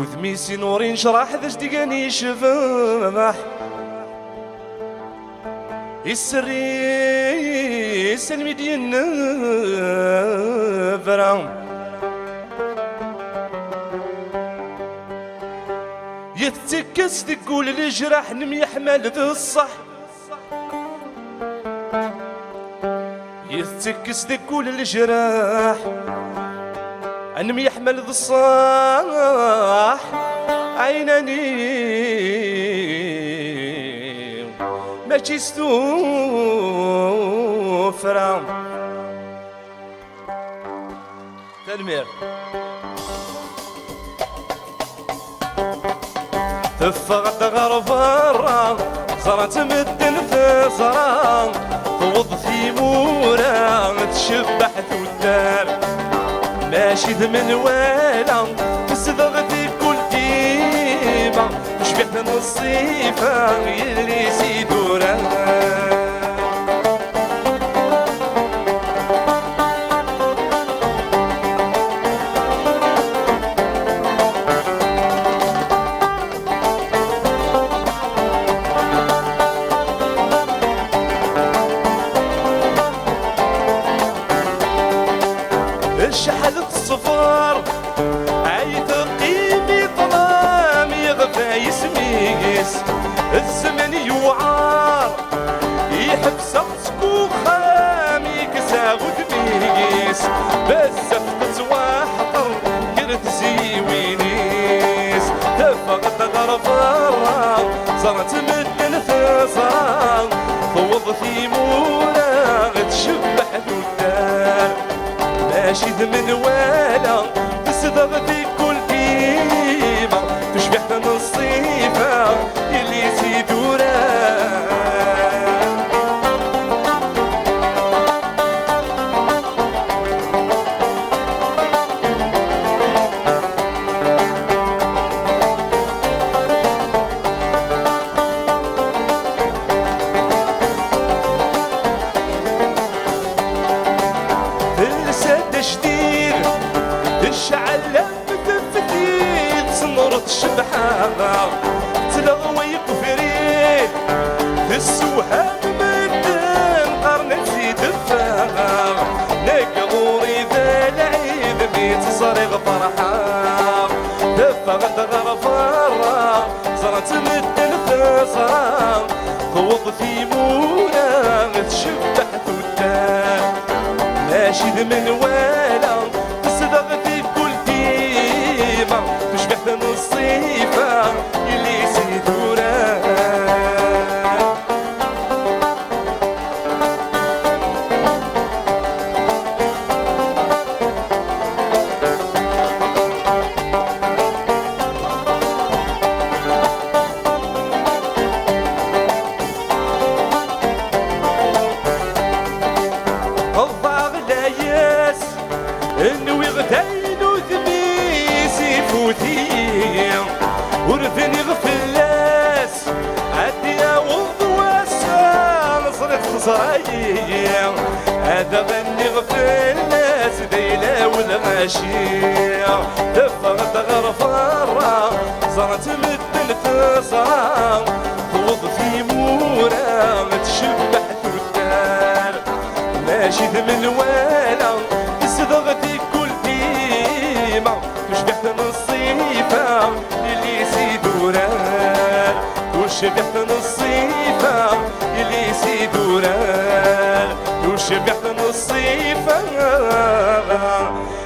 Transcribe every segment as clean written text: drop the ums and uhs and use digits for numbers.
وثميسي نوري نشرح ذا جديقاني يشبح السري سلمي ديال النفرة يتكس تقول الجراح نميحمل ذا الصح يتكس تقول الجراح أنم يحمل ذا الصاح عيناني ما تستوفرا تنمير تفغت غرفارا صارت مدن في صرا توض في مورا تشبح ثدار ماشي ذمن والا تصدغ في كل ديما شبحت نصيفة يلي سيدورا الشحلة الصفار عيت قيمي طلام يغفى يسميس الزمن يوعار يحبس سكو خامي كسا ودميس بزاف تتواحطر كرت زيوينيس تفقت غرفارا صارت مدن ثصار فوض في مولا تشبح ثدار ماشي ذمن والا تصدغ في كل ديما تشبح نصيفة اللي سيدورا جديد الشعلة بتفتيت صنرت الشبحة تلغوي قفريت السوهام مدن قرن تزيد الفاغ نقضوري ذا العيد بيت صريغ فرحة دفغت غرفارة صارت مدن ثصرا خوض في مولا تشبح ثدار ماشي ذمن والا تصدغ في كل ديما تشبح نصيفة اللي سيدورا انو يغتين وثميس يفوتي ورفن يغفلاس عدي اوض واسا نصرت خصرايا هذا غني غفلاس ديلا والغاشية دفغت غرفارة صارت مدن ثصرا توض في مورا تشبح ثدار ماشي ذمن والا تصدغ في كل ديما تشبح نصيفة اللي سيدوران تشبح نصيفة اللي سيدوران تشبح نصيفة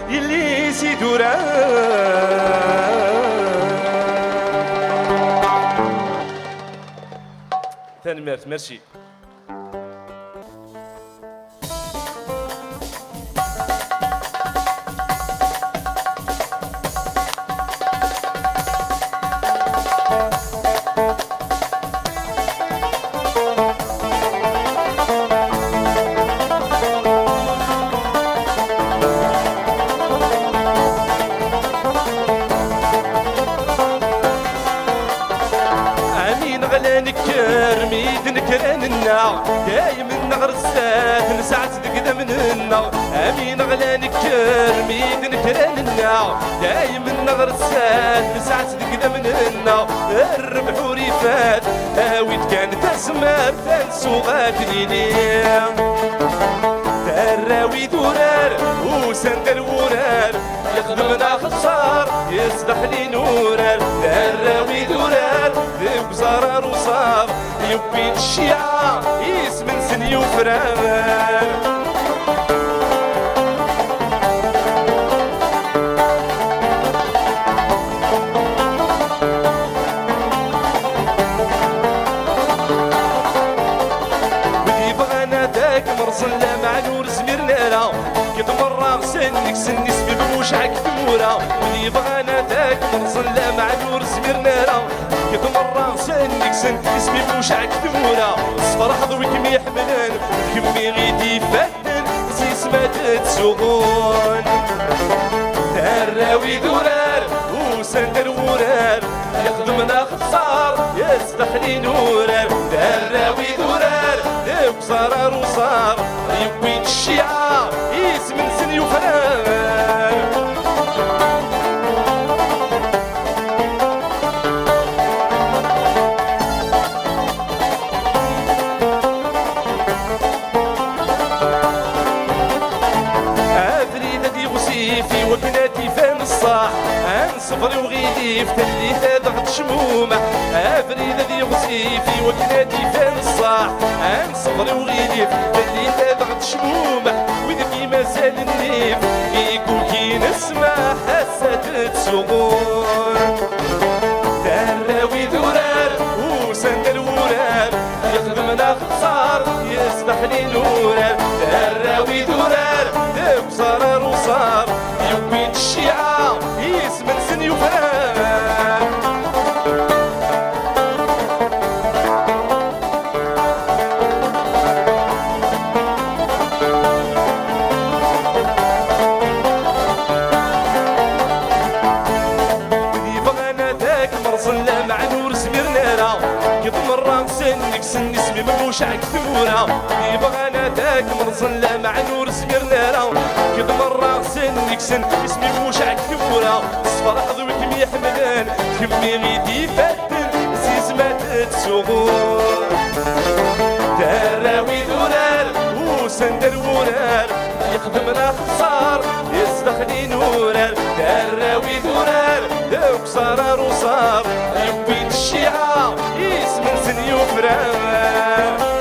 اللي سيدوران ثاني ميرت ميرسي نكر ميد نكر نكراننا دايم نغرسات نسعت قدام منا امين غلا نكر ميد نكراننا دايم نغرسات نسعت قدام منا الربح وريفات هاويت كانت اسمار تنسوغات ليلي تراوي دورار وسندر ورار يخدمنا خسار يصدح لي نورار تراوي دورار ذوق زرار وصار يبين الشيعة يسمن سني وفرار مرسل مع نور زميرنا لا كد مرة سنك سني سبب وشعك ثمورة ولي بغانا ذاك مرسل مع نور زميرنا لا كد مرة سنك سني سبب وشعك ثمورة صفر حضوي كم يحملن كمي غيدي فتن زيس ما تتسوغون تراوي دورار وسندر ورار يخدمنا خسار يستحلي نورار تراوي دورار بصرار وصار يبين الشيعة يسمن سن يفرار أفريد دي وسيفي وكناتي فان الصاح صبري وغيدي فتلي هذا شمومة أفريد ذي وسيفي وكناتي فان الصاح صبري وغيدي فتلي هذا شمومة وإذا في مازال النيف يقول كي نسمع حاسة تسوغون تراوي دورار وسندر ورار يخدمنا خسار يصبح لي نورار تراوي دورار ذوق صرار وصار يبين الشيعة يسمن سن يفرار ودي بغانا ذاك مرسل مع نور زميرنا لا كيف مرة سنك سن اسمي مبوشعك ثمورة ودي بغانا ذاك مرسل مع نور زميرنا لا كيف مرة سنك سن اسمي مبوشعك ثمورة صفر حضوي كم يحملن كمي غيدي فتن زيز ما تتسوغون تراوي دورار وسندر ورار يخدمنا خسار يصدخني نورار تراوي دورار ذوق صرار وصار يبين الشيعة يسمن سن يفرار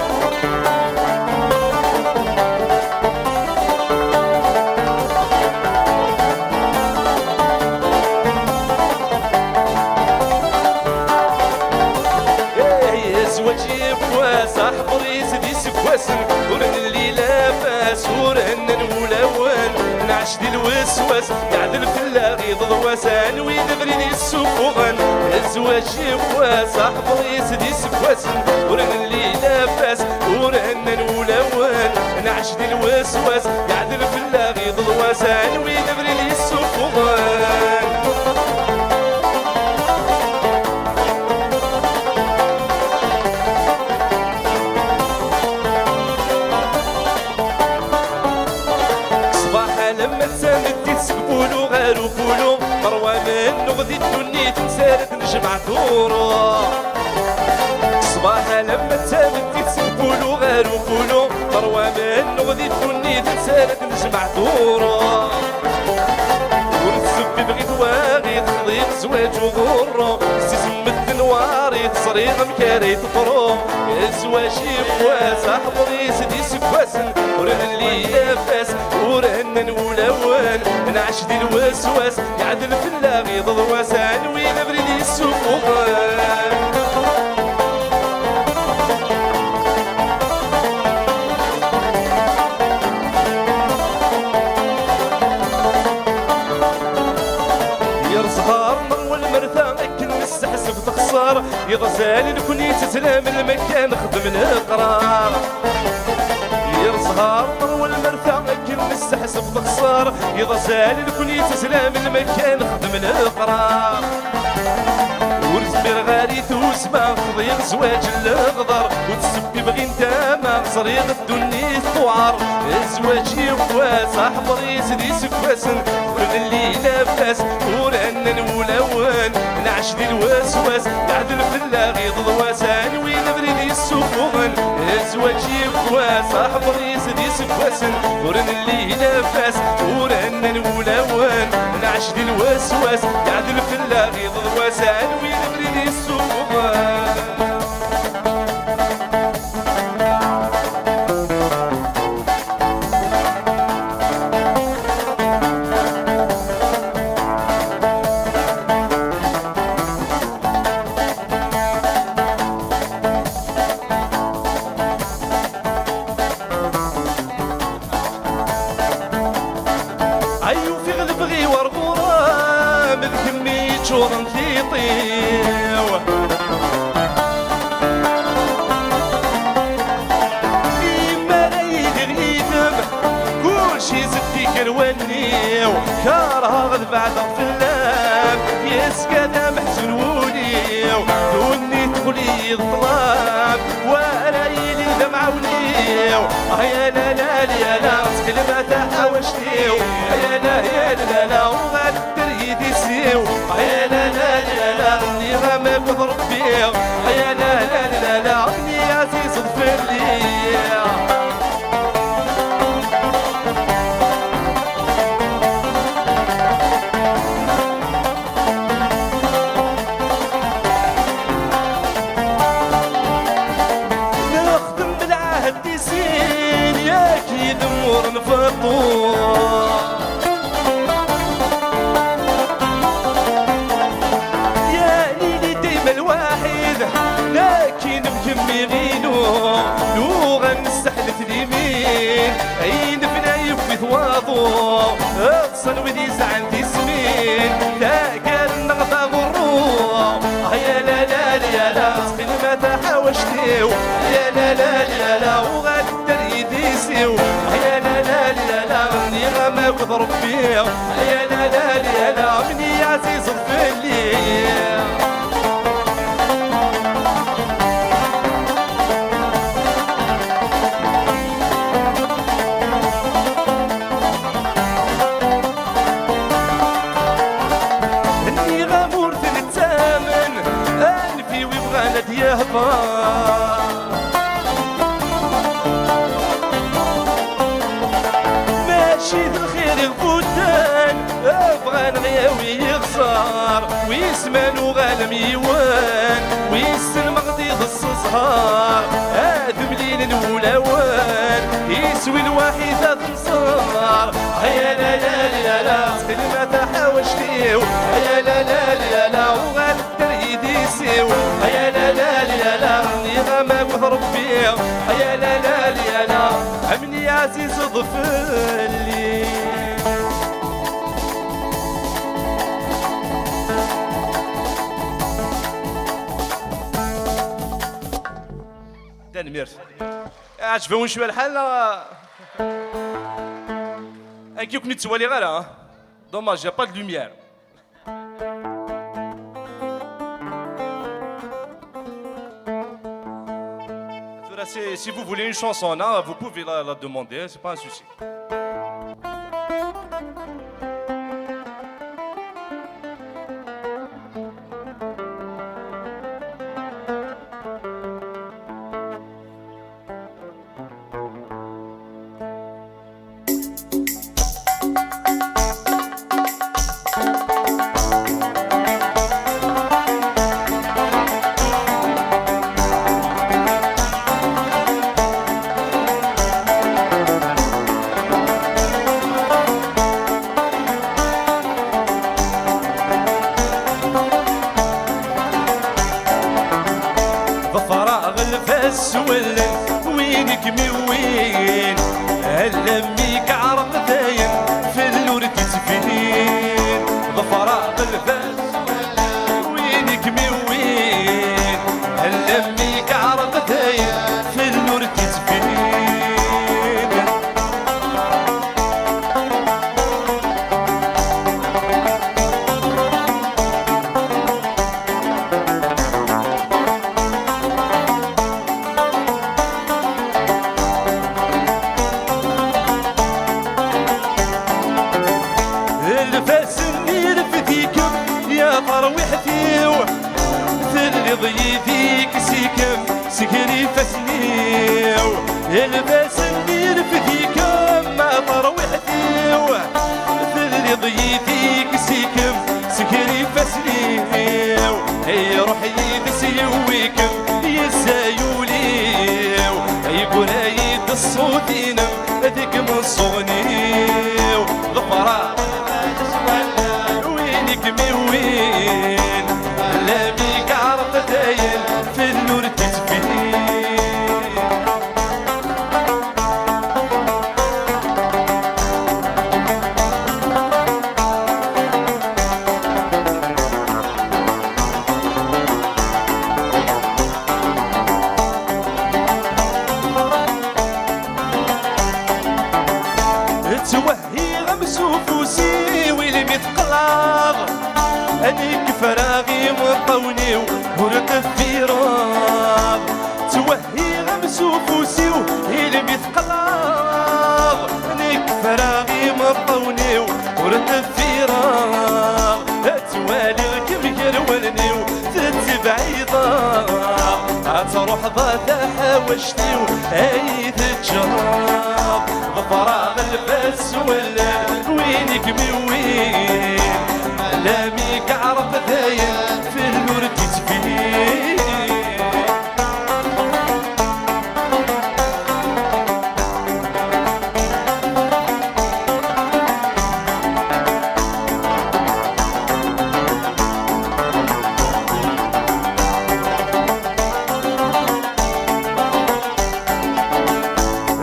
زواجي بواسع حضري سدي سكواسن ورن اللي لاباس ورن نولون نعش دي الوسواس يعدل في اللاغي ضواسان ويدبريني السفوغن زواجي بواسع حضري سدي سكواسن ورن اللي لاباس ورن نولون نعش دي الوسواس يعدل في اللاغي ضواسان ويدبريني السفوغن لما تسامد تسقبولو غارو بولو مروى من نغذي الدنيا تنسالت نجمع دورو صباحا لما تسامد تسقبولو غارو بولو مروى من نغذي الدنيا تنسالت نجمع دورو ونسب بغيت واغي تخضيق زواج وغرو سيسم الدنواري تصريغ مكاري تطرو زواجي بواسع حضري سدي سكواسن ورن اللي يافاس ورن نولون نعش دي الوسواس يعدل في اللاغي ضواسان وينبري السفوغان يرزهار مروى المرثى كل نستحسب تخسر يغزال الكل تسلام المكان خدم القرار يرزهار مروى المرثى كل نستحسب تخسر يغزال الكل تسلام المكان خدم القرار ورزبير غاري توسما تضيق زواج الغدر وتسبي بغي نتاما صريغ الدني الطوار الزواج يقواس حضري سدي سكواسن ورن الليلة فاس ورنن ولون نعش دي الوسواس يعدل في اللاغي ضواسان وين بريدي السفون الزواج يقواس حضري سدي سكواسن ورن الليلة فاس ورنن ولون نعش دي الوسواس يعدل في اللاغي ضواسان وين بريدي السفون شورن تيطيو إما رايد غيثم كلشي زدتي كروانيو كارها غد بعد الفلام يسكادا محزن وليو دوني تخلي الظلام ورايلي دمع وليو يا لا لا يا لا كلمة تحاوشتيو يا لا يا لا لا وغاد تريدي سيو يا لا لا لا لا اللي غامك بضرب بيه يا لا لا لا لا اللي عزيز ضفلي نخدم بالعهد يسين يا كي دمور نفطور لكن مكمي غينو لوغا نستحلف اليمين عين بنايف في ثواضو اتصل ودي زعل تسمين لا قال نغطى غروب يا لا لا يا لا تقل ما تحاوشتيو يا لا لا يا لا وغاد تريد يسيو يا لا لا يا لا مني غماك ضرب فيه يا لا لا يا لا مني عزيز الفلي ماشي الخير الفوتان ابغى نغياوي يخسر ويسمان وغالم يوان ويسلم غديض الصهار ادم لين ولوان يسوي الواحد ذات نصار يا لا لا لا لا كلمة تحاوشتيو يا لا لا لا لا وغاد تريد يسيو يا لا لا لا لا غامك وضرب فيه يا لا لا يا لا عمني عزيز ضفلي تنمير عجبهم شويه الحال انكي كنت تسوالي غير دوماج يا با دو لوميير Si vous voulez une chanson, là, vous pouvez la demander, c'est pas un souci. السول وينك من وين هلميك عرق ثاين في اللور تسفين ظفراء الفاس وينك من وين هلميك عرق ثاين في اللور تسفين فروحتي ثلي ضيديك سيكم سكري فسنيو الباس ندير فديكم ما فروحتي ثلي ضيديك سيكم سكري فسنيو هي روحي تسيويكم يسايوليو هي قرايد الصوتين هذيك من صغنيو ظفرة وينك وين لا بيك عرف داين في النور تتفين توهي غمسو فوسي ويلي متقلق هذيك فراغي مطوني ورد الفراغ توهي غمسو فوسي ويلي متقلق هذيك فراغي مطوني ورد الفراغ توالي كم كروني وتتبعيضا تروح ضاتا حوشتي وهي تتجرب ظفرة الباس ولا وينك وين لا ميك عرف داين في النور تتفين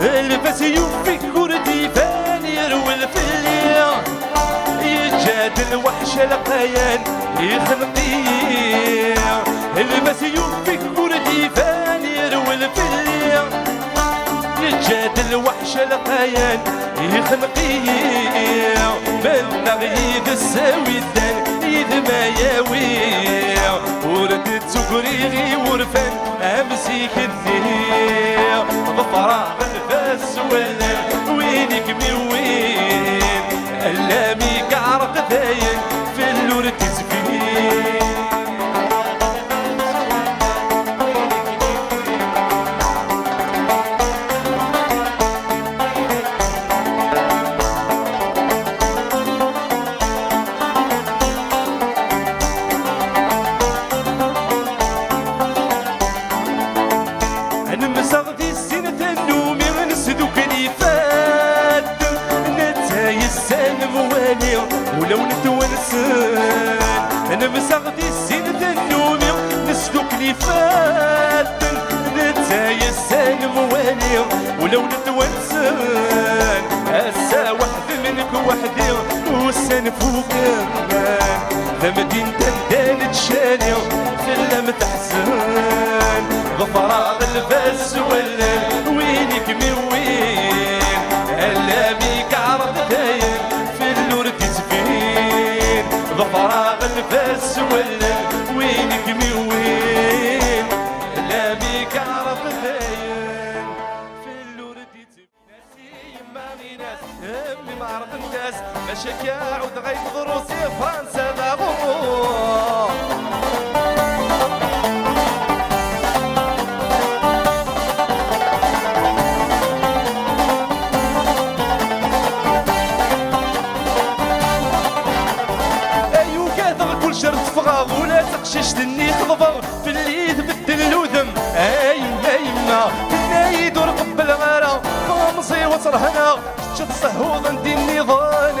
الباس يوفيك كردي فاني يروي الفليا يجاد الوحش لقيان يخنقيا الباس يوفيك كردي فاني يروي الفليا يجاد الوحش لقيان يخنقيا من نغيد الساوي الدان يد ما ياوي وردت سكريغي ورفان امسيك الثير ظفرة الباس ولا وينك وين اللاميك عرق داين في اللور تسفين أنا مسغدي السنة النومي نسدوك لي فات نتاي السان موالي ولو نتونسان أنا مسغدي السنة النومي نسدوك لي فات نتاي السان موالي ولو نتونسان هسا واحد منك وحدي والسان فوق كمان ذا مدينة دان تشاني في اللام تحسن ظفرة الباس ولا وينك وين اللاميك عرض داين في اللور تسفين ظفرة الباس ولا وينك وين اللاميك عرض داين في اللور تسفين ناسي ما غيناس امي ما عرف الناس ماشاك يعود غير ضروسي فرنسا ذا غرور ولا تقشش دني خضبر في اللي تبدل الوذم ايما في النايد ورقب الغارة قامصي وصرهنا تتصهوض ندي النظام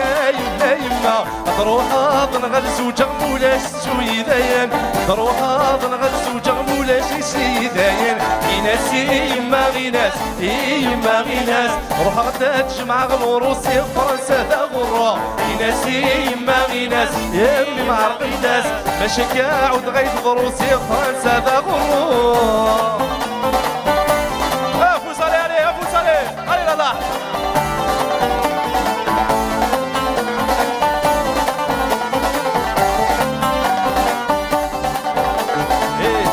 ايما تروح اظن غلس وجغمولاش سويدايان تروح اظن غلس وجغمولاش سيدايان يناسي ما غيناس ما غيناس روح غدا تجمع غمروسي فرنسا ذا غرة يناسي ما غيناس يمي ما عرق الناس ماشاك يعود غير ضروسي فرنسا ذا غرة فوز عليه فوز عليه علي لا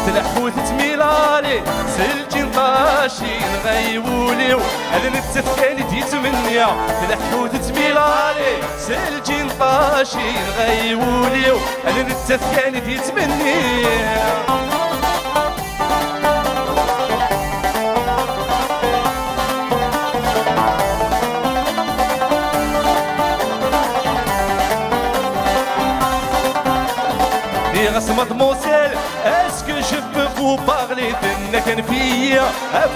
تلحوت تميلالي سلجين طاشي نغيبوليو هذا نتسفكاني تيتمنيا تلحو تتميلالي سلجي نطاشي نغيوليو انا نتثكاني تيتمنيا Mademoiselle, est-ce que je peux vous parler de Nakanfia,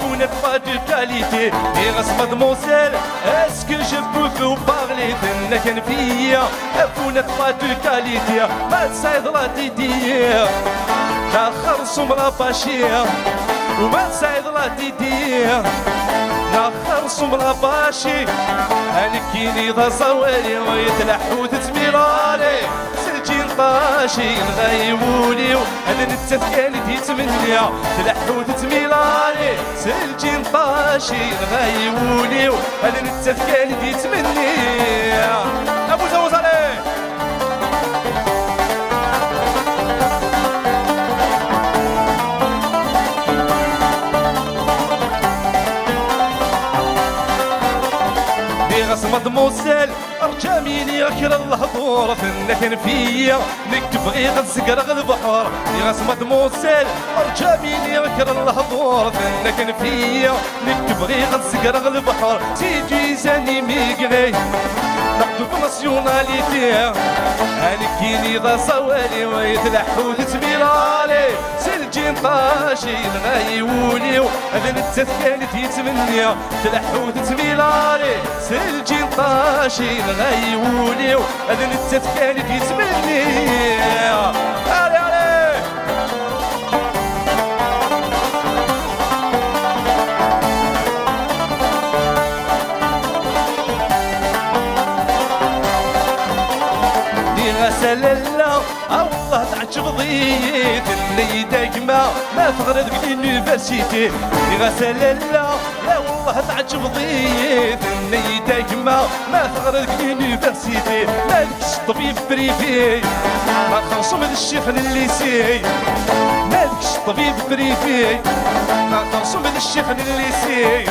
vous n'êtes pas de qualité. Mademoiselle, est-ce que je peux vous parler de Nakanfia, vous n'êtes pas de qualité. ما تساعد لا تدير لا خرصم لا باشير وما تساعد لا تدير لا خرصم لا باشي هنكيني ذا صوالي ويتلحو تتميرالي سلجي نطاشي نغيبولي انا نتثكاني تيتمنيا تلحو تتميرالي سلجي نطاشي نغيبولي انا نتثكاني تيتمنيا ابو زوز عليه مدموسل ارجاميني اخر الهضور فنكن فيا نك بغي غنسقر البحر يا مدموسل ارجاميني اخر الهضور فنكن فيا نك بغي غنسقر البحر تيجي زاني ميقري نقدو ناسيوناليتي هنكيني ذا صوالي ويتلحو تتميرالي سلجي نطاشي نغيولي انا نتثكاني تيتمنيا تلحو تتميرالي سلجي نطاشي نغيولي انا نتثكاني تيتمنيا علي علي سلالا الله تعجب ضيت اللي داكما ما تغرد باليونيفرسيتي يا سلالا يا والله تعجب ضيت اللي داكما ما تغرد باليونيفرسيتي مالكش طبيب بريفي ما خرصم الشيخ الليسي مالكش طبيب بريفي ما خرصم الشيخ الليسي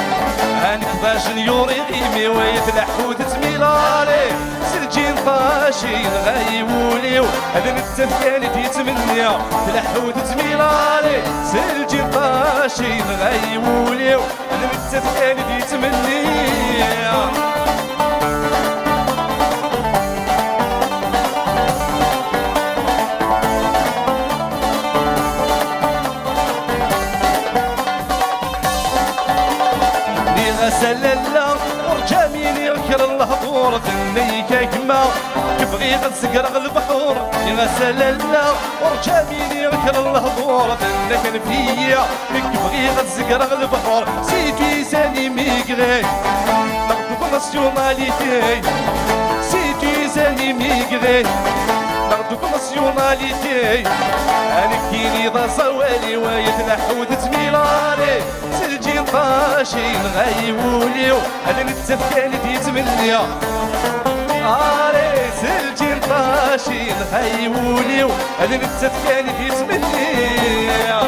هنقضى جنيور يغيمي ويتلحو تتميلالي سلجي نطاشي نغيوليو هذا نتثكاني تيتمنيا تلحو تتميلالي سلجي نطاشي نغيوليو هذا نتثكاني تيتمنيا سلالا ورجاميني ركر الهضور ثنيكا كما كبغي غنسقر البحور يا سلالا ورجاميني ركر الهضور ثنكن فيا كبغي غنسقر البحور سيتي ساني ميقري نقدو ناسيوناليتي سيتي ساني ميقري نقدو ناسيوناليتي هنكيني ذا صوالي ويتلحو تتميلالي سلجي نطاشي نغيوليو انا نتثكاني تيتمنيا سلجي نطاشي نغيوليو انا نتثكاني تيتمنيا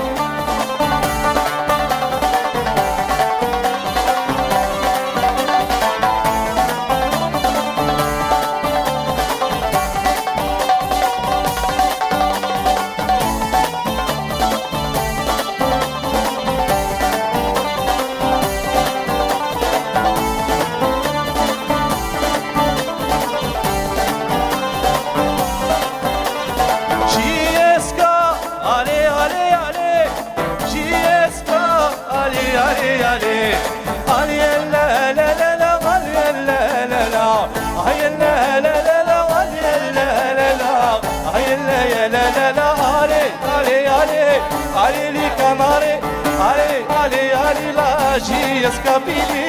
علي لي كناري علي لا جي اسكابيلي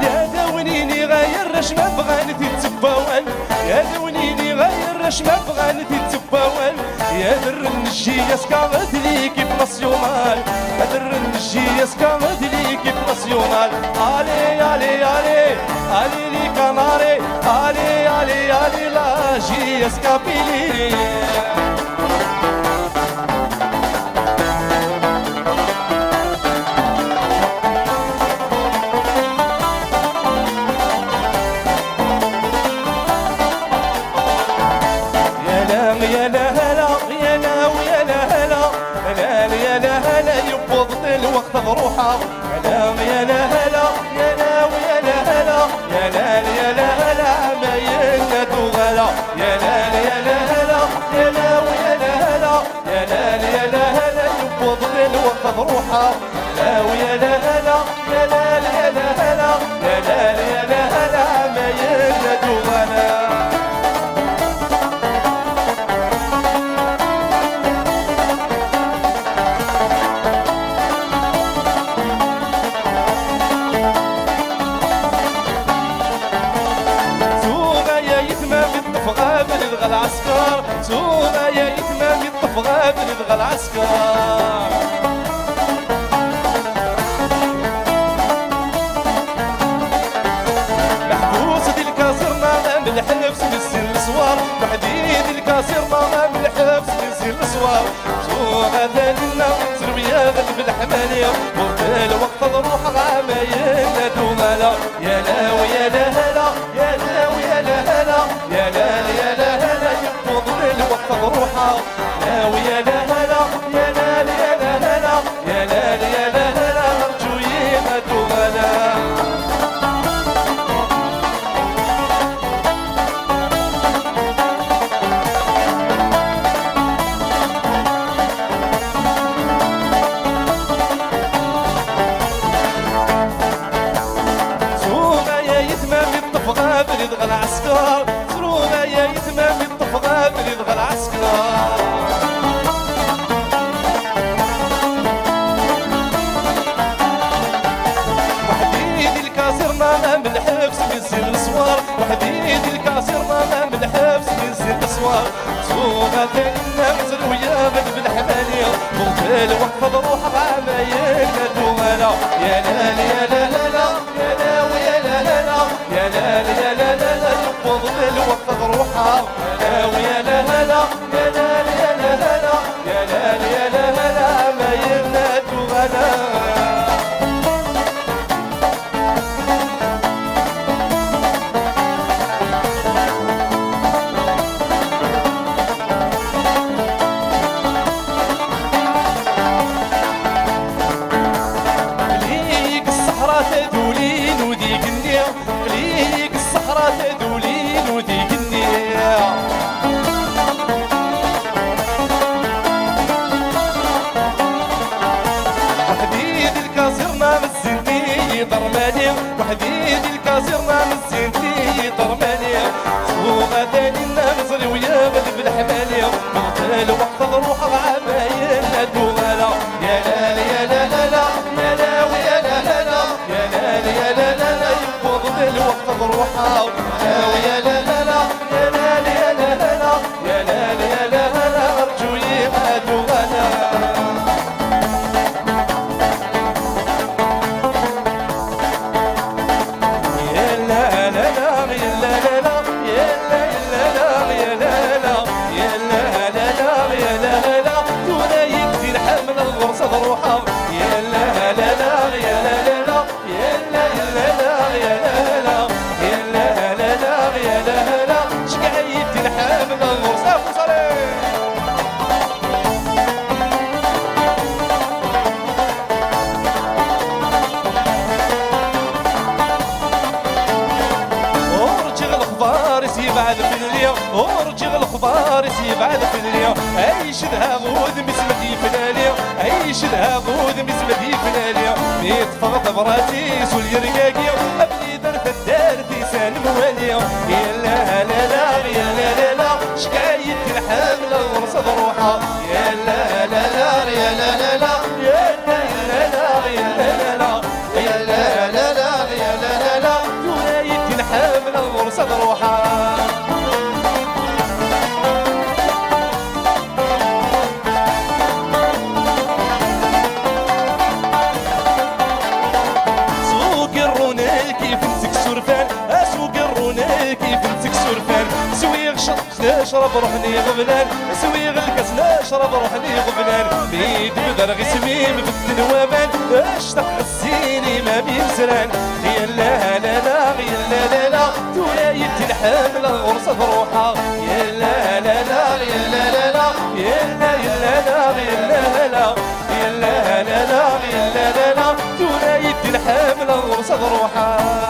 يا داونيني غير رش ما بغاني تتباوان يا داونيني غير رش ما بغاني تباوان يا در النجي اسكا ليكيب ناسيونال يا در النجي اسكا ليكيب ناسيونال علي علي علي علي لي كناري علي علي علي لا جي اسكابيلي يا لا هلا يا لا ويا لا هلا يا لا هلا يبض الوقت بروحه يا لا هلا يا لا ويا لا هلا يا لا هلا ما ينادوا غلا يا لا هلا يا لا ويا لا هلا يا لا هلا يبض الوقت بروحه ويا لا هلا يا لا هلا يا لا هلا ما ينادوا غلا بلدغ العسكر سونا يا يتمام الطفغة بلدغ العسكر محبوس دي الكاسرنا من الحبس نسل الصوار وحديد الكاسرنا من الحبس نسل الصوار سونا ذلنا سربيا غلب الحمالية وفي الوقت نروح غامايلنا دوغالا يا لا ويا لا هلا يا لا ويا لا هلا يا لا هلا يفضل الوقت بروحه لا ويا لا هلا يا لا هلا يا لا هلا ارجو يمدوا غلا سوما يا يتمام الطفغة بلدغ العسكر سرونا يا يتمام الطفغة بلدغ العسكر وحديد الكاسرنا من الحبس ينزل الصوار وحديد الكاسرنا من الحبس ينزل الصوار سوما ثانينا نزل ويا من بالحمالية وفي الوقت نروح غامايلنا دوغالا يا لا يا لا ويا لا يا لا يفضل الوقت بروحه ويا لا هلا يا لا هلا ما ينادوا غلا ليك الصحراء تدولين وديك النية ليك الصحراء تدولين وديك النية وحديد الكاسرنا من الزنتي ضرماني وحديد الكاسرنا من الزنتي ضرماني سوغا ثاني نغزل ويا بلب الحمالية مغتال وقت نروح غامايلنا دوغالا يا لا يا لا ويا لا يا لا يفضل الوقت بروحه ويا لا يا لا ارجو يمادوا غلا الغرصة بروحها يا لا لا لا يا لا لا لا يا لا لا لا يا لا لا يا لا لا لا يا لا لا شقعيت الحامل الغرصة فصلي ورجع الخبار يبعد في اليوم ورجع الخبار يبعد في اليوم عيش ذا غود مسمتي في اليوم عيش ذا غود مسمتي في اليوم ميت فرط براتي سول يرقاقي ابني درت الدار في سان مواليو يا لا لا لا يا لا لا لا شقايت الحامل الغرصة بروحها يا لا لا لا يا لا لا لا يا لا لا يا لا لا يا لا لا لا يا لا لا لا ولايت الحامل الغرصة بروحها نشرب روحني غبنان سويغ الكاس نشرب روحني غبنان بيد بغرق سميم في الدنوامان اشتق السيني ما بيمسران يا لا لا لا يا لا لا لا تولايت الحامل غرصة روحها يا لا لا لا يا لا لا لا يا لا يا لا لا يا لا لا يا لا لا لا يا لا لا لا تولايت الحامل غرصة روحها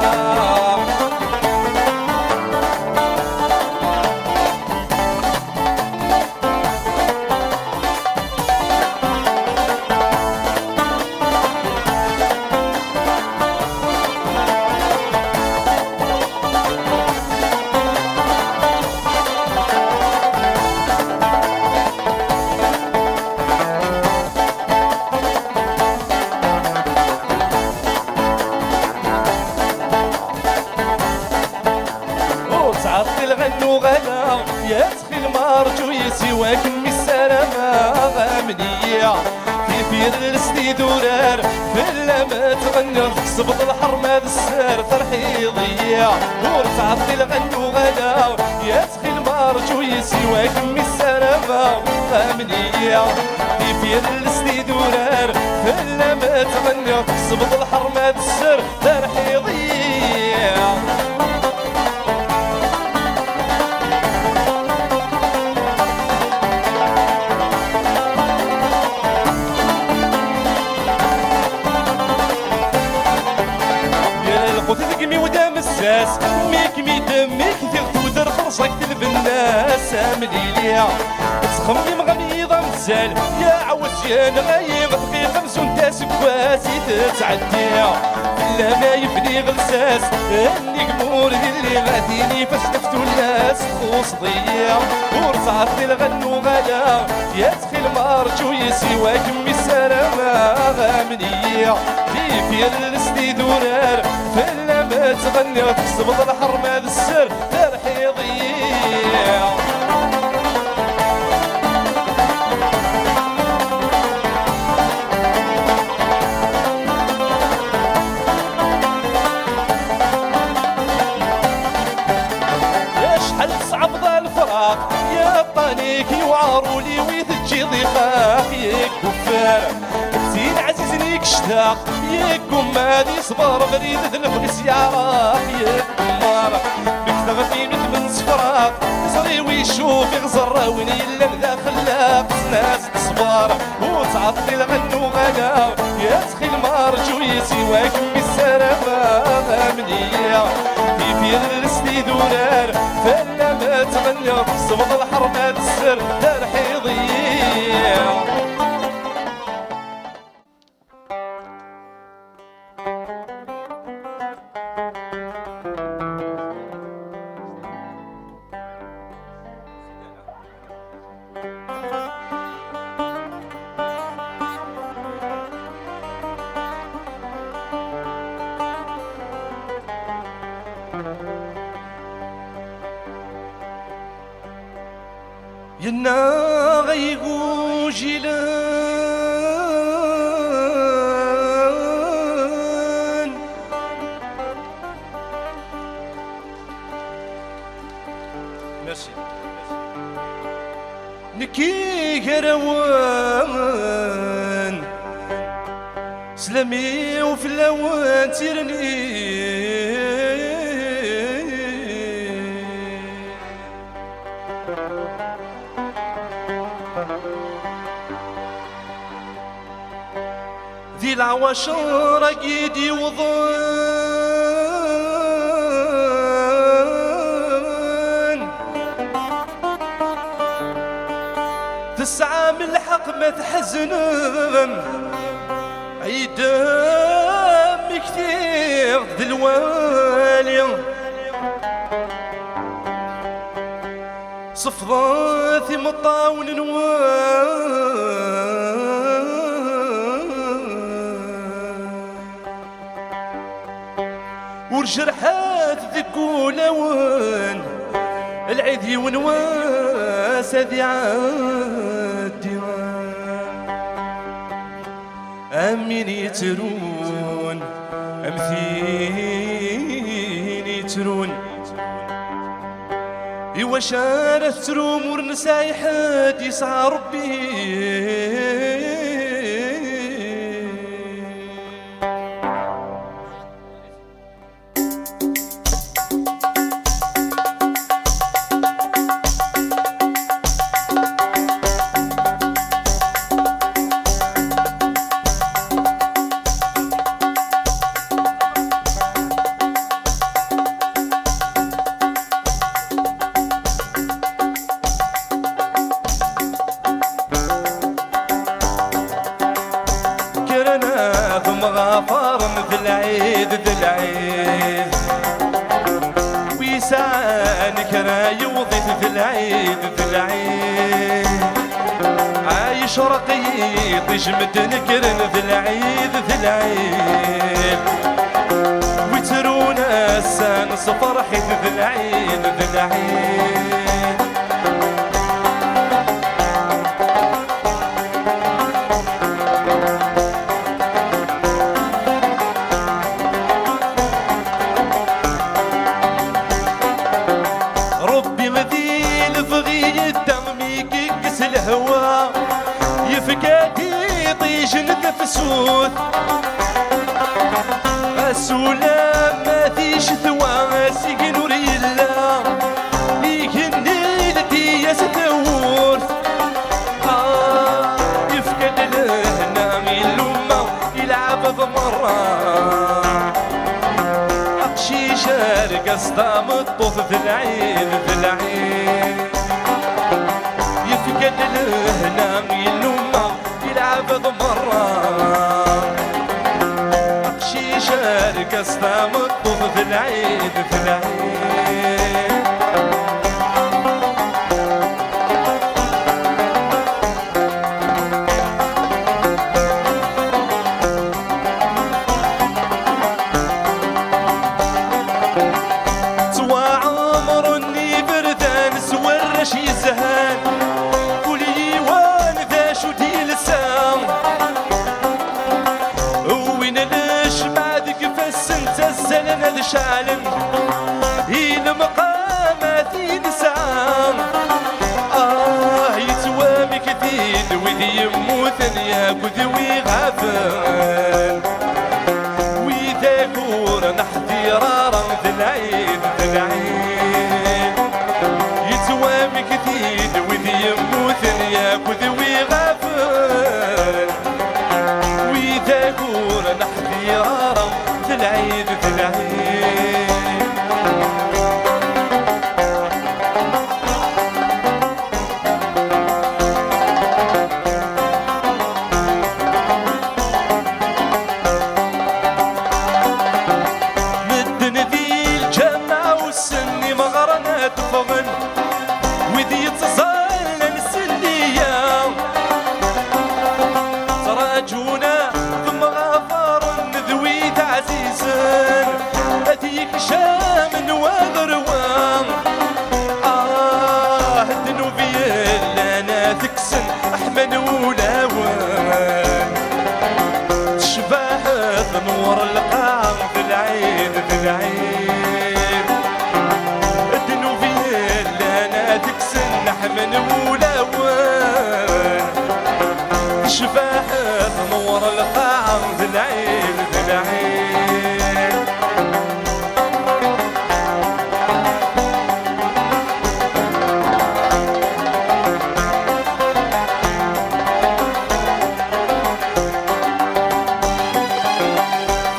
الغنو غلا يا تخي المارجو يسواك من السلامة غامنية في فير السدي دورار فلا ما تغنى تكسبط الحرم هذا السار فرحي ضيع ورتعطي الغنو غلا يا تخي المارجو يسواك من السلامة غامنية في فير السدي دورار فلا ما تغنى تكسبط الحرم هذا السار فرحي ضيع وتذقمي ودام الساس ميك دمك تغتو در فرصك تلف الناس مليليا تخمم غميضة مزال يا عوسيان غايب تقي 50 تاس كواسي تتعديا لا ما يبني غلساس اني قمور اللي غاديني فاش نفتو الناس خوص ضيا ورصعت الغنو غلا يا تخي المارجو يسواك مي السلامة غامنية في السدي دورار فلا ما تغني تكسبط الحرم هذا السر فرحي ضيع يا شحال صعب ذا الفراق يا طانيك يوعرولي ويثجي ضيقاك يا كفار زين عزيزني كشتاق ياك قمادي صبر بريد ذنب سيارة ياك قمار بك تغفي من صفراق صري ويشوف يغزر وين إلا ذا خلاق ناس تصبر وتعطي الغنو غلا يا تخي المارجو يسواك بالسلامة غامنية في السدي دورار فلا ما تغنى تصبط الحرمات السر ترحي ضيع ينا غيقو جيلان ميرسي نكي كروان سلامي وفي اللوان تيرني ذي العواشر ايدي وظن تسعى من الحق ما تحزن عيدام كثير دلوالي صفضات مطاون ورجرحات ذكو لون العيدي ونواس هذي عادي أمين يترون أمثين يترون الوشارة تروم ورنساي حد يسعى ربي. غفار في العيد ذي العيد ويسعانك راي وضيف في العيد ذي العيد عايش رقيق يجمد نكرن في العيد ذي العيد وترونا السانس فرحي ذي العيد ذي العيد الهوا يفقاتي طيش نتفسوث السلام ما فيش ثوا سيقن وريلا يكني لدي يستورث يفقد لهنا من لما يلعب بمرة أقشي شارك أصدام الطوف في العين في العين يفقد لهنا يلوما يلعب ضمرة أقشي شارك أصدام الطوف في العيد في العيد سوى عمر اني بردان سوى الرشي زهان السنن الشعلن هي المقامات ينسام يتوامي كثير وذي يموثن ياكذ ويغافن ويذاكور نحذيرارا في العين في العين يتوامي كثير وذي يموثن ياكذ ويغافن ويذاكور نحذيرارا في العيد في العيد مدن ذي الجامعة والسني مغرنات فغن وذي يتصال السنية تراجونا ثم غفار ذوي عزيزا أتيك شام وذروان الدنوبي لنا تكسن أحمد ولاوان تشبه نور القام في العين في العين الدنوبي لنا تكسن أحمد ولاوان تشبه نور القام في العين في العين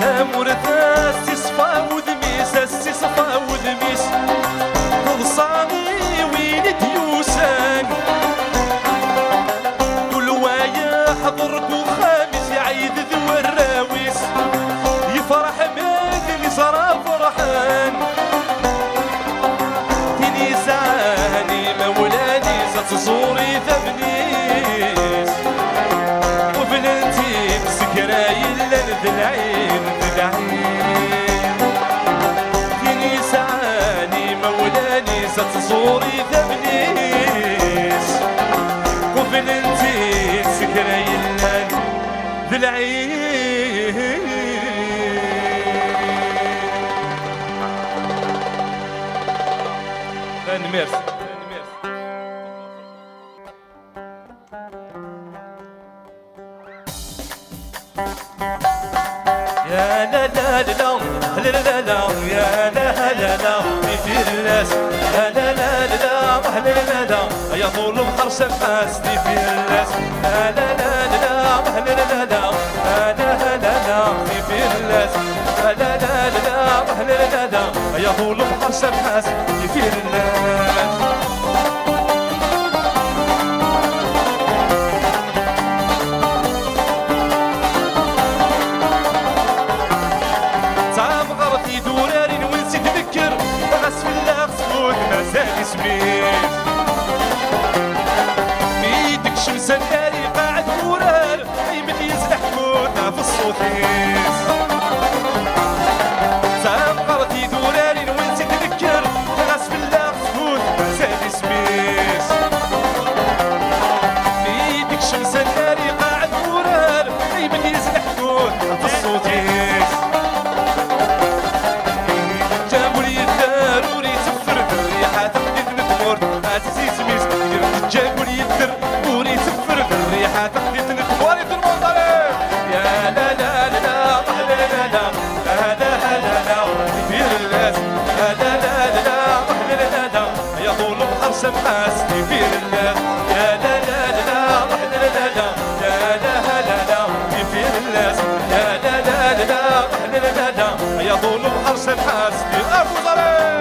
تامور ثاسي صفا وذميس السي صفا وذميس تضصاني وين ديوسان كل وايا حضرك وخامس يعيد ذو الراويس يفرح مثلي صرا فرحان تني زاني مولاني زتصوري ثبنيس وبنتي بسكراي لن العين العين تني زاني مولاني زتصوري ثبنيس وبنتي بسكراي لن العين. ميرسي. يا لا لا لا لا لا لا يا لا لا لا في الناس لا لا لا لا لا لا يا طول بحر سمحاس في الناس لا لا لا لا لا لا لا لا في الناس لا لا لا لا يا طول بحر سمحاس في الناس سميت بيدك شمس الناري قاعد مورال يمد يزلح موتنا في الصوتيس سامقرتي دوراري ونسيت تذكر غصب الله سكوت زاد سميت بيدك شمس الناري قاعد مورال يمد يزلح موتنا في الصوتيس جابوا لي الدار وريت فرد ريحات عزيز ميس جابوا لي الدر وريت فرد الريحة تقديت نتواري في المنظرة يا لا لا لا لا لا لا لا لا لا لا كثير الناس لا لا لا لا لا لا يا طول بحر سمحاس كثير الناس يا لا لا لا لا لا لا لا لا كثير الناس يا لا لا لا لا لا يا طول بحر سمحاس أبو ظلام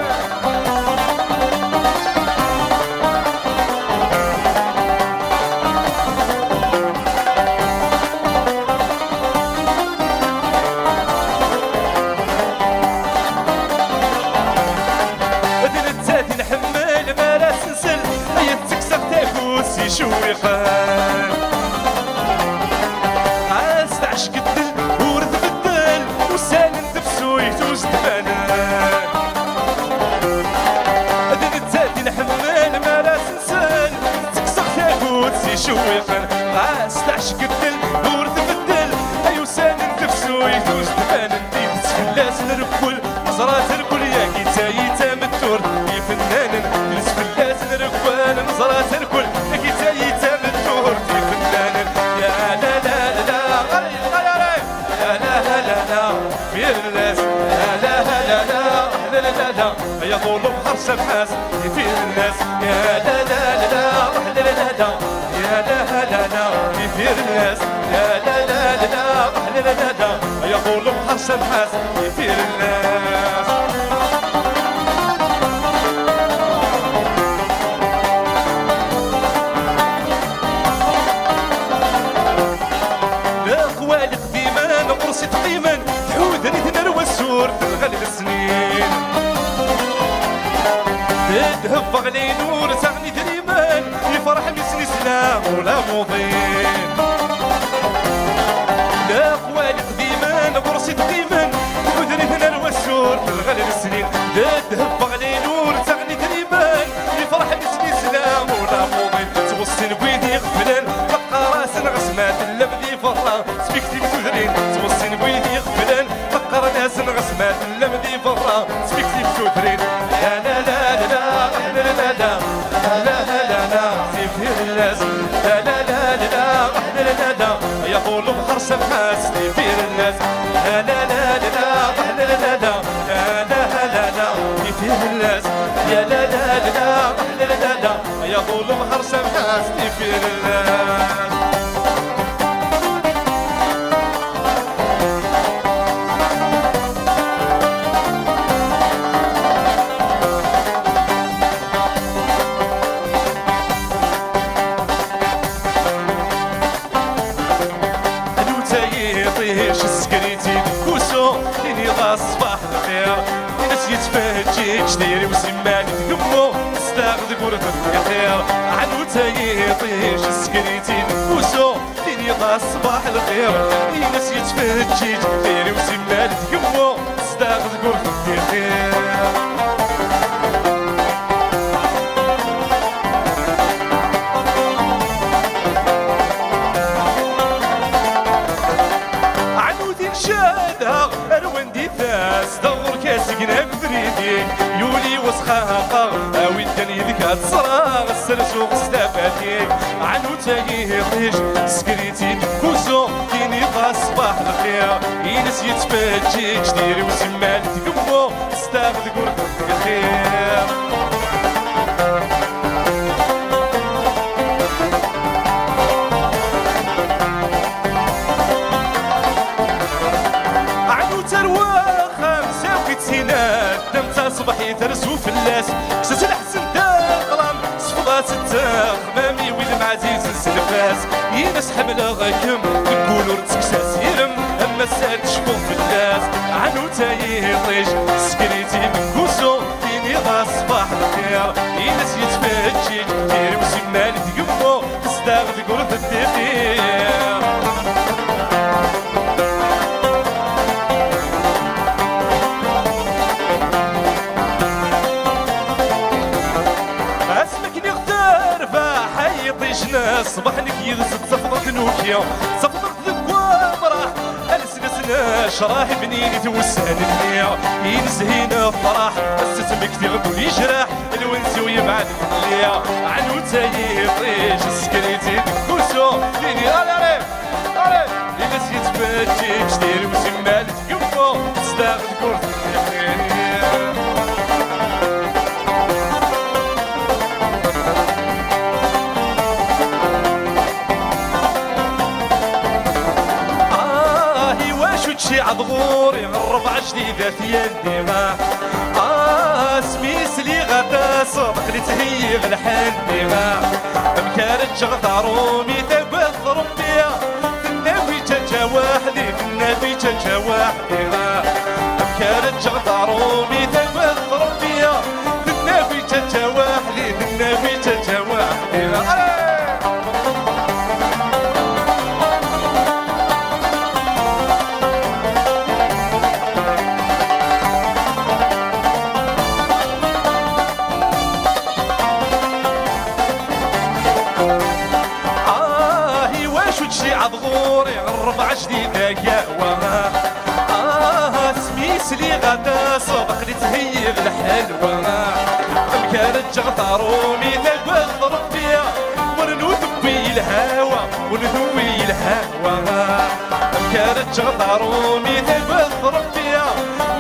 شويقان حاس عشق الدل ورد بالدل وسالن دفسويت وزدبانان هذا التاتي نحمل ما لا تنسان تكسر تاكوت سي شويقان حاس عشق الدل ورد بالدل ايو سالن دفسويت وزدبانان ديك تفلاس نركل نظرات الكل يا كيتايتا مدور في فنان نسفلاس نركل نظرات الكل يا طول بحر سمحاس في الناس يا لا لا لا لا لا لا يا لا لا لا في الناس يا لا لا لا لا لا يا طول بحر سمحاس في الناس الاخوال قديما قرصي تقيما تحودني تنروى السور تنغلب السنين تهب غلي نور تغني دريمان يفرح مسني سلام ولا مضين لا خوالي قديما برصي قديما ودري هنا الوسور تغلب السنين تهب غلي نور تغني دريمان يفرح مسني سلام ولا مضين توصل بويدي غفلان بقى راس غسمات اللبدي فرا سبيكتي بتدرين توصل بويدي غفلان بقى ناس غسمات اللبدي فرا سبيكتي بتدرين لا لا لا لا لا لا لا لا في الناس لا لا لا لا لا لا يا طول بحر سمحاس في الناس لا لا لا لا لا لا لا لا في الناس يا لا لا لا لا لا يا طول بحر سمحاس في الناس صباح الخير الناس يتفاجئ جديري وسمان تقمو استاخذ قرة الخير عنو تايطيش سكريتي نفوسو ديني صباح الخير الناس يتفاجئ جديري وسمان تقمو استاخذ قرة الخير شادها اروندي ثاس دور كاسك مسكينة بدريدي يولي وسخاقة أوي الدنيا ذيك تصرا السرسوق استفاتي عنو تايهيش سكريتي كوزو كيني صباح الخير ينس يتفاجي جديري وسمال تقمو استاخذ قربك الخير صبحي ترسو في اللاس كسس الحسن داقلام صفضات التخمامي ويل عزيز السلفاس ينس حمل غاكم نقولو رتكساس يرم اما الساد شبو في اللاس عنو تايطيش سكريتي من كوسو فيني ضا صباح الخير ينس يتفاجي كتير وسمالي تقمو تستاغد قرث الدقيق صباحنك يغزد صفطة نوكيا صفطة ذكوان راح ألسنسنا شراح بنيني توسهن النيا ينزهينا فرح الستمك تغدو يجرح الونسي ويبعد الليا عنو تايطيش سكريتي كوسو ليني ألي لينس يتفاجي كشتير وسمال تقمو تستاغد كورت شي عضغوري الربع جديدة في يدي ما سميس لي غدا صدق لي تهيغ الحندي ما مكارت جغطا رومي تبث ربيا في النبي جاجا وحدي في النبي جاجا وحدي ما مكارت جغطا رومي تبث ربيا في النبي جاجا وحدي في النبي جاجا وحدي ما عضغوري الربع جديدة قهوة سميس لي غدا صبح لي تهيغ الحلوة مكانت جغطا رومي تبث ربيا ونذوي الهوى ونذوي الهوى مكانت جغطا رومي تبث ربيا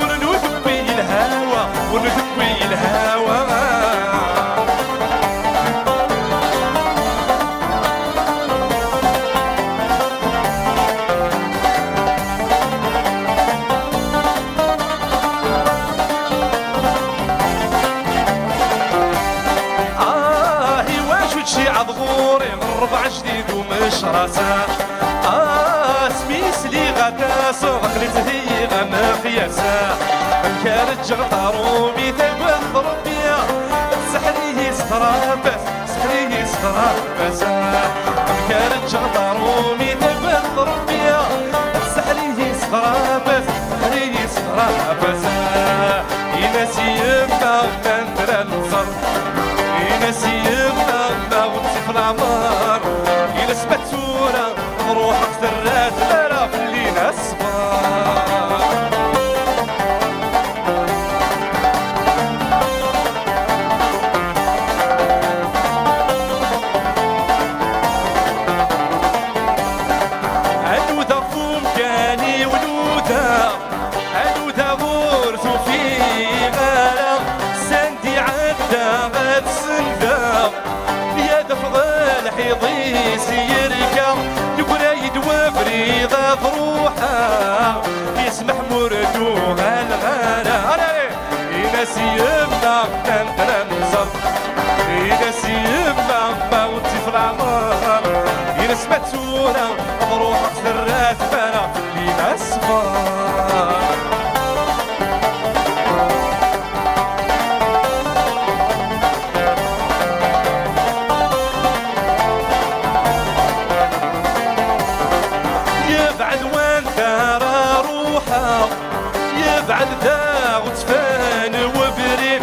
ونذوي الهوى ونذوي الهوى عضغوري الربع جديد ومش راسا سميس لي غدا صدق لي تهيغ ما قياسا كانت جغطا رومي تبث ربيا سحريه سترابس سحريه سترابس كانت جغطا رومي تبث ربيا سحريه سترابس سحريه سترابس ينسي يما من ترى النظر ينسي يما في العمار يلس بتورة نروح اخترات لا في اللي نصبر عنودا فوم كاني ولودا عنودا غورثو في غالا سندي عدا غاد سندا حيضيس يركا يقرايد وفريضة بروحها يسمح مردوها الغالة ينسي يبنى نندر نزر ينسي يبنى موتي في العمار ينس متورة بروحك سرات فانا في اللي نصبر يبعد ذا وتفان وبريم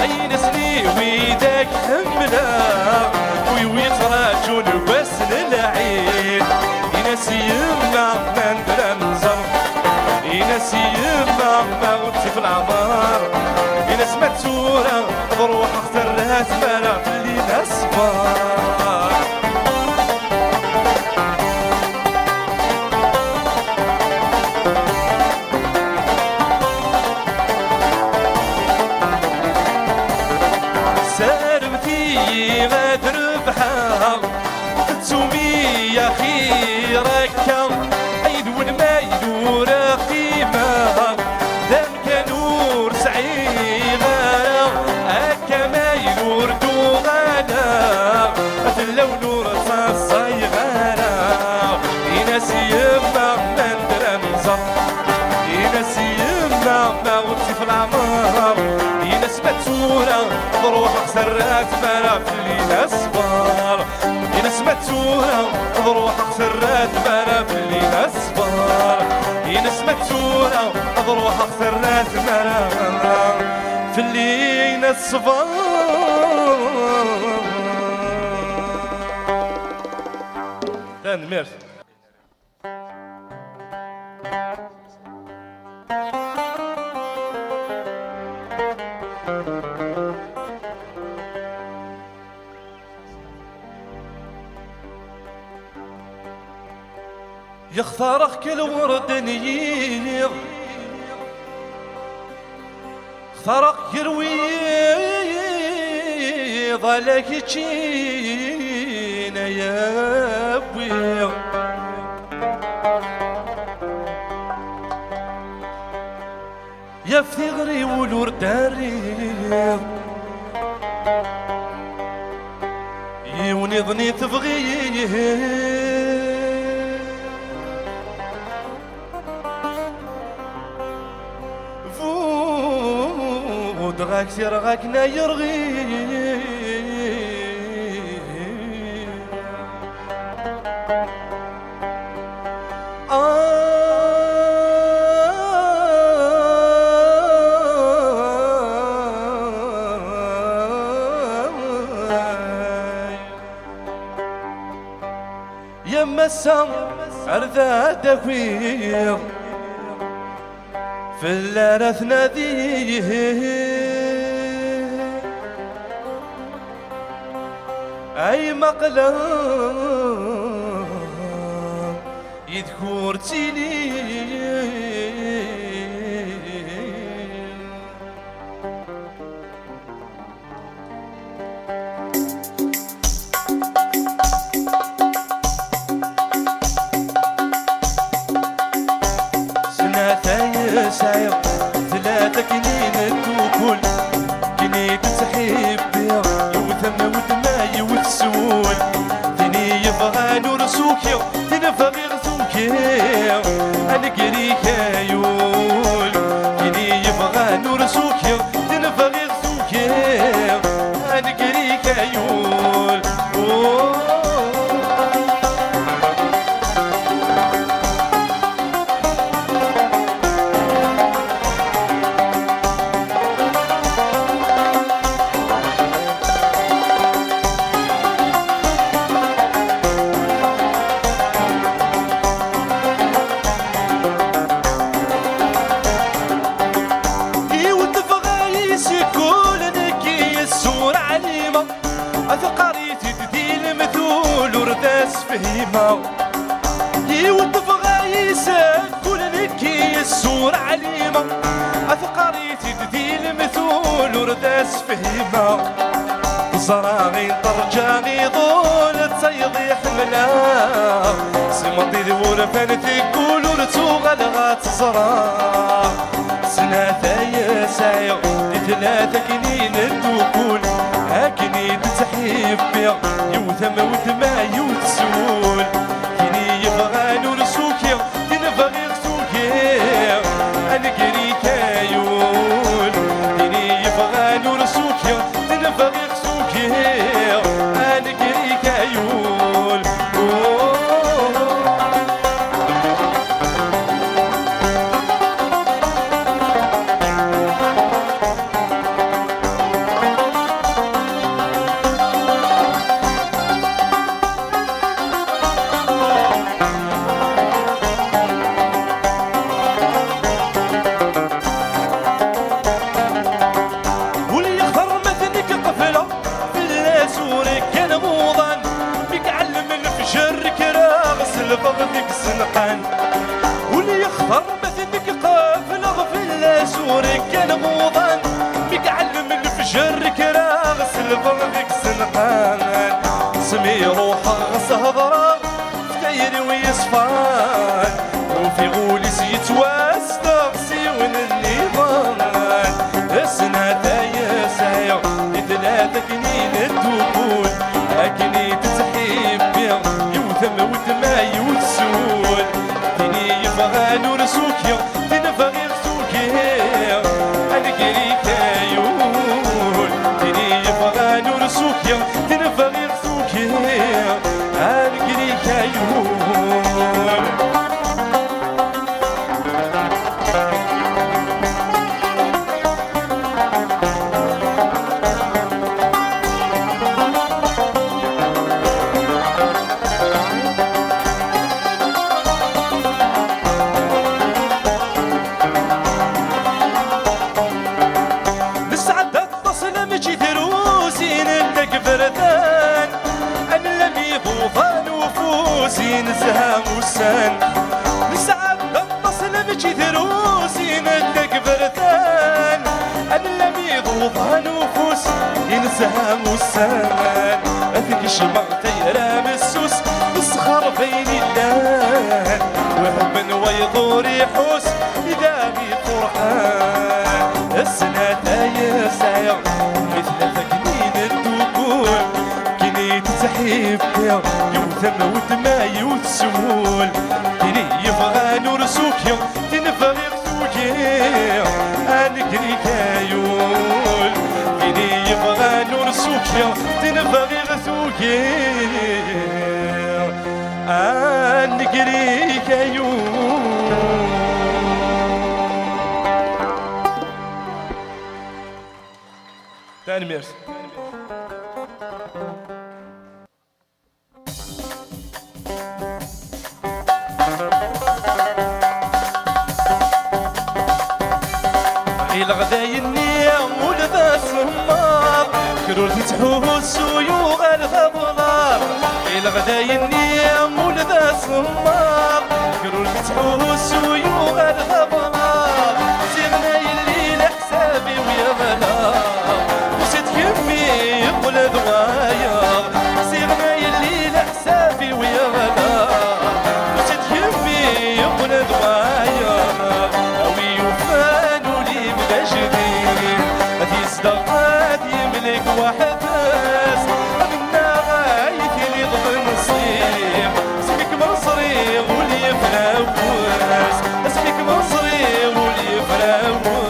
أين سني ويدك حملا ويتراجون بس للعين ينسي يمنا من ننزل ينسي العمر يناس متسورة بروح اخترها تمارا في اللي ناس بار ساربتي غادر بحال تسومي يا خيرك عيدون ما يدور قيمة دام كنور سعيغانا هكا ما يدور دوغانا تلو نور صايغانا يناس يما مندر نزر يناس يما ما غطي في العمر يناس متسورة بروح خسرات مرا في اللي نصبر يناس متسورة بروح خسرات مرا في اللي نصبر يناس متسورة بروح خسرات مرا في اللي نصبر ميرسي يختارك كل ورد نيض اختارك يرويض عليك تشينا يا ابوي يا ثغري والورد الريض يونضني تبغيه دغاك سيرغاك نايرغي يا مسا أرذا دفير في اللارث ناديه أي مقلب يذكر تيلي سنتين سايق ثلاثة كنين الدوكول كنيت تحب يوثم ودماي وتسول ثني يبغى نرسوكي تنفغي غثوكي أنا قريك يول ثني يبغى نرسوكي تنفغي غثوكي أنا قريك يول أثقريتي تدي المثول ورداس فهيمة يود فغايسك كل نكي السور عليمة أثقريتي تدي المثول ورداس فهيمة زراغي طرجاني ضول تصيضي حملة سمطي ذور فانتي كل ورتوغ الغات زراغ سنة سايق لثلاثة كنين الدوكول هاكني تتحب يوثم ودماي وتسول كني يبغى نرسوكي تنبغي غسوكي أنا قريك يول كني يبغى نرسوكي تنبغي غسوكي أنا قريك يول سلفغ ذيك السنقان واللي يختار مثلك قافل غفل سوري كان غوضان بك علم الفجر كراغ سلفغ ذيك السنقان سمي روحه سهضرة فتاير ويصفان وفي غوليس يتواسطق سيون النظام السنة تايا سايا ثلاثة كنين الدخول أكني تتحيب بيض يوثم ودما يوتسول تني يبغى نرسوكيا تنفغي رسوكيا أنا كريكا يقول تني يبغى نرسوكيا تنفغي رسوكيا أنا كريكا يقول نزها موسان نسعد النصل مجي دروسي ندق بردان أنا لم يضوضها نفوس ينزها موسان أثق شمع تيرام السوس مسخر بين اللان وهبن ويضور يحوس إذا بي فرحان السنة تايا سايا مثل ثقنين الدقول كني تتحيب يوثم ودما يوتسول كني يبغى نرسوكيا تنفغي رسوكيا أنا كريكا يقول كني يبغى نرسوكيا تنفغي رسوكيا أنا كريكا يقول تاني ميرسي الغداي النيام ولذا السمار كرول تتحوس ويوغ الغبار الغداي النيام ولذا السمار كرول تتحوس ويوغ الغبار سيغنا الليل حسابي ويا بلا وسيت كمي يقول ذوايا سيغنا الليل حسابي ويا بلا وسيت كمي يقول ذوايا اوي وفان جديد هذه صداقات يملك واحد بس منا غايت اللي ضد نصيب اسمك مصري واللي فراوس اسمك مصري واللي فراوس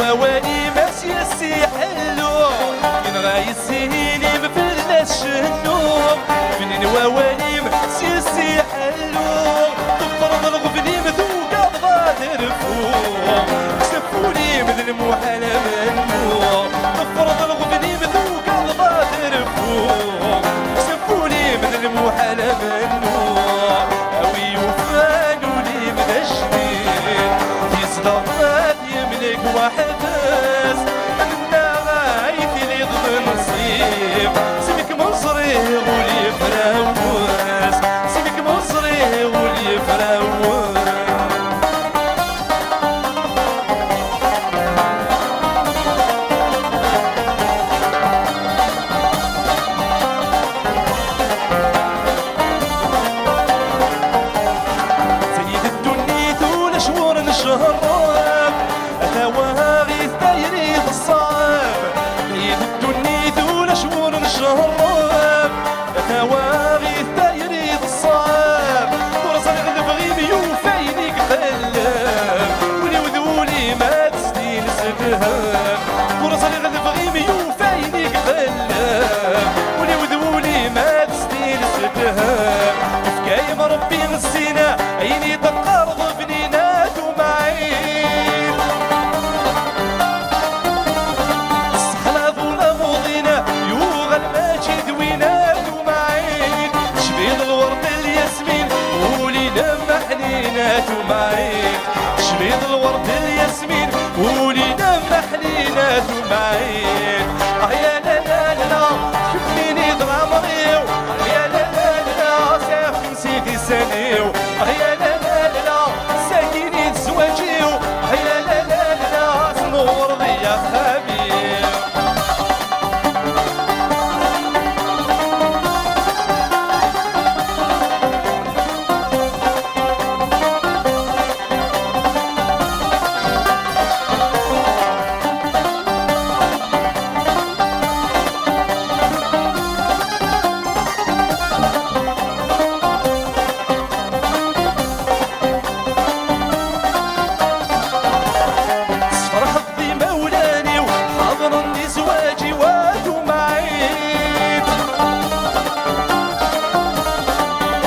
وواني ماشي السيحلو ينغاي السنين مفلش النوم فنين وواني ماشي السيحلو تفرض الغبني مذوق غادر فوق سفوني مثل المحال منو تفرض الغبني مذوق غادر فوق سفوني مثل المحال منو اوي وفانو لي من جديد في صداقات يملك واحد بس منا غايت اللي ضد نصيب سمك مصري واللي فراوس سمك مصري واللي فراوس سيد الدنيا ثول شهور نشهراب أثواها غيث دايري الصعب سيد الدنيا ثول شهور نشهراب معين شريط الورد الياسمين ولينا محلينا معين يا لا لا لا شوفيني ضرامريو يا لا لا لا سافر سيدي سانيو يا لا لا لا ساكيني تزواجيو يا لا لا لا سنور ضيا خبير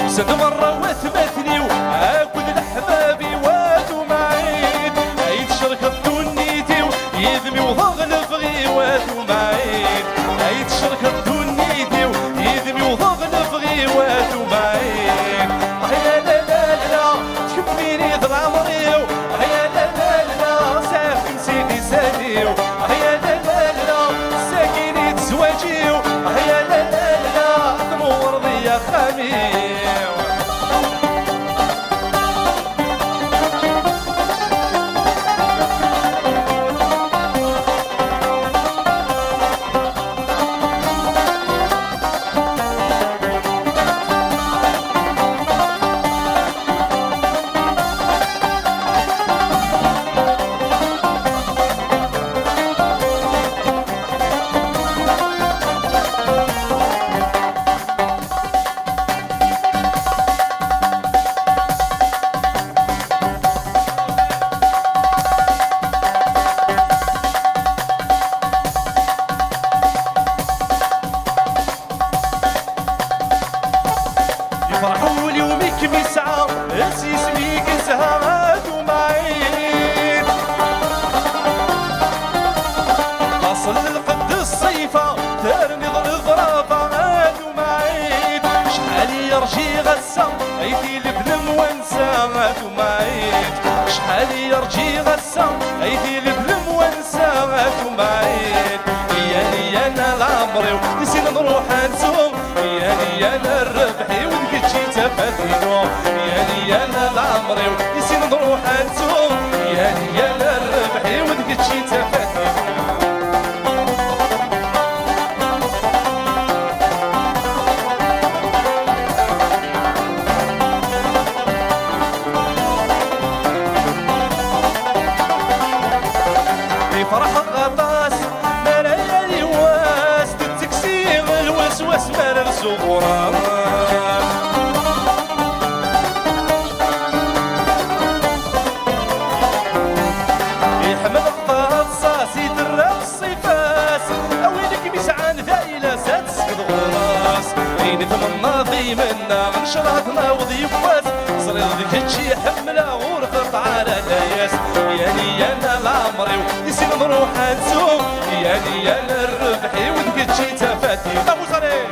زاد مرة وثبتني وعاود لحبابي وادو معيد عيد شركة دنيتي ويذمي وضغل بغي وادو معيد عيد شركة دنيتي ويذمي وضغل بغي وادو معيد يا لا لا لا تكفيني ضرامريو يا لا لا لا سافي سيدي ساديو يا لا لا لا ساكيني تزواجيو يا لا لا لا تنور ضيا خميس فرحوا لي وميك مسعى اسيس بيك زهاد ومعين اصل القد الصيفة ترني ظرافة هاد ومعين شحال يرجي غسا ايدي لبلم وانسى هاد ومعين شحال يرجي غسا ايدي لبلم وانسى هاد ومعين يا انا العمري نسينا نروح نسوم يا انا الربحي ونقتشي تفاتينو يا انا العمري نسينا نروح نسوم يا انا الربحي ونقتشي تفاتينو فرح غطاس ملايا واس تتكسير الوسواس مال الزغران يحمل الطاس صاصي درا الصيفاس اويلك مسعان ذايلة سات سكد غراس عيني ثمناضي منا غنشرهتنا وضيفاس صرير ذيك هادشي حملة ورفق على لاياس يا انا العمري نسينا نروح نسوق يا انا الربحي ونقتشي تفاتي ابو صريح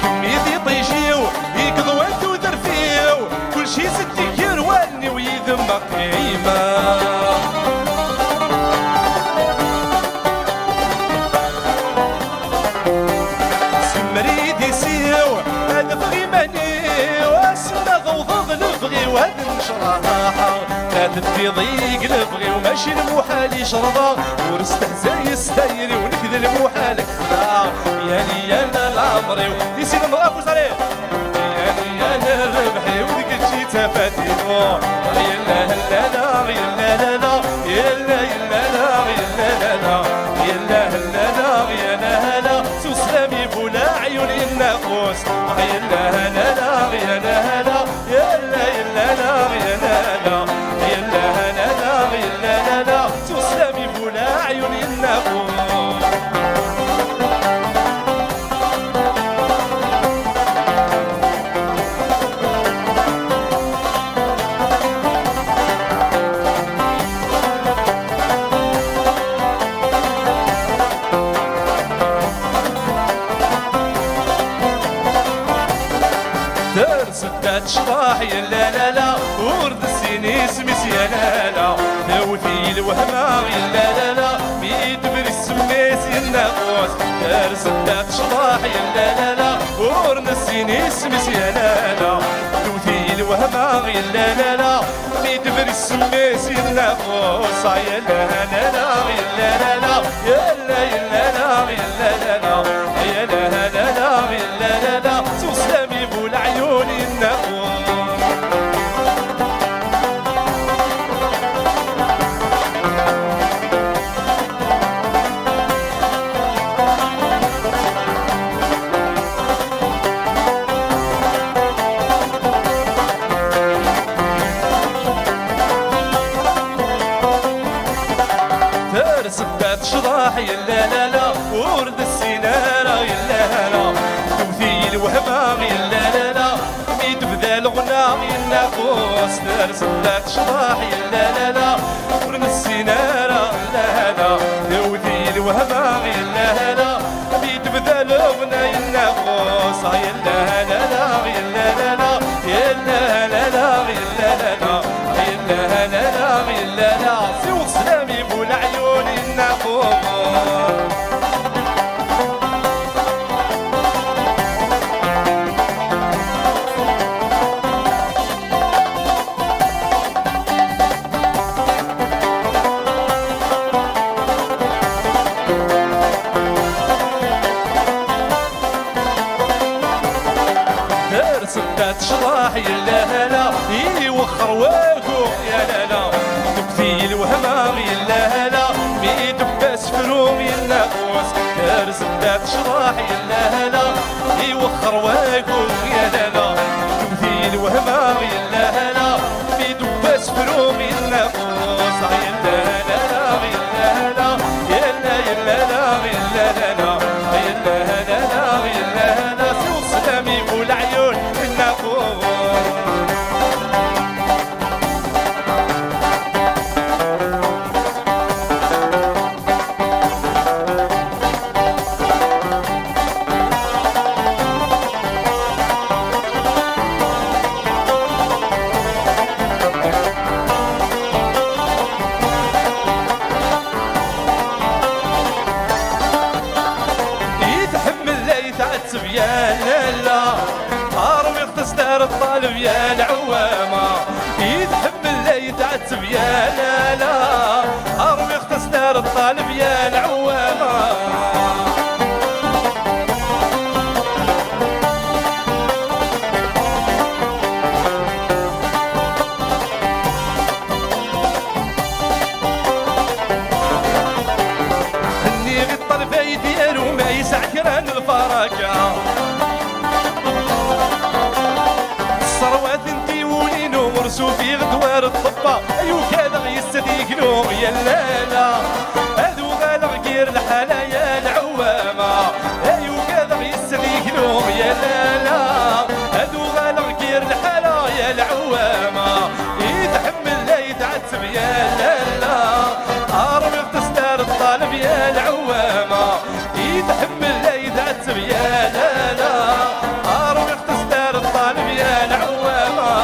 كميدي طيجيو يقضوا انتو درفيو كل شي ستي يرواني ويذم قيمة سمريدي سيو هذا بغي ماني واسنا ضوضض نبغي وهذا نشرها هذا في ضيق نبغي وماشي المحال يشرضا ورستهزا يستايري ونكذا المحال كذا يا انا العمري نسينا نرافوز عليه يا انا الربحي ونقتشي تفاتينو يا لا لا لا يا لا لا يا لا لا لا يا لا لا يا لا لا يا لا لا تسلمي بولا عيون الناقوس يا لا لا لا يا لا لا يا لا لا يا لا لا يا لا لا يا لا لا تسلمي بولا عيون الناقوس ترسدات شطاح يا لا لا لا ورد السيني سميس يا لا لا توثي الوهمة يا لا لا لا بيد بريس سميس يا الناقوس ترسدات شطاح يا لا لا لا ورد السيني سميس يا لا لا توثي الوهمة يا لا لا لا بيد بريس سميس يا الناقوس يا لا لا لا يا لا لا لا يا لا يا لا لا يا لا لا لا يا لا لا لا يا لا لا لا تسلمي بول عيوني النقوم ترسبات شضاح يا لا لا لا ورد السنارة يا لا لا تمثيل وهمة يا لا لا لا ميت بذا الغنى يا الناقوس ترسبات شضاح يا لا لا لا ورد السنارة لا لا تمثيل وهمة يا لا لا ميت بذا الغنى يا الناقوس يا لا لا لا يا لا لا لا يا لا لا لا يا لا لا لا يا لا لا لا يا لا لا سوق سلامي بول عيوني الناقوس ترسبات شراح يا لا لا يوخر واكو يا لا لا تبثيل وهمام يا لا لا ميد باس فروم يا الناقوس ترسبات شراح يا لا لا يوخر واكو يا لا لا تبثيل وهمام يا لا لا ميد باس فروم يا الناقوس يا لا لا لا يا لا لا يا لا يا لا لا يا لا لا لا يا لا لا لا يا لا لا سوق سلامي بول عيون الناقوس يا لا لا هارم يغتسدار الطالب يا العوامة يتحمل لا يتعتب يا لا لا هارم يغتسدار الطالب يا العوامة هني بالطرفي ديالو ما يسعكران الفركة الثروات انتي ولينو ورسو في غدوار الطبة ايو كذا يستديقلو يا لا لا هادو غالغ غير الحالة يا العوامة ايو كذا يستديقلو يا لا لا هادو غالغ غير الحالة يا العوامة يتحمل لا يتعتب يا لا لا هارم يغتسدار الطالب يا العوامة يتحمل لا يتعتب يا لا لا هارم يغتسدار الطالب يا العوامة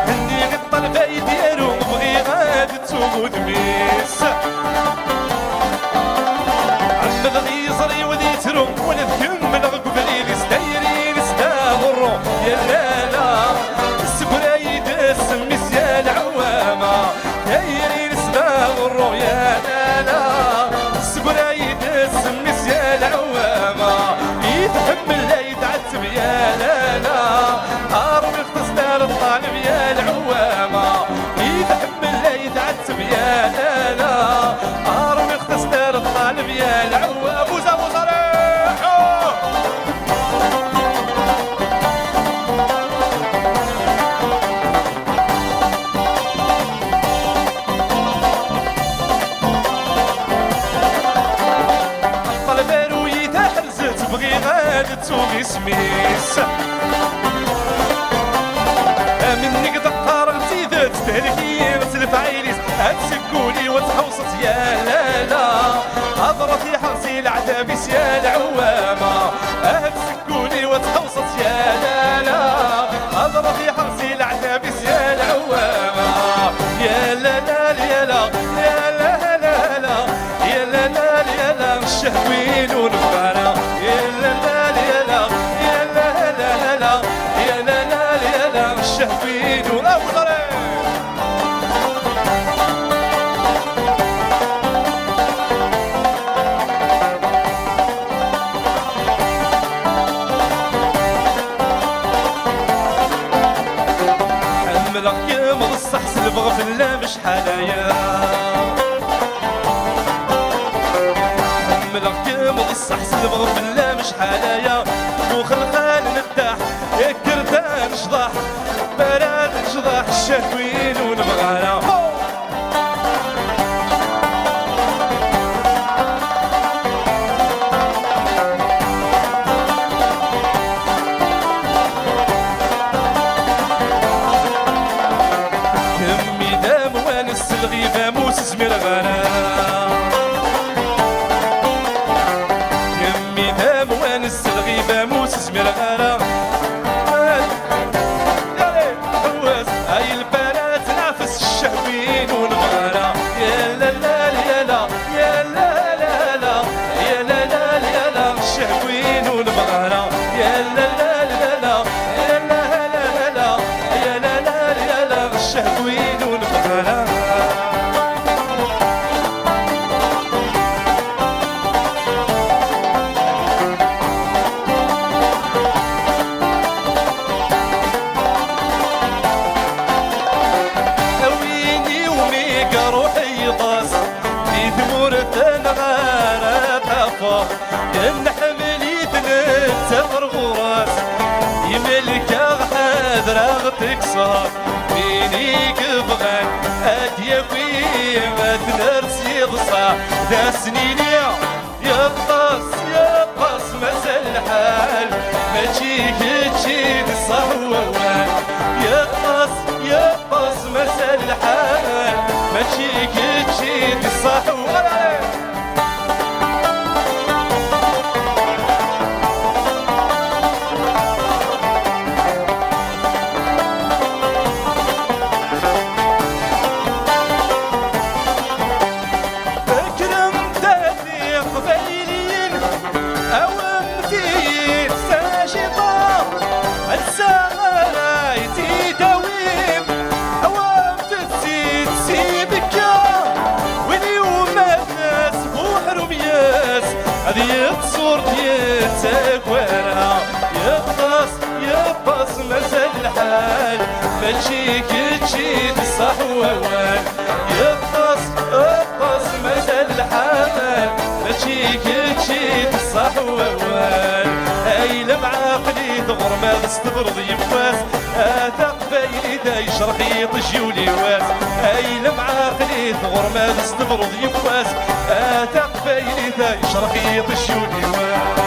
هني غطى الفاي ديالو بغي غاد تسوق دميس عمد غيصري وذي ترو ونذكم من غقبلي لستيرين استاغرو يا لا لا السبرايد السميس يا العوامة دايرين استاغرو يا لا لا السبرايد السميس يا العوامة يتحمل لا يتعتب يا لا لا هارم يغتسدار الطالب يا العوامة يتحمل لا يتعتب يا لا لا هارم يغتسدار الطالب يا العوامة بوزا بوزا الطلبانو يتحرزت بغي غاد تسوق سميس العنابس يا العوامة تسكوني وتحوصت يا لالا اضرب في حرسي العنابس يا العوامة يا لالا يا لا يا لا لا لا يا لالا يا لا الشهوين ونبغانا يا لالا يا لا يا لا لا لا يا لالا يا لا الشهوين ونبغانا البغى في الله مش حنايا ملقيم الصحص البغى في الله مش حنايا وخلقان نداح كردان شضاح براد شضاح الشهوين ونبغانا الغيبة موس سمير غنام يمي دام وانس الغيبة موس سمير غنام حواس هاي البنات نافس الشهوين ونبغانا يا لا لا يا لا يا لا لا لا يا لا لا يا لا الشهوين ونبغانا يا لا لا لا لا يا لا لا لا يا لا لا يا لا الشهوين ونبغانا نحملي تنتظر غراس يملك حذر تكسر بيني قبغان اديا ما تنرسي ضصا ذا سنين يقص مسا الحال ما تجيك تجيك الصهوان يقص مسا الحال ما تجيك تجيك الصهوان يقص مسا الحال ما تجيك تجيك الصحوان يقص مسا الحال ما تجيك تجيك الصحوان هاي لمعاقلي ثغر ما تستغرض يفاس اثق بايلي دا يشرح يطجي وليواس هاي لمعاقلي ثغر ما تستغرض يفاس اثق بايلي دا يشرح يطجي وليواس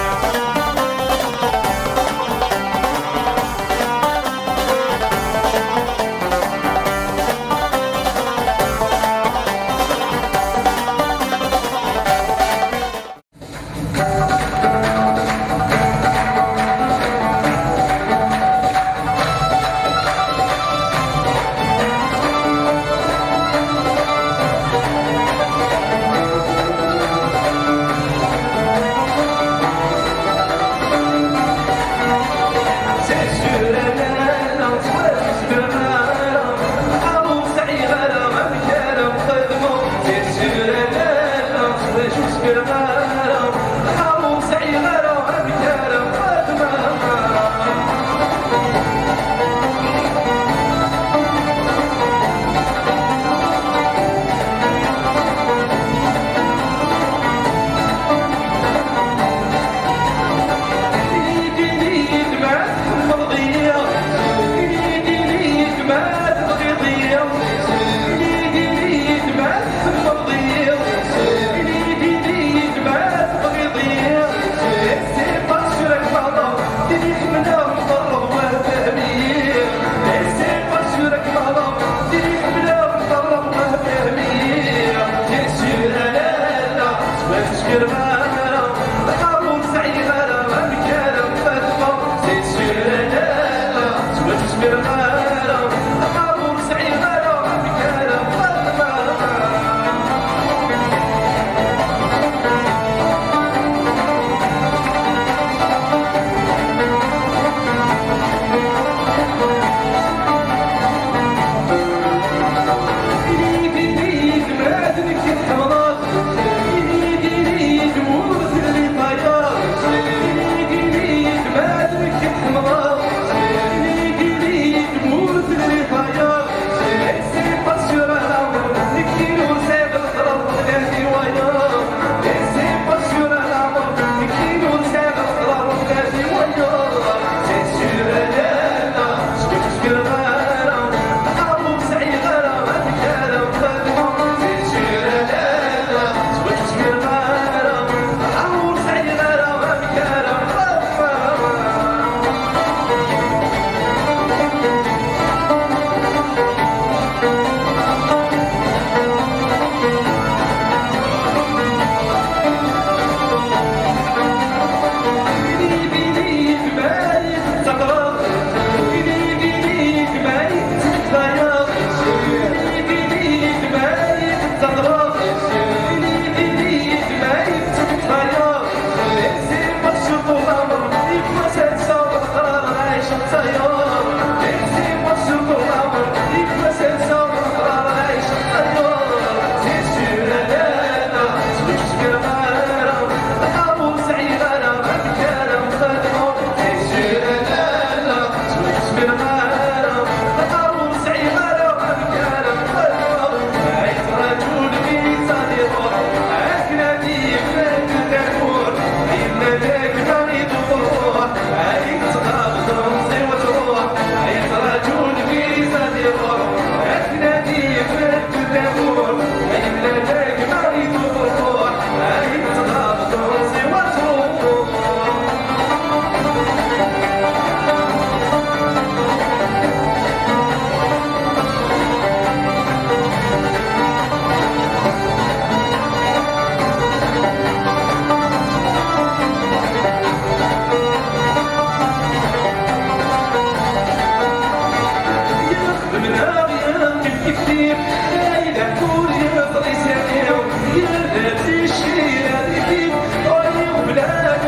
كتير ليلى كل يطري سنيو يلاتي الشيرة ديك طريق بلاد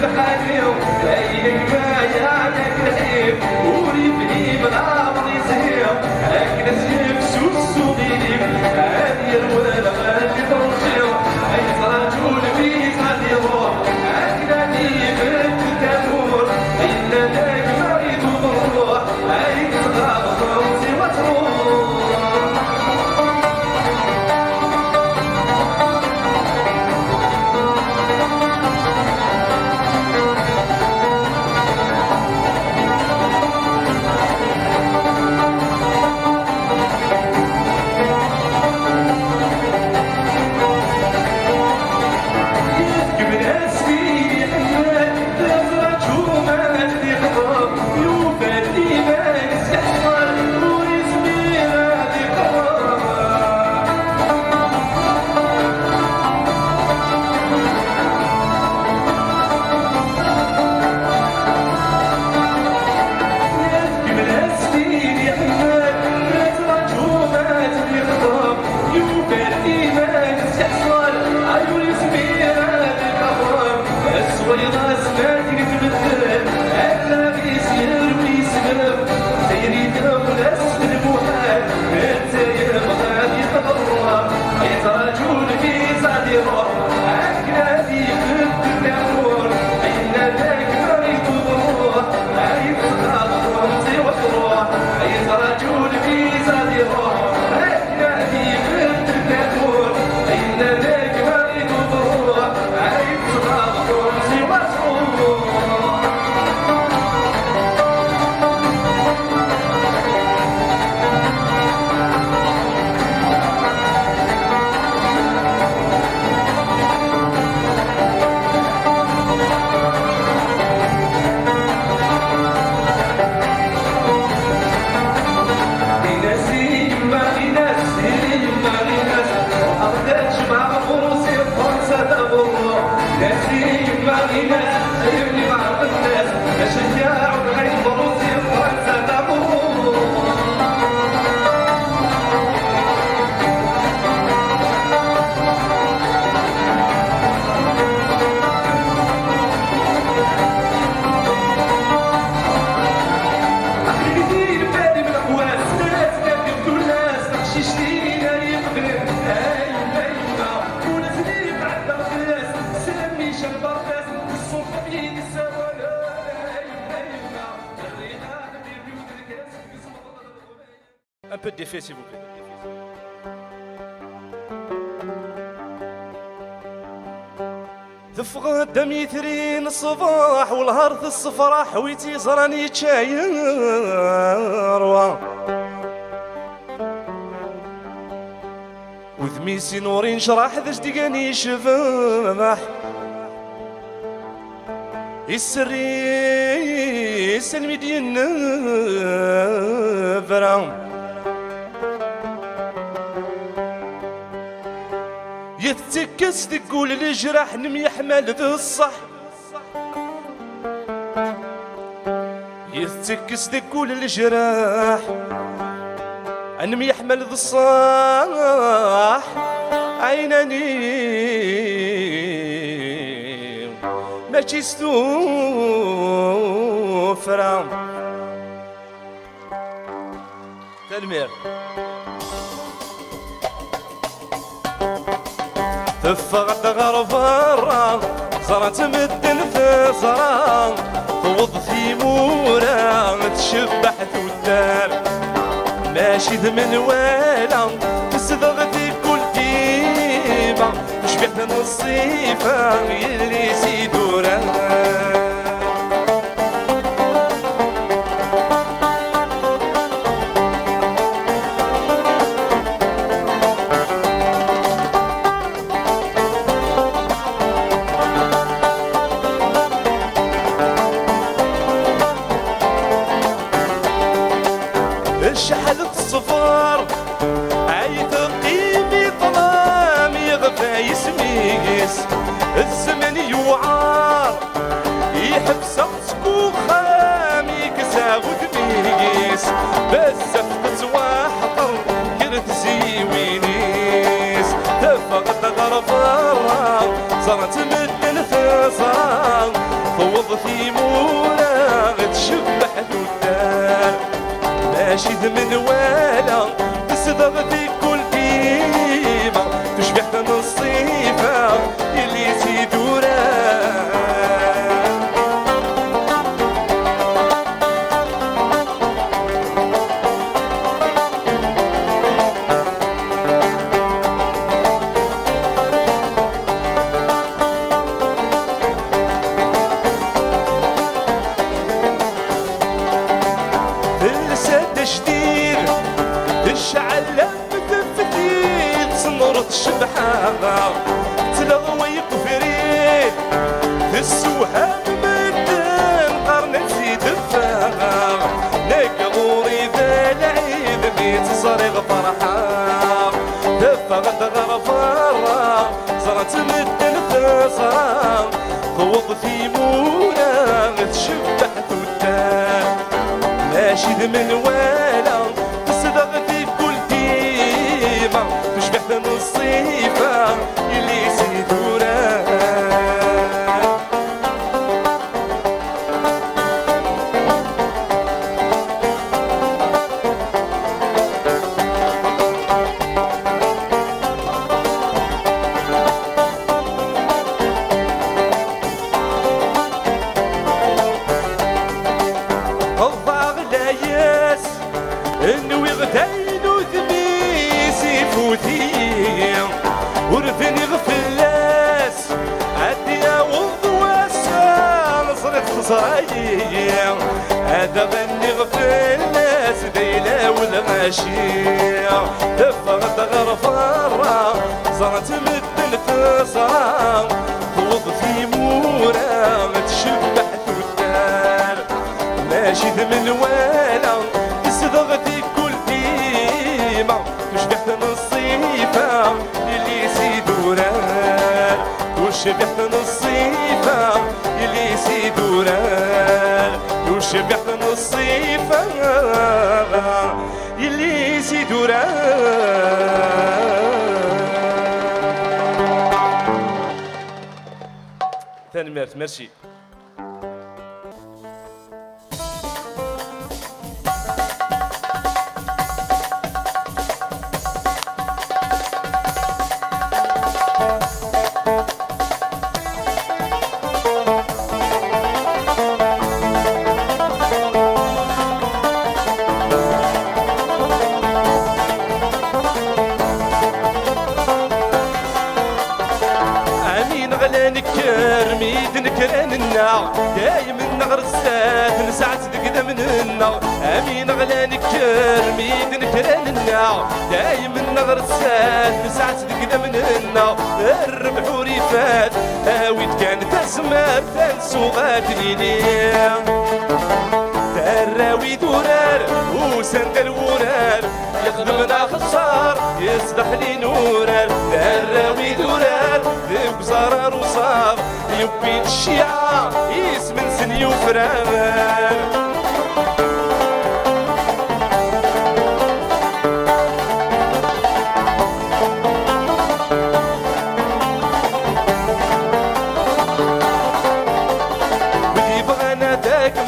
بحاليو ليلك ما يعنك الحيب وريبني بالعمر يزهيو هكذا سيب سوسو غيريب هادي الولا غادي ترجيو عيز رجول بيت غادي يروح هكذا نيبت التامور إلا داك مريض وضروح عيز غاب روزي وتروح Un peu d'effet s'il vous plaît. تفقد دم يثرين الصباح والهرث الصفراح ويتي زراني تشاير وذميسي نورين شراح ذا جديقاني شفاح السري سلمي ديالنا فرام يتكس تقول الجراح نمي حمال ذا الصح يتكس تقول الجراح نمي حمال ذا الصح عيناني ما تشستو فرام تلمير تفقد غرفرة صارت مدن في صرام توض في مورا تشبح ثوتار ماشي ذمن ولا تسدغتي كل كيما شبحت نصيفة يلي سيدورا شحلت الصفار عيت قيمي ظلام يغفى يسميس الزمن يوعار يحبس سكو خامي كسا ودميس بزاف تواحطر كر ماشي من والا تصدق في كل ديما تشبح نصيفة اللي تدورا تشعل بتفتيت صنورة الشبحة تلغوي قفريت في السوحة مدن قرن في دفاها نقوري ذا العيد بيت صريغ فرحة دفا غدغر فرة صارت مدن ثصرة خوض في مونا تشبح ثوتان ناشد من والا تصدق في كل ديما تشبح نصيفة اللي سيدورا انوي غدين وذميسي فوتيا ورثني غفلاس عديا وضواسا نصرت خزرايا هذا غني غفلاس ديلا والغاشية دفغت غرفارة صارت مدن تصرا خوض في مورا تشبح ثوتار ماشي من والا تصدق في كل ديما تشبح نصيفة اللي سيدوران تشبح نصيفة اللي سيدوران تشبح نصيفة اللي سيدوران ثاني ميرسي نكر ميد نكران النار دايم النغر السات نسعت دقدا من النار امين غلا نكر ميد نكران النار دايم النغر السات نسعت دقدا من النار الربح وريفات هاويت كانت اسمار تنسو غاتليني تراوي دورار وسند الورار يخدمنا خسار يصدح لي نورار تراوي دورار ذوق زرار وصار يبين الشيعة يسمن سن يفرار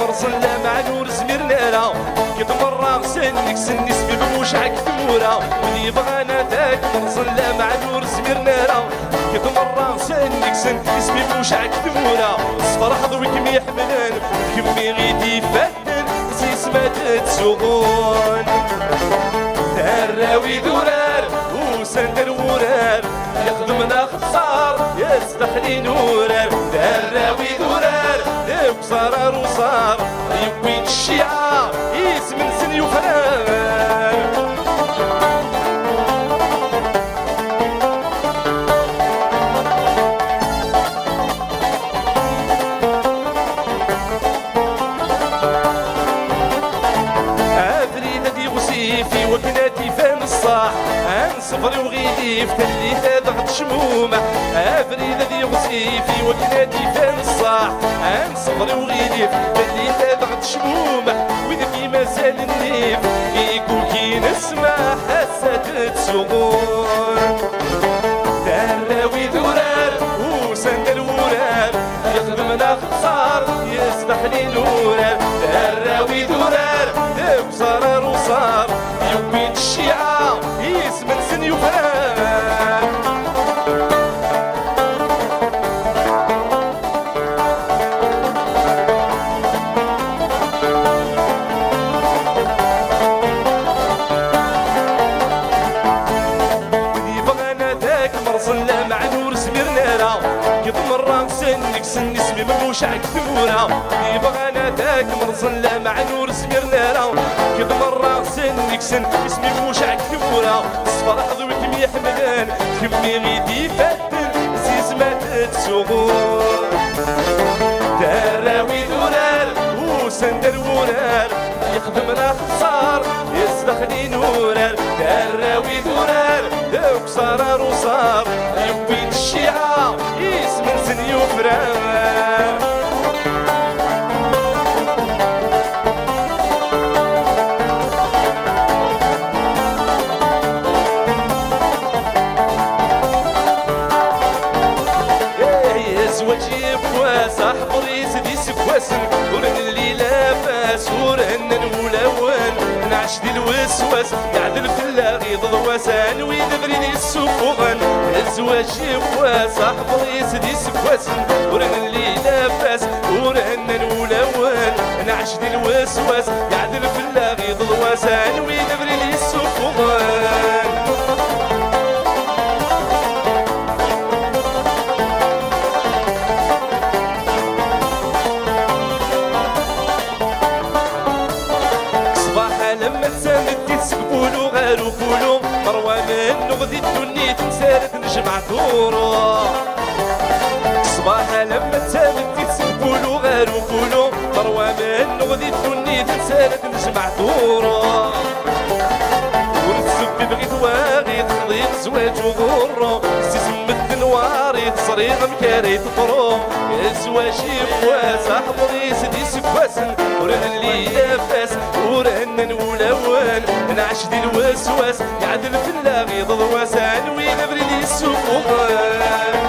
مرسلة مع نور زميرنا لا كيف مرة سنك سني سبب وشع كثورة واللي بغانا ذاك مرسلة مع نور زميرنا لا كيف مرة سنك سني سبب وشع كثورة صفر حظوي كم يحملن كمي غيدي فدن سيس ما تتسوغون تراوي دورار وسند الورار يخدمنا خسار يستخلي نورار تراوي دورار وصار وصار يبين الشيعة يسمن سن يفرار أفريد دي غسيفي وكناتي فهم الصاح صفر وغيدي في تلي ضغط شمومة أفريد ذي غسيفي وكناتي فهم الصاح صفر وغيدي في تلي ضغط شمومة وإذا في مازال النيف يقول كي نسمع حاسة تسوغون تراوي دورار وسند الورار يخدم يخدمنا خسار يستحلي نورار دراوي دورار وصرار وصار يومين الشيعة يسمن سن يفرار مرسلنا مع نور سميرنا را قد مرة سنك سن اسمي مموش عكثورة يبغى انا ذاك مرسلنا مع نور سميرنا را قد مرة سنك سن اسمي مموش عكثورة صفر حضوك ميحملان كمي غيدي فاتن زيز ما تتسوغور دراوي دولار وسندر ورار يخدمنا خسار يستخلي نورار دراوي دولار وصرار وصار يبين الشيعة يسمن سن يفرار زواجي بواسع حضري سدي سكواسن ورن اللي لاباس ورن الولوان نعش دي الوسواس يعدل في اللاغي ضواسان ويدبريني السفوغان زواجي بواسع حضري سدي سكواسن ورن اللي لاباس ورن الولوان نعش دي الوسواس يعدل في اللاغي ضواسان ويدبريني السفوغان لما تسامد تسكبولو غارو كولو مروى من نغذي الدنيا تنسارت نجمع ثورو صباحا لما تسامد تسكبولو غارو كولو مروى من نغذي الدنيا تنسارت نجمع ثورو ونسبي بغيت واغي تخضيق زواج وغرو سيسمت نواري تصريغ مكاري تطرو زواجي بواسع حضري سدي سكواسن ورن اللي لاباس ورن الولوان نعش دي الوسواس يعدل في اللاغي ضواسان وينبري السفوغان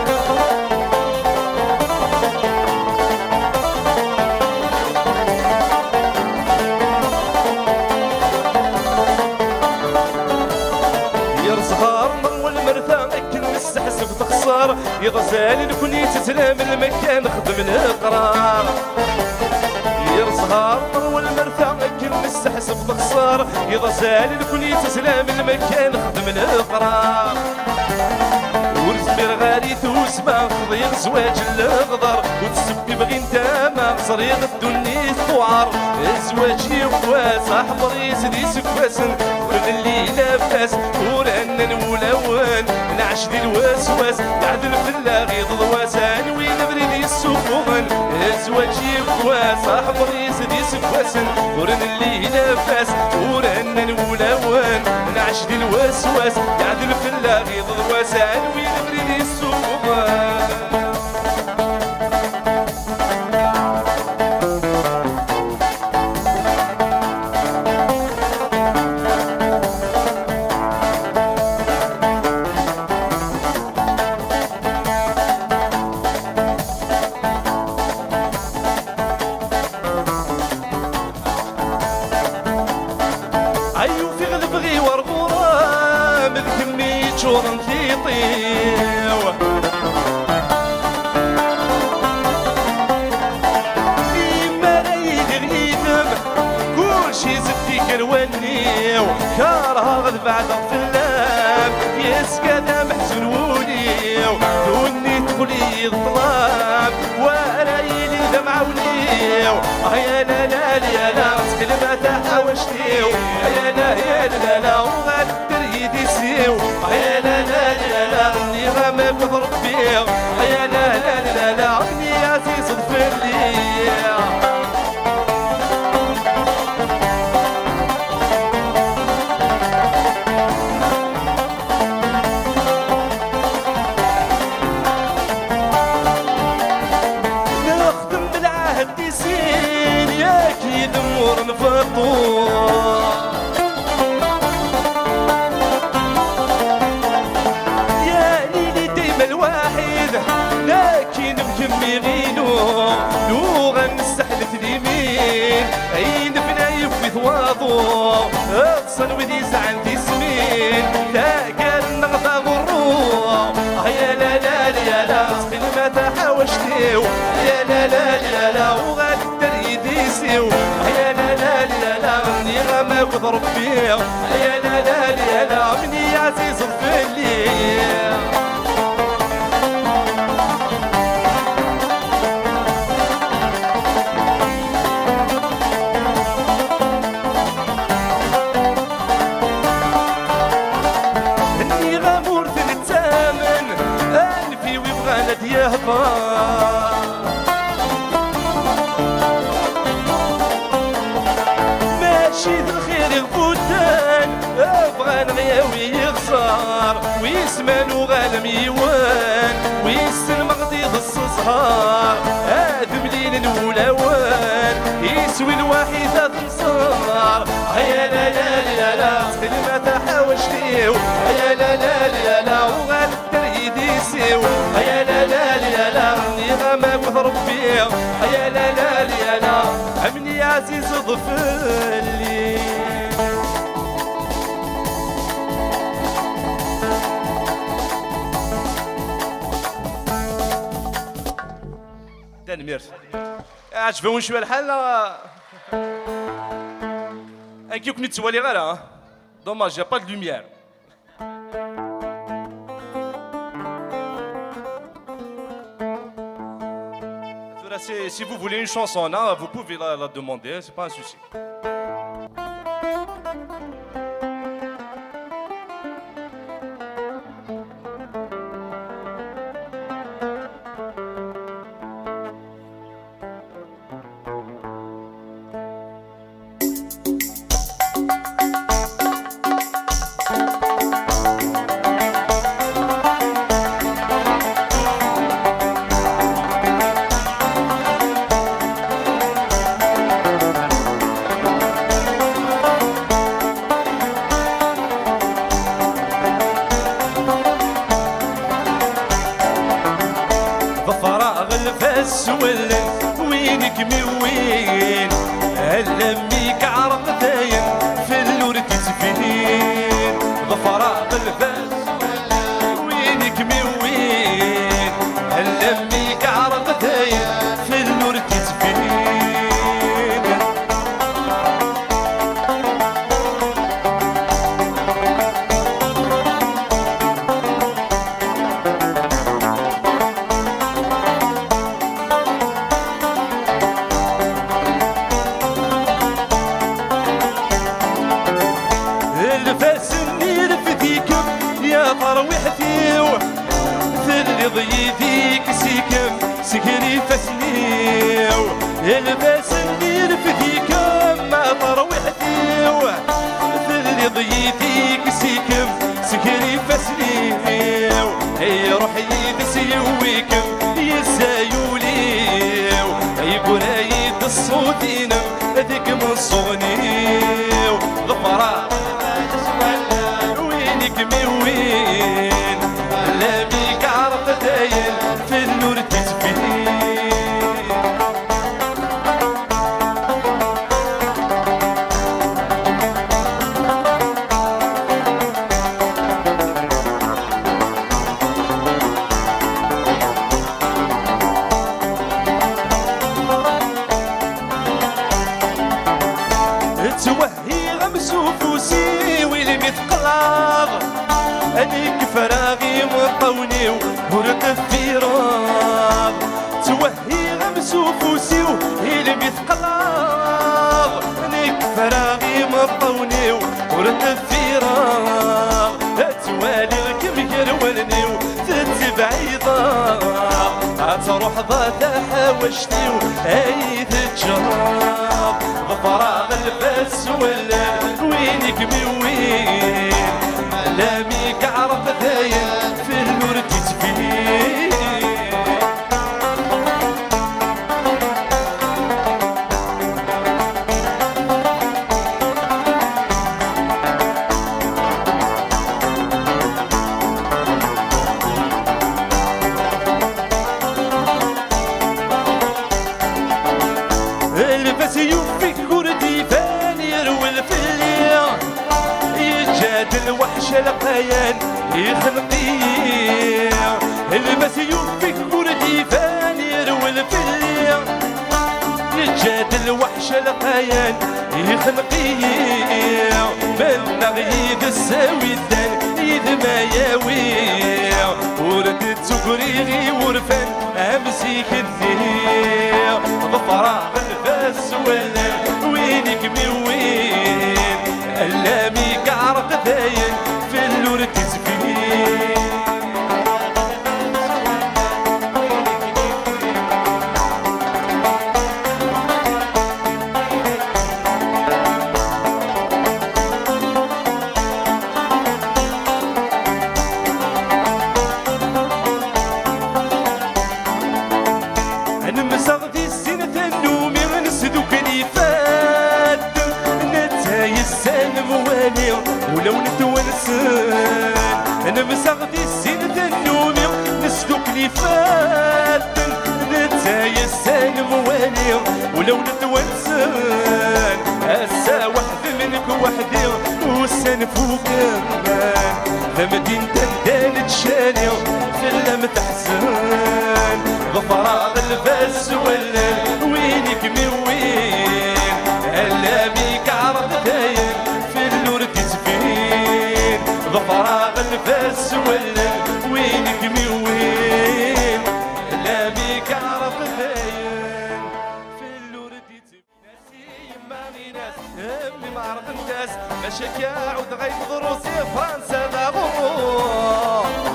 يرزهار مروى المرثى اكل نستحسب تخسر يغزال نكوني تسلام المكان خدم القرار يرزهار مروى المرثى اكل نستحسب تخسر يغزال نكوني تسلام المكان خدم القرار ورزمير غالي توسما خضير زواج الغضر وتسبي بغي نتاما صريغ الدنيا الثوار زواجي واسع حضري سدي سكواسن ورن اللي لاباس ورن الولوان نعش دي الوسواس يعدل في اللاغي ضواسان وينبري دي السفوغان زواجي واسع حضري سدي سكواسن ورن اللي لاباس ورن الولوان نعش دي الوسواس يعدل في اللاغي ضواسان وينبري دي السفوغان أيو في غذبغي ورغورة من كمية شورن تيطيو إما رايد غيدم كل شي زدي كروانيو كارها غذ بعد الظلام يسكن محزون وليو دوني تقولي الظلام ورايلي دمع وليو يا لا لا لا لا كلمة تحوشتيو يا لا يا لا لا وغدر يدي سيو يا لا لا لا لا اللي غامق ضرب بيو يا لا لا لا لا اللي ياسي صدفر لي نخدم بالعهد يسين يا كيد مور نفطور يا ليلي ديما الواحد عزيز عندي سمين تاكل نغضى غروب يا لا لا لا لا سخين ما تحاوشتيو يا لا لا لا لا وغادي الدريد يسيو يا لا لا لا لا مني غما وضرب فيه يا لا لا لا لا مني عزيز الفلي ماشي الخير يغبوتان بغى نغياوي يخسر ويسمانو غالم يوان ويسلم غديض الصهار هادو مليل نولاوان يسوي الواحد تنصار يا لا لا لا لا سخيل ما تحاوشتيو يا لا لا لا لا وغاد الدريد يسيو يا لا لا لا لا مني غماك وضرب فيه يا لا لا لا لا عمني يا عزيز ضفلي تاني ميرسي عجبهم شويه الحال انكي كنت توالي غير دوماج يا با دو لوميير Si vous voulez une chanson, là, vous pouvez la demander, c'est pas un souci. السولن وينك من وين هلميك عرق داين في اللور تسفين ظفراء الفاس وينك من وين هلميك عرق داين في اللور تسفين ضيديك سيكم سكري فسنيو الباس النير فديكم ما طروحتيو ثلي ضيديك سيكم سكري فسنيو هي روحي تسيويكم يسايوليو يقول عيد الصوتين هذيك من صغنيو ظفرة وينك من وين لا بيك عرفت داين في النور تسبيل توهي غمس وفوسي ويلي متقلب هذيك فراغي مطوني ورد في راغ توهي غمس وفوسي ويلي متقلب هذيك فراغي مطوني ورد في راغ توالي كم يرولني وتتبعيضا تروح ضاتا حاوشتي وهاي تتجرب ظفراغ الباس ولا وينك من وين لاميك عرف داين في النور تتفين الباس يوفيك كردي فان يروي الفليا الوحش القيان يخلقي البس يوفيك وردي فانير والفليا نجاد الوحش القيان يخلقي من نغيد الساوي الدان يد ما ياوي ورد تقريغي ورفان امسيك الثير ضفراغ الفاس ولا وينك من وين اللامي كعرق ثاين في اللور تزفين نمسغدي السنة النومي نسدو كليفات نتاي السان موالي ولو نتونسان نمسغدي السنة النومي نسدو كليفات نتاي السان موالي ولو نتونسان هسا واحد منك وحدي والسان فوق المان فمدينة تندان تشاني في اللم تحزن ضفراغ الفاس ولا وينك من وين اللامي كعرض داين في اللور تزفين ضفراغ الفاس ولا وينك من وين اللامي كعرض داين في اللور تزفين ناسي ما غيناس امي ما عرف الناس ماشاك يعود غيب ضروسي فرنسا ذا غرور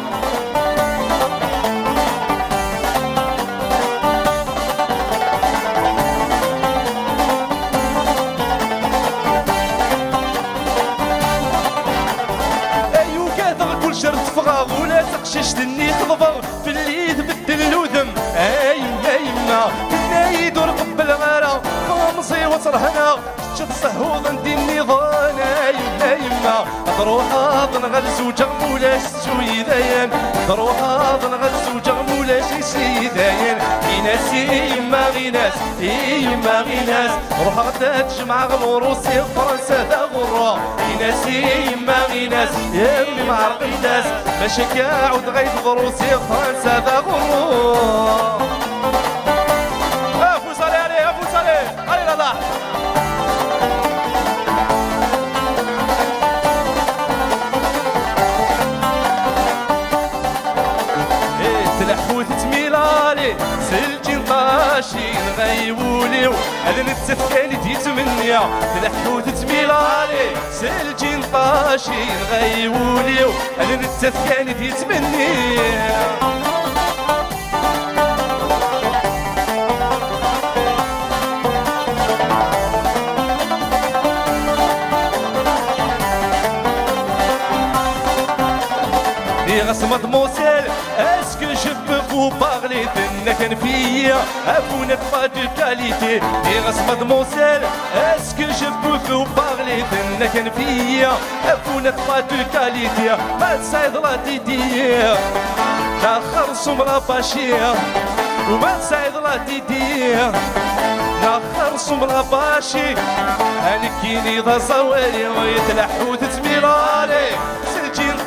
شرط فغاغ ولا تقشش دني خضفر في اللي تبدل الوذم ايما كنا يدور قبل غارة خمصي وصل هنا شد صهوض ندي النظام ايما ضروح اظن غلسو جغمولاش سويدايان ضروح اظن غلسو جغمولاش سيدايان غيناس يما غيناس يما غيناس روح غدا تجمع غموروسي فرنسا دا غرا غيناس يما غيناس يمي معرق الناس ماشاك يعود غيد ضروسي فرنسا دا غرا افوس عليه افوس عليه علي رضا تلحوت تميلالي سلجي نطاشي نغيبوليو هذا نتسفكاني تيتمنيا تلحوت تميلالي سلجي نطاشي نغيبوليو هذا نتسفكاني تيتمنيا غصمت موسيل اسكو جو بو بارلي تنا كان فيا افونا با دو كاليتي دي غصمت موسيل اسكو جو بو بارلي تنا كان فيا افونا با دو كاليتي ما تسايد لا تيدي تاخر سمرا باشيا وما تسايد لا تيدي تاخر سمرا باشي انا كيني ذا صوالي ويتلحو تتميرالي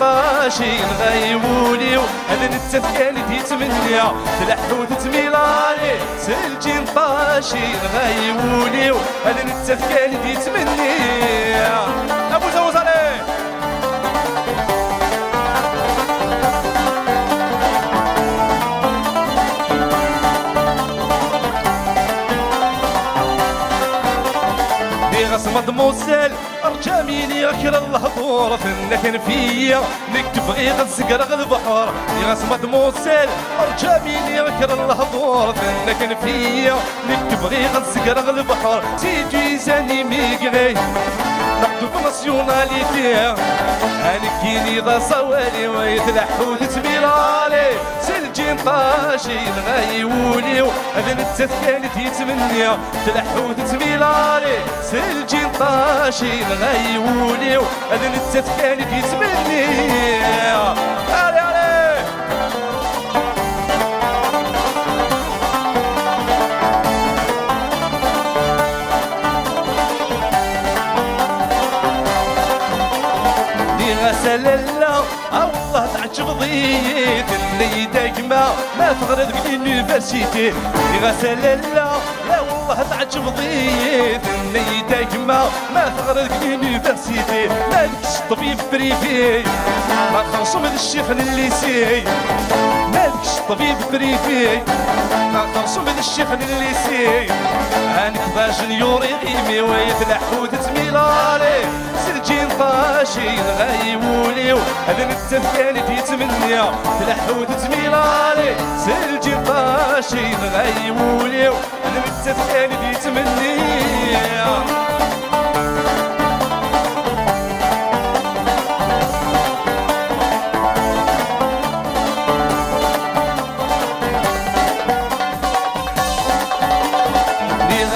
طاشي نغيبوليو هذا نتسفكاني تيتمنيا تلحو تتميلالي سلجي طاشي نغيبوليو هذا نتسفكاني تيتمنيا ابو زوز عليه غصمت موسل ارجاميني غكر الهضور فينا كان فيا نكتب غير غزقرغ البحر غصمت موسل ارجاميني غكر الهضور فينا كان فيا نكتب غير غزقرغ البحر تيجي زاني ميقري نكتب ناسيوناليتي انا كيني ذا صوالي ويتلحو تتميرالي سلجي نطاشي نغيولي هذا نتسفكاني تيتمنيا تلحو تتميرالي سلجي نطاشي نغيولي هذا نتسفكاني تيتمنيا علي علي غسل الله الله تعجب ضيت اللي دايما ما تغرد باليونيفرسيتي غسل الله يا والله تعجب ضيت اللي دايما ما تغرد باليونيفرسيتي مالكش طبيب بريفي ما خرصم الشيخ الليسي مالكش طبيب بريفي ما خرصم الشيخ الليسي هانك باجنيور يغيمي ويتلحود تميلاري سلجين طاشين غايوليو هذا التفكاني تيتمنى تلحود تميلاري سلجين طاشين غايوليو هذا التفكاني تيتمنى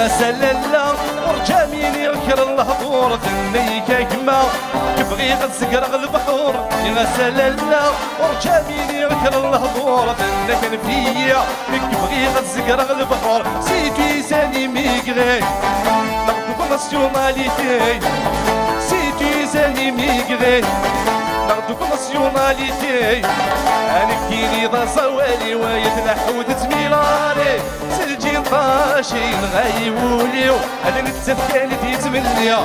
غسل الله ورجع مين يركر الهبور تنيك كما كبغي غتسقر البحور غسل الله ورجع مين يركر الهبور تنك فيا كبغي غتسقر البحور سيتي ساني ميغري ناخدو ناسيوناليتي سيتي ساني ميغري ناخدو ناسيوناليتي انا كيني ضا صوالي ويتلحود تميلاري سلجين طاشين غايوليو هذا التفكاني تيتمنى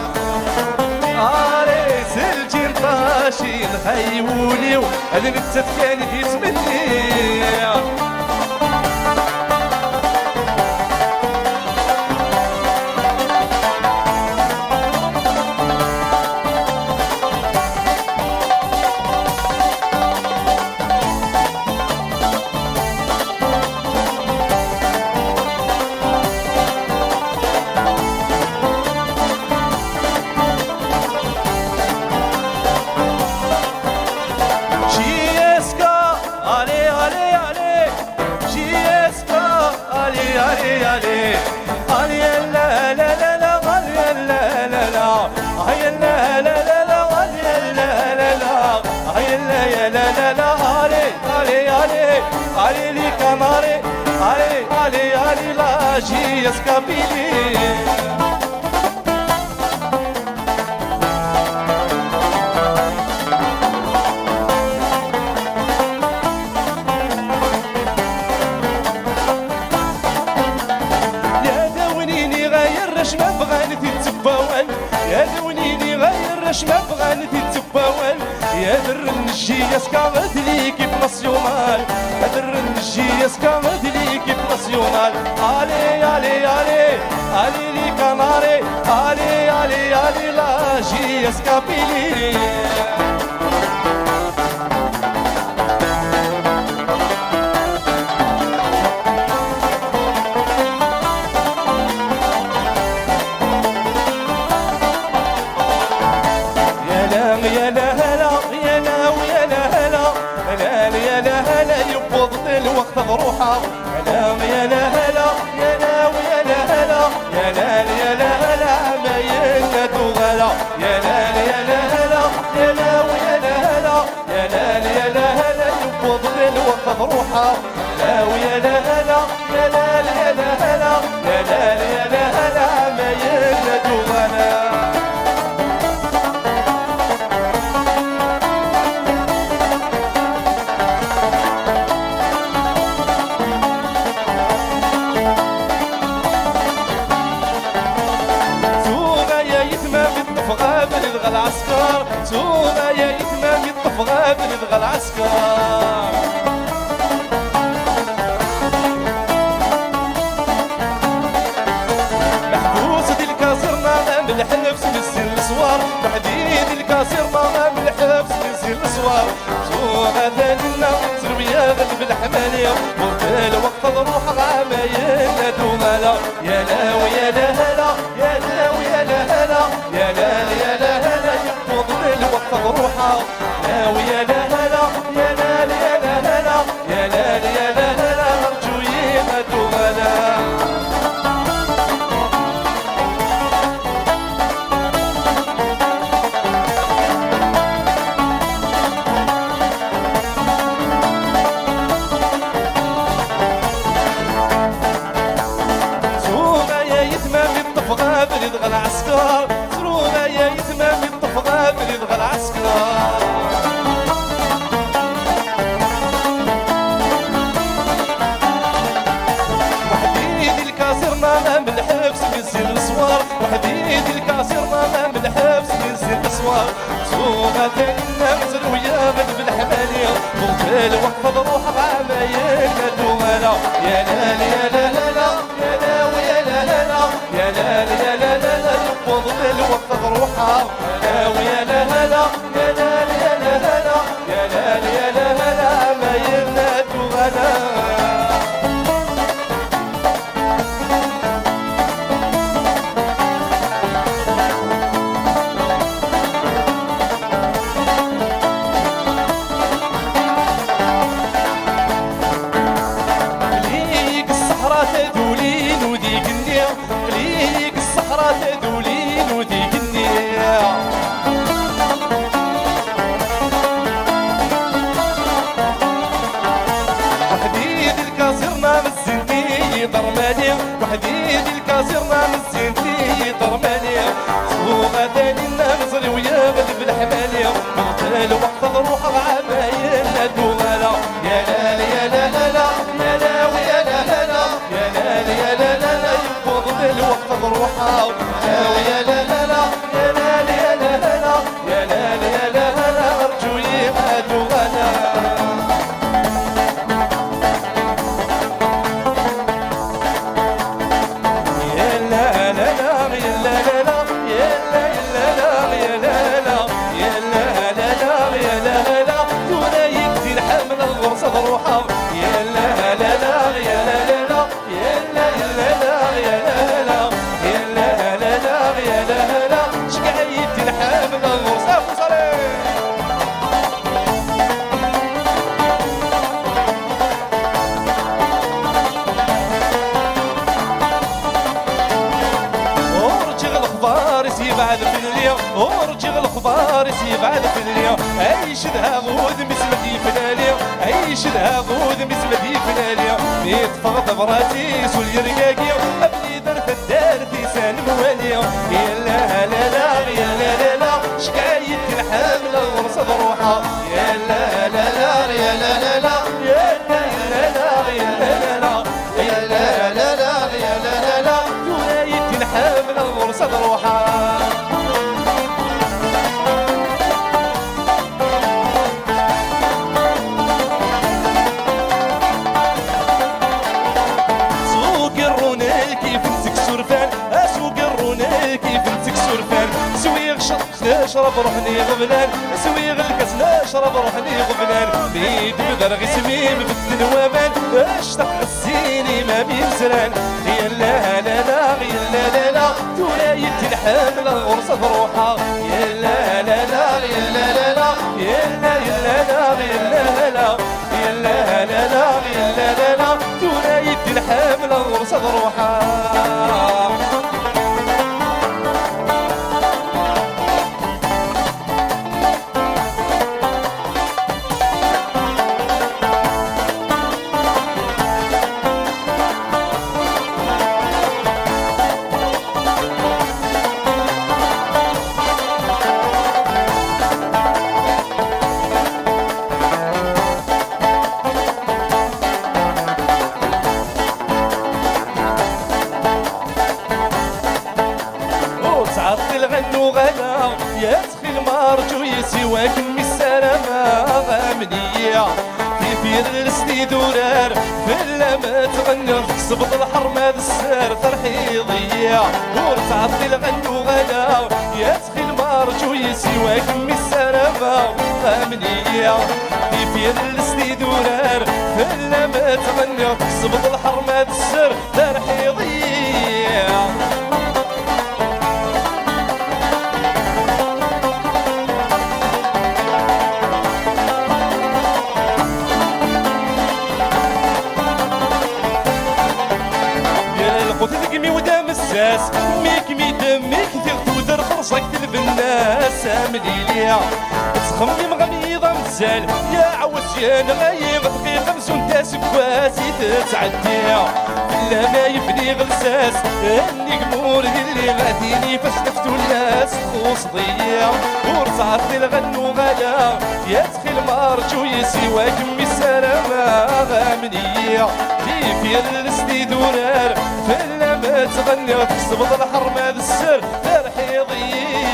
سلجين طاشين غايوليو هذا التفكاني تيتمنى Allez les camarades, allez, allez, allez la Giescapili. يا دونيني غير رشمة بغاني تتباول يا دونيني غير رشمة بغاني تتباول يا در النجي يسكاغد ليكيب ناسيونال يا در النجي يسكاغد ليكيب ناسيونال علي علي علي علي لي كاناري علي علي علي لا جي يسكابيلي الوقت بروحه كلام يا لا هلا يا لا ويا لا هلا يا لا يا لا هلا عمايلنا تغلا يا لا يا لا هلا يا لا ويا لا هلا يا لا يا لا هلا يفض الوقت بروحه لا ويا لا هلا يا لا يا لا هلا يا لا يا لا هلا عمايلنا تغلا العسكر سوما يا يتمام يطف غابر يبغى العسكر محبوس دي الكاسر ما من الحبس نسل الصوار تحديد الكاسر ما من الحبس نسل الصوار سوما ذلنا سرويا غلب الحمالية وفي الوقت نروح غامينا دومالا يا لا ويا لا هلا يا لا ويا لا هلا يا لا يا لا هلا الوقت بروحه لا ويا لا هلا يا لا يا لا هلا يا لا يا لا هلا نرجو يمدوا غلا سروما يا يتمام يطف غابر يدغى العسكر سروما يا يتمام يطف غابر يبغى العسكر سوغة النمزل ويا غد بالحمالية مغتال واحفظ روحك عمايل دوغالا يا لال يا لا لا لا يا لا ويا لا لا لا يا لال يا لا لا لا مغتال واحفظ روحك يا ويا لا لا لا يا لال يا لا لا لا يا لال يا لا لا لا عمايل دوغالا تدولين وديك النية قليك الصحراء تدولين وديك النية وحديد الكازرنا مزنتي ضرمانية وحديد الكازرنا مزنتي ضرمانية سوغة تاني النمزل ويا غد بالحمالية مغتال واحفظ روحك عمايل دوغالا يا لا يا لا لا لا يا لا ويا لا لا لا يا لا يا لا لا لا يفضل واحفظ روحه يا ويا لا لا لا يا لا يا لا لا لا يا لا يا لا لا لا ارجو يهادوا غلا يا لا لا لا يا لا لا لا يا لا لا لا يا لا لا يا لا لا لا يا لا لا دون يكفي الحمل الغرصة روحه يا لا لا لا يا لا لا لا يا لا لا لا يا لا لا يا لا لا لا يا لا لا شقعيت الحمل الغرصة وصلي ورجع الخبار يبعد في اليوم ورجع الخبار يبعد في اليوم عيش ذا غود مسمتي في اليوم عيش ذا غود مسمتي في اليوم ميت فقط براتي سول يرقاقي ابني درت الدار في سان مواليوم يا لا لا لا يا لا لا لا شكاية الحمل الغرصة روحها يا لا لا لا يا لا لا لا يا لا لا لا يا لا لا لا يا لا لا لا يا لا لا لا ولاية الحمل الغرصة روحها نشرب روحني غبنان سويغ الكاس نشرب روحني غبنان بيد بدرغي سميم بدن ومان اشتق السيني ما بيمسران يا لا لا لا يا لا لا لا تولاية الحمل الغرصة روحها يا لا لا لا يا لا لا لا يا لا لا لا يا لا لا يا لا لا لا يا لا لا لا تولاية الحمل الغرصة روحها غلا يا تخي المرجو يسواك من السلامة غامنية في السديد ورار فلا ما تغنى صبط الحرم هذا السار ترحيضية ورتعطي الغنو غلا يا تخي المرجو يسواك من السلامة غامنية في السديد ورار فلا ما تغنى صبط الحرم هذا السار ترحيضية مساس ميك ميدمك تغدر فرصك البناس مليليا تخمم غميضة مسال يا عوسيان غايب دقيقة مسون تاسب واسي تتعديها لا ما يبني غلساس النجمور اللي غاديني فاش نفتو الناس خوص ضيا ورصعت الغنو غدا يا تخي المرجو يسواك مي السلامة غامنية في السديد ورار فلا ما تغني وتكسب الحرم هذا السر ترحيضية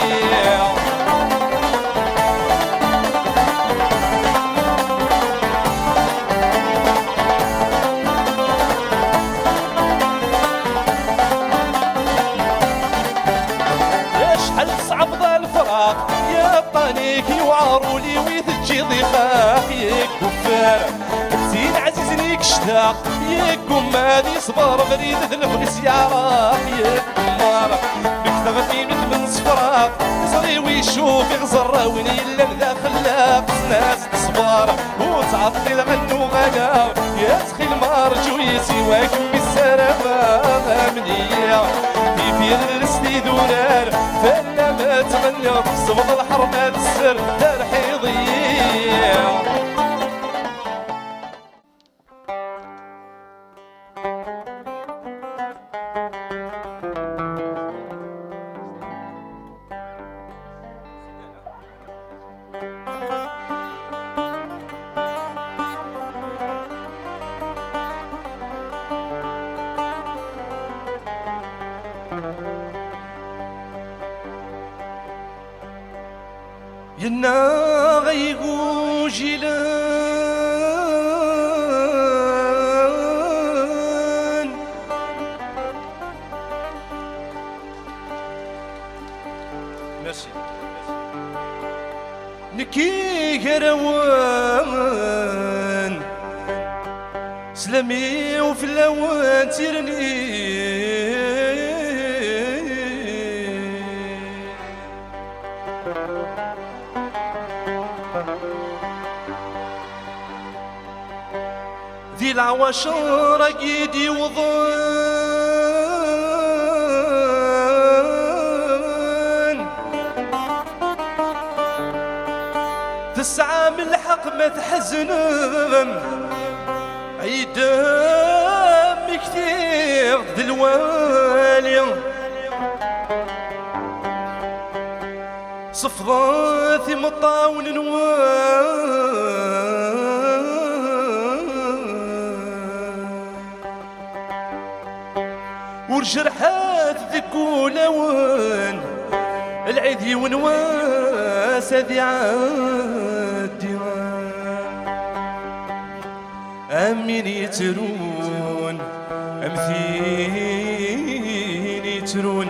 كفار زين عزيز ليك اشتاق ياكم ماني صبر بريد الفلس يا راح ياكم بك تغني من صفراق صري ويشوف يغزر وين يلا ذا خلاق ناس تصبر وتعطي الغنو غلا يا تخي المرجو يسواك بالسلامة منية في الرسلي دولار فلا ما تغنى صبغ الحرمات السر ترحيضية ينا غيقو جيلان ميرسي نكي كروان سلامي وفي اللوان تيرني ذي العواشر ايدي وظن تسعى من الحق ما تحزن عيدام كثير دلوالي صفضاتي مطاون ورجرحات ذكو لون العيدي ونواس ذي عادي أمين يترون أمثين يترون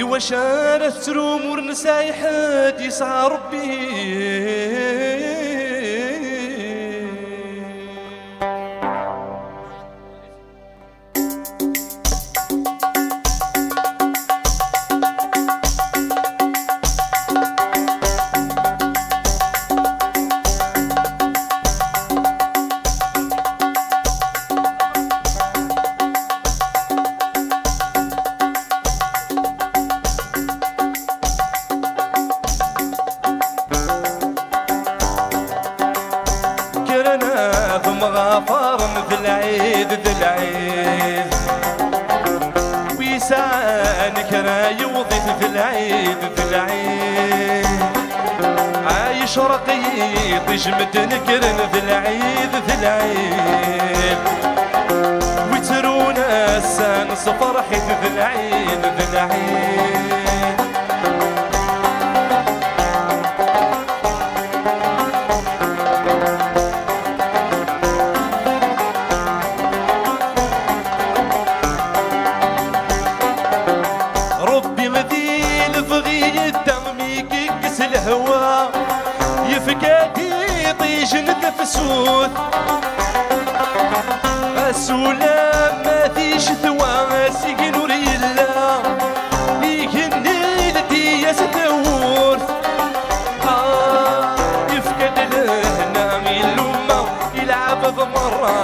إوا شارت تروم ورنساي حد يسعى ربي غفار ذي العيد ذي العيد ويسانك راي وضيف ذي العيد ذي العيد عايش رقيق يجمد نكرن ذي العيد ذي العيد ويترونا السان صفرحي ذي العيد ذي العيد الهوى يفكاتي طيش نتفسوت السلام ما فيش ثوى سيكن وريلا يكني لدي يستور يفكد لهنا اللومة يلعب بمرة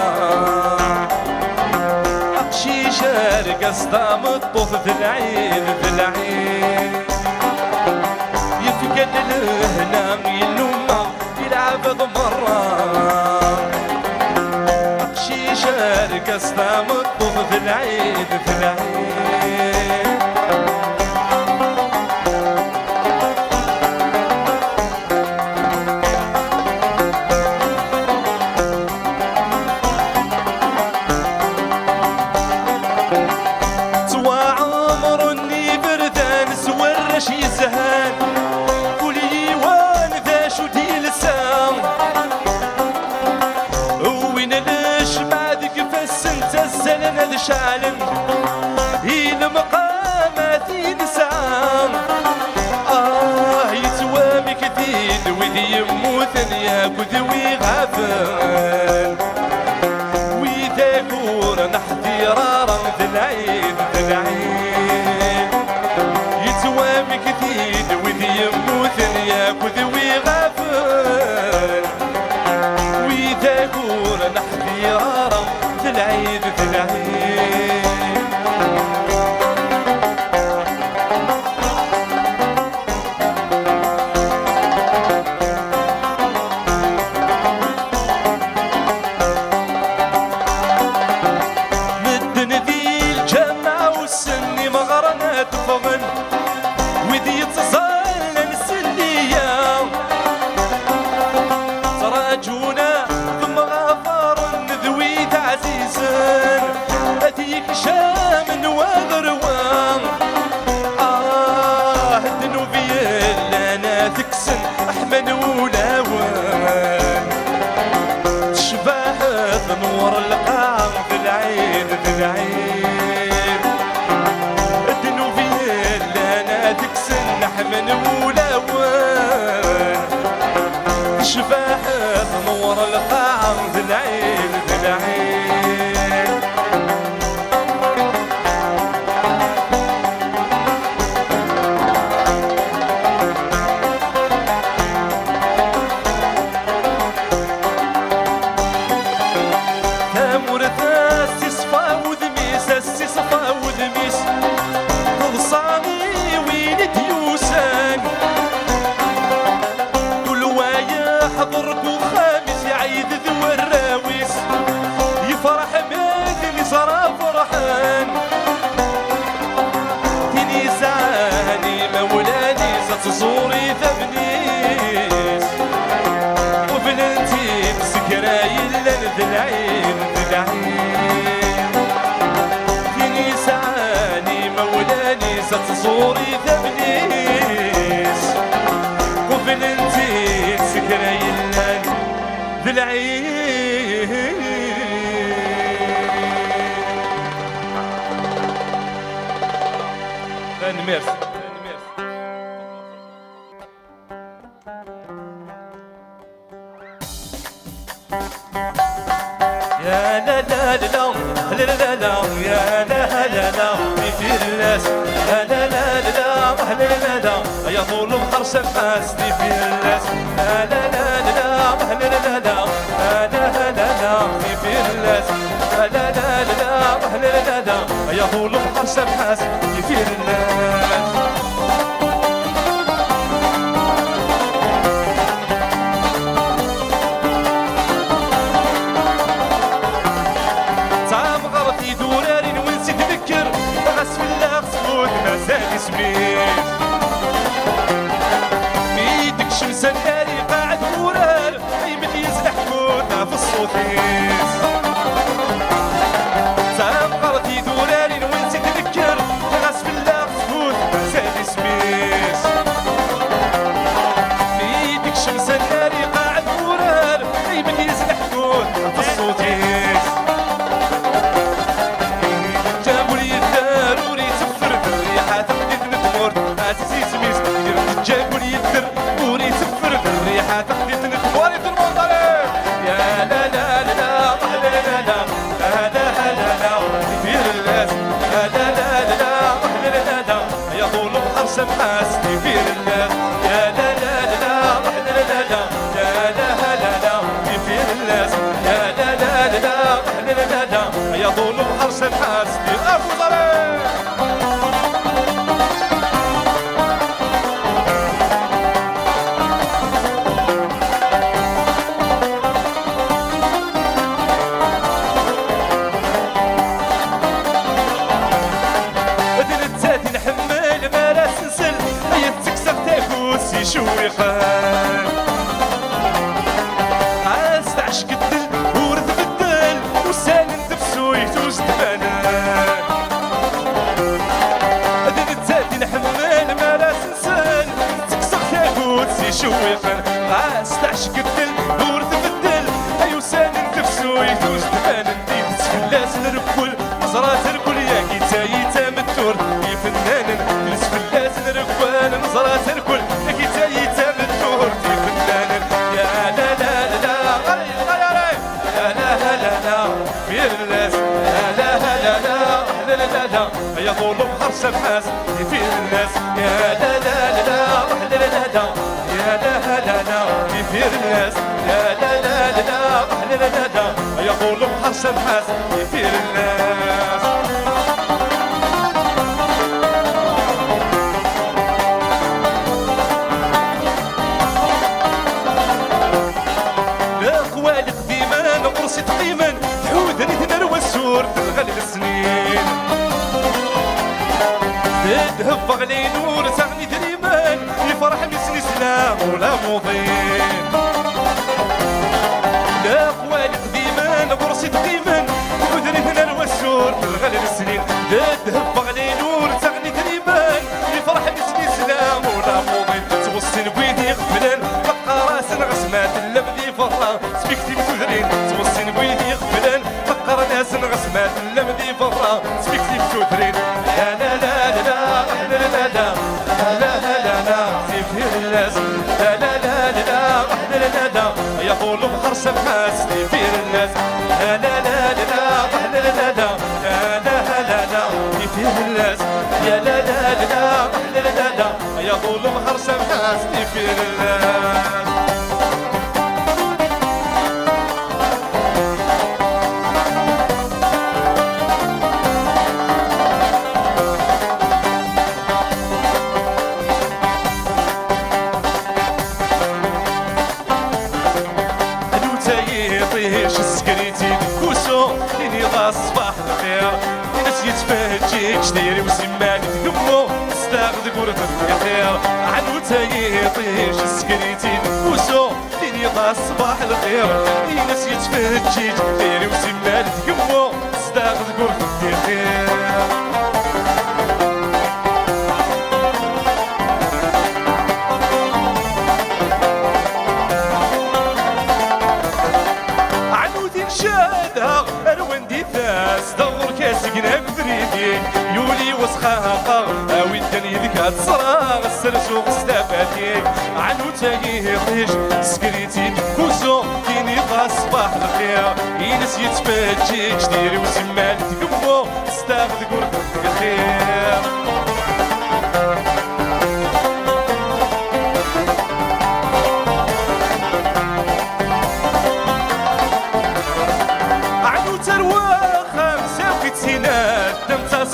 أقشي شارك أصدام الطوف في العين في العين يفقد لهنا يلومه يلعب ضمرة أقشي شارك أصدام الطوف في العيد في العيد سوى عمر اني بردان سوى الرشي زهان وين الشمع ذيك في السنة السنة شالن هي المقام جديد ويدي يموتن يا كذوي غافل ويدا كور نحدي رارم ذلعيد ذلعيد يتوام جديد ويدي يموتن يا كذوي غافل ويدا كور نحدي رارم ذلعيد ذلعيد فمن ودي يتصل نسليا تراجونا ثم غفار ذويت عزيزا أتيك شام وغروان الدنوبي لنا تكسن أحمد ولاوان تشبه نور القام في العين في العين نحمن ولوان شباح نور القاع ذلعين ذلعين تامور ثاس صفا وذميس السي صفا وذميس تضصاني كل وايا حضرك وخامس يعيد ذو الراويس يفرح بيدي صرا فرحان تني سعاني مولاني ستصوري ثبنيس وبنتي بسكراي لن ذلعين ذلعين تني سعاني مولاني ستصوري ثبنيس وبنتي سكري لك بالعين ميرسي يا لا لا لا لا لا لا يا لا لا لا في الناس لا لا لا لا لا لا يا طول بحر سفاستي في الناس لا لا لا لا لا لا لا لا لا في الناس لا لا لا لا لا يا طول بحر سفاستي في الناس سميت ميدك شمس الناري قاعد ورال ايمن يزلح كوتا في الصوتيس سام غرتي دورالي وانت تذكر غاس في الله سكوت سادي سميت ميدك شمس الناري قاعد ورال ايمن يزلح كوتا في الصوتيس جابوا لي الدار وريت الفرد ريحة سيسميس جابوا لي الدر وريت الفرد ريحة تخليت نتوريت المنظرين يا لا لا لا لا لا لا لا لا لا كثير الناس لا لا لا لا لا لا يا طول بحر سمحاستي في الناس يا لا لا لا لا لا لا لا لا كثير الناس يا لا لا لا لا لا يا طول بحر سمحاستي ابو ضرير شويخان عاست عشق الدل ورد بالدل وسالن تفسويت وزدبانان هذا التاتي نحمل ما لا تنسان تكسر تاكوت سي شويخان عاست عشق الدل ورد بالدل ايو سالن تفسويت وزدبانان ديك تسفلاس نركل نظرات الكل يا كيتايتا مدور يا فنان تسفلاس نركل نظرات الكل يا كيتايتا مدور طول بخرس الحاس في الناس يا لا لا لا لا لا لا يا لا لا لا في الناس يا لا لا لا لا لا لا يا طول بخرس الحاس في الناس الاخوالي قديما قرصي تقيما حودني ثنا والسور تغلب السنين تذهب بغلي نور تغني دريمان يفرح مسني سلام ولا مضين الاخوالي قديما قرصي تقيما حودني ثنا والسور تغلب السنين تذهب بغلي نور تغني دريمان يفرح مسني سلام ولا مضين توصي بيدي غفلان فقراس غسمات اللبدي فرا سبيكتي بتدرين توصي بيدي غفلان فقر ناس غسمات اللبدي فرا سبيكتي بتدرين لا لا لا لا لا لا لا لا لا لا في الناس لا لا لا لا لا لا لا يا طول بخرس الحاس في الناس لا لا لا لا لا لا لا لا لا لا في الناس يا لا لا لا لا لا لا يا طول بخرس الحاس في الناس يطيش سكريتي كوسو ليني ضا الصباح الخير الناس يتفاجئ شديري وسماني تقمو استاخذ قرطة الخير عنو يطيش سكريتي كوسو ليني ضا الصباح الخير الناس يتفاجئ شديري وسماني تقمو استاخذ قرطة الخير شادها اروندي فاس دور كاسقنا بفريدي يولي وسخاقا اوي الدنيا ذيك تصرا السرسوق استفاتيك عنو تايطيش سكريتي كوزو كيني ضا صباح الخير ينس يتفاجئ جديري وسمال تقمو استاخذ قرطة الخير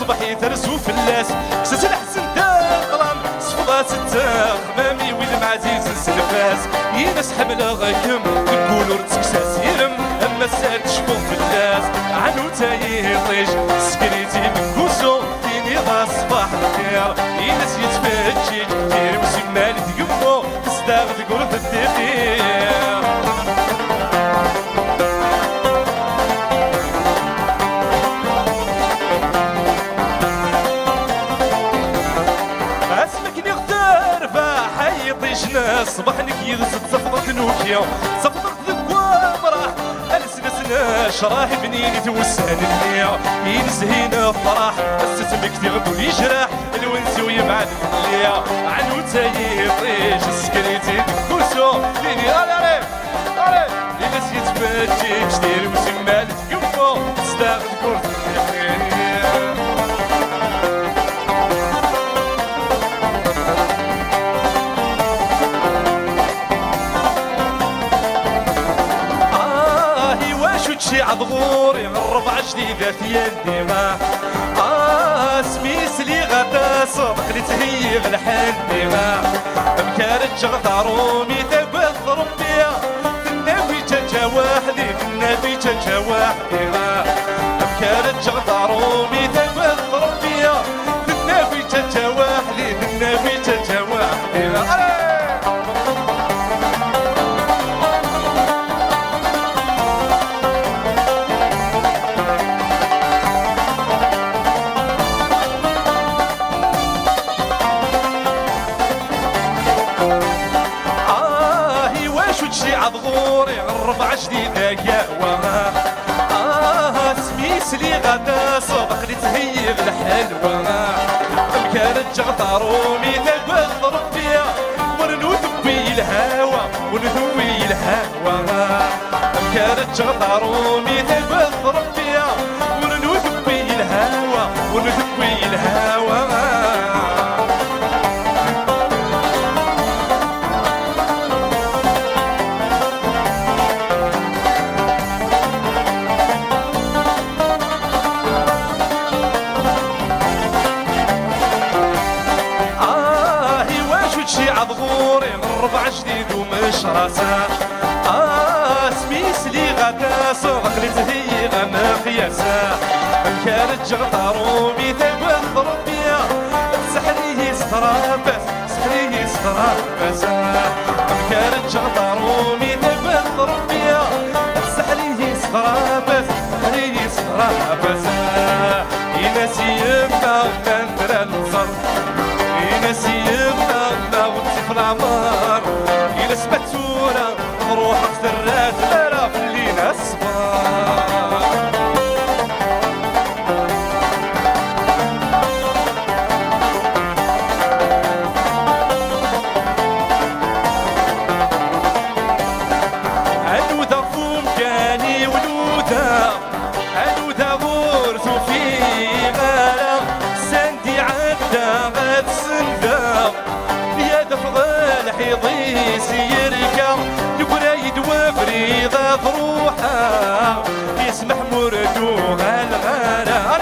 صباحي ترسو في اللاس كسات الحسن داقلام صفضات التاخ مامي ويل معزيز السلفاس يناس حملة غاكم نقولو رتكساس يرم اما الساعة تشبه في اللاس عنو تايطيش سكريتي من كوسو فيني ضا صباح الخير يناس يتفاجئ كتير وسمالي تقمو تستاغد قرطة الدخير صباحنك يغزد صفطة نوكيا صفطة ذكوام راح ألسنسنا شراح بنيني توسان النيا ينزهينا الفرح الستمك تغدو يجرح الونسي ويبعد الليا عنو تايطيش سكريتي دكوسو ليني رالي ليناس يتفاجئ شدير وسمال تقمو تستاغد كورت الخير شي عضغور يغرب عجديدة في الدماغ سميس لي غدا صبح لتهيغ الحال دماغ مكارج غطارومي تبث ربيا في النبي تجاوح لي في النبي تجاوح دماغ مكارج غطارومي تبث ربيا في النبي تجاوح لي في النبي تجاوح دماغ عضغور يغرب عجديدة قهوة سميس لي غدا صبح لتهيغ الحلوة مكارج غطارومي تقبض ربيا ونذوي الهوى ونذوي الهوى مكارج غطارومي تقبض ربيا ونذوي الهوى ونذوي الهوى ومش راسا سميس لي غدا صغق لتهي غما قياسا كانت جغطارومي تبان ضربيا سحريه سترابس سحريه سترابس كانت جغطارومي تبان ضربيا سحريه سترابس سحريه سترابس يناسي يما كندرا نصر يناسي يما وانتي في العمار إلا سبتونا نروح اخترات لا في الليل الصباح عنودا فوم كاني ولودا عنودا غورثو في غالا سندي عدا غاد سندا يا دفغال حيضيس يركا القرايد وفريضة بروحها يسمح مردو غالغالا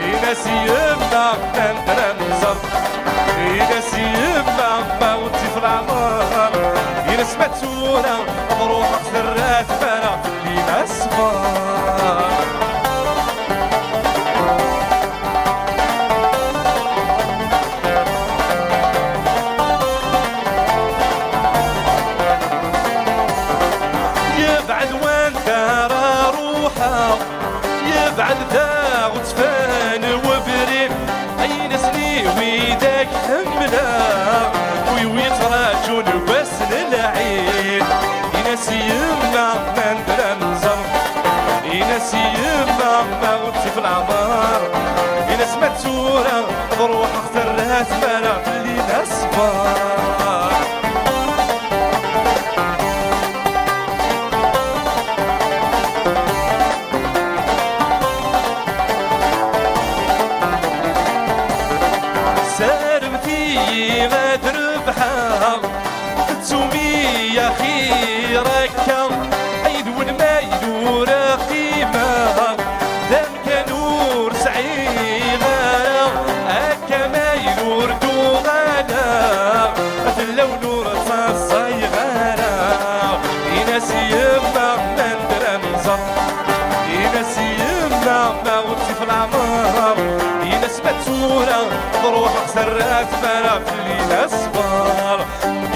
يناسي يما كندرا نزر يناسي يما موتي في العمار يناس ماتونا بروح خسرات فانا في الليل اسمار يبعد ذا وتفان وبريم أين سني ويداك حملا ويتراجون بس للعين يناسي يما نندرا نزر يناسي يما موتي في العمار يناس ماتورة بروح اخترات مالا في الليل أصبار غادربحها تسومي خيرك عيد والمايل رقيمة دام كنور سعيدة هكا مايل وردو غالا اللون نور صايغالا يناسي يما نندرا نزر يناسي يما موتي في العمار يناس ماتورة بروح خسرات مالا في الليل أصبار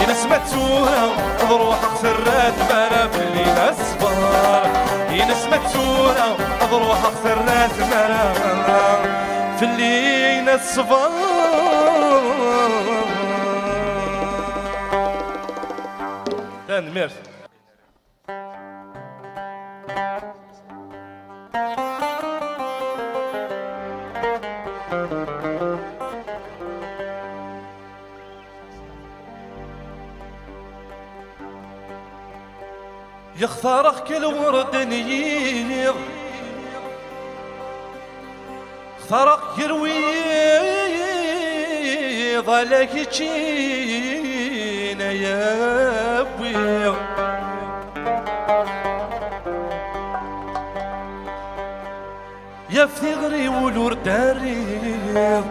يناس ماتورة بروح خسرات مالا في الليل أصبار يناس ماتورة بروح خسرات مالا في الليل أصبار ميرسي يختارك كل ورد نيض اختارك يرويض عليك تشينا يا بويض يا ثغري والورد الريض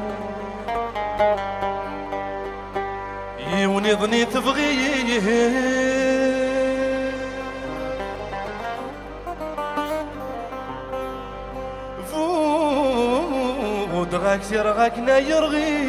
يونضني تبغيه دغاك سيرغاك نايرغي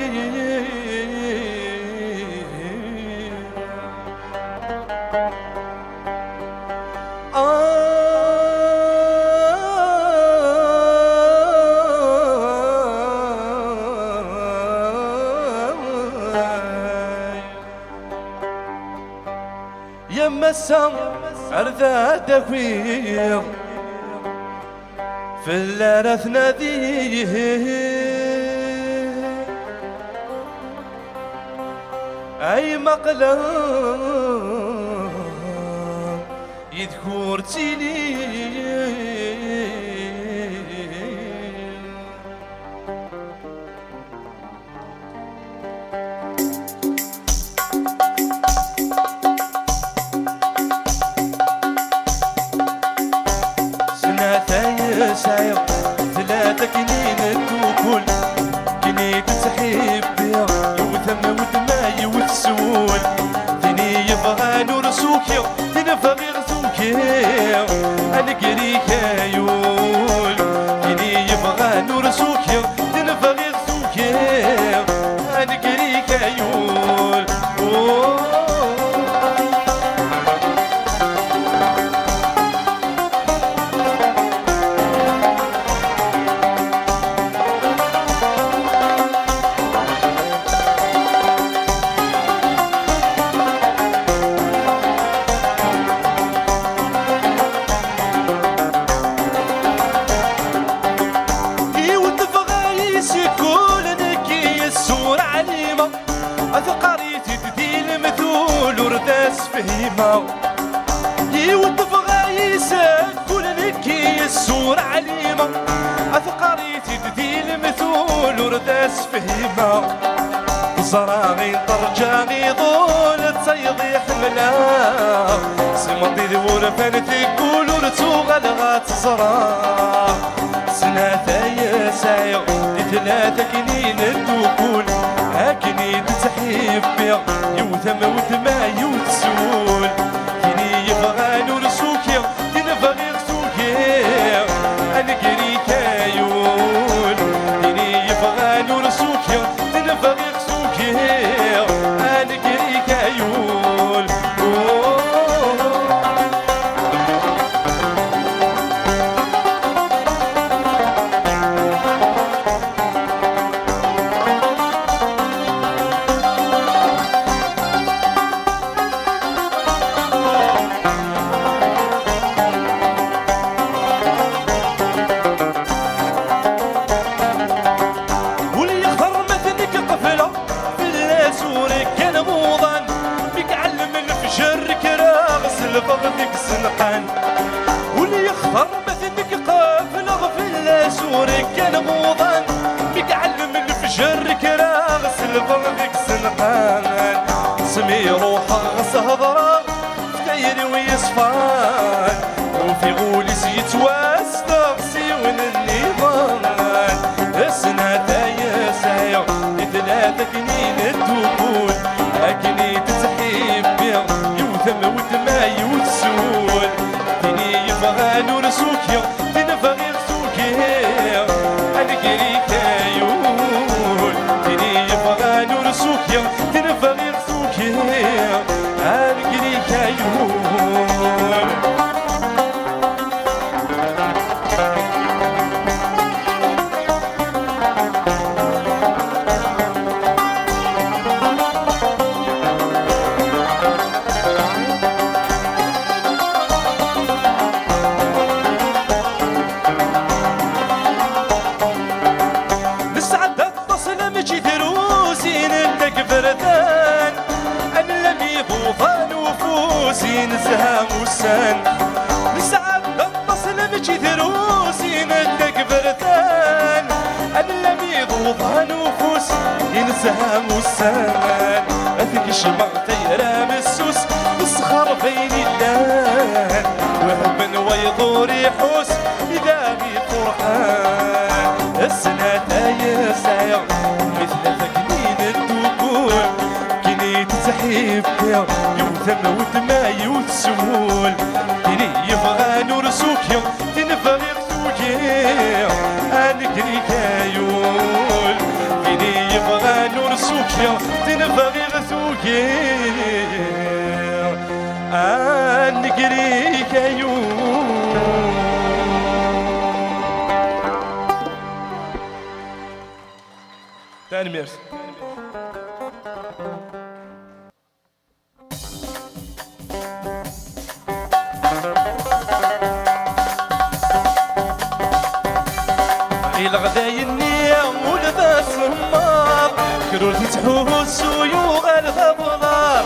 يا مسا عرذا دكوير في اللارث ناديه أي مقلب يذكر تيلي سنتين ساير ثلاثة كنين الدخول كنيت تحب يوثم ودماي وتسول ثني يبغى نور نرسوكي تنفغي غزوكي أنا قريك يول كني يبغى نرسوكي تنفغي غزوكي أنا قريك يول أثقريتي تدي المثول ورداس فهيمة يود فغايسك كل نكي السور عليمة أثقريتي تدي المثول ورداس فهيمة زراغي ترجعي ضول تصيضي حملة سمطي ذور فانتك كل ورتوغ الغات زراغ سنة ثايا سايا ثلاثة كنين الدوكول هاكني تتحيب بيا يوثم وثما يوتسول كني يبغى نرسوكي تنفغي غسوكي أنا قريكا يول كني يبغى نرسوكي تنفغي غسوكي أنا قريكا يول فغدك سنقان واللي يخطر مثلك قافل غفل سورك كان موضان بك علم الفجر كراغسل فغدك سنقان سمي روحه غصهضرا فتاير ويصفان وفي غولي زيت واستغسي ون النظام السنة تايا سايا ثلاثة كنين الدخول لكني تتحيب بيا يوثم ودما يوتسول تني يبغى نرسوكي تنفغي غسوكي أنا قريكا يول تني يبغى نرسوكي تنفغي غسوكي أنا قريكا يول نزها موسان نسعد التصل مجي ذروسي ندك برتان اللي يضوضها نفوس ينزها موسان أثق شمعتي رام السوس يسخر بين اللان وهبن ويضور يحوس إذا بي فرحان السنة تايا سايا مثل ثقنين الدكور كني تسحيب يا يوثم ودما يوتسول كني يبغى نرسوكي تنفغي غسوكي أنا كريكا يول كني يبغى نرسوكي تنفغي غسوكي أنا كريكا يول تاني ميرسي الغداي النيام ولذا سمار كرول تحوس ويوغ الغبار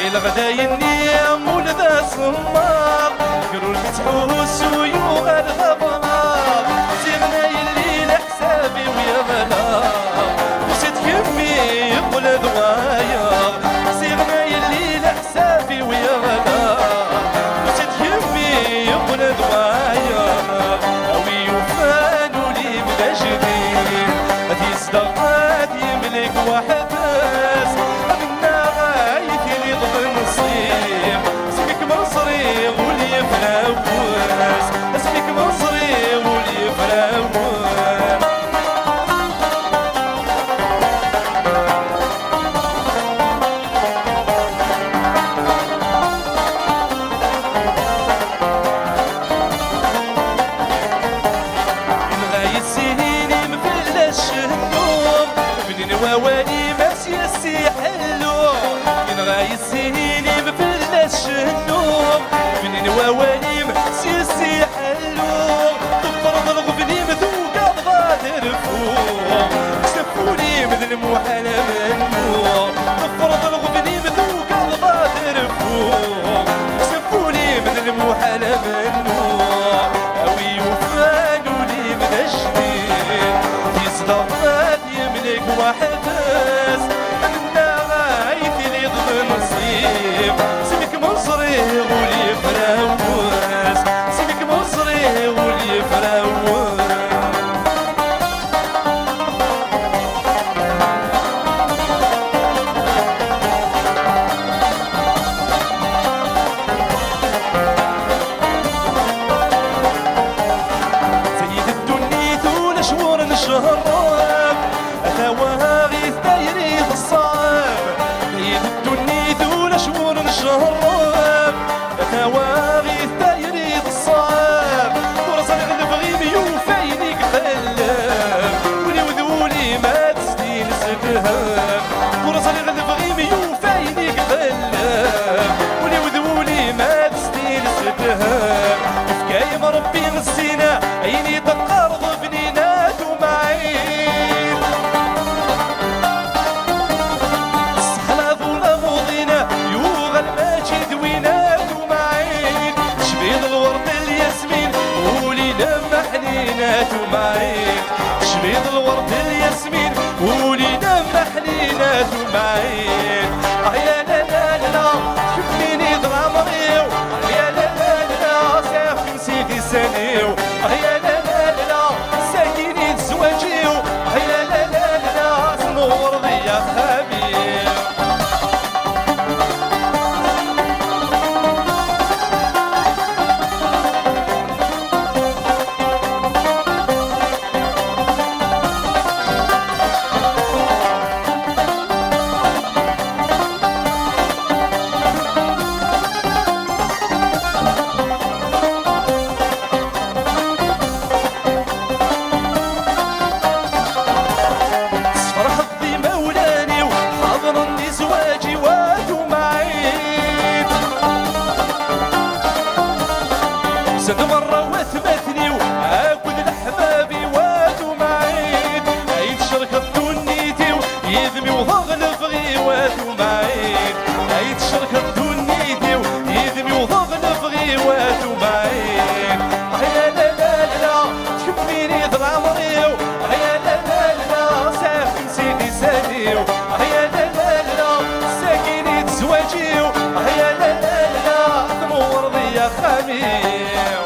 الغداي النيام ولذا سمار كرول تحوس ويوغ الغبار سيغنا يلي لحسابي ويا بلا وسيت كمي يقول ذوايا سيغنا يلي لحسابي ويا بلا وسيت كمي يقول ذوايا اوي وفانو لي بلا جديد هذي صدقات يملك واحد بس منا غايتي اللي ضد نصيب سنين وواليم سيسي حلو تفرض الغبنيم ذوق غادر فوق سفوني مثل المحال منو تفرض الغبنيم ذوق غادر فوق سفوني مثل المحال منو اوي وفانو لي من جديد في صداقات يملك واحد بس انا غايت لي ضمن نصيب سمك مصري ولي فراوس سمك مصري ولي فراوس سيد الدنيا طول شهور نشهرك أتوا غيث دايري في الصعب سيد الدنيا طول شهور نشهرك أتوا غيث دايري في الصعب ورزق البغي ميوفيني قلب ولي وذولي ما تسدين سبهاب ورزق البغي ميوفيني قلب ولي وذولي ما تسدين سبهاب فكاي مربي الزينة عيني تقارض بنينات ومعين الصحلة ذولا مضينة يوغل ماشي ذوينات ومعين شبيض الورد الياسمين ولينا محنينات ومعين شبيض الورد الياسمين ولينا محنينات ومعين يا لا لا لا شوفيني ضرامريو يا لا لا لا سافي نسيتي سنيو يا لا لا لا ساكيني تزواجيو يا لا لا لا تنور ضيا خبير صفر حظي مولاني وحضرني زواجي وادو معيد زاد مرة وثبتني وآكل لحبابي وادو معيد عيد شركة دنيتي ويذمي وضغل فغي وادو معيد عيد شركة دنيتي ويذمي وضغل فغي وادو معيد يا لا لا لا تكفيني ضرامريو يا لا لا لا سافي نسيتي ساليو يا لا لا لا ساكيني تزواجيو يا لا لا لا تنور ضيا خميو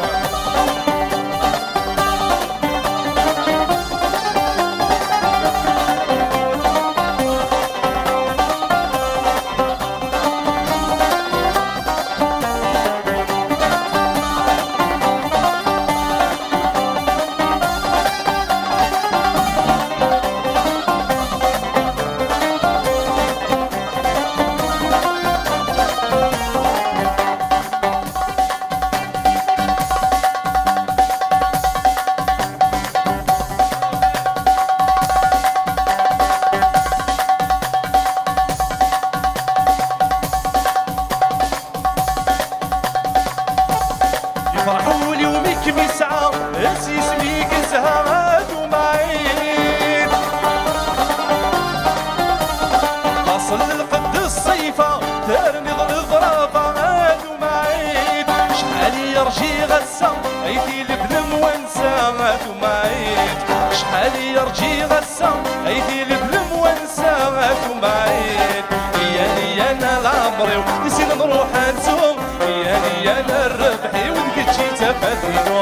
يفرحوا لي وميك مسعى اسيس ميك زهاد ومعين اصل القد الصيفة ترمي الظرافة هاد ومعين شحال يرجي غسا ايدي البلم وانسى هاد ومعين شحال يرجي غسا ايدي البلم وانسى هاد ومعين يا انا العمري نسينا نروح نسوم يا انا الربحي ودقتشي تفاتينو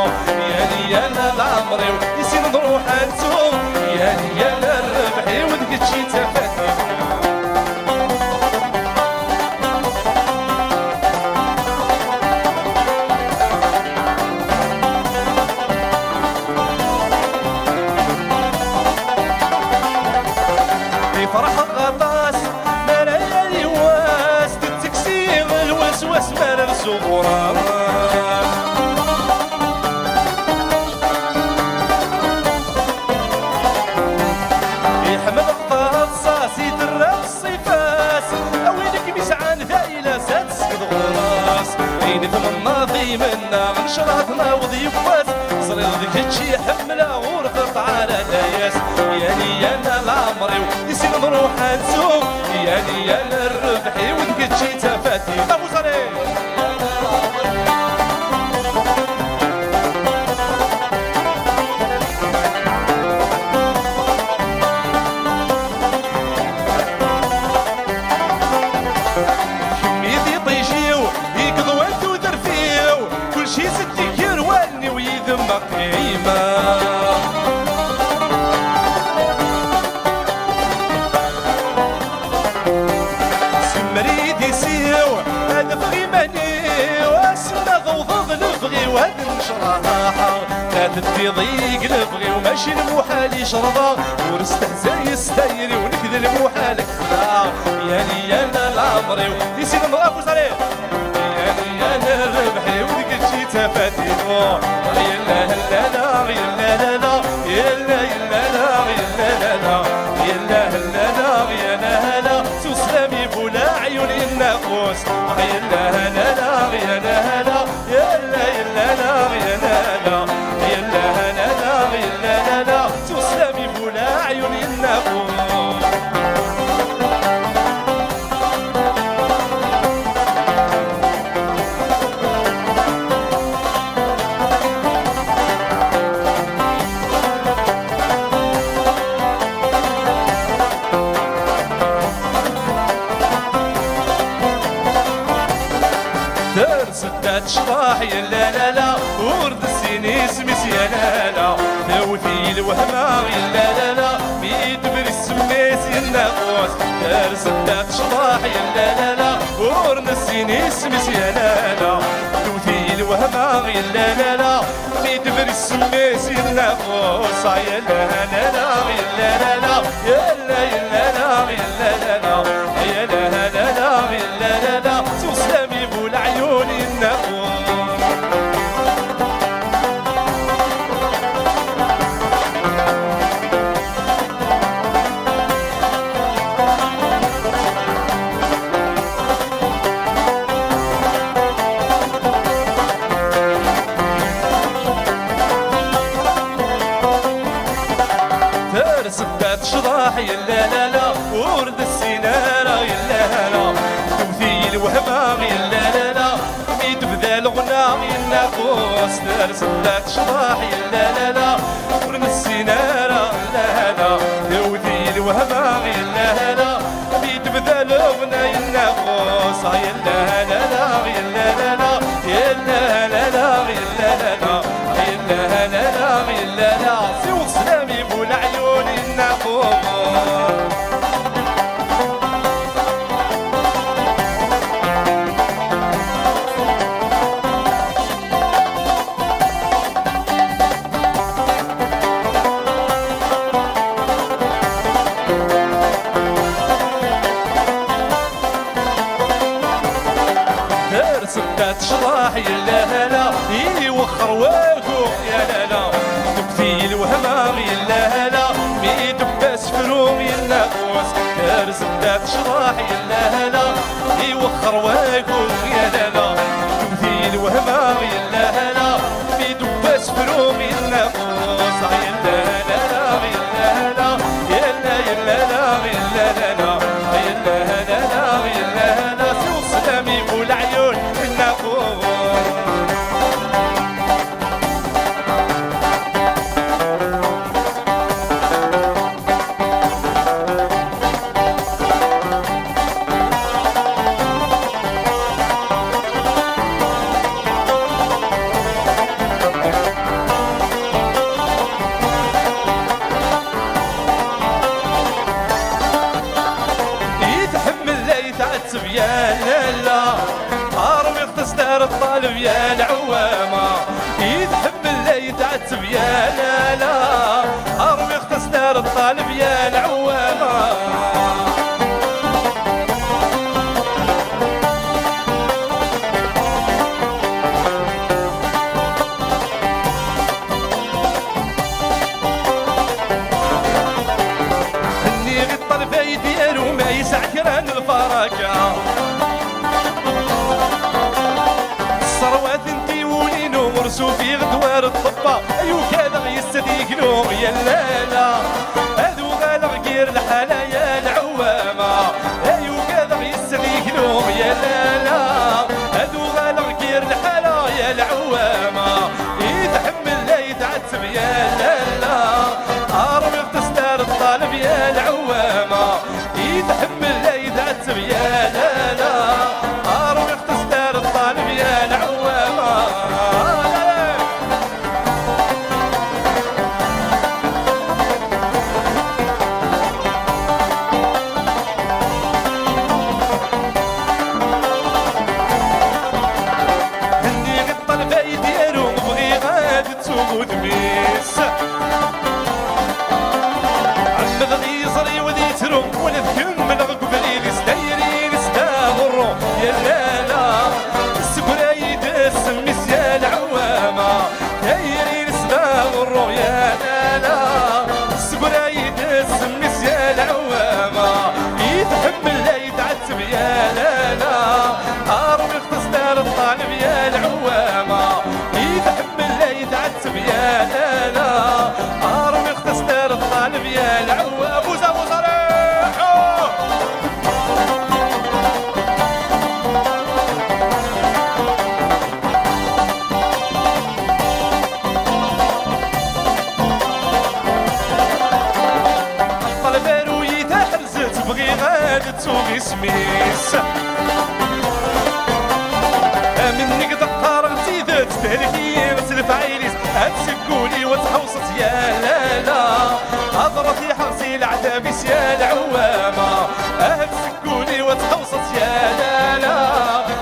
يا انا العمري نسينا نروح نسوم يا انا الربحي ودقتشي تفاتينو في فرح الغطاس ملايا الواس تتكسير الوسواس مال الزغران يحمل الطاس صاصي درا الصفاس اويلك مسعان ذايله سات سكت غراس الناضي منا نشراتنا وضيفات صرير ذيك هادشي حمله ورفق على الياس يعني انا العمري ونسيت نروح نسوق يعني انا الربحي ونكتشي تفاتي ابو صريح تدي ضيق نبغي وماشي المحال يشربها ورستهزا يستايري ونكذ المحال كذا يعني انا العمري ونسيت نضرب وصريح يعني انا الربحي ونكتشي تفاتينو يلا لا لا يلا لا لا يلا يلا لا يلا لا لا يلا لا يا لا تسلمي بولا عيون الناقوس يلا لا لا يا لا يلا يلا لا يا لا تسلمي بولا عيون الناقوس سدات شراح يا لا لا ورد السيني سميس يا لا لا ثوثي الوهمة يا لا لا بيد بر السميس يا الناقوس دار سدات شراح يا لا لا ورد السيني سميس يا لا لا ثوثي الوهمة يا لا لا بيد بر السميس يا الناقوس يا لا لا لا يا لا لا يا لا يا لا يا لا لا يا لا لا لا يا لا لا تسلمي بالعيون الناقوس سدات شراح يا لا لا ورد السينارة يا لا لا تمثيل الوهمة يا لا لا ميد بذا الغنى يا الناقوس سدات شراح يا لا لا ورد السينارة لا لا تمثيل الوهمة يا لا لا ميد بذا الغنى يا الناقوس يا لا لا لا يا لا لا يا لا لا لا يا لا لا يا لا لا لا يا لا لا سوق سلامي بالعيون الناقوس سدات شراح يا لا لا يوخر واكو يا لا لا تمثيل وهمام يا لا لا ميد باس فروم يا الناقوس دار سدات شراح يا لا لا يوخر واكو يا لا لا تمثيل وهمام يا لا لا ميد باس فروم يا الناقوس يا لا لا لا يا لا لا يا لا يا لا يا لا لا يا لا لا يا لا لا سوق سلامي بالعيون يا لا لا هارم يغتصدر الطالب يا العوامة يتحمل لا يتعتب يا لا لا هارم يغتصدر الطالب يا العوامة اني غطر فايدي ارو ما يسعكران الفرقة ورسو في غدوار الطبة ايو كذا يستديقلو يا لالا هذو غالغ غير الحالة يا العوامة ايو كذا يستديقلو يا لالا هذو غالغ غير الحالة يا العوامة يتحمل لا يتعتب يا لالا عربي بتستار الطالب يا العوامة يتحمل لا يتعتب يا لالا عربي بتستار الطالب يا العوامة ودميس عمد غيصري وذي ترو ونذكم من غقبلي لستيرين استاغرو يا لالا السكرايد السميس يا العوامة تيرين استاغرو يا لالا السكرايد السميس يا العوامة يتحمل لا يتعتب يا لالا عارف اختصار الطالب يا العوامة يتحمل لا يتعتب يا لالا عارف اختصار الطالب يا العوامة بوزة بوزة ريحو الطلبان ويتحرزت بغي غادت وغيسميس منك دقار غتيدت تهلكي غتلف عيليس هتسكولي وتحوصت يا لالا هضرتي حرسي العتابيس يا العوامة هتسكولي وتحوصت يا لالا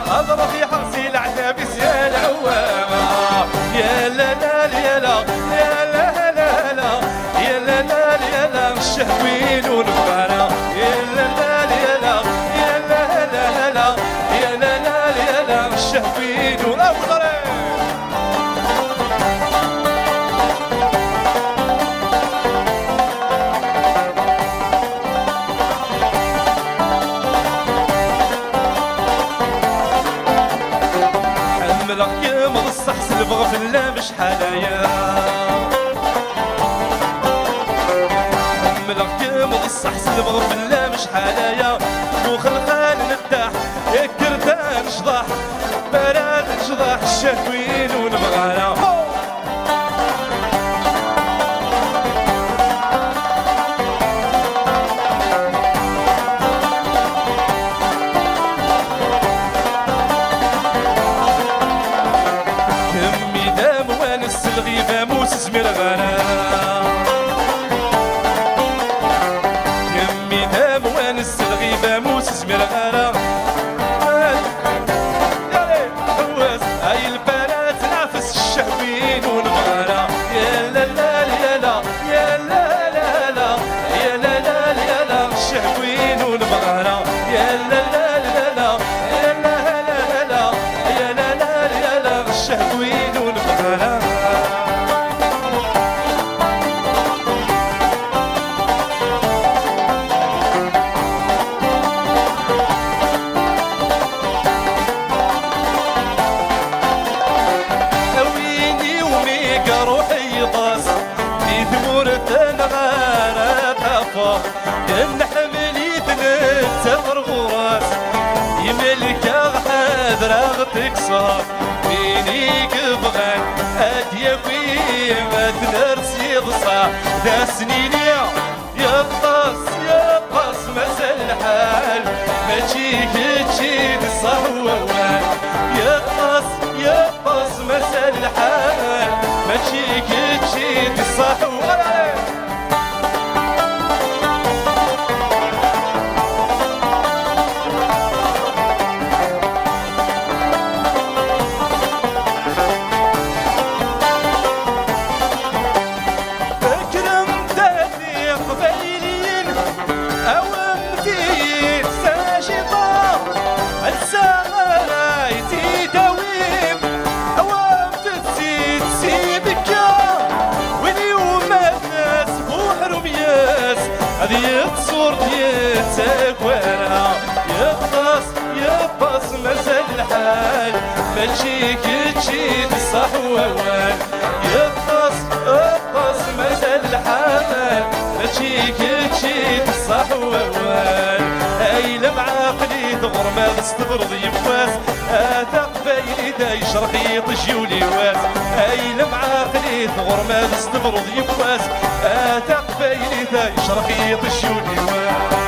هضرتي حرسي العتابيس يا العوامة يا لالا يا لا يا لا لا لا يا لالا يا لا الشهوين ونبغانا يا لالا يا لا يا لا لا لا يا لالا يا لا الشهوين ونبغانا حملك يا مصح سلبغ في الله مش حنايا حملك يا مصح سلبغ في الله مش حنايا وخلقان نداح كردان شضاح براد شضاح الشهوين ونبغانا الغيبة موس زمير غانا يمي دام وانس الغيبة موس زمير غانا حواس هاي البنات نافس الشهوين ونبغانا يا لا لا لا لا يا لا لا لا يا لا لا لا لا الشهوين ونبغانا يا لا لا لا لا يا لا لا لا يا لا لا لا الشهوين ونبغانا نحملي تنتظر غراس يملك غحاد راغتك صار فيني كبغان هادية في ماد نرسي ضصا دا سنين يقص مسا الحال ما تجيك تجي الصهوان يقص مسا الحال ما تجيك تجي الصهوان هذه الصور ديالك وانا يبص مازال الحال ما تجيك تجي صح ووال يقص اقص مازال الحمل ماشي كلشي صح ووال اي لم عقلي ثغر ما تستبرد يفاس اثق بايدا يشرق يطجي وليواس اي لم عقلي ثغر ما تستبرد يفاس اثق بايدا يشرق يطجي وليواس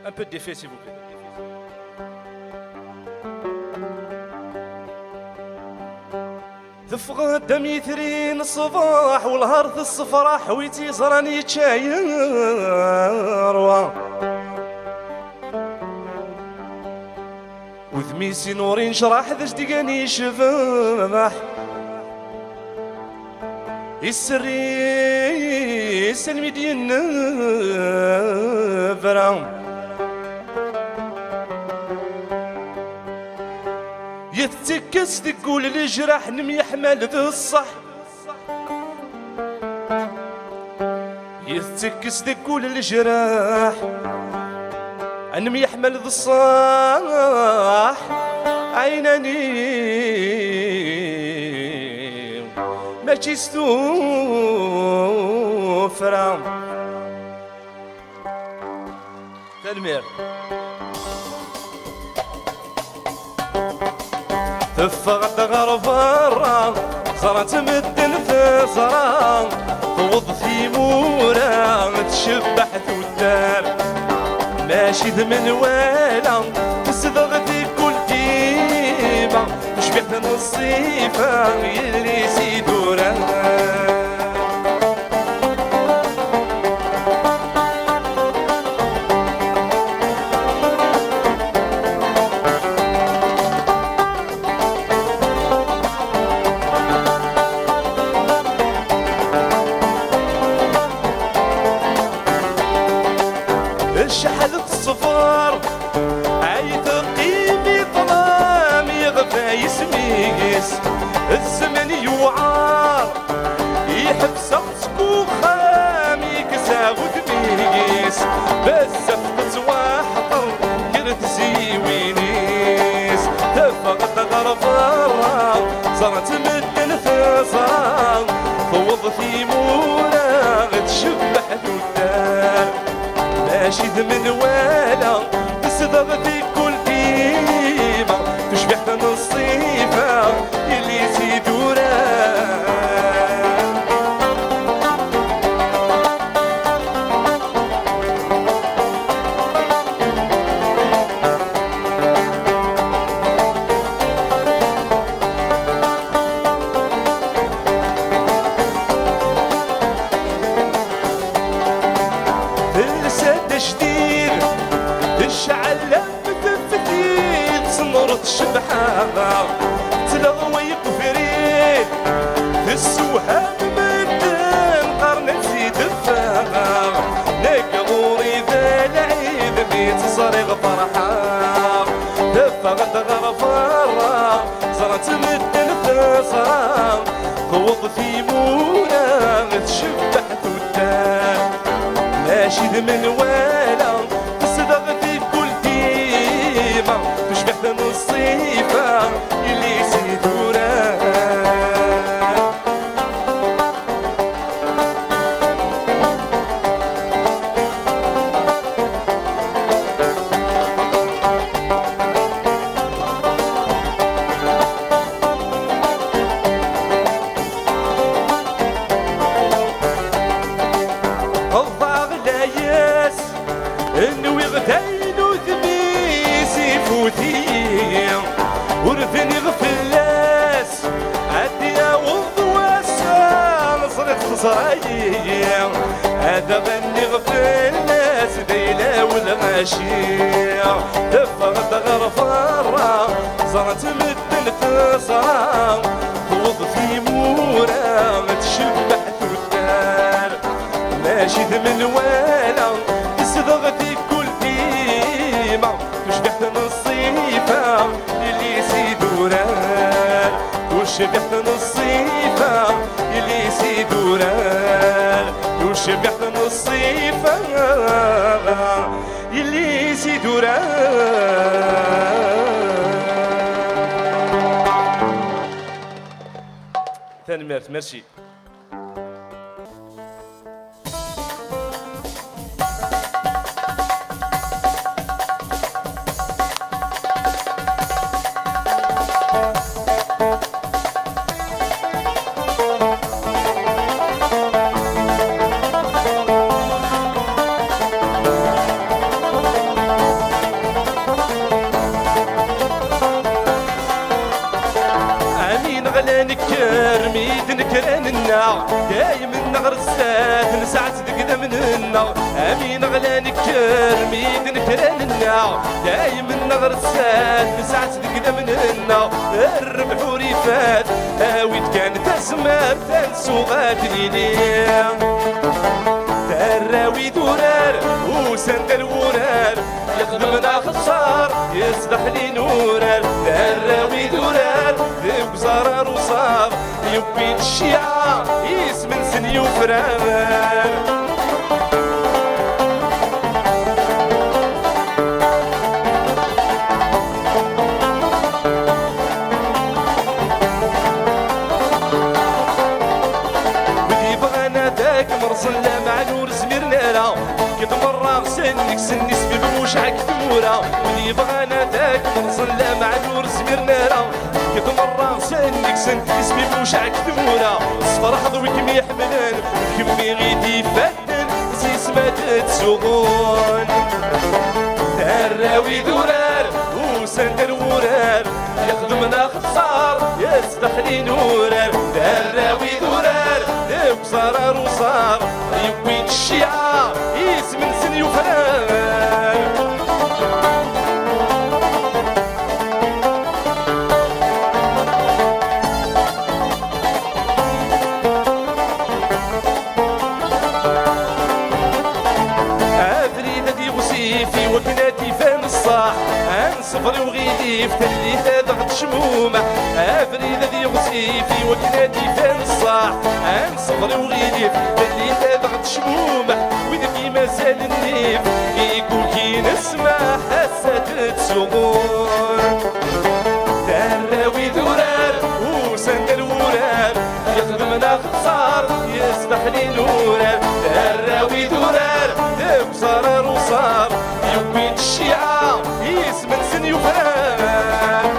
Un peu d'effet, s'il vous plaît. ثفغ الدم يثرين الصباح والهرث الصفراح ويتي زراني تشاير وذميسي نورين شراح ذا جديقاني شفاح السري سلمي ديالنا فرام يتكس تقول الجراح نميحمل ذا الصح يتكس تقول الجراح نميحمل ذا الصح عيناني ما تشستو فرام تنمير تفغت غرفارا صارت مدن في صرام توض في مورا تشبح ثدار ماشي ذمن والا تصدغ في كل ديما وشبحت نصيفة يلي سيدورا شحلت الصفار عايت قيمي ظلام يغفى يسميس الزمن يوعار يحبس سكو خامي كسا ودميس بزاف تتواحطر كرت زيوينيس تفقد غرفارا صارت مدن ثصام فوض في مورا تشبح ثدار ماشي ذمن والا تصدغ في كل ديما تشبح نصيفة اللي سيدورا الشعلة بتفتيت صنورة الشبحة تلغوي قفريت في السوحة مدن قرن زيد الفاغ نقغوري ذا العيد بيت صريغ فرحة دفغت غرفارة صارت مدن ثصام خوض في مورا تشبح ثدار ماشي ذمن والا تصدغ في كل ديما تشبح نصيفة اللي سيدورا الضاغ لا ياس انو يغدين وذميسي فوتي ورثني غفلاس عديا وضواسا نصرت خزرايا هذا غني غفلاس ديلا والغاشية دفغت غرفارة صارت مدن ثصام توض في مورا تشبح ثدار ماشي ذمن والا تصدغ في كل ديما تشبح نصيفة اللي سيدورا تشبح نصيفة اللي سيدورا تشبح نصيفة اللي سيدورا ثاني ميرسي غرسات نسعت دقدا مننا امين غلا نكر ميد نكراننا دايما غرسات نسعت دقدا مننا الربح وريفات هاويت كانت اسمار تنسو غاتليني تراوي دورار وسند الورار يخدمنا خسار يصلح لي نورار تراوي دورار ذوق زرار وصار يبين الشيعة يسمن سن يفرار مرسلة مع نور زميرنا لا كيف مرة سنك سني سبب موشعك ثورة ولي بغانا داك مرسلة مع نور زميرنا لا كيف مرة سنك سني سبب موشعك ثورة صفر حظوي كم يحملن كمي غيدي فتن سيس ما تتسوغون تراوي دورار وسند الورار يخدمنا خسار يستخلي نورار تراوي دورار وصرار وصار يبين الشيعة يسمن سن يفرار أفريدة دي غسيفي وكناتي فان الصاح صفري وغيدي في تلي ضغط شمومة أفريدة دي غسيفي وكناتي فان الصاح صفري وغيدي في تلي ضغط شمومة وإذا في مازال النيف يقول كي نسمع حاسة تسوغون تراوي دورار وسند الورار يخدمنا خسار يصلح لي نورار تراوي دورار وصرار وصار يبين الشيعة يسمن سن يفرار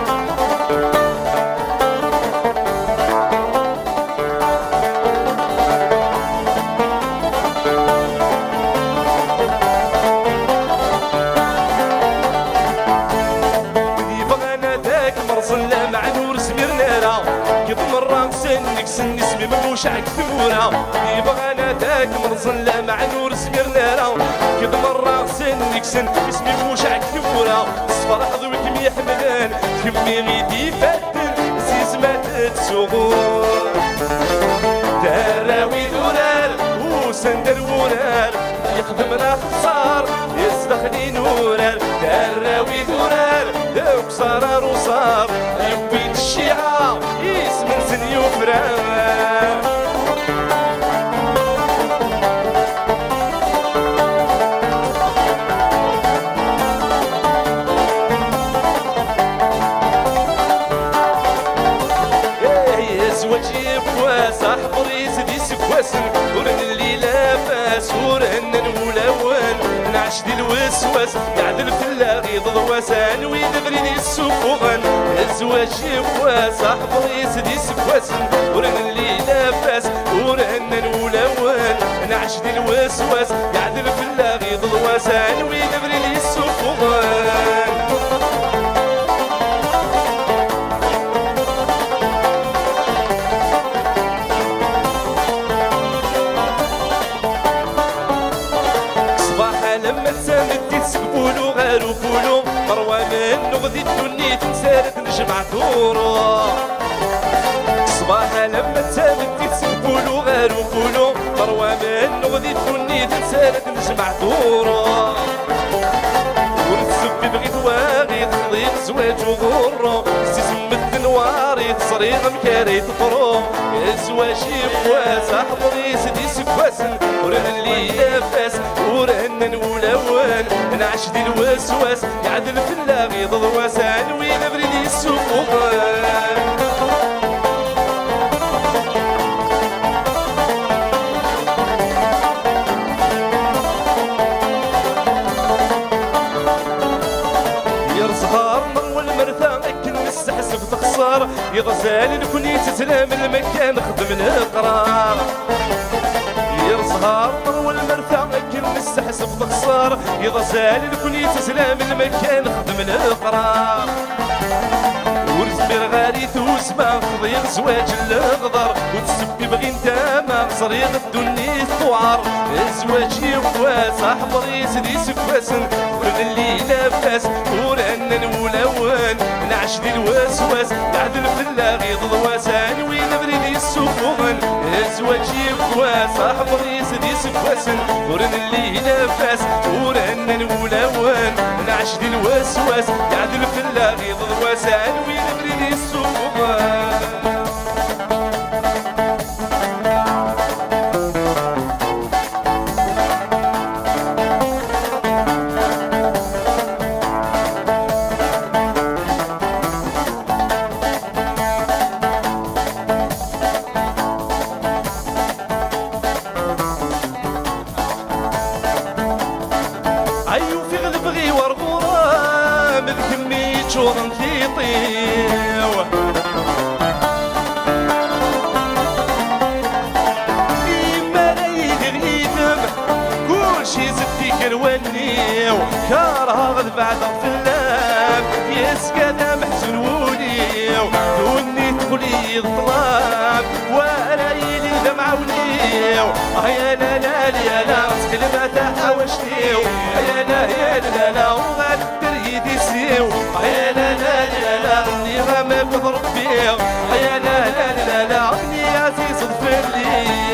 ودي بغانا داك مرسلة مع نور زميرنا لا كيف مرة سنك سن اسمي مموشعك ثورة ودي بغانا داك مرسلة مع نور زميرنا لا كيف مرة سنك سن اسمي مموشعك ثورة صفر حظوي كم يحملن كمي غيدي فتن سيس ما تتسوغون تراوي دولار وسند الورار يخدمنا خسار يستخلي نورار تراوي دولار دوك صرار وصار يبين الشيعة يسمن سن يفرار زواجي بواسع حضري زدي سكواسن ورن اللي لاباس ورن الولوان نعش دي الوسواس يعدل في اللاغي ضواسان ويدبريني السفوغان زواجي بواسع حضري زدي سكواسن ورن اللي لاباس ورن الولوان نعش دي الوسواس يعدل في اللاغي ضواسان ويدبريني السفوغان تسقبولو غارو فولو مروى من نغذي الدنيا تنسارت نجمع ثورو صباحا لما تسابت تسقبولو غارو فولو مروى من نغذي الدنيا تنسارت نجمع ثورو ونتسبي بغيت واغي تخضيق زواج وغرو سيسم الدنواري تصريغ مكاري تطرو زواجي بواسع حضري سدي سكواسن ورن اللي لاباس ورن الولوان نعش دي الوسواس يعدل في اللاغي ضواسان وينبري السفوغان يرزهار مروى المرثى اكل نستحسب تخسر يغزال نكون تسلام المكان خدم القرار يرزهار مروى المرثى اكل نستحسب تخسر يغزال نكون تسلام المكان خدم القرار ورزمير غاري توسما تضيق زواج الغدر وتسبب غي نتاما صريغ الدنيا توعر الزواج يفواس احمر يسدي سفاسن ورد اللي لاباس ورنا نولون نعش دي الوسواس يعدل في اللاغي ضواسان وين بريد السفون الزواج يفواس احمر يسدي سفاسن ورد اللي لاباس ورنا نولون نعش دي الوسواس يعدل في اللاغي ضواسان وين بريد السفون شورن كيطيو إما رايد غيدم كل شي زدي كروانيو كارها غد بعد الظلام يسكن محزون وليو دوني تقولي الظلام ورايلي دمع وليو يا لا لا يا لا سكن ما تحاوشتيو يا لا يا لا لا وغدر يدي سيو يا لا لا لا لا اللي غامك ضرب بيه يا لا لا لا لا اللي عزيز ضفر لي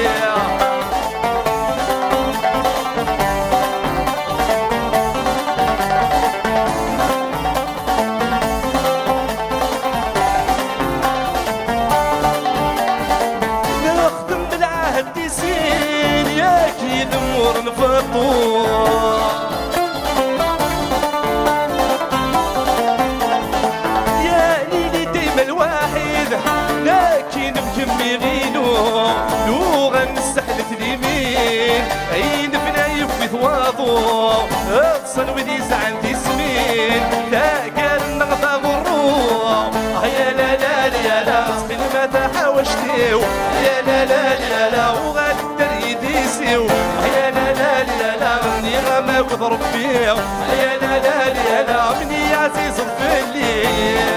نخدم بالعهد يسين يا كي ذمور نفطور لكن بكمي غينو لوغا نستحلف اليمين عين بنايف بثواضو اتصل ودي زعل تسمين لا كان نغضى غروح يا لا لا يا لا سخن ما تحاوشتيو يا لا لا يا لا وغدر يديسيو يا لا لا يا لا مني غماك ضرب فيه يا لا لا يا لا مني عزيز الفلي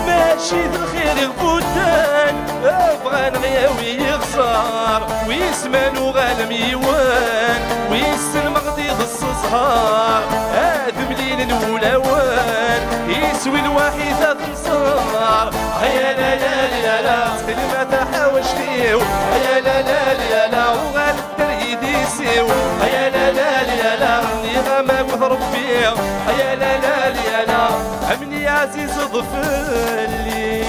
ماشي ذا الخير يغبوتان ابغى نغياوي يخسر ويسمان وغالم يوان ويسلم غديض الصهار هذا مليل نولوان يسوي الواحد ذات نصار يا لا لا لا لا سخن ما تحاوش فيه يا لا لا لا لا وغدر يديسيو يا لا لا لا لا رني غماك وضرب فيه يا لا لا لا لا عمني عزيز ضفلي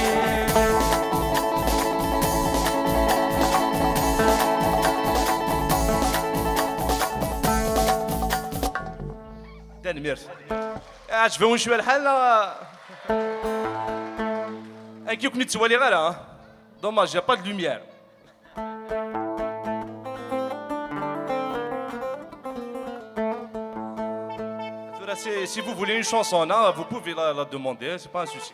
تاني ميرسي عجبهم شويه الحال انكي كنت تسوالي غير دوماج يا با دو لوميير Si vous voulez une chanson, là, vous pouvez la demander, c'est pas un souci.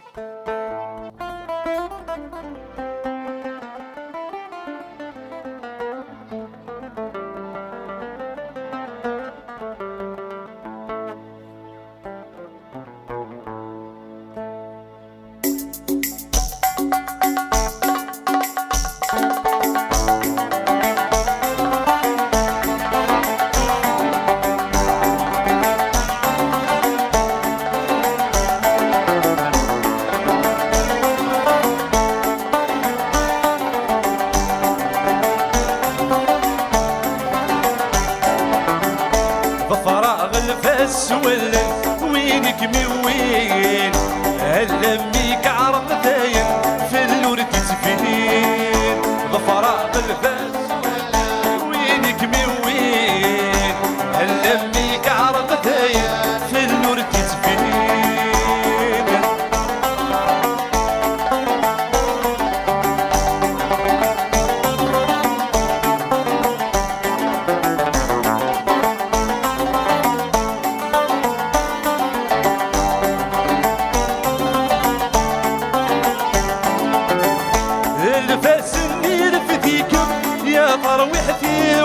طرويحتي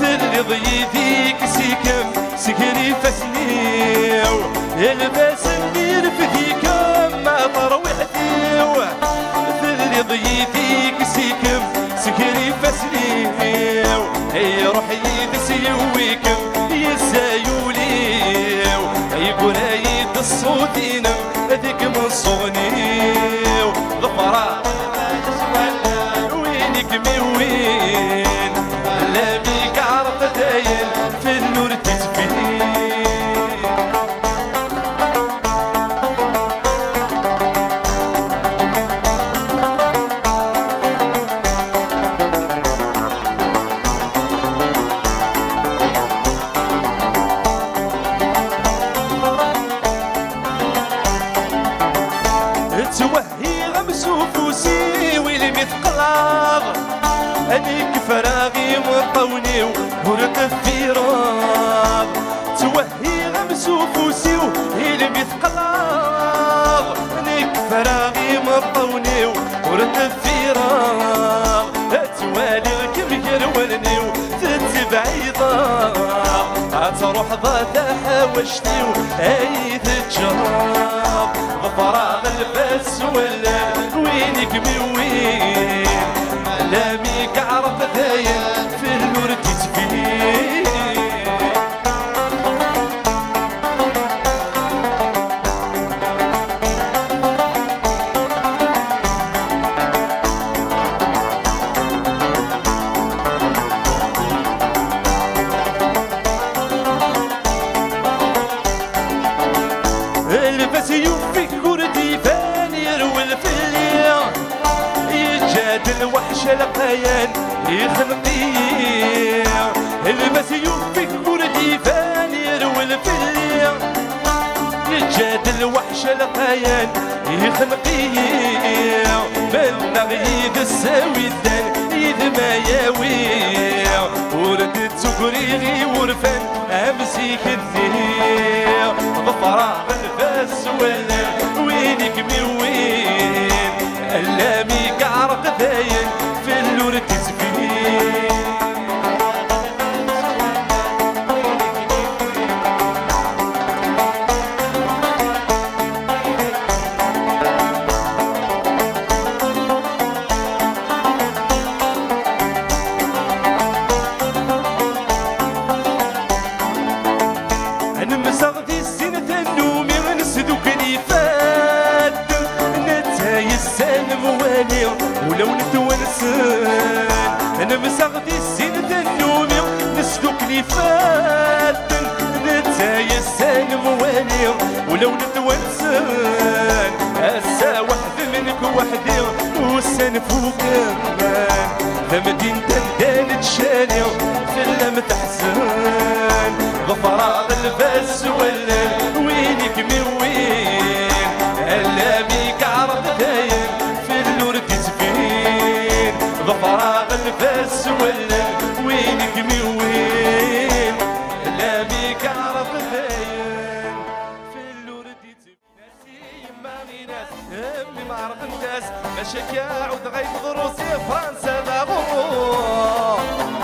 اللي ضيديك سيكم سكري فسنيو الباس النير فديك ما طرويحتي اللي ضيديك سيكم سكري فسنيو هي روحي يدسيويكم يزايوليو يقول عيد الصوتين هذيك من صغنيو ظفرة وينك ميوين لا بيك عرفت داين في النور تتفين توهي غمس وفوسي ويلي متقلب هذيك فراغي مطوني ورد في راض توهي غمس وفوسي ويلي متقلب هذيك فراغي مطوني ورد في راض توالي كم يرولني وتتبعيضا تروح ضاتا حوشتي وهي تجرب ظفراغ الباس ولا وينك ميوين لا ميك عرف داين في النور تتفين الباس يوفيك كردي فان يروي في الليل يجاد الوحش القيان يخنقيه الباس يوفيك كردي فان يروي في الليل يجاد الوحش القيان يخنقيه من غيد الساوي الدان يد ما ياوي ورد تقريغي ورفان امسيك الثير ظفراغ الفاس ولا وينك ميوين اللاميك عرق داين في اللور تسفين أنا مسغدي السنة النومي نسدوك نفاد نتاي السان موالي ولو نتونسان أنا مسغدي السنة النومي نسدوك نفاد نتاي السان موالي ولو نتونسان هسا واحد منك وحدي والسان فوق كمان فمدينة تندان تشاني في اللم تحزن ظفراغ الفاس ولا وينك ميوين هلا بيك عرض داين في اللور تسفين ظفراغ الفاس ولا وينك ميوين هلا بيك عرض داين في اللور تسفين ناسي ما غي ناس امي ما عرف الناس ماشاك يعود غيب ضروسي فرنسا ذا غرور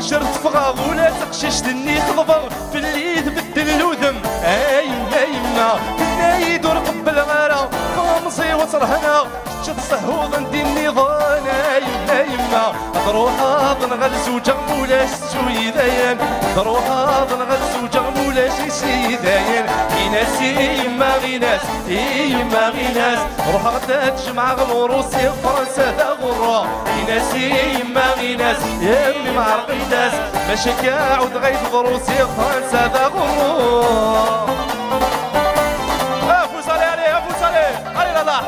شرط فغاض ولا تقشش دني خضفر في اللي تبدل الوذم ايما كنا يدور قبل غارة قامصي وصل هنا شد صهوض ندي النظام ايما تروح اظن غلسو ولاش سويدايان تروح اظن غلسو ولاش سيدايان يناسي ما غيناس ما غيناس روح غدا تجمع غمروسي فرنسا ذا غرة يناسي ما غيناس يمي ما عرق الناس ماشاك يعود غيب ضروسي فرنسا ذا غرة افوس عليه افوس عليه علي لا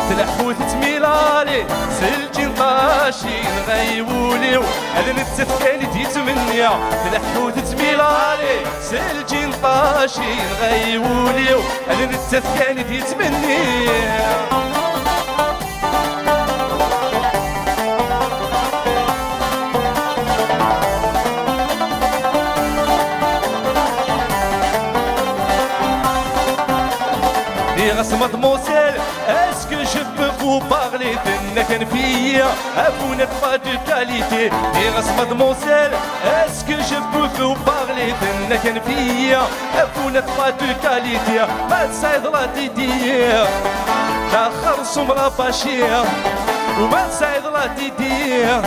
تلحوت تميلالي سلجي نقاشي نغيبوليو هذا نتسف كان ديت منيا تلحوت تميلالي سلجين طاشين غيوليو هذا التفكان يتمني غصمت موسل اسكو je peux vous parler de كان فيا vous n'êtes pas de qualité دي غصمت موسل اسكو je peux vous parler de كان فيا vous n'êtes pas de qualité ما تساعد لا تدير لا خرصم لا باشير وما تساعد لا تدير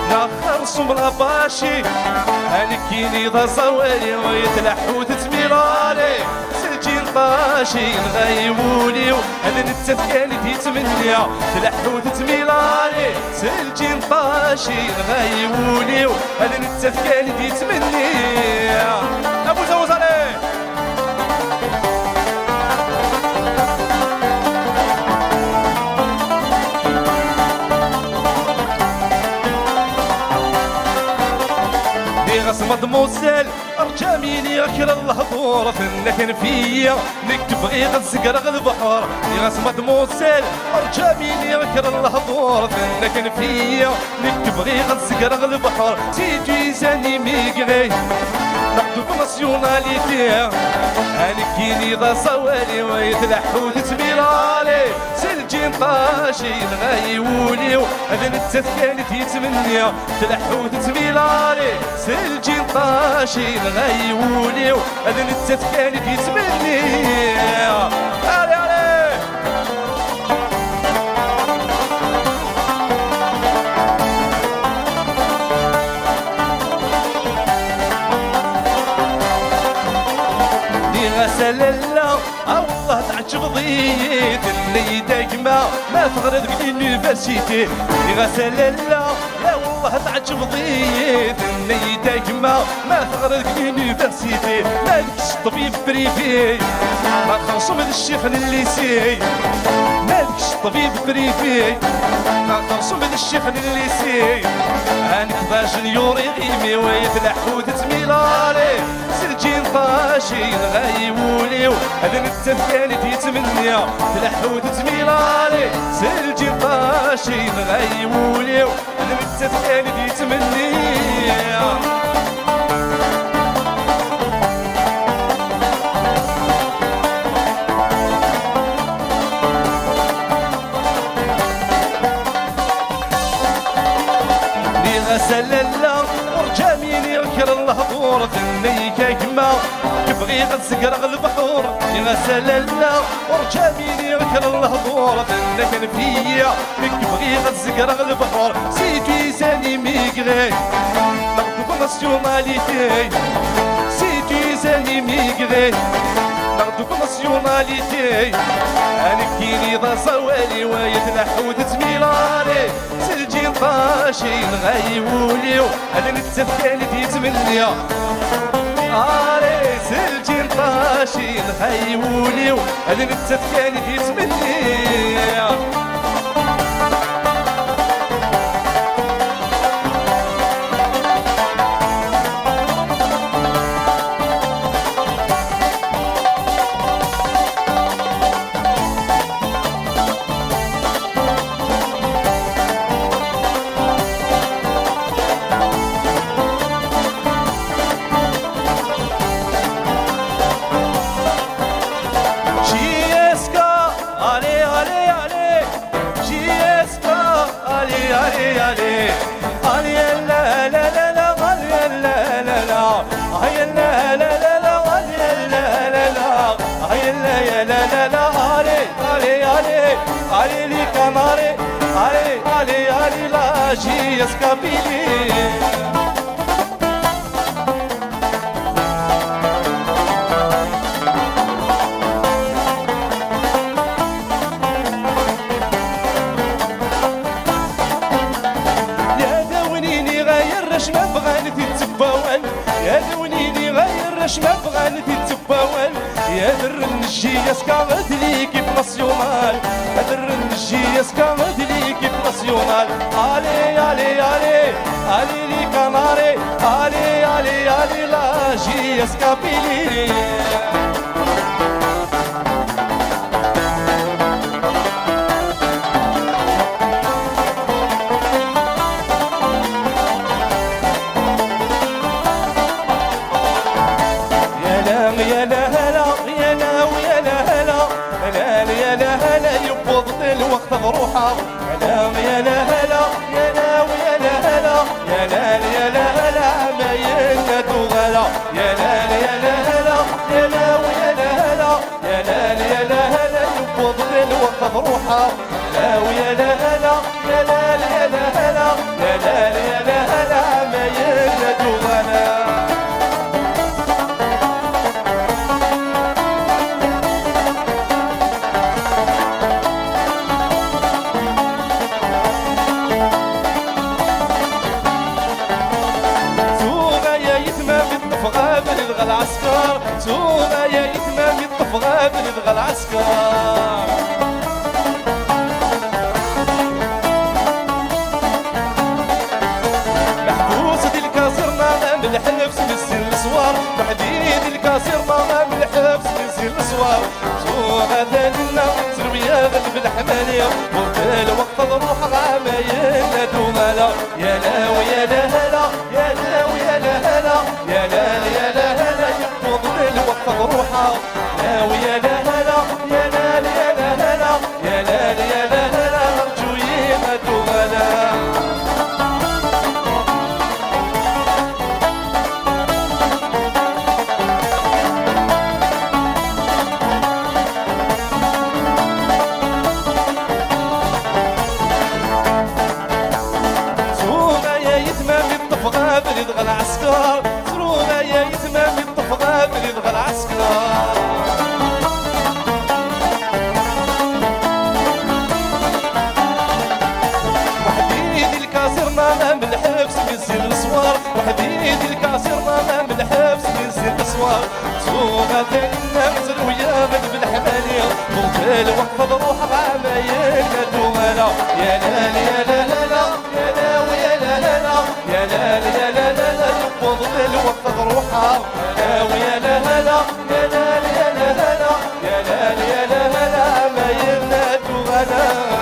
لا خرصم لا باشي انا كيني ذا صوالي ويتلحو تتميرالي طاشين غيوليو هذا التفكان يتمنيا تلحو تتميلالي سلجين طاشين غيوليو هذا التفكان يتمنيا ابو زوز عليه غصمت موسل ارجاميني غكر الهضور فينا كان فيا نكتب غير غزقرغ البحر غصمت موسل ارجاميني غكر الهضور فينا كان فيا نكتب غير غزقرغ البحر سيتي زاني ميغري نقدو ناسيوناليتي انا كيني ذا صوالي ويتلحو تتميرالي سلجين طاشين غيوليو هذا التفكان يتمنيا تلحو تتميرالي سلجين طاشين غيوليو هذا التفكان يتمنيا علي علي سلالا والله تعجب ضيت اللي دايما ما تغرد باليونيفرسيتي سلالا يا والله تعجب ضيت اللي دايما ما تغرد باليونيفرسيتي مالكش طبيب بريفي ما تخرصم الشيخ لليسي مالكش طبيب بريفي ما تخرصم الشيخ لليسي هانك ذا جنيور يغيمي ويتلحو تتميلالي سلجين طاشين غيوليو هذا التفكان يتمنيا تلحو تتميلالي سلجين طاشين غيوليو هذا التفكان يتمنيا سلالا ورجاميني غكر الهضور ثنيكا كما كبغي غتسقرغ البحور يا سلالا ورجاميني غكر الهضور ثنا كان فيا كبغي غتسقرغ البحور سيتي زاني ميغري ناخدو ناسيوناليتي سيتي زاني ميغري ناخدو ناسيوناليتي انا كيني ذا صوالي ويتلحو تتميلالي سلجين طاشين غيوليو هذا التفكان يتمنيا سلجين طاشين غيوليو هذا التفكان يتمنيا علي لي كناري علي لا جي اسكابيلي يا داونيني غير رش ما بغاني تتباول يا داونيني غير رش ما بغاني تتباول يا در النجي اسكابت ليكيب ناسيونال هدر النجي اسكابت ليكيب ناسيونال علي لي كناري علي allez, allez là, j'y escapili. الوقت بروحه كلام يا لا هلا يا لا ويا لا هلا يا لا يا لا هلا ما ينادو غلا يا لا يا لا هلا يا لا ويا لا هلا يا لا يا لا هلا يفض الوقت بروحه لا ويا لا هلا يا لا يا لا هلا يا لا يا لا هلا ما ينادو غلا العسكر سوما يا يتمام الطفغة بلدغ العسكر محبوس دي الكاسرنا من الحبس من السوار وحديد الكاسرنا من الحبس من السوار سوما ذلنا سرويا غلب الحمالية وقت الوقت نروح غامينا دومالا يا لا ويا لا هلا يا لا ويا لا هلا يا لا يا لا هلا الوقت بروحه لا ويا لا هلا يا لا يا لا هلا يا لا يا لا هلا نرجو يمدو غلا سروما يا يتمام الطفغة بلدغ العسكر سروما يا يتمام الطفغة بلدغ العسكر وحديد الكاسرنا من الحبس من سن الصوار وحديد الكاسرنا من الحبس من سن الصوار سوغا ثانينا نزل ويا بد بالحمالية قلت الوقت بروح بعمايلنا دوغالا يا لا يا لا لا يا لا ويا لا لا يا لا يا لا لا يقبض الوقت بروحها يا ويا لا لا يا لا يا لا لا يا لا يا لا لا ما يمنا دوغالا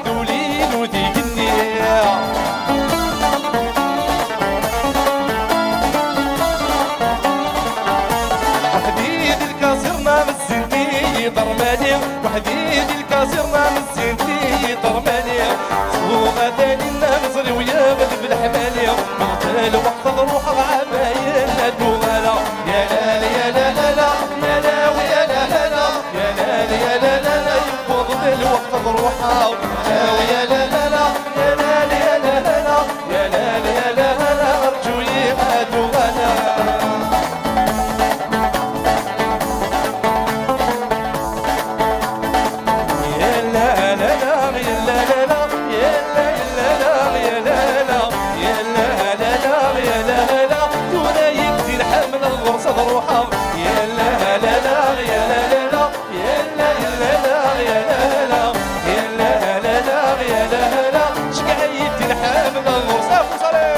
تدولين وديك النية وحديد الكاسرنا من السنتي ضرماني وحديد الكاسرنا من السنتي ضرماني سوغا ثاني ننزل ويا بد بالحمالية قلت الوقت نروح عمايلنا دوغالا يا لا يا لا لا يا لا ويا لا لا يا لا يا لا لا يفضل الوقت نروحها يا لا لا لا يا لا يا لا لا يا لا يا لا لا ارجو يمادو غلا يا لا لا لا يا لا لا لا يا لا لا يا لا لا يا لا لا يا لا لا دون يكفي الحمل الغرصة روحها يا لا لا لا يا لا لا يا لا لا يا لا لا يا لا لا شقايت الحامل الغرصة وصلي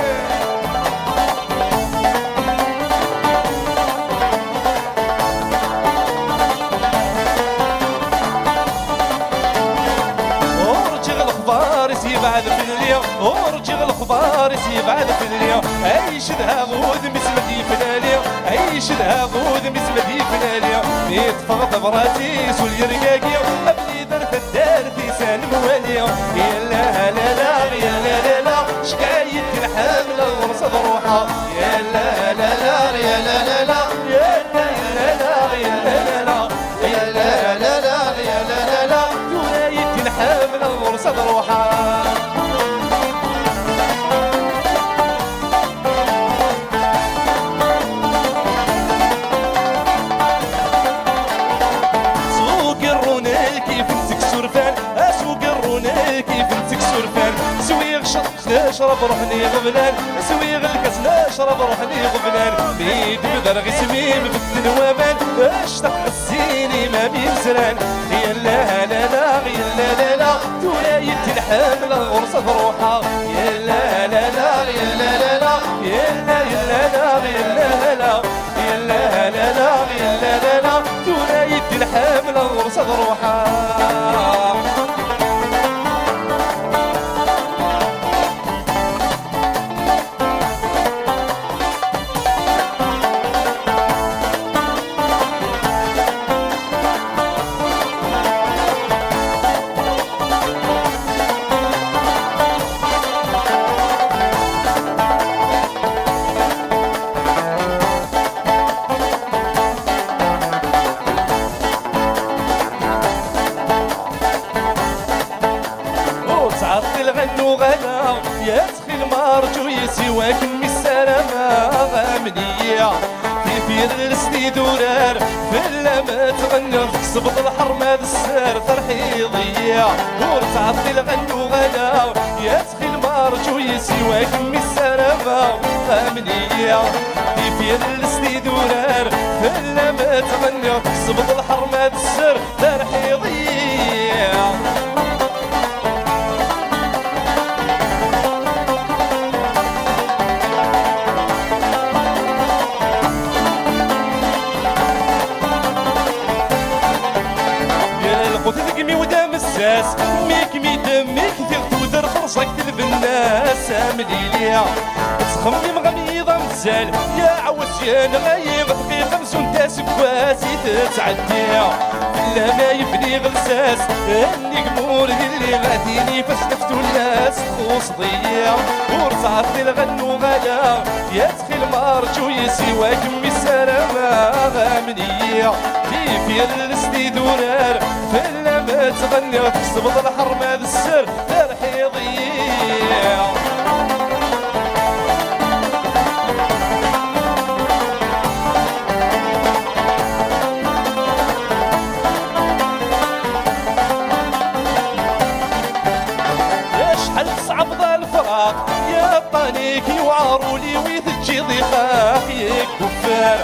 ورجع الأخبار يبعد في اليوم ورجع الأخبار يبعد في اليوم عيش لها غود مسمتي في اليوم عيش لها غود مسمتي في اليوم يتفرط براتي سول يرقاقي أبني درت الدار في سالم واليوم يا لا لا لا يا لا لا شقايت الحامل الغرصة بروحها يا لا لا لا يا لا لا يا لا لا يا لا لا يا لا لا يا لا لا ولاية الحامل الغرصة بروحها سوق الرونال كيف نسك سرفان اسوق الرونال كيف نسك سرفان نشرب روحني غبنان سويغ الكاس نشرب روحني غبنان بيد بدرغي سميم بدن ومان اشتاق حسيني ما بين زران يا لا لا لا يا لا لا لا تولايت الحامل غرصة روحها يا لا لا لا يا لا لا لا يا لا يا لا لا يا لا لا يا لا لا لا يا لا لا لا تولايت الحامل غرصة روحها غلا يا تخي المرجو يسواك من السلامة غامنية في السديد ورار فلا ما تغنى صبط الحرمة السار فرحيضية ورتعطي الغنو غلا يا تخي المرجو يسواك من السلامة غامنية في السديد ورار فلا ما تغنى صبط الحرمة السار فرحيضية مساس ميك ميدمك تودر فرصك البناس مليليا تخمم غميضة مسال يا عوسيان غايب في 50 تاس كواسي تتعديها لا ما يبني غلساس النجمور اللي غاديني فسكفتو الناس خوص ضيا ورصعت الغنو غلا يا تخي المرجو يسواك مي السلامة غامنية في السديد ورار فلا ما تغني تصبط الحرمة بالسر ترحيضية يا طانيك يوعرولي ويثجي ضيقاك يا كفار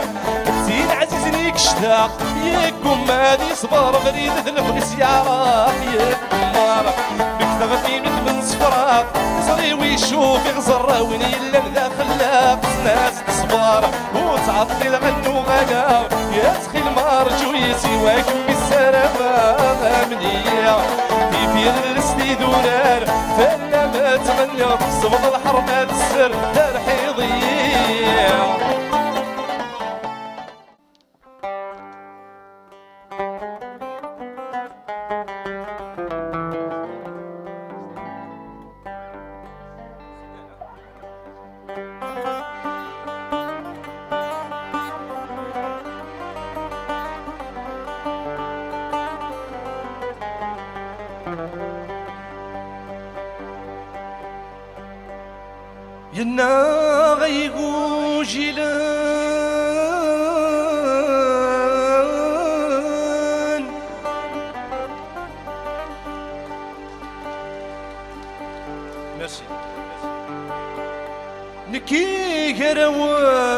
زين عزيزني كشتاق يا كمادي صبر غريد ذنفس يا راح يا كمار بك تغفي من صفراق صري ويشوف يغزر وين يلا ذا خلاق ناس تصبر وتعطي الغنو غلا يا تخي المرجو يسواك بالسلامة غامنية في السديد ورار فلا ما تغنى صبط الحرمة السر ترحيضية ينا غيقو جيلان ميرسي نكي كروان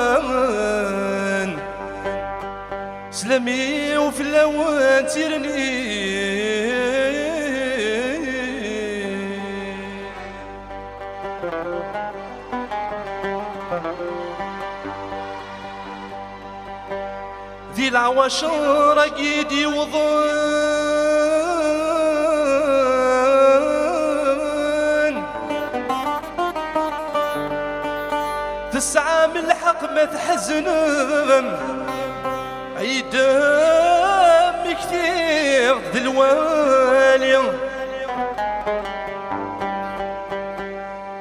سلامي وفي اللوان تيرني ذي العواشر ايدي وظن تسعى من الحق ما تحزن عيدام كثير دلوالي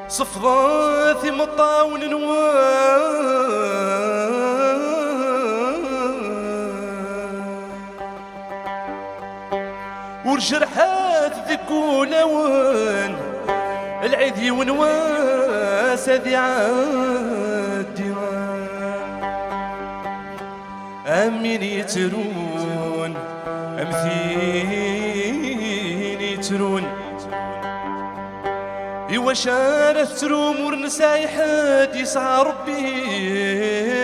صفضاتي مطاون ورجرحات ذكو لون العيدي ونواس ذي عادي أمين يترون أمثين يترون واش انا تروم ورنساي حد يسعى ربي.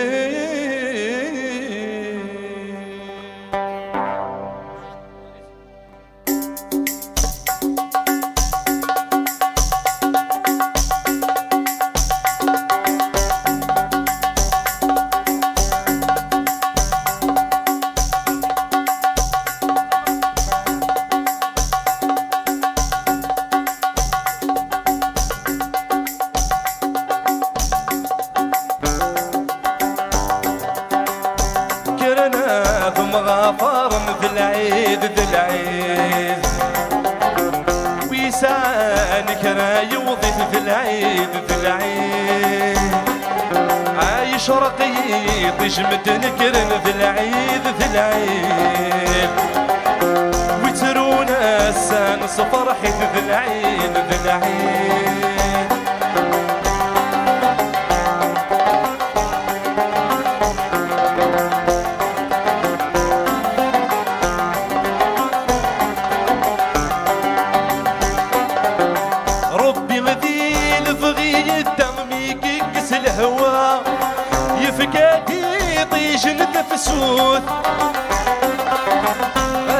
غفار ذي العيد ذي العيد ويسعاني كرا يوظف ذي العيد ذي العيد عايش رقيق يجمد نكرن ذي العيد ذي العيد ويترونا السان صفرحي ذي العيد ذي العيد. الهوى يفقادي طيج نتفسوث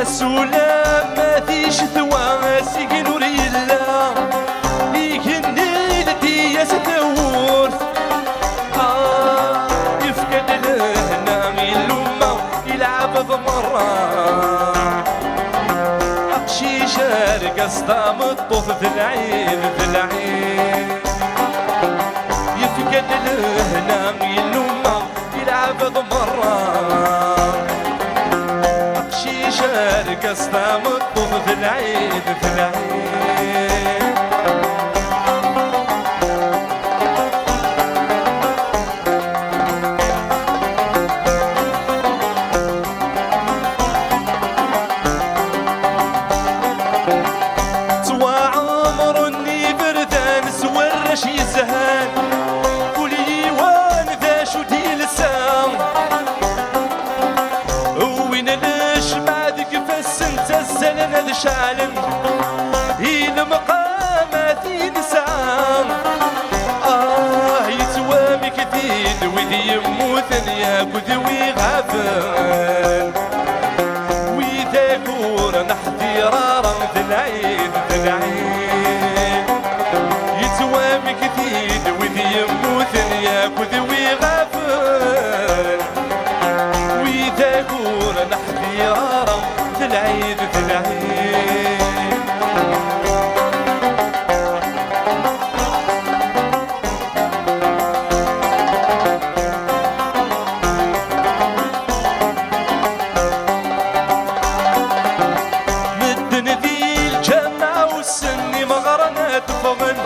السلام ما فيش ثوا سيكن وريلا يكني لدي يستورث يفقد لهنا اللومة يلعب ضمرة أقشي شارك أصدام الطوف ذي العين ذي العين يفقد لهنا يلومه يلعب ضمرة أقشي شارك أصدام الطوف في العيد في العيد. سوى عمر اني بردان سوى الرشي زهان السنة شالن هي المقامات نسام يتوامي كثير وذي يموثن يا كذوي غافن ويذاكور نحذي رارا ذي العيد ذي العيد يتوامي كثير وذي يموثن يا كذوي غافن ويذاكور نحذي رارا ذي العيد ذي العيد. مدن ذي الجامعة والسني مغرنات فمن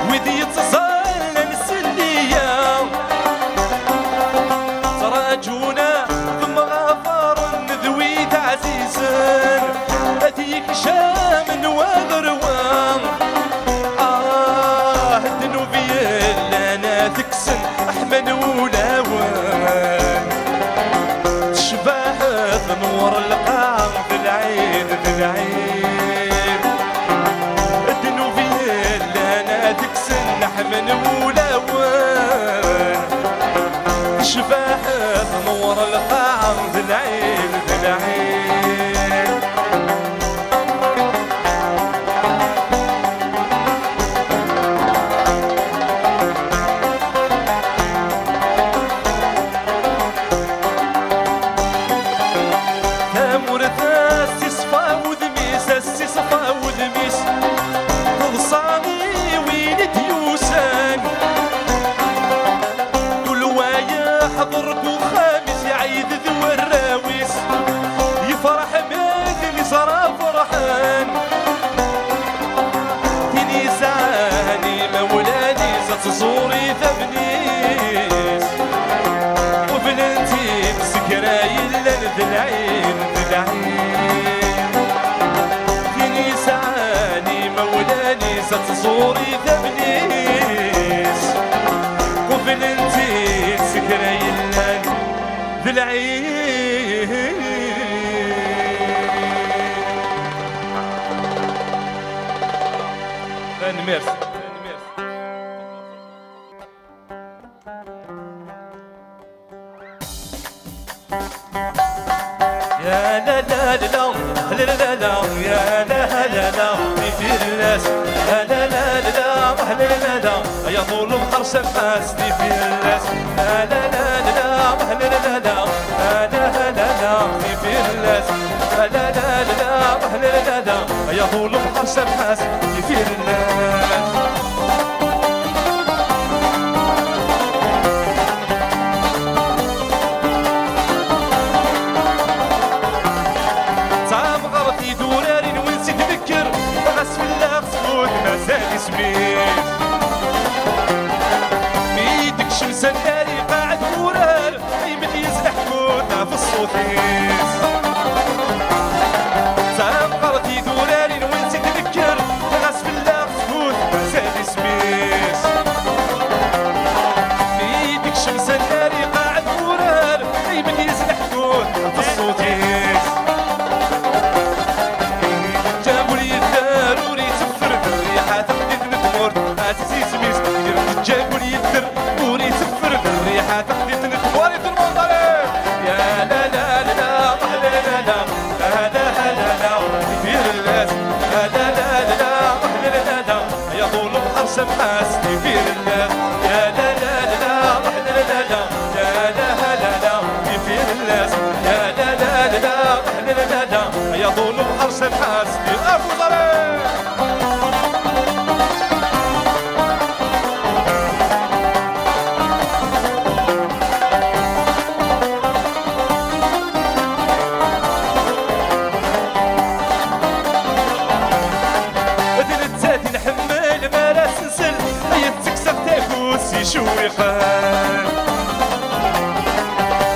وذي يتصلن السنية تراجونا ثم غفار ذوي تعزيزا أتيك شام وغروان الدنوبي لنا تكسن أحمد ولاوان تشبه نور القاع في العين في العين الدنوبي لنا تكسن أحمد ولاوان تشبه نور القاع في العين في العين. حضركو خامس يعيد ذو الراويس يفرح مثلي صرا فرحان تني ساني مولاني ستصوري ثبنيس وبنتي بسكراي الليل ذي العين ذي العين تني ساني مولاني ستصوري ثبنيس وبنتي بسكراي ذي العين. ميرسي. يا لا لا لا لا لا لا يا لا لا لا في الناس لا لا لا لا لا لا لا يا طول بحر سماس في الناس لا لا لا لا لا لا لا لا لا لا في الناس لا لا لا لا لا لا لا يا طول بحر سماس في الناس سميت ميدك شمس الناري قاعد مرار يمد يزلح كوتا في الصوتيس سام قرتي دوراري وين تذكر غاس في الله سكوت ما زاد سميت ميدك شمس الناري قاعد مرار يمد يزلح كوتا في الصوتيس جابوا لي الدار وريت فرد ريحة سيسميس جابوا لي الدر وريت فرد الريحة تخليت نتواريت المنظرين يا لا لا لا لا لا لا لا لا لا كبير الناس لا لا لا لا لا لا يا طول بحر سمحاس كبير الناس يا لا لا لا لا لا لا لا لا لا كبير الناس يا لا لا لا لا لا يا طول بحر سمحاس أبو ظريف شويخان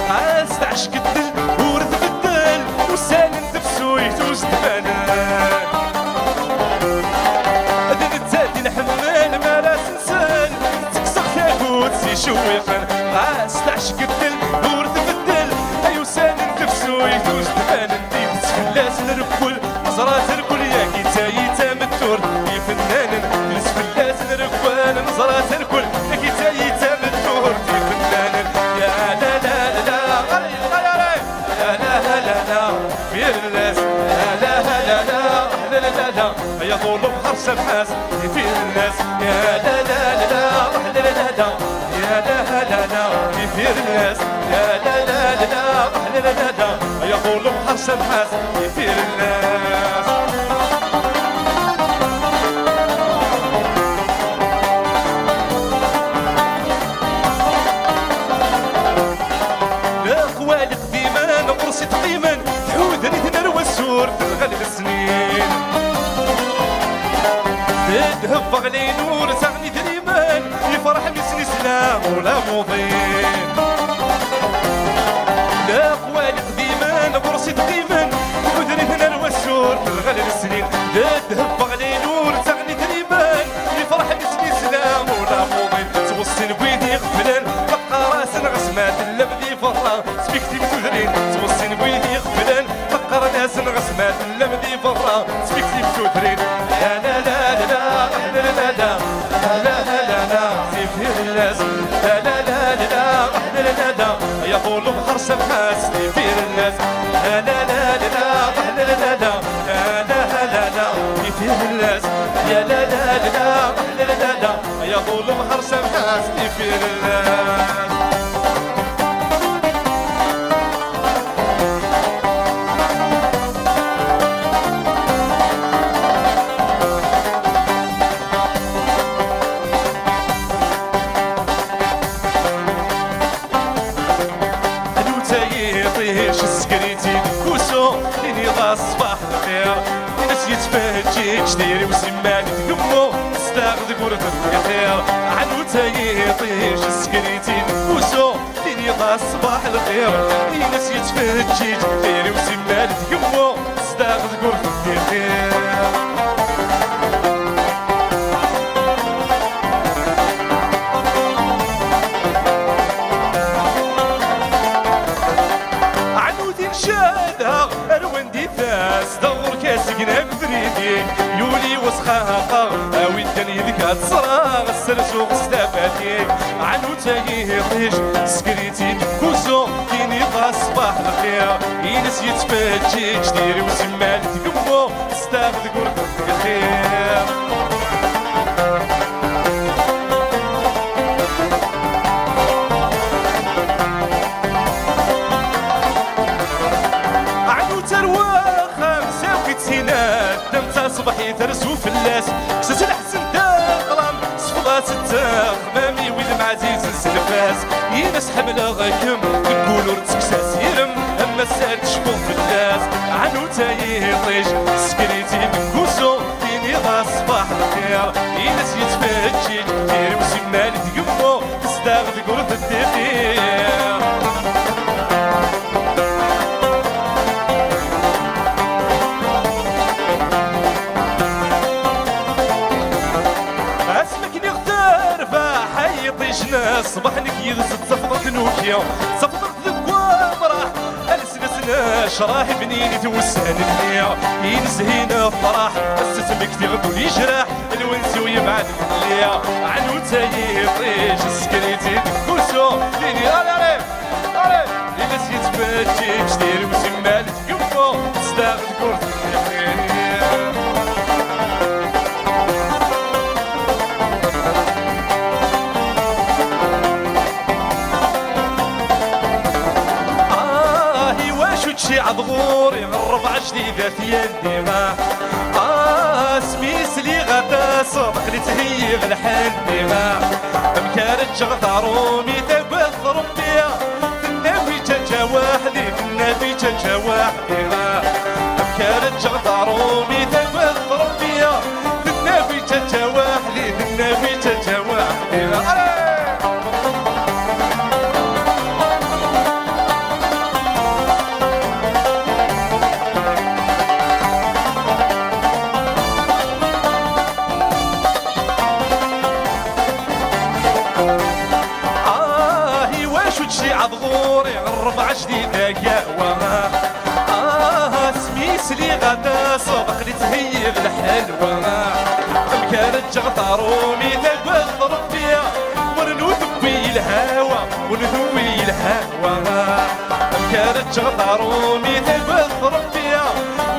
عاست عشق الدل ورد بالدل وسالن تفسويت وزدبانان هذا التالي نحمل ما لا تنسان تكسر تاكوت سي شويخان عاست عشق الدل ورد بالدل ايو سالن تفسويت وزدبانان ديك تسفلاس نركل نظرات الكل يا كيتايتا مدور يا فنان تسفلاس نركل نظرات الكل يا طول بحر سمحاس في الناس يا لا لا لا لا لا لا يا لا لا لا في الناس يا لا لا لا لا لا لا يا طول بحر سمحاس في الناس الاخوال قديما قرصي قديما حود ريتنا الوسور تغلب السنين تهب غلي نور تغني دريمان يفرح مسني سلام ولا مضين لا قوالي قديما برصي قديما ودريتنا الوسور تغلب السنين تهب غلي نور تغني دريمان يفرح مسني سلام ولا مضين توصي بويدي غفلان بقى راس غسمات اللمدي فرا سبيكتي بتدرين توصي بويدي غفلان بقى راس غسمات اللمدي فرا سبيكتي بتدرين لا لا لا لا لا لا لا لا لا في الناس لا لا لا لا لا لا يا طول بحر سمحاس في الناس لا لا لا لا لا لا لا لا في الناس يا لا لا لا لا لا يا طول بحر سمحاس في الناس صباح الخير الناس يتفاجئ شديري وسمان تقمو استاخذ قرة الخير عنو تايطيش سكريتي وسو ديني ضا صباح الخير الناس يتفاجئ شديري وسمان تقمو استاخذ قرة الخير دور كاسقنا بفريدي يولي وسخ خاقا وين كان يدك تصرا السرسوق استفاديك عنو تايه طيش سكريتي كوزو كيني صباح الخير ينس يتفاجئ جديري وسمال تقمو استاخذ قرب الخير عنو تروى خمسة وكتسينات دم صبحي ترسو في اللاس كسس الحسن داقلام صفضات التخمامي ويد معزيز السلفاس ينس حملة غاكم نقولو رتكساس يرم اما الساد شكون في اللاس عنو تايه طيش سكريتي من كوسو فيني ضا صباح الخير ينس يتفاجئ كتير وسمال تقمو تستاغد قرب الدخير صباحنك يغزد صفضة نوكيا صفضة ذكوان راح السنسنا شراح بنيني توسان النيا ينزهينا الفرح الستمك تغدو يجرح الونسي ويبعد الليا عنو تايه طيش سكريتي دكوسو ليني رالي إلا سيتفاجئ جدير وسمال تقمو تستاغد كورت شي عضغوري غرب عجديدة في الدماغ سميس لي غدا صبح لتهيغ الحال دماغ مكارج غطارومي تبث ربيا في النبي تجاوح لي في النبي تجاوح دماغ مكارج غطارومي تبث ربيا في النبي تجاوح لي في النبي تجاوح دماغ عضغوري الربع جديدة قهوة سميس لي غدا صبح لي تهيغ الحلوة مكارج غطارومي تبث ربيا ونذوي الهوى ونذوي الهوى مكارج غطارومي تبث ربيا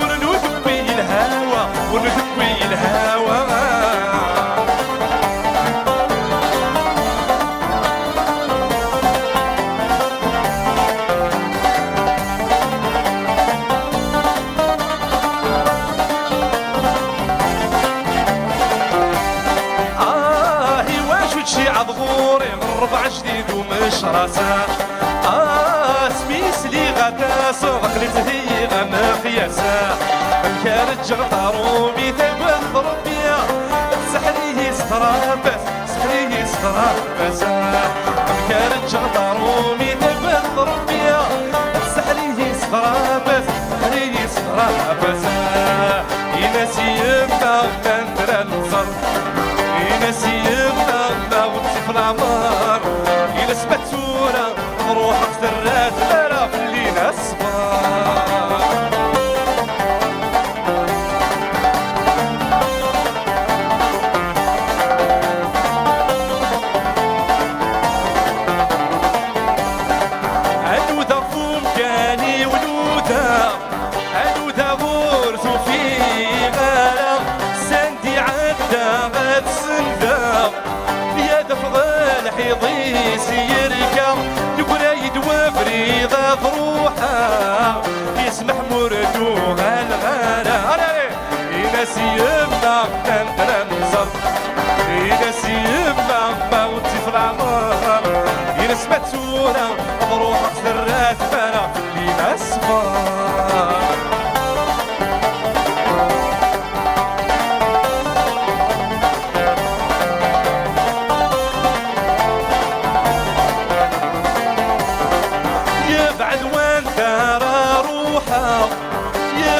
ونذوي الهوى ونذوي الهوى عضغوري الربع جديد ومش راسا سميس لي غدا صدق لتهيغ مقياسا مكارج غطارومي تبث ربيا سحريه سترابس سحريه سترابس مكارج غطارومي تبث ربيا سحريه سترابس سحريه سترابس يناسي يبقى تندرى النصر يناسي يبقى في العمار إلا سبتونا نروح اخترات لا في الليل أصبار عنودا فوم كاني ونودا عنودا غورثو في غالا سندي عدا غاد سندا حيضيس يركب يقرايد وفريضة بروحها يسمح مردوها الغالة يناسي يبنى تندرى نزر يناسي يبنى موتي في العمار يناس متسورة بروحها سرات فانا في الليل أسفار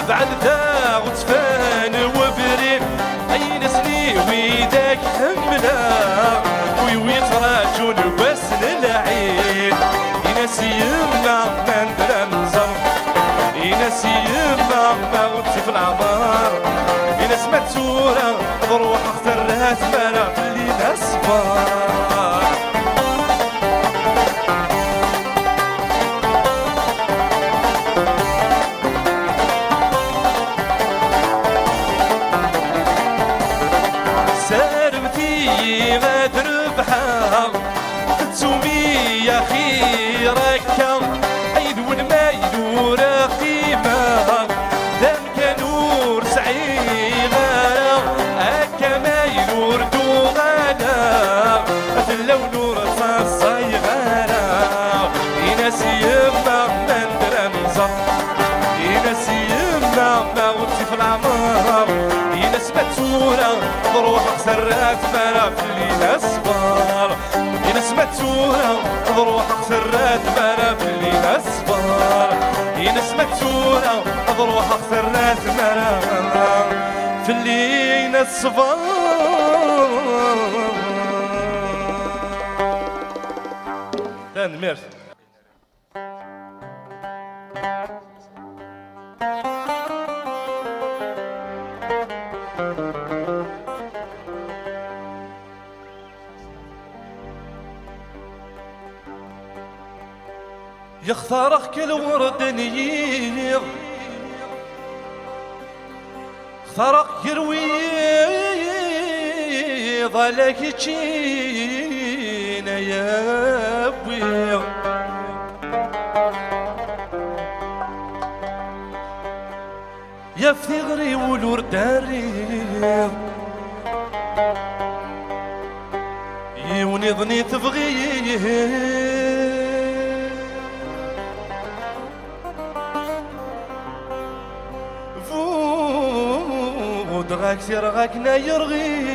يبعد ذا وتفان وبريم أين سني ويداك حملا ويوي تراجون بس للعين يناسي يمنا نندرى نزر يناسي يمنا ما غدت في العمار يناس متسورة السمحة تسومي خيرك عيد والمايل ورقيمة دام كنور سعيغة هكا مايل وردوغانا في اللون صايغانا يناس يما مندرمزة يناس يما ما وطي في العمر يناس متسورة بروحك سرات مرا في الليل أصفر يناس متسورة بروحك سرات مرا في الليل أصفر يناس متسورة بروحك سرات مرا في الليل أصفر ميرسي يختارك كل ورد نيير اختارك يروي ظلك تشينا يا ابوي يا ثغري ولور داري يونضني تبغيه دغاك سيرغاك نايرغي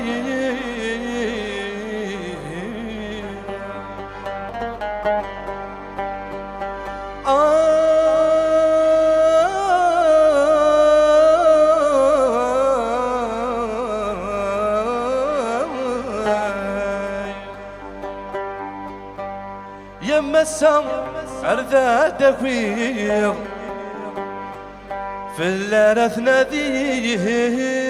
يما السم عرذا دكوير في اللارث ناديه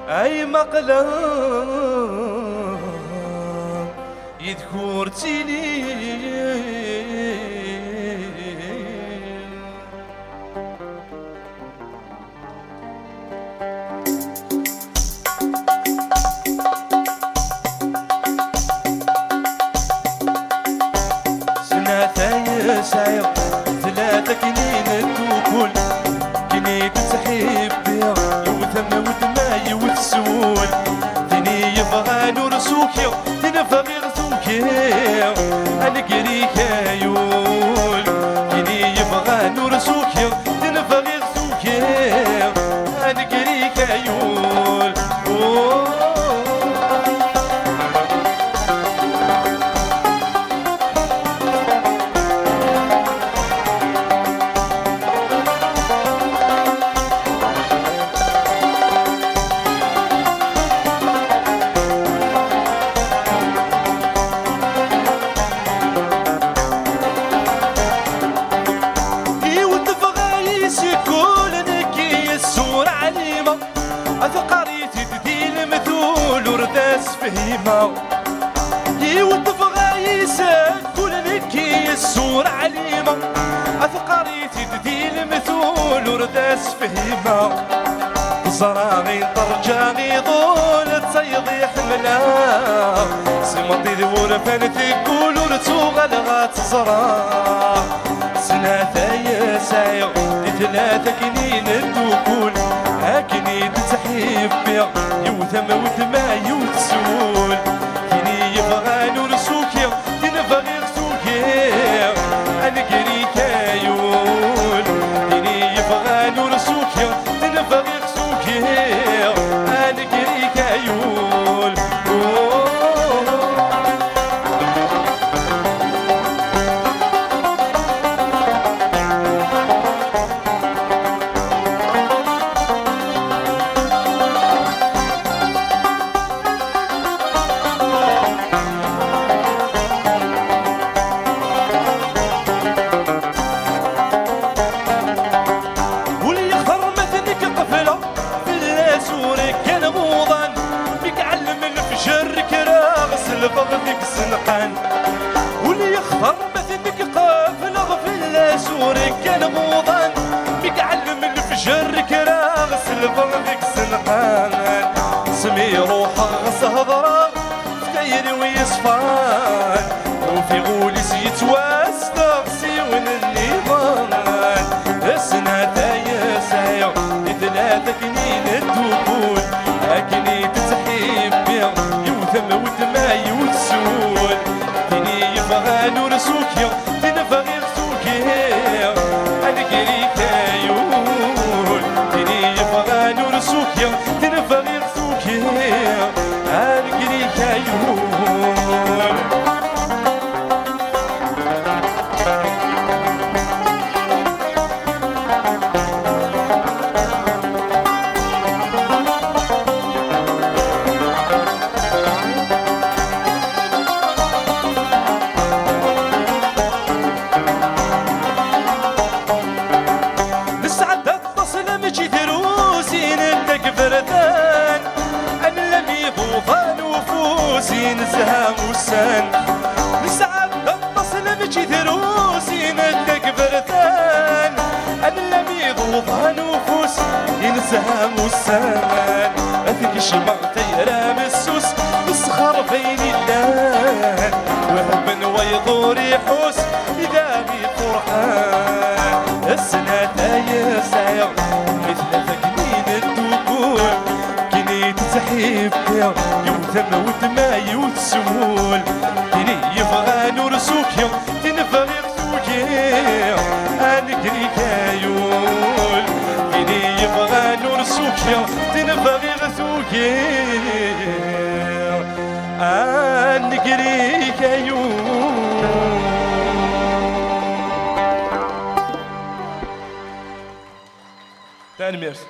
أي مقلب يذكر تيلي سنتين ساير ثلاثة كنين الدوكول كنين تسحيب بيا يوثم ودماي وتسول ثني يبغى نرسوكي تنفغي غسوكي أنا قريك يول كني يبغى نرسوكي تنفغي غسوكي أنا قريك يول أثقريتي تدي المثول ورداس فهيمة يوظف غايسة كل نكي السور عليمة أثقريتي تدي المثول ورداس فهيمة زراغي طرجاغي ضول تصيضي حملة سمطي ذور فانتك ولور تغلغات زراغ سنة ثايا سايق ثلاثة كنين الدوكول هاكني تسحيب بيا يوثم ودما يوتسول كني يبغى نرسوكي تنبغي غسوكي أنا قريكا يول كني يبغى نرسوكي تنبغي غسوكي أنا قريكا يول فغدك سنقان واللي يخطر مثلك قافل غفل سورك كان موضان بيك علم الفجر كراغس فغدك سنقان وحرص هضرة فتاير ويصفان وفي غوليس يتواسطة سيون النيضان السنة تايا سايا لثلاثة كنين الدخول أكني تتحيب بيا يوثم ودما يوتسول تني يبغى نورسوكيا تنفغي غسوكيا أنقري كايول تني يبغى نورسوكيا تنفغي غسوكيا أنقري كايول نزها موسان نسعد التصل بجي ثروسي ندك برثان أنا لم يضوضها نفوس ينزها موسان أثق شمع تيرام السوس يسخر بين اللان وهبن ويضور يحوس إذا بي فرحان السنة تايا سايا مثل ثقنين الدكور كني تسحيب يا يوثم ودما يوتسول تني يبغى نورسوكيا تنفغي غسوكيا أنقري كايول تني يبغى نورسوكيا تنفغي غسوكيا أنقري كايول تاني ميرسي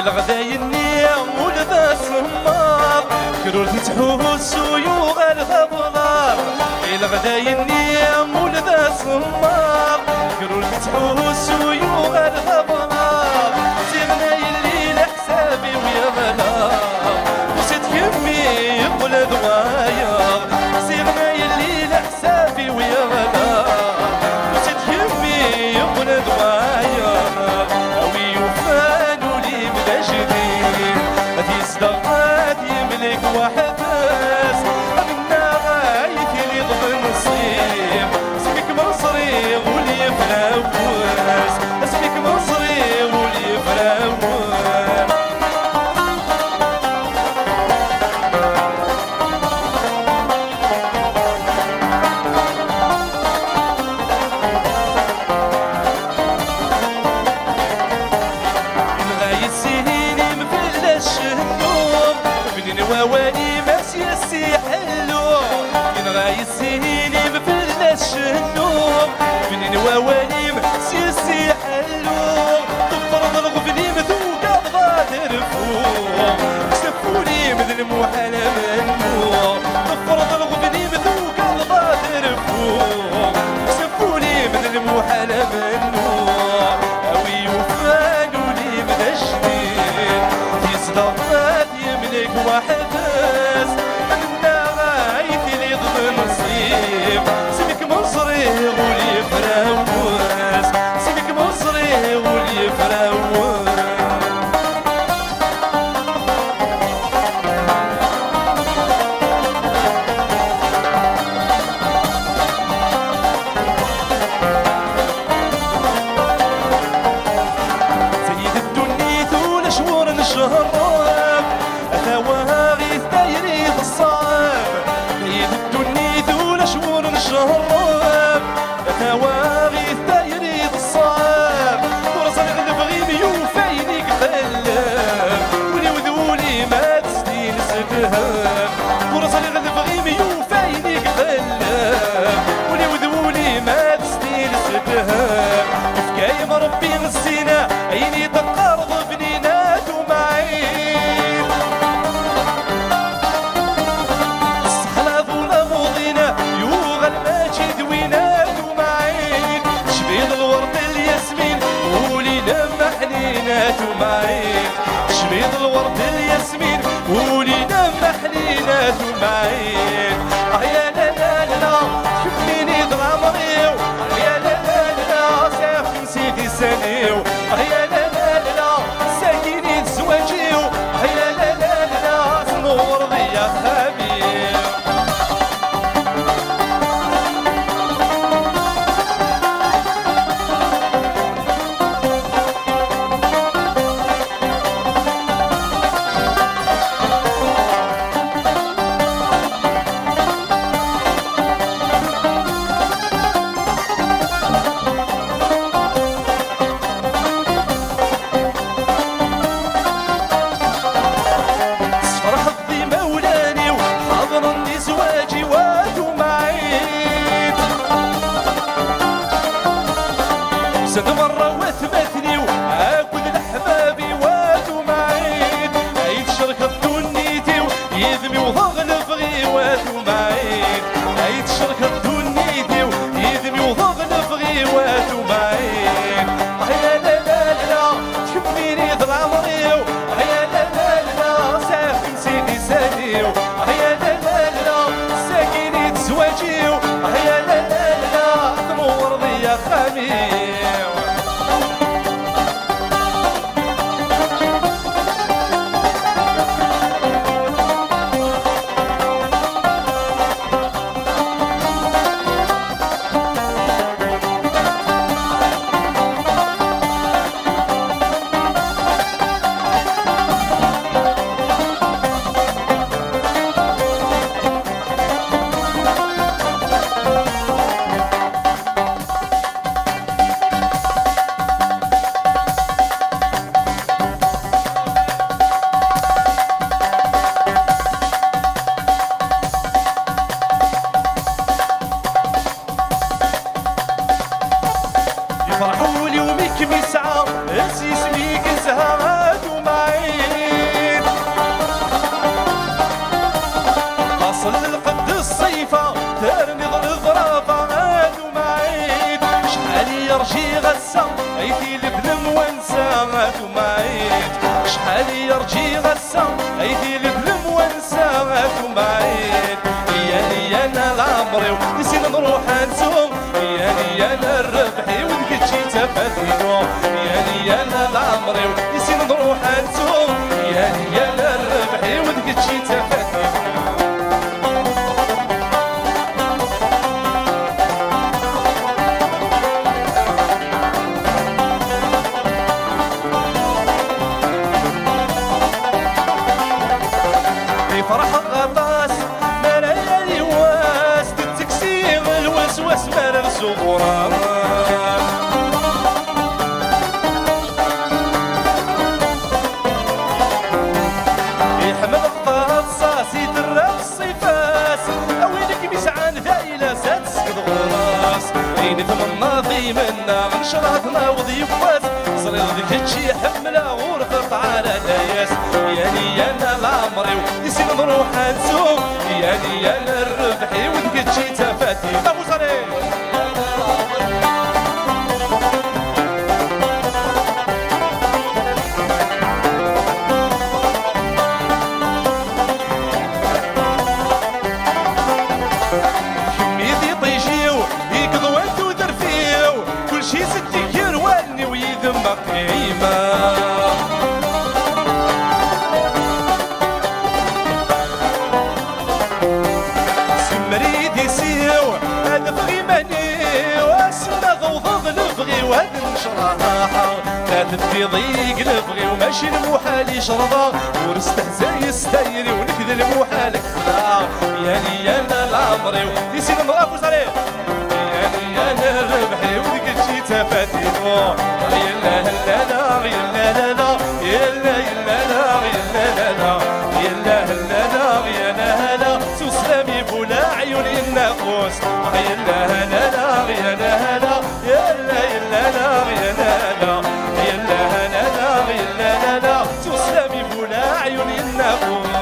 الغداي النيام ولذا سمار كرول تتحوس ويوغ الغبار الغداي النيام ولذا سمار كرول تتحوس ويوغ الغبار سيغنا يلي لحسابي ويا غلا وسيت يمي يقول ذوايا سيغنا يلي لحسابي ويا غلا وسيت يمي يقول ذوايا اوي وفان صدقات يملك واحد بس منا غايث اللي ضمن نصيب اسمك مصري واللي فراوس اسمك مصري واللي فراوس وواني ماشي السيحلو ينغاي السهيني مفلش النوم منين وواني ماشي السيحلو تفرض الغبني مثوقة بغادر فوق سفوني مثل المحال منو تفرض الغبني مثوقة بغادر فوق سفوني مثل المحال منو اوي وفانو لي من الجديد في صدقات يملك واحد بس أنا غايتي اللي ضمن نصيب سمك مصري واللي فراوس سمك مصري واللي فراوس سيد الدنيا ثول شهور نشهرب أثواغي ثايري الصعب سيد الدنيا ثول شهور نشهرب أثواغي ثايري الصعب ورصل غلب يوفيني قلب ولي وذولي ما تسدين سبهاب ورصل غلب يوفيني قلب ولي وذولي ما تسدين سبهاب فكاي مربي السنة عيني تقارض بنينات ومعين الصحلة ظلام وضينا يوغى الماجي ذوينات ومعين شبيض الورد الياسمين قولي لما حنينات ومعين شبيض الورد الياسمين قولي لما حنينات ومعين يا لا لا لا العمري نسينا نروح نسوم يا انا الربحي ودقتشي تفاتينو يا انا العمري نسينا نروح نسوم يا انا الربحي ودقتشي تفاتينو فرح غطاس ملايا الواس تتكسير الوسواس مرر صغرى يحمل الطاس صاصي درب الصفاس اويلك مسعان ذايلة سات سكد غراس عين ثمنا منا نشراتنا وضيفاس صرير ذيك هادشي حملة غرفة على لاياس يا انا العمري نسينا نروح نسوق يا انا الربحي ودقتشي تفاتي ابو صريح كميدي طيجيو يقضوا انتو درفيو كل شي ستي كيرواني ويذم قيمه مريدي سيو هذا بغي ماني واسنا ضوضض نبغي وهذا نشرحها هذا في ضيق نبغي وماشي المحال يشرضا ورستهزا يستايري ونكذ المحال كذا يا انا العمري نسينا نراكو صريح يا انا الربحي ودقتشي تفاتينو يا لا لا لا يا لا لا يا لا لا لا يا لا لا يا لا لا تسلمي بولا عيون الناقوس يا لا لا لا يا لا لا يا لا لا لا يا لا لا يا لا لا لا يا لا لا تسلمي بولا عيون الناقوس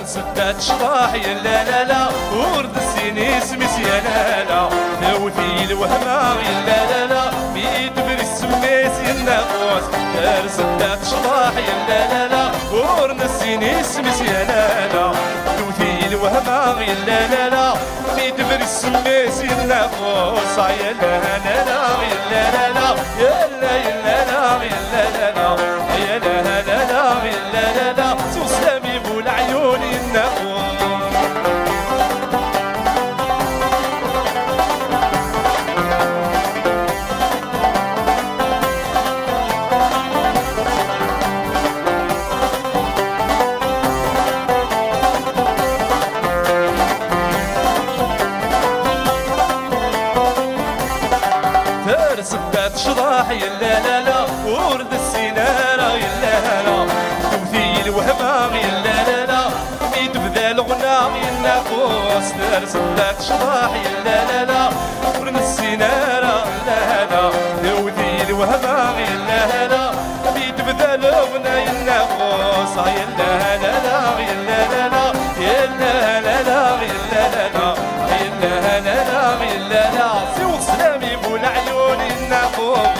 سدات شطاح يا لا لا لا ورد السيني سميس يا لا لا ثوثي الوهمة يا لا لا لا بيد بري السميس يا الناقوس دار سدات شطاح يا لا لا لا ورد السيني سميس يا لا لا ثوثي الوهمة يا لا لا لا بيد بري السميس يا الناقوس يا لا لا لا يا لا لا يا لا يا لا يا لا لا يا لا لا لا يا لا لا تسلمي بالعيون النقوى سبات شضاح يا لا لا لا ورد السنارة يا لا لا تمثيل وهمام يا لا لا لا ميد بذا الغنام يا الناقوس سبات شضاح يا لا لا لا ورد السنارة لا لا تمثيل وهمام يا لا لا ميد بذا الغنى يا الناقوس يا لا لا لا يا لا لا لا يا لا لا لا يا لا لا لا يا لا لا لا يا لا لا سوق سلامي بالعيون النقوم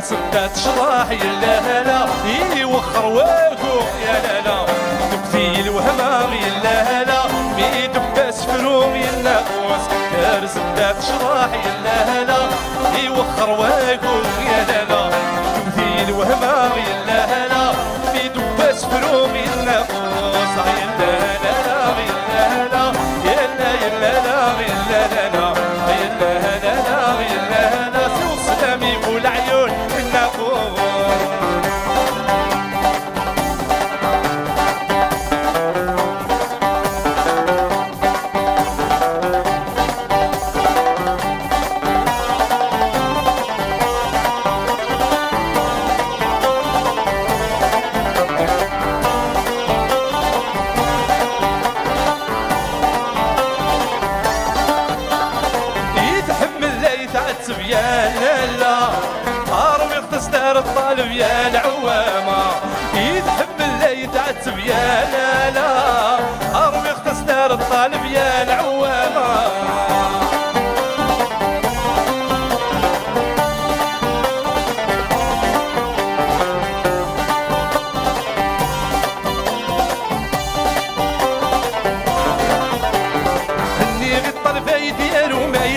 سدات شراح يا لا لا يوخر واكو يا لا لا تمثيل وهمام يا لا لا ميد باس فروم يا الناقوس دار سدات شراح يا لا لا يوخر واكو يا لا لا تمثيل وهمام يا لا لا ميد باس فروم يا الناقوس يا لا لا لا يا لا لا يا لا يا لا لا يا لا لا لا يا لا لا لا يا لا لا سوق سلامي والعيون الطالب يا العوامة يتحمل لا يتعتب يا لا لا أروي اختصار الطالب يا العوامة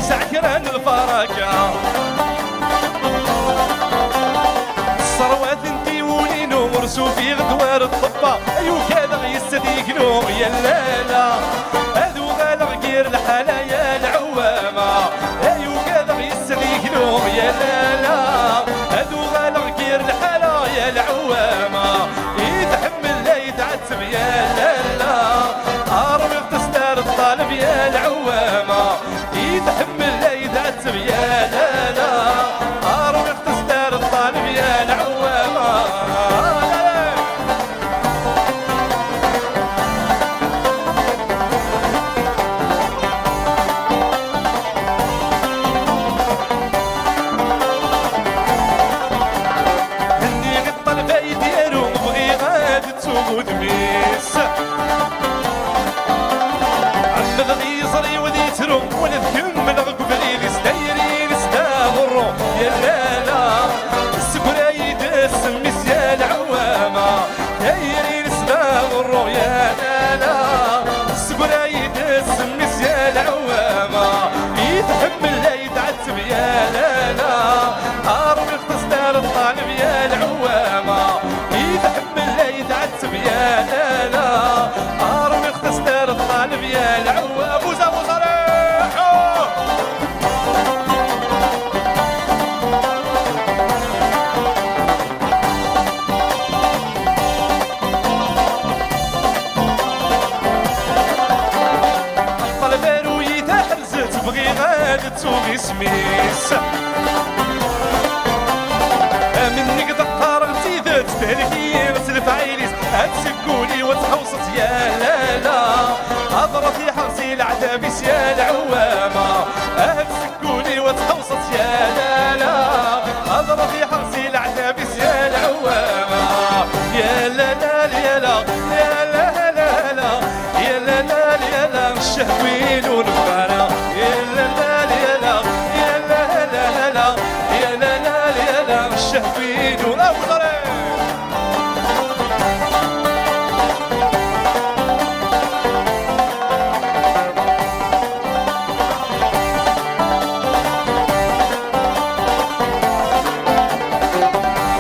سعكران الفراكة الصروات انتي ولينو مرسو في غدوار الطبة ايو كذا يستديكنو يا لالا هذو غالغ غير الحالة يا العوامة ايو كذا يستديكنو يا لالا هذو غالغ غير الحالة يا العوامة يتحمل لا يتعتب يا لالا أروي اغتسدار الطالب يا العوامة يتحمل لا يتعتب يا لا لا أروي اغتسدار الطالب يا العوامة هني غطى الباي ديالو بغي غادي تسوق دميس عمد غيصري وذي ترو ونذكم من غقبلي لستيرين استاغرو يا لالا السكرايد السميس يا العوامة تيرين استاغرو يا لالا السكرايد السميس يا العوامة يتحمل لا يتعتب يا لالا أروي اختصار الطالب يا العوامة يتحمل لا يتعتب يا لالا أروي اختصار الطالب يا العوامة بوزا بوزا تبغي غادي تسوقي سميس منك دقار غتيدت تهلكي غتلف عيليس هتسكولي وتحوصت يا لالا هضرتي حرسي العتابيس يا العوامة هتسكولي وتحوصت يا لالا هضرتي حرسي العتابيس يا العوامة يا لالا يا لا يا لا لا لا يا لالا يا لا الشهوين ونبغانا يا لالا يا لا يا لا لا لا يا لالا يا لا الشهوين ونبغانا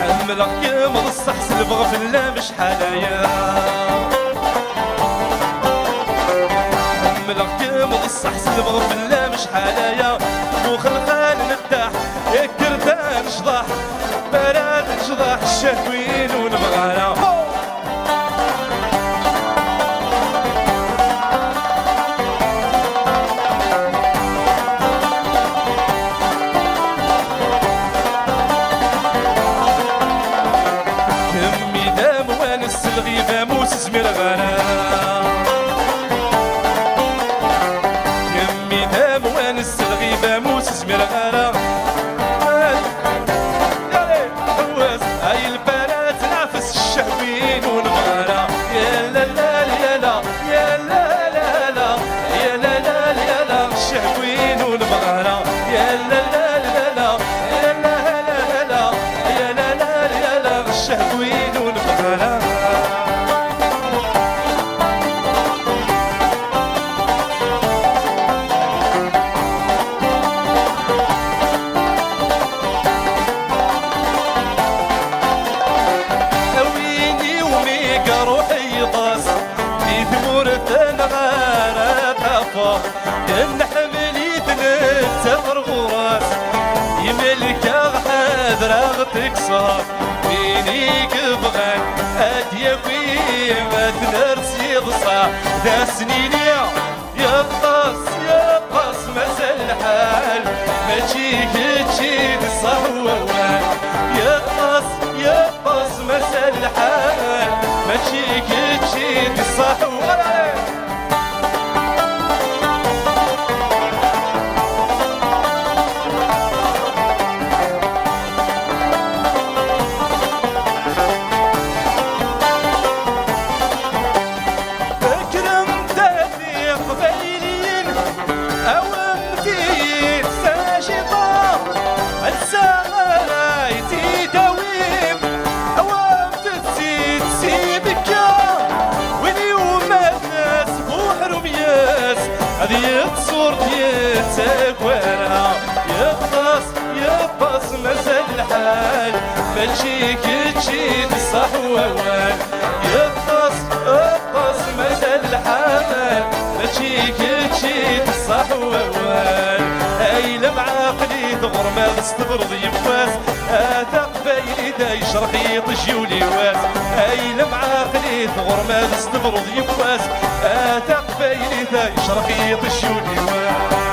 حملك يا مصح سلبغ في الله مش حنايا حملك مصح سلبغ في الله مش حنايا وخلقان نداح كردان شضاح براد شضاح الشهوين ونبغانا كمي دام وانس الغيبة موس زمير غانا كمي دام وانس الغيبة موس زمير غانا هاي البنات نافس الشهوين ونبغانا يا لا لا يا لا يا لا لا لا يا لا لا يا لا الشهوين ونبغانا يا لا لا لا لا يا لا لا لا يا لا لا يا لا الشهوين ونبغانا نحملي تنتظر غراس يملك حذر تكسر فينيك بغان هادية في ما تنرس يضصى ذا سنين يقص مسا الحال ما تجيك تشيد الصهوان يقص مسا الحال ما تجيك تشيد الصهوان تصور يتساكورا يباص مازال الحال ماشي كتشي الصحوان يباص مازال الحال ماشي كتشي الصحوان اي لم عقلي ثغر ما تستبرض يفاس هذا قبايلي دا يشرح يطجي وليواس اي لم عقلي ثغر ما تستبرض يفاس هذا قبايلي دا يشرح يطجي وليواس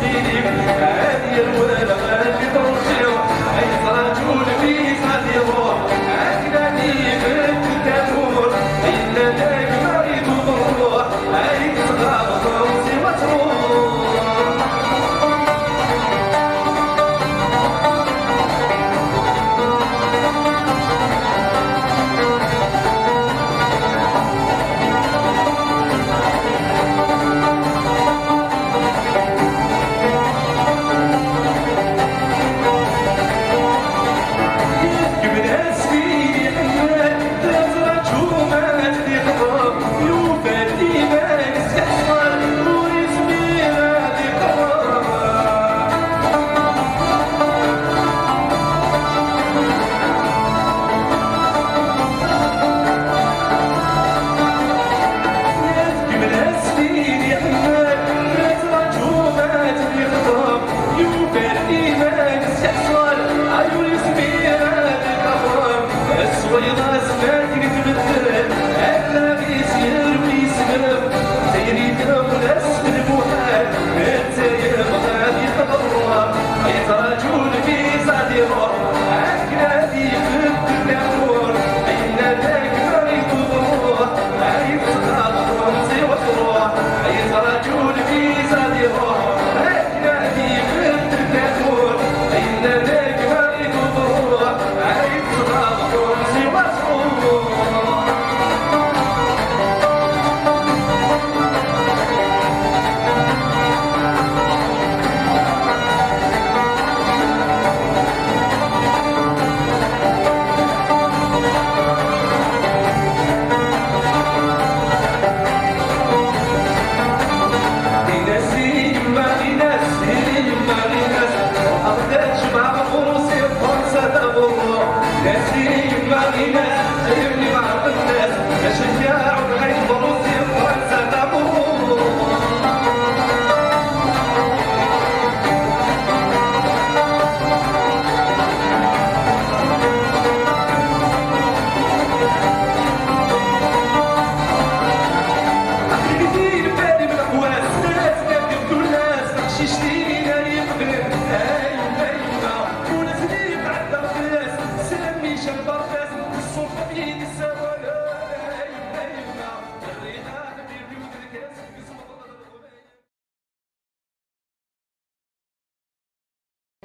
هذه الولا غالي ترجع عايز رجل في صديقه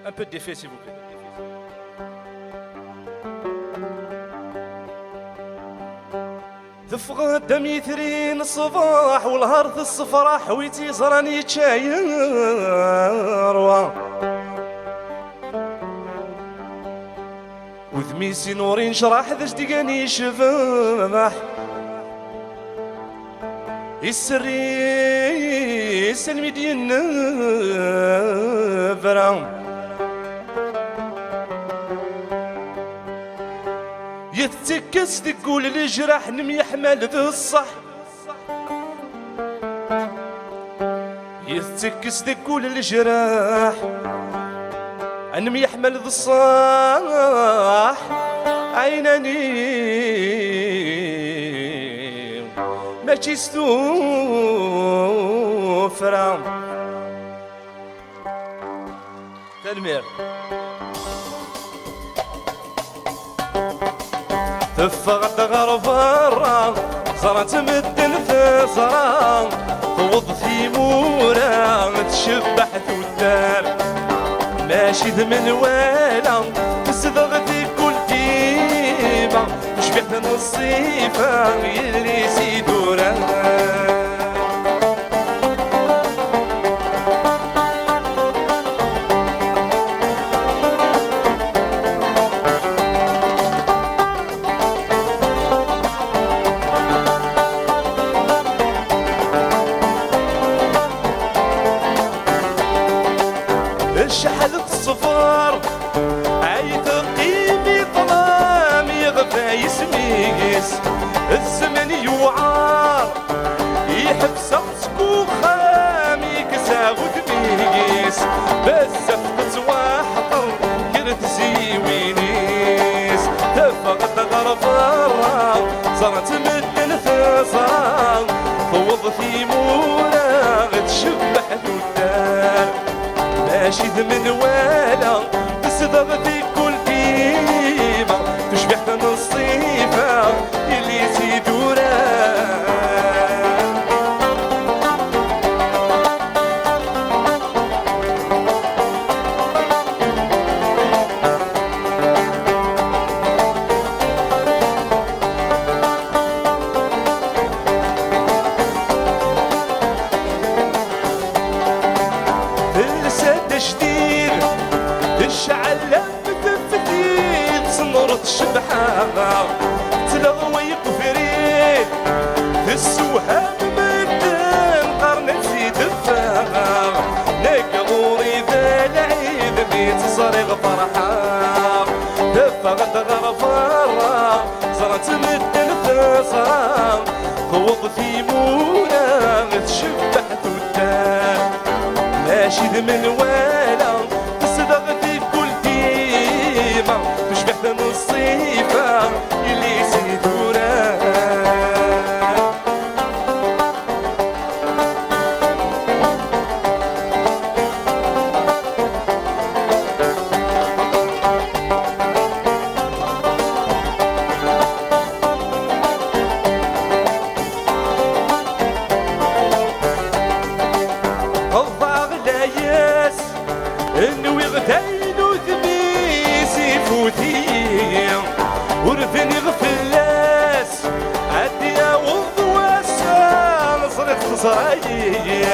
Un peu d'effet, s'il vous plaît. تفقد دمي ثرين الصباح والهرث الصفراح ويتي زراني تشاير وذميسي نورين شراح ذا جديقاني شفاح السري سلمي ديالنا فرام يتكس تقول الجراح نمي حمال ذا الصح يتكس تقول الجراح نمي حمال ذا الصح عيناني ما تشستو فرام تلمير تفقد غرفرة صارت مدن في صرام توض في مورا تشبح ثدار ماشي ذمن ولا تصدغ في كل ديما شبحت نصيفة يلي سيدورا شحلت الصفار عيت قيمي ظلام يغفى يسميس الزمن يوعار يحبس سكو خامي كسا ودميس بزفت واحطر كرت زيوينيس تفقد غرفارا صارت مدن ثصام فوض في مورا تشبح الدار ماشي ذمن ولا تصدغ في كل ديما تشبح نصيفة اللي الشبحة تلغوي قفرين في السوحة مدن قرن نسيت الفاغ نقوري ذا العيد بيت صريغ فرحة دفغت غرفارة صارت مدن ثصرا خوض في مونا تشبحت الدار ناشد من والا تصدق في كل ديما تشبحت من الصيفة اللي سيدورا انوي غدين وذبيسي فوتي ورثني غفلاس عديا وضواسا نصرت خصراي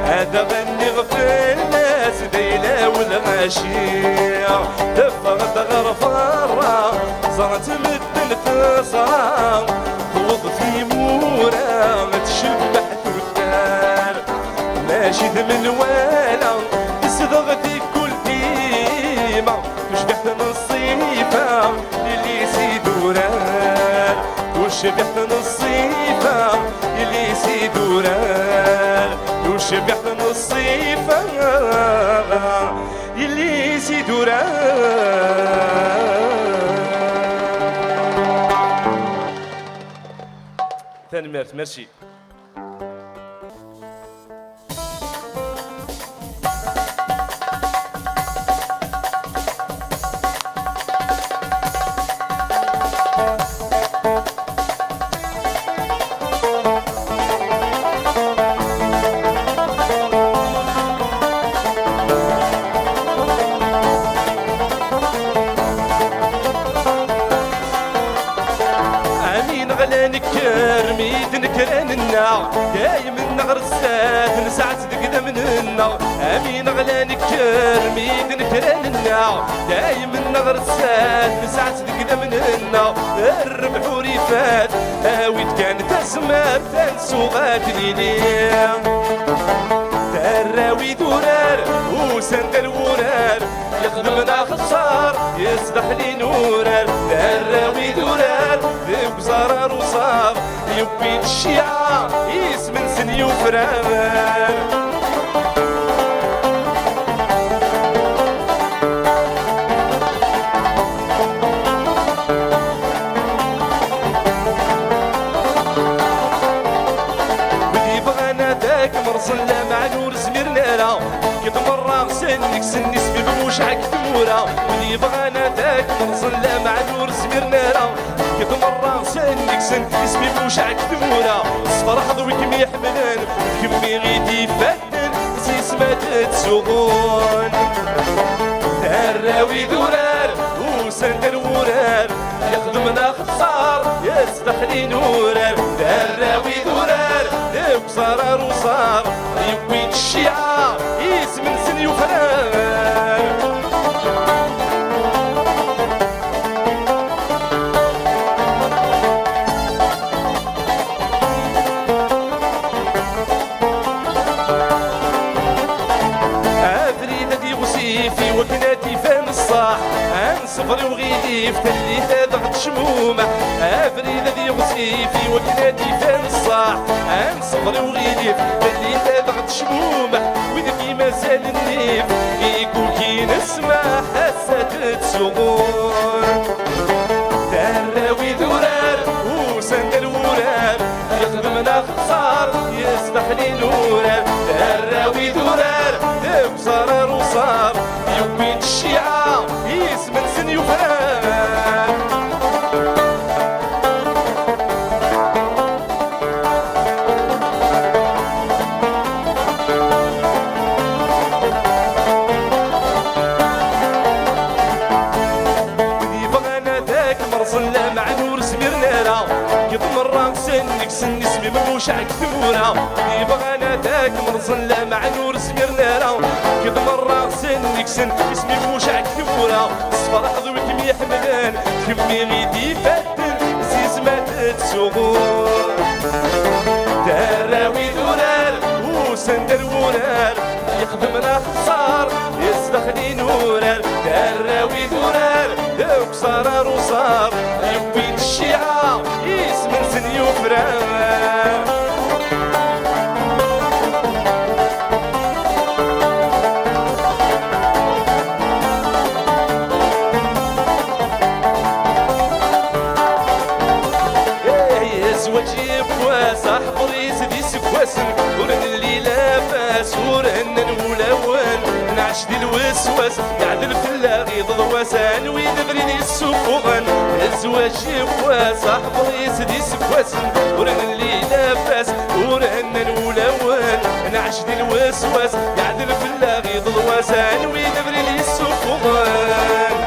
هذا غني غفلاس ديلا والغاشية دفغت غرفارة صارت مدن تصرا توض في مورا تشبحت الدار ناشد من والا صدغتي كل ديما وشبحت من الصيفة اللي سيدوران وشبحت من الصيفة اللي سيدوران وشبحت من الصيفة اللي سيدوران. ثاني ميرسي. نكر ميد نكران النار دايم النغر السات نسعت دقدا من النار امين غلا نكر ميد نكران النار دايم النغر السات نسعت دقدا من النار الربح وريفات هاويت كانت اسمار تنسو غاتني ليه تراوي دورار وسند الورار يخدمنا خسار يصبح لي نورار تراوي دورار ذوق زرار وصار يبين الشيعة يسمن سني وفرار مرسلة مع نور زميرنا لا كيف مرة سنك سني سبيب موش عكتورة واللي بغانا داك مرسلة مع نور زميرنا لا كيف مرة سنك سني سبيب موش عكتورة صفر حظوي كم يحملن كمي غيدي فتن سيس ما تتسوغون تراوي دورار وسند الورار يخدمنا خسار يستخلي نورار تراوي دورار وصرار وصار يبين الشيعة يسمن سني وفرار أفريدة دي غسيفي وكناتي فهم الصاح صفر وغيليف تلي تضغط شمومة أفريدة دي غسيفي وكناتي فهم الصاح صفر وغيليف تلي تضغط شمومة وإذا في مازال النيف يقول كي نسمع حاسة تسوغون تراوي دورار وسند الورار يخدمنا خسار يصبح لي نورار تراوي دورار وصرار وصار يبين الشيعة يسمن سني وفرار ودي بغانا ذاك مرسلة مع نور سميرنا لا كيف مرة سنك سني سمي مموش وشعك ثورة يبغى انا ذاك مرسل مع نور سميرنا راه كذا مرة سنك سن اسمي وشعك ثورة صفر حضوك ميحملان كمي غيدي فاتن زيز ما تتسوغور دراوي دولار وسندر ورار يخدمنا خسار يستخلي نورار دراوي دولار دوك صرار وصار يبين الشيعة يسمن سنيو فرار زواجي بواسع حضري سدي سكواسن ورن اللي لاباس ورن الولوان نعش دي الوسواس يعدل في اللاغي ضواسان ويدبريني السفوغان زواجي بواسع حضري سدي سكواسن ورن اللي لاباس ورن الولوان نعش دي الوسواس يعدل في اللاغي ضواسان ويدبريني السفوغان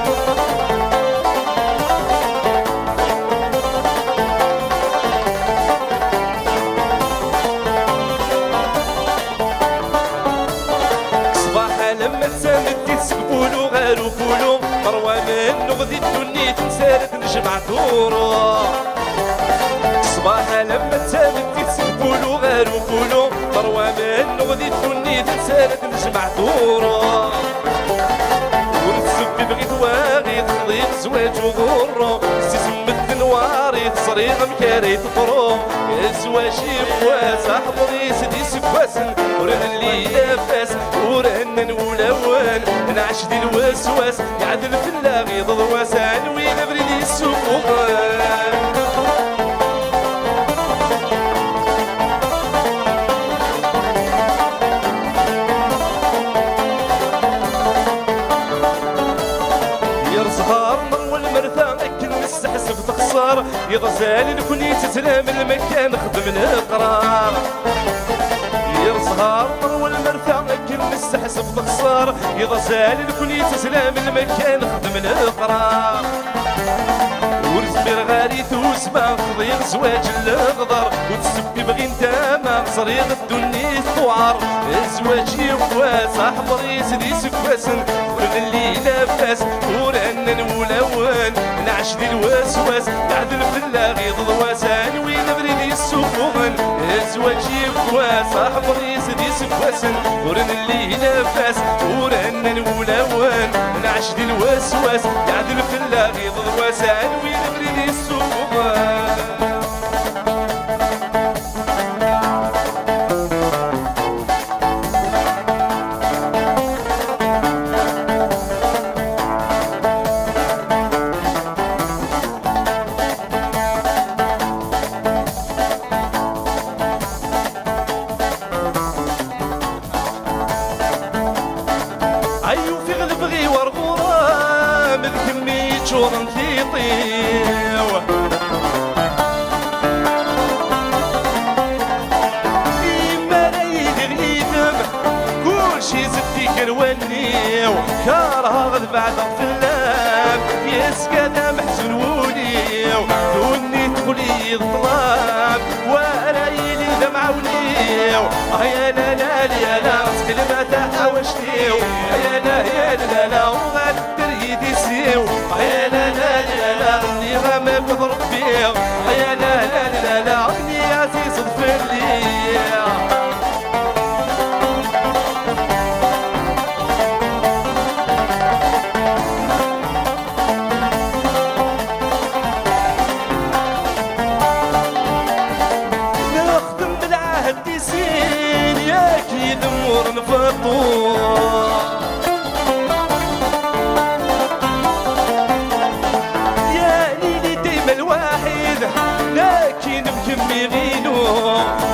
سكبولو غارو فولو مروى من نغذي الدنيا تنسالت نجمع دورو صباحا لما تسالت سكبولو غارو فولو مروى من نغذي الدنيا تنسالت نجمع دورو ونتسبي بغيت واغي تخضيق زواج وغرو سيسمت نواري تصريغ مكاري تطرو زواجي بواسع حضري سدي سكواسن ورن اللي لاباس ورن الولوان نعش دي الوسواس يعدل في اللاغي ضواسان وينبري السفوغان يرزهار مروى المرثى اكل نستحسب تخسر يغزال نكوني تسلام المكان خدم القرار يرزهار مروى المرثى اكل نستحسب تخسر يغزال نكوني تسلام المكان خدم القرار ورزمير غالي توسما خضير زواج الغضر وتسبي بغي نتاما صريغ الدنيا ثوار زواجي واسع حضري سدي سكواسن ورن اللي لاباس ورن الولوان نعش دي الوسواس يعدل في اللاغي ضواسان وينبري السفوغن زواجي واسع حضري سدي سكواسن ورن اللي لاباس ورن الولوان نعش دي الوسواس يعدل في اللاغي ضواسان وينبري السفوغن أيو في غلبغي ورغورة من كمية شورن تيطيو إما رايد غيدم كل شي زدي كروانيو كارها غد بعد الظلام يسكى دا محزون وليو دوني تقولي الظلام ورايلي دمع وليو يا لا لا يا لا كلمة تحاوشتيو يا لا يا لا لا وغدر يدي سيو يا لا لا يا لا اللي غامك ضرب بيو يا لا لا لا لا اللي عزيز صدفر لي نخدم بالعهد يسين يا كيد مور نفطور يا ليلي ديما الواحد لكن مكمي غينو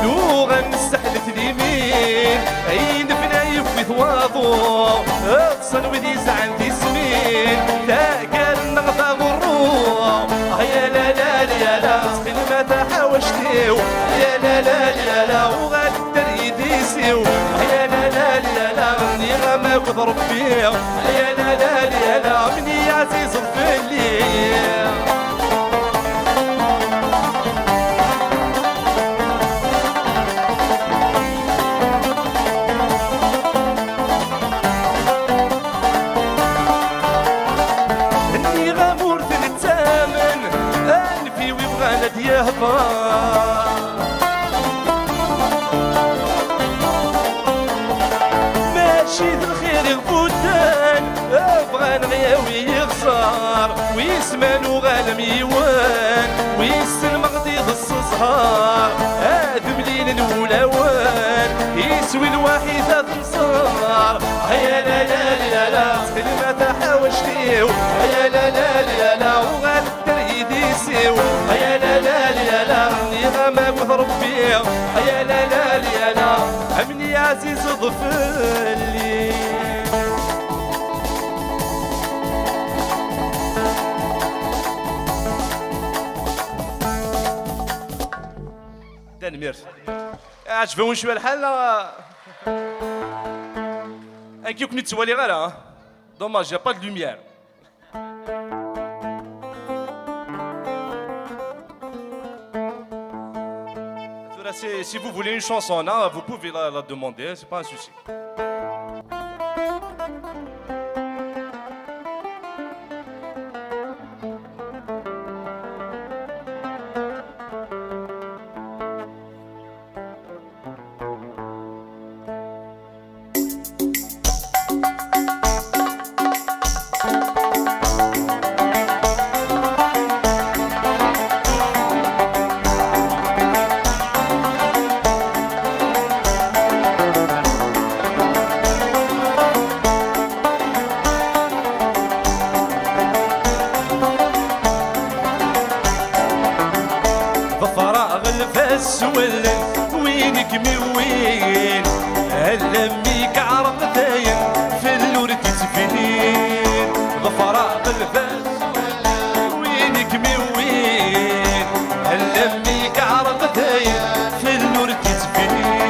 لغة نستحلف اليمين عين بنايف وثواضو اتصل ودي زعل دي سمين تاكل نغضى غروح يا لا لا يا لا ما تحاوشتيو يا لا لا يا لا وغدر يديسيو يا لا لا يا لا مني غمك وضرب فيه يا لا لا يا لا مني عزيز الفلي غان غياوي يخسر ويسمانو غالم يوان ويسلم غديض الصهار هاد مليل الولوان يسوي الواحد ثلاث نصار هيا لا لا لا لا كلمة حاوشتيو هيا لا لا لا لا وغاد الدريد يسيو هيا لا لا لا لا نغمك ربي هيا لا لا لا لا عمني يا عزيز ضفلي داني ميرسي عجبهم شويه الحال انكي كنت توالي غير دوماج يا با دو لوميير Si vous voulez une chanson, là, vous pouvez la demander, c'est pas un souci. السولن وينك من وين هلميك عرق داين في اللور تتفنين ضفراء الفاس وينك من وين هلميك عرق داين في اللور تتفنين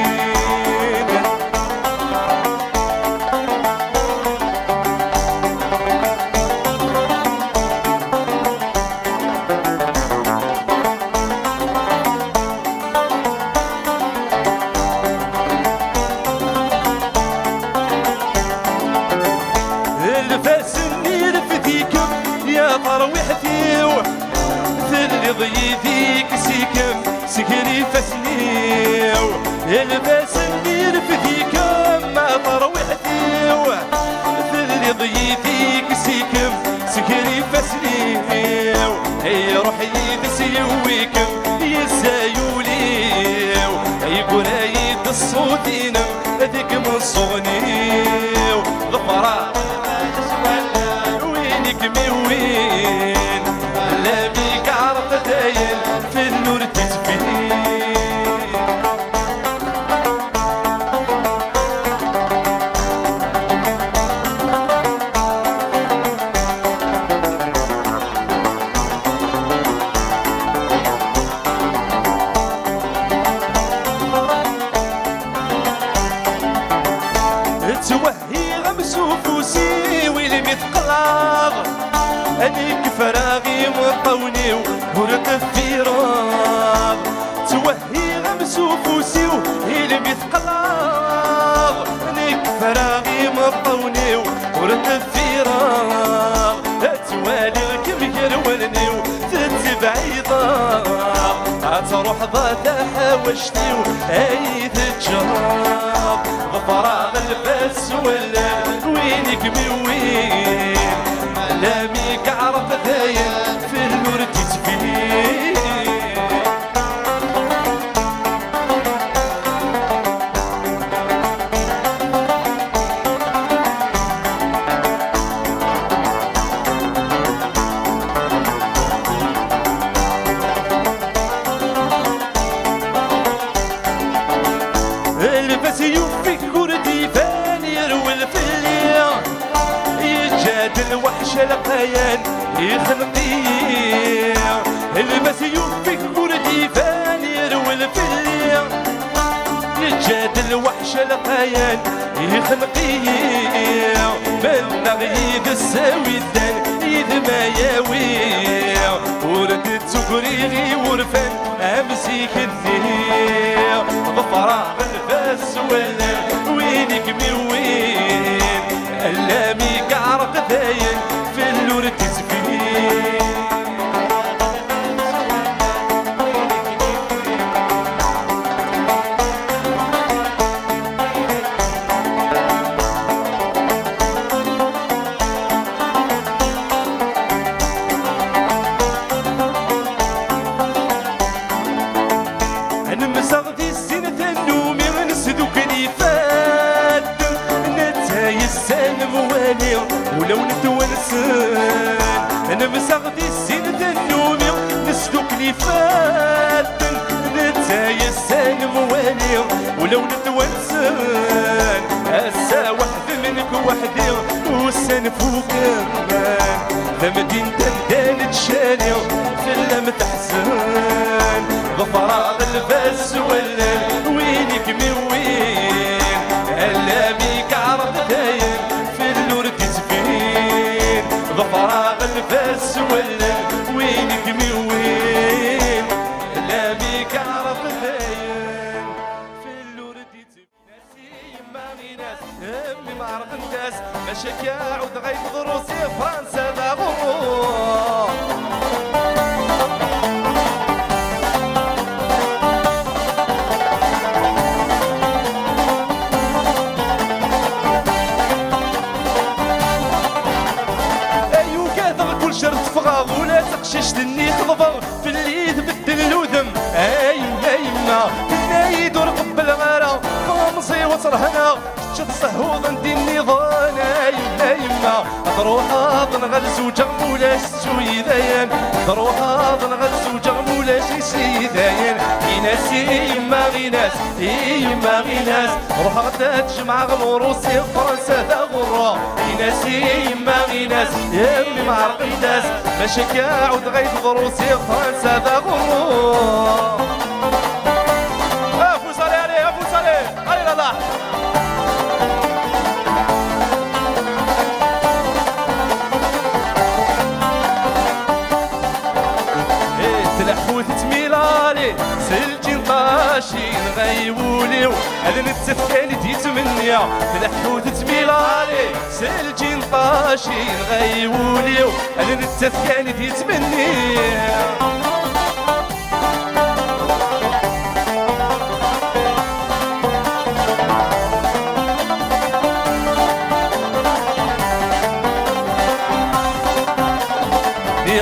ضيفيك سيكم سكري فسنيو الباس النير فديكم ما طروحتيو ثلي ضيفيك سيكم سكري فسنيو هي روحي تسيويكم يسايوليو هي قرايد الصوتين هذيك من صغنيو ظفرة وينك من وين لا بيك عرق داين في النور تتفنين توهي غمس وفوسي ويلي متقلق هذيك فراغي مطوني ورد في راغ توهي غمس وفوسي ويلي متقلق هذيك فراغي مطوني ورد في راغ توالي كم يرولني وتتبعيضا تروح ضاتا حاوشتي وهاي تتجرب ضفراغ الباس ولا وينك من وين لاميك عرف داين في النور تتفين البس يوفيك كردي فان يروي في الليل يجاد الوحش القيان يخنقيه البس يوفيك كردي فان يروي في الليل يجاد الوحش القيان يخنقيه من غيد الساوي الدان يد ما ياوي ورد التكريغي ورفان امسيك النيل ضفراغ الفاس ولا وينك من وين اللاميك عرق داين في اللور تتفين فاتن نتايسان موالي ولو نتوانسان هسا واحد منك وحدي وسان فوق المان ثمدين تندان تشالي في اللم تحزن بفراغ الباس ولا وينك من وين هلا بيك عرض داير في النور تزفين بفراغ الباس ولا وينك من وين هلا بيك عرض داير في النور تزفين ما غيناس امي ما عرف الناس ماشي عود غيب ضروسي فرنسا ذا غرور شرط فغاض ولا تقشش دني خضفر في اللي تبدل الوذم ايما كنا يدور قبل غارة فمصي وصرهنا تتصهوض ندي النظام ايما ضروح اظن غلزوجة مولاش سويدايان ضروح اظن غلزوجة مولاش سيدايان يناسي ما غيناس ما غيناس روح غدا تجمع غمروسي فرنسا ذا غرة يناسي ما غيناس يمي ما عرق الناس ماشي كاعود غيب ضروسي فرنسا ذا غرة افوس عليه افوس عليه علي لا تلحوت تميلالي سلجي نطاشي نغيبوليو هذا نتسفكاني تيتمنيا تلحوت تميلالي سلجي نطاشي نغيبوليو هذا نتسفكاني تيتمنيا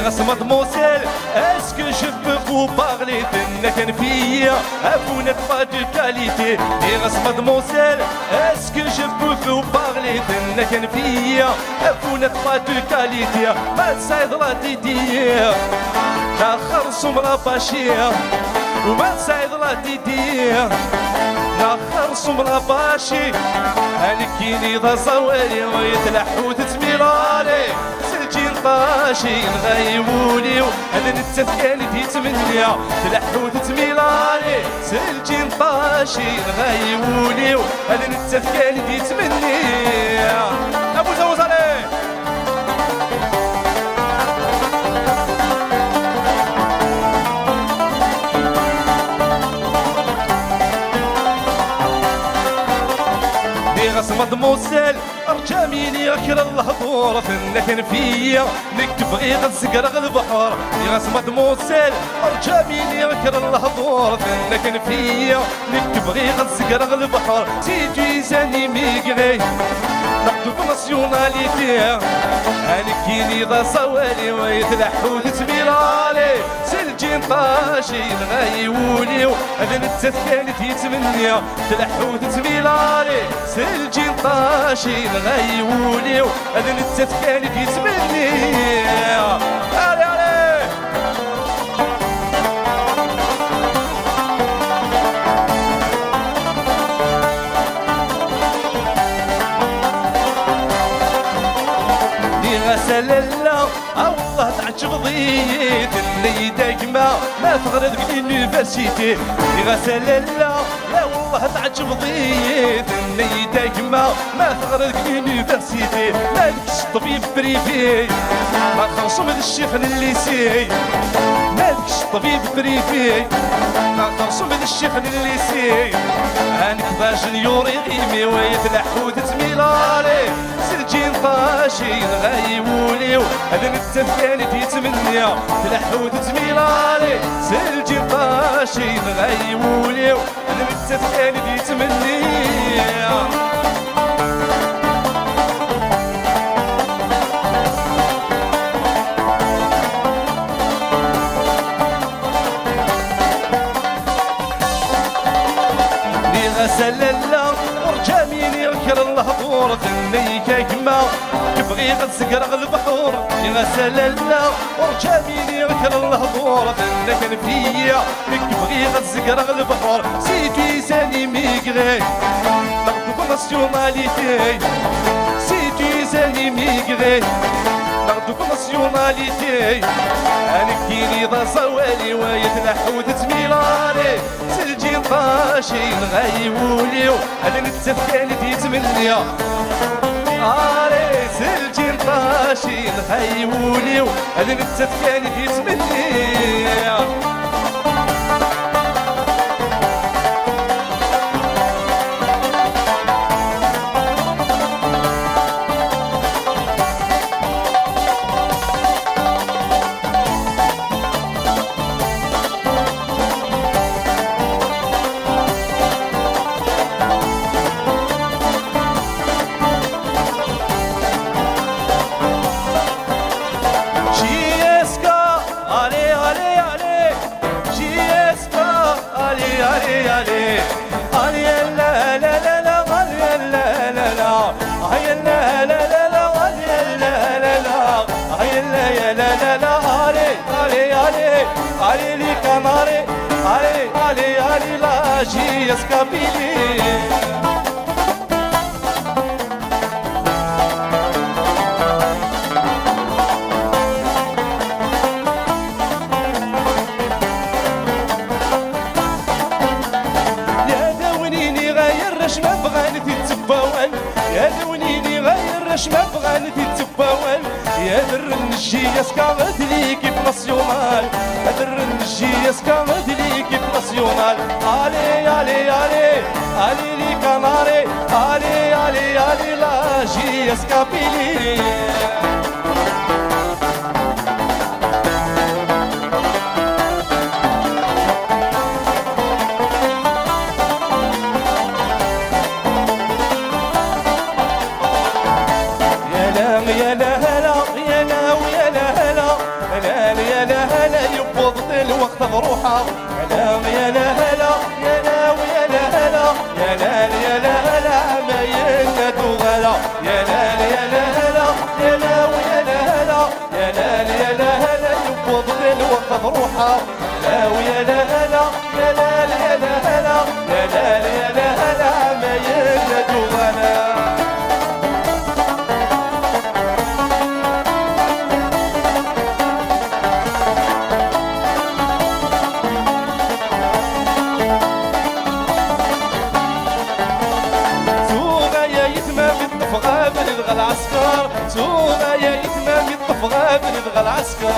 غصمت موسل اسكو جو بو بارلي تنا كان فيا افونا با دو كاليتي دي غصمت موسل اسكو جو بو بارلي تنا كان فيا افونا با دو كاليتي ما تسايد لا تيدي تاخر سمرا باشيا وما تسايد لا تيدي تاخر سمرا باشي هنكيني ذا صوالي ويتلحو تتميرالي طاشي نغيبولي هذا نتسفكاني تيتمنيا تلحو تتميلالي سلجي طاشي نغيبولي هذا نتسفكاني تيتمنيا ابو زوز عليه غصمت موسل ارجاميني غكر الهضور فينا كان فيا نكتب غير غنسقر البحر غصمت موسل ارجاميني غكر الهضور فينا كان فيا نكتب غير غنسقر البحر تيجي زاني ميقري نكتب ناسيوناليتي هنكيني ذا صوالي ويتلحو تتميرالي سلجي نطاشي نغيولي هذا نتسفكاني تيتمنيا تلحو تتميرالي سلجي نطاشي نغيولي هذا نتسفكاني تيتمنيا علي علي سلالا الله تعجب ضيت اللي دايما ما تغرد باليونيفرسيتي سلالا لا والله تعجب ضيت اللي دايما ما تغرد باليونيفرسيتي مالكش طبيب بريفي ما تخرصم الشيخ الليسي مالكش طبيب بريفي ما تخرصم الشيخ الليسي هانك ذا جنيور يغيمي ويتلحو تتميلالي سلجي نطاشي نغيبولي هذا نتسفكاني تيتمنيا تلحو تتميلالي سلجي نطاشي نغيبولي هذا نتسفكاني تيتمنيا سلالا ورجاميني غكر الهضور ثني كيما كيف بغي غتسقر البحور يا سلالا ورجاميني غكر الهضور انا كان فيا بغي غتسقر البحور سيتي ساني ميغري ناخدو ناسيوناليتي سيتي ساني ميغري ناخدو ناسيوناليتي انا كيني ضا صوالي ويتلحود تميلاري سلجي طاشي نغيوليو انا نتفكاني تيتمنيا سلجي طاشي نغيوليو انا نتفكاني تيتمنيا علي لي كناري علي لا جي اسكابيلي يا داونيني غير رش ما بغاني تتباون يا داونيني غير رش ما بغاني تتباون يا در النجي اسكابت ليكيب ناسيونال يا در النجي اسكابت ليكيب ناسيونال علي لي كناري علي لا جي اسكابيلي الوقت بروحها يا لا هلا يا لا ويا لا هلا يا لا يا لا هلا عمايلنا دوغلا يا لا يا لا هلا يا لا ويا لا هلا يا لا يا لا هلا يفض الوقت بروحها لا ويا لا هلا يا لا يا لا هلا يا لا يا لا هلا عمايلنا دوغلا العسكر سوغا يا يتمام يطفغا بلدغ العسكر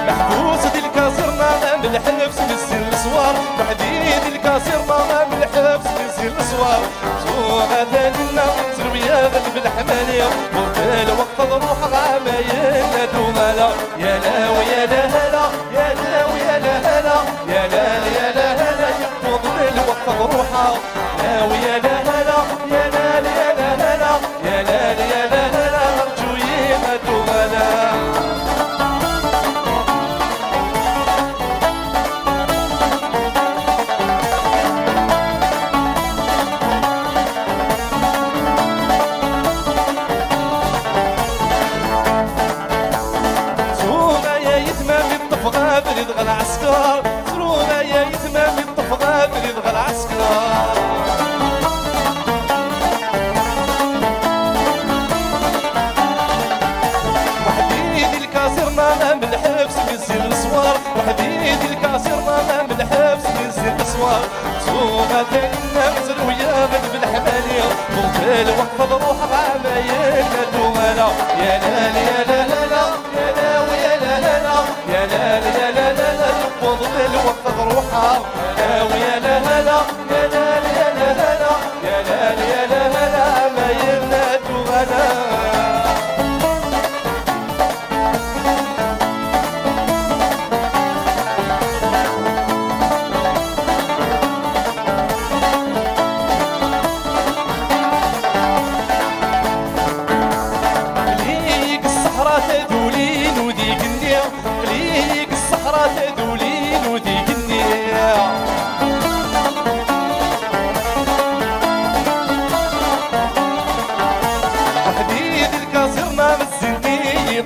محبوس دي الكاسرنا من الحبس نسل الصوار وحديد الكاسرنا من الحبس نسل الصوار سوغا ذلنا سرويا غلب الحمالية وفي الوقت نروح غامايلنا دوغالا يا لا ويا لا هلا يا لا ويا لا هلا يا لا يا لا هلا الوقت بروحها لا ويا لا هلا يا لا يا لا هلا يا لا يا لا هلا نرجو يما دوغلا سرونا يا يتمام الطفغة بلدغ العسكر سرونا يا يتمام الطفغة بلدغ العسكر وحديد الكاسرنا من الحبس نزل الصوار وحديد الكاسرنا من الحبس نزل الصوار سوغا ثنا نزل ويا غد بالحمالية وفي الوقت بروح عمايلنا دوغالا يا لا يا لا لا يا لا ويا لا لا يا لا يا لا لا يفضل الوقت بروحها لا ويا لا لا يا لا يا لا لا يا لا يا لا لا عمايلنا دوغالا تدولين وديك النية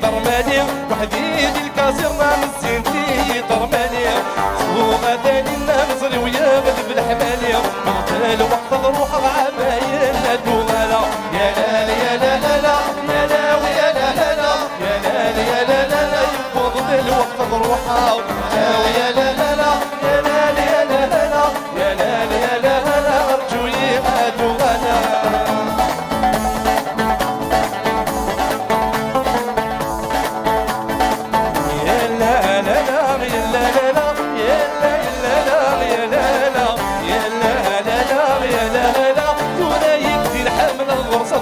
طرمالي وحديد الكازيرنا من سنتي طرمالي سوغا ثاني النمزري ويا غلب الحمالي مغتال وقت روح عمايل الدوغالا يا لا يا لا لا لا يا لا ويا لا لا لا يا لا يا لا لا لا يفضل الوقت روحها ويا لا لا لا يا لا يا لا لا لا يا لا يا لا لا لا ارجو يا دوغالا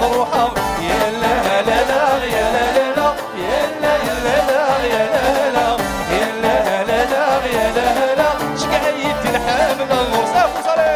روحها يا لا لا لا يا لا لا لا يا لا لا لا يا لا لا يا لا لا لا يا لا لا شقايت الحامل الغرصة وصلي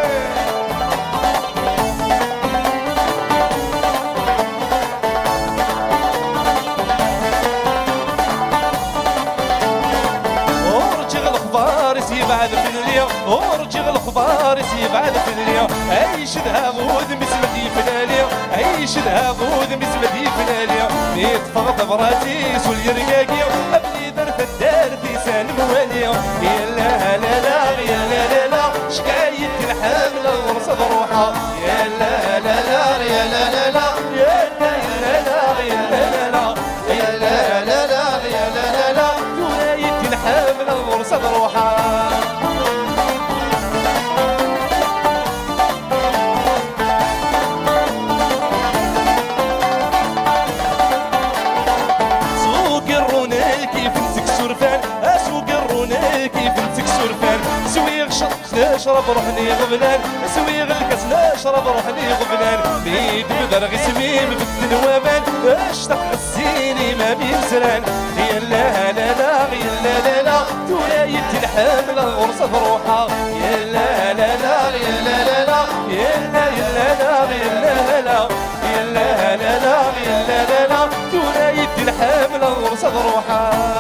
ورجع الأخبار يبعد في اليوم ورجع الأخبار يبعد في اليوم عيش ذهب ودم اسمتي في اليوم عيش ذهب ودم اسمتي في اليوم ميت فقط براتي سول يرقاقي أبني درت الدار في سان مواليوم يا لا لا لا يا لا لا لا شقايت الحامل الغرصة روحها يا لا لا لا يا لا لا لا يا لا لا يا لا لا يا لا لا لا يا لا لا لا ولاية الحامل الغرصة روحها نشرب روحني غبنان سويغ الكاس نشرب روحني غبنان بيد بدرغ سميم بدن ومان اشتق السيني ما بين سران يا لا لا لا يا لا لا لا تولاية الحامل الغرصة روحها يا لا لا لا يا لا لا لا يا لا لا لا يا لا لا يا لا لا لا يا لا لا لا تولاية الحامل الغرصة روحها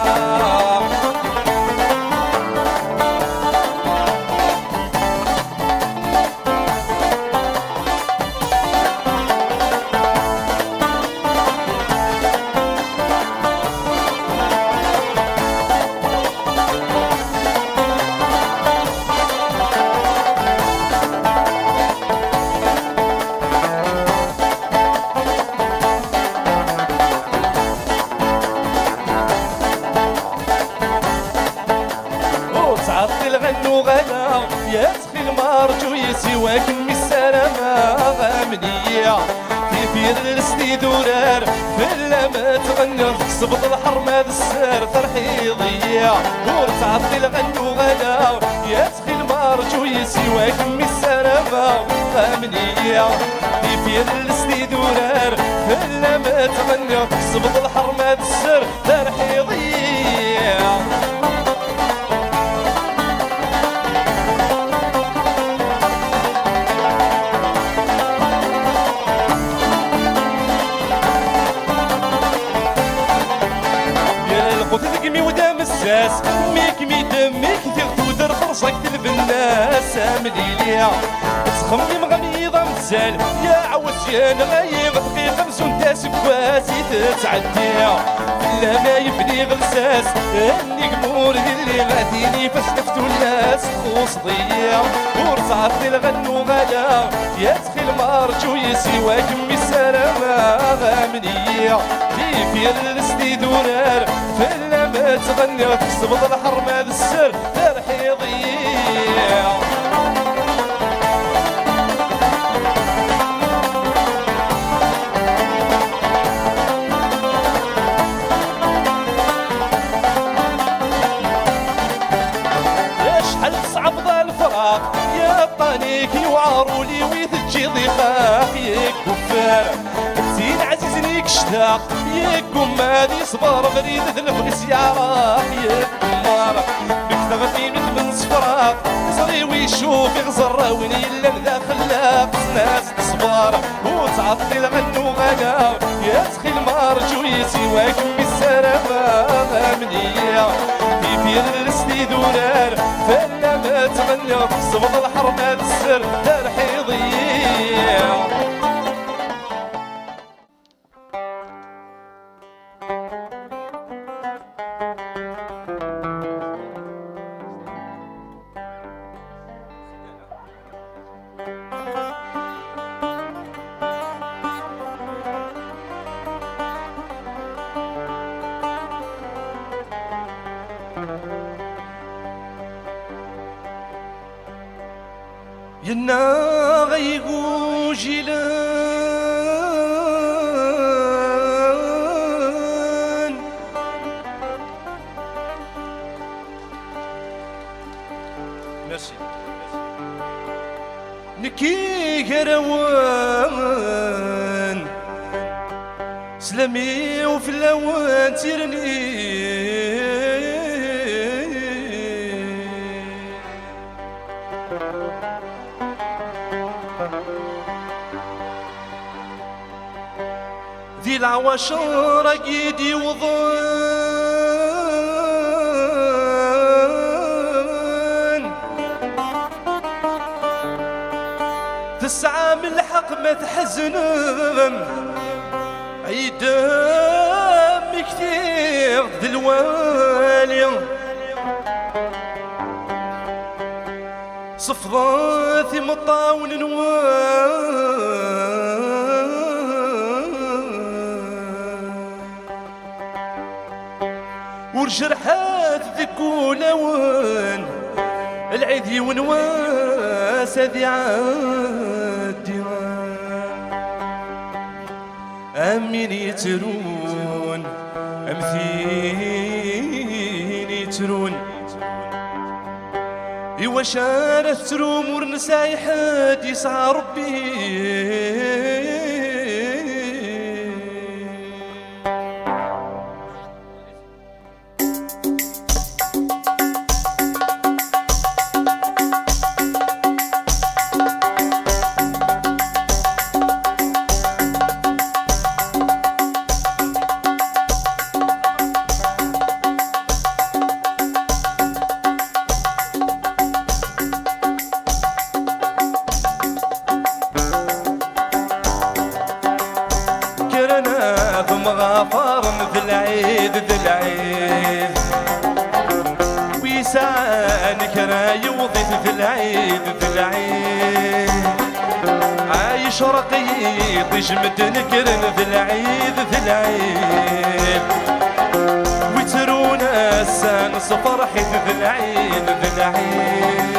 يا سخي المرجو يسواك من السلامة غامنية في السديد ورار فلا ما تغنى صبط الحرمة السار ترحيضية ورتعطي الغنو غلا يا سخي المرجو يسواك من السلامة غامنية في السديد ورار فلا ما تغنى صبط الحرمة السار ترحيضية الناس ميك ميدمك تودر فرصك البناس مليليا تخمم غميضة مزال يا عوسيان غايب دقيقة خمسون تاسك واسي تتعديها لا ما يبني غلساس النجمور اللي غاديني فسكفتو الناس خوص ضيا ورصعتني الغنو غدا يا تخي المارجو يسيواك مي السلامة غامنية في السديد ورار فلا ما تغني وتكسبض الحرمة بالسر ترحيضية يا طانيك يوعرولي ويتجي ضيقاك يا كفار زين عزيزني كشتاق يا كمادي صبر غريد ذنفقس يا راح يا كمار بك تغني من صفراق صغي ويشوف يغزر وين يلا ذا خلاق ناس تصبر وتعطي الغنو غلا يا تخي المارجو يسيواك بالسلامة غامنية في السديد ورار فلا ما تغني صبط الحرمة السر ترحيضية ينا غيقو جيلان ميرسي نكي قروان سلامي وفي اللوان تيرني ذي العواشر اكيدي وظن تسعى من الحق ما تحزن عيدام كثير دلوالي صفضاتي مطاون ورجرحات ذكو لون العيدي ونواس هذي عادي أمين يترون أمثين يترون إوا شارت تروم ورنساي حد يسعى ربي غفار ذي العيد ذي العيد ويسانك راي وضيف ذي العيد ذي العيد عايش رقيق يجمد نكرن ذي العيد ذي العيد ويترونا السان صفرحي ذي العيد ذي العيد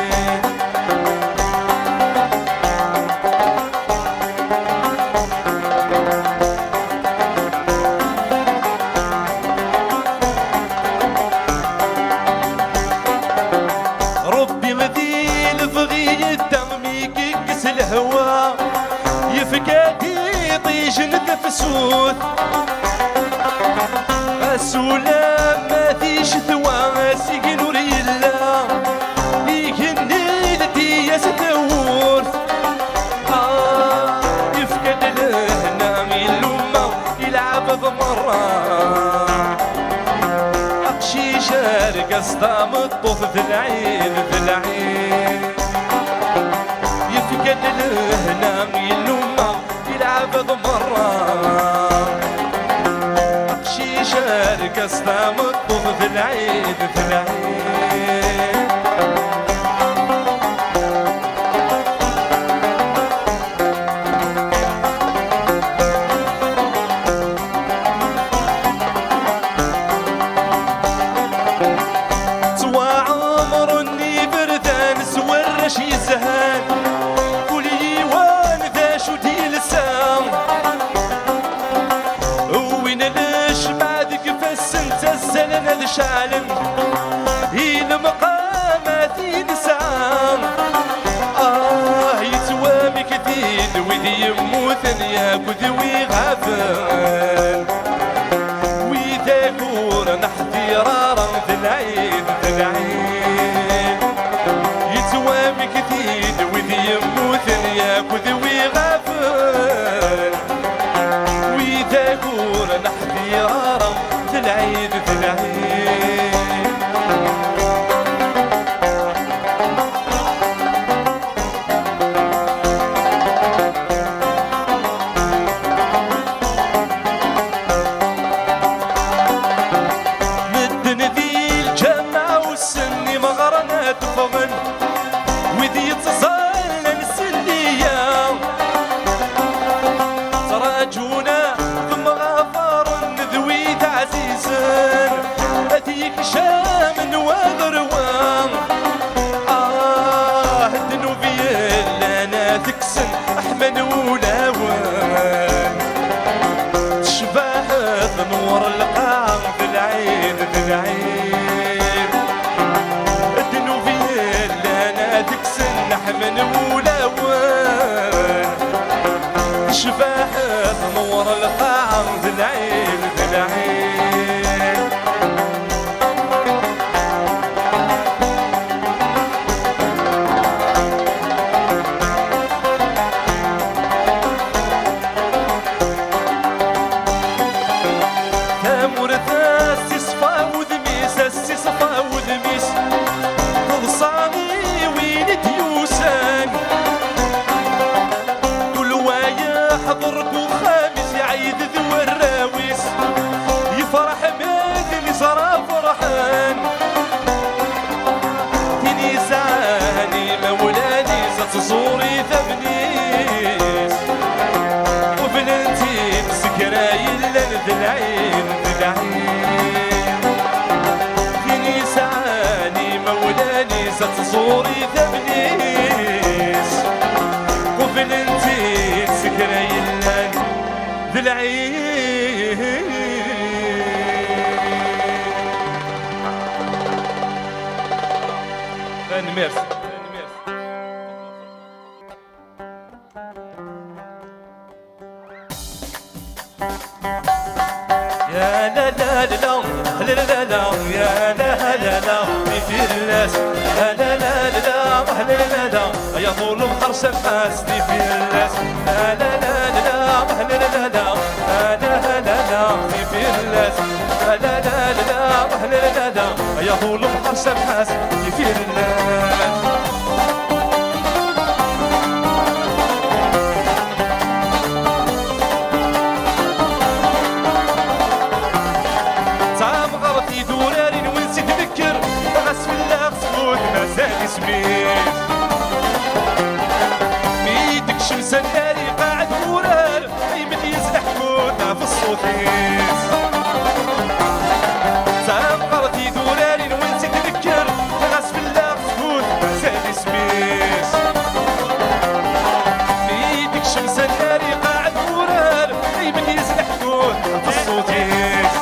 الهوى يفكادي طيج نتفسوث السلام ما فيش ثوى سيقن وريلا يكني لدي يستورث يفكد لهنا اللومة يلعب ضمرة أقشي شارك أصدام الطوف في العين في العين يفقد لهنا يلومه يلعب ضمرة أقشي شارك أصدام الطوف في العيد في العيد سوى عمر اني بردان سوى الرشي زهان السنة الشعلم هي المقامات ينسام يتوامي كثير وذي يموثن ياكد ويغافل وإذا كور نحذي رارا في العيد في العيد يتوامي كثير وذي يموثن ياكد ويغافل وإذا كور نحذي رارا في العيد في العيد إبليس تصوري تبليس قبل انتي تسكري اللان بالعين ميرسي يا لا لا لا لا لا لا يا لا لا لا في الناس لا لا لا لا لا لا لا يا طول بحر سفاس في الناس لا لا لا لا لا لا لا لا لا لا في الناس لا لا لا لا لا لا يا طول بحر سفاس في الناس سميت ميدك شمس الناري قاعد مورال ايمن يزلح كوتا في الصوتيس سام قرتي دوراري وين تذكر غاس في الله سكوت زاد سميت ميدك شمس الناري قاعد مورال ايمن يزلح كوتا في الصوتيس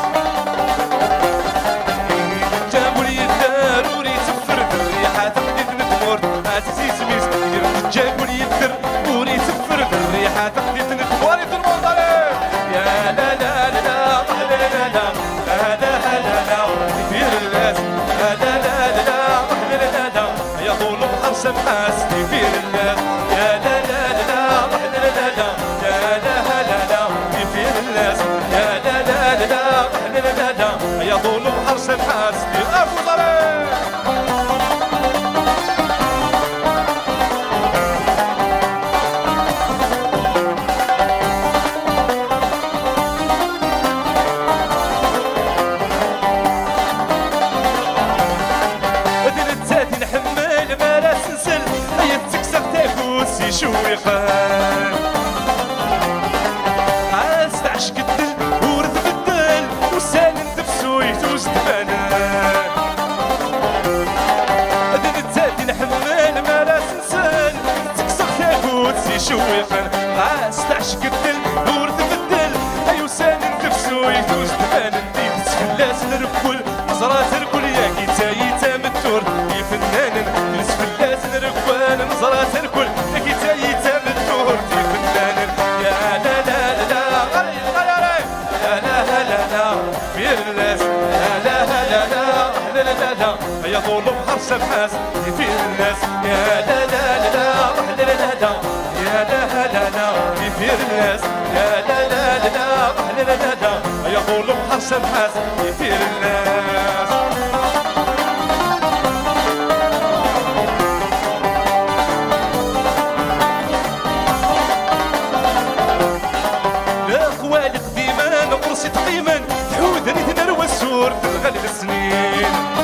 جابوا لي الدار وريت فرد ريحه سيسميس جابوا لي الدر وريت فرد الريحه تقضي تنكوري في المنظر يا لا لا لا لا لا لا لا لا كثير الناس لا لا لا لا لا لا يا طول بحر سمحاس كثير الناس يا لا لا لا لا لا لا لا لا كثير الناس يا لا لا لا لا لا يا طول بحر سمحاس ابو ضرب شويخان عاست عشق الدل ورد بالدل وسالن تفسويت وزدبانان هذا التاتي نحمل ما لا تنسان تكسر تاكوت سي شويخان عاست عشق الدل ورد بالدل ايو سالن تفسويت وزدبانان ديك تسفلاس نركل نظرات الكل يا كيتاي تامتور يا فنان تسفلاس نركل نظرات الكل يا طول بحر سمحاس في الناس يا لا لا لا لا لا لا يا لا لا لا في الناس يا لا لا لا لا لا لا يا طول بحر سمحاس في الناس الاخوال قديما قرصي تقيما حودني ثنا والسور تنغلب السنين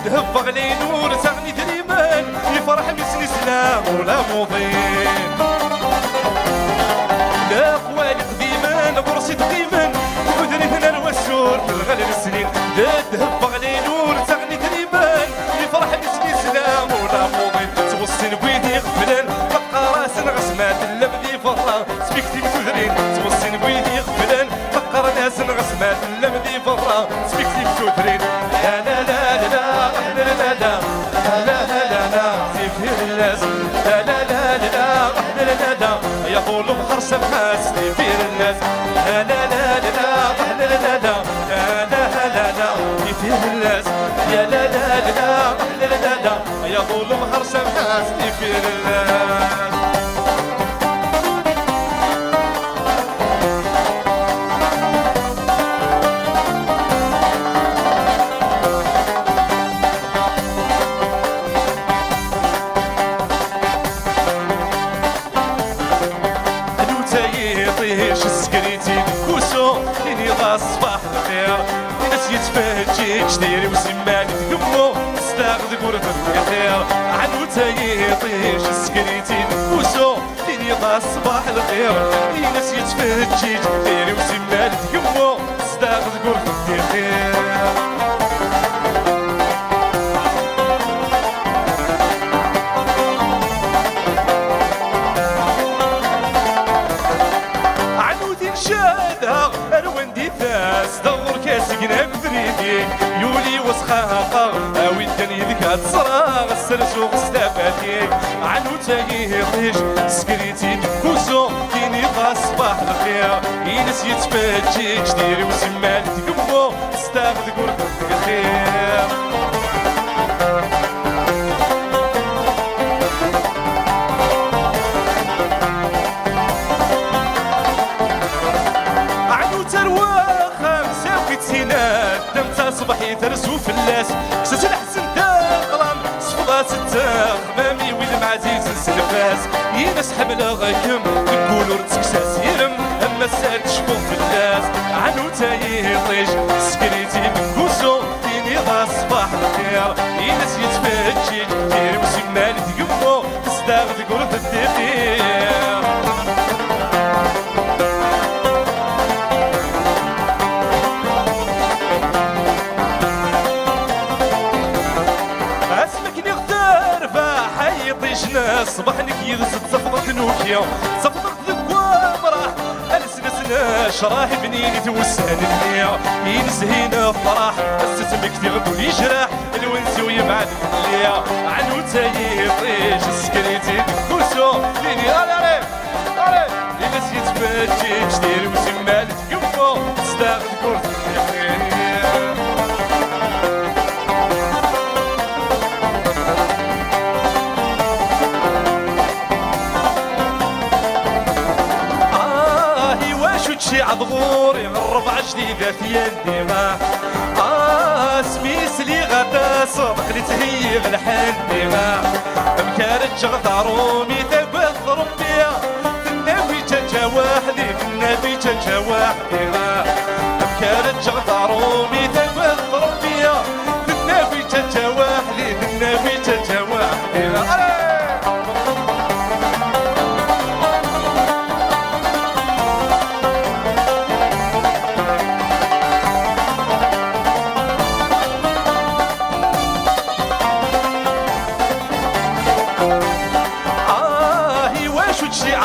تذهب بغلي نور تغني دريمان يفرح مسني سلام ولا مضين لا قوالي قديما برصي تقيما ودري هنا والسور بالغلب السنين تذهب بغلي نور تغني دريمان يفرح مسني سلام ولا مضين توصي بويدي غفلان بقى راس غسمات اللمدي فرا سبيكتي بتدرين توصي بويدي غفلان بقى راس غسمات اللمدي فرا سبيكتي بتدرين لا لا لا لا لا لا لا لا في الناس لا لا لا لا لا لا يا طول بحر سمحاس في الناس لا لا لا لا لا لا لا لا في الناس يا لا لا لا لا لا يا طول بحر سمحاس في الناس صباح الخير الناس يتفاجئ شديري وسمان تقمو استاخذ قرة الخير عنو تايطيش سكريتي وسو ديني ضا صباح الخير الناس يتفاجئ شديري وسمان تقمو استاخذ قرة الخير ديديك يولي وسخاقة أوي الدنيا ذيك تصرا السرسوق استفاديك عنو تايه طيش سكريتي كوزو كيني صباح الخير ينس يتفاجيك شديري وسمال تقمو استاخذ قرب الخير صبحي ترسو في اللاس كسس الحسن داقلام صفضات التخمامي ويل معزيز السلفاس ينس حملة غاكم نقولو رتكساس يرم اما الساد شكون في اللاس عنو تايه طيش سكريتي من كوسو فيني ضا صباح الخير ينس يتفاجي كتير وسمال تقمو تستاغد قرد الدقيق صباحنك يغزد صفضة نوكيا صفضة ذكوام راح ألسنسنا شراح بنيني توسهن النيا ينزهينا الفرح الستمك تغدو يجرح الونسي ويبعد الليا عنو تايه طيش سكريتي دكوسو ليني رالي ليلس يتفاجي جدير وسمال تقفو تستاغد كورت شي عضغوري الربع جديدة في يديما سميس لي غدا صبح لتهيغ الحديما مكارج غدارومي تبث ربيا في النبي تجاوحلي في النبي تجاوحلي مكارج غدارومي تبث ربيا في النبي تجاوحلي في النبي تجاوحلي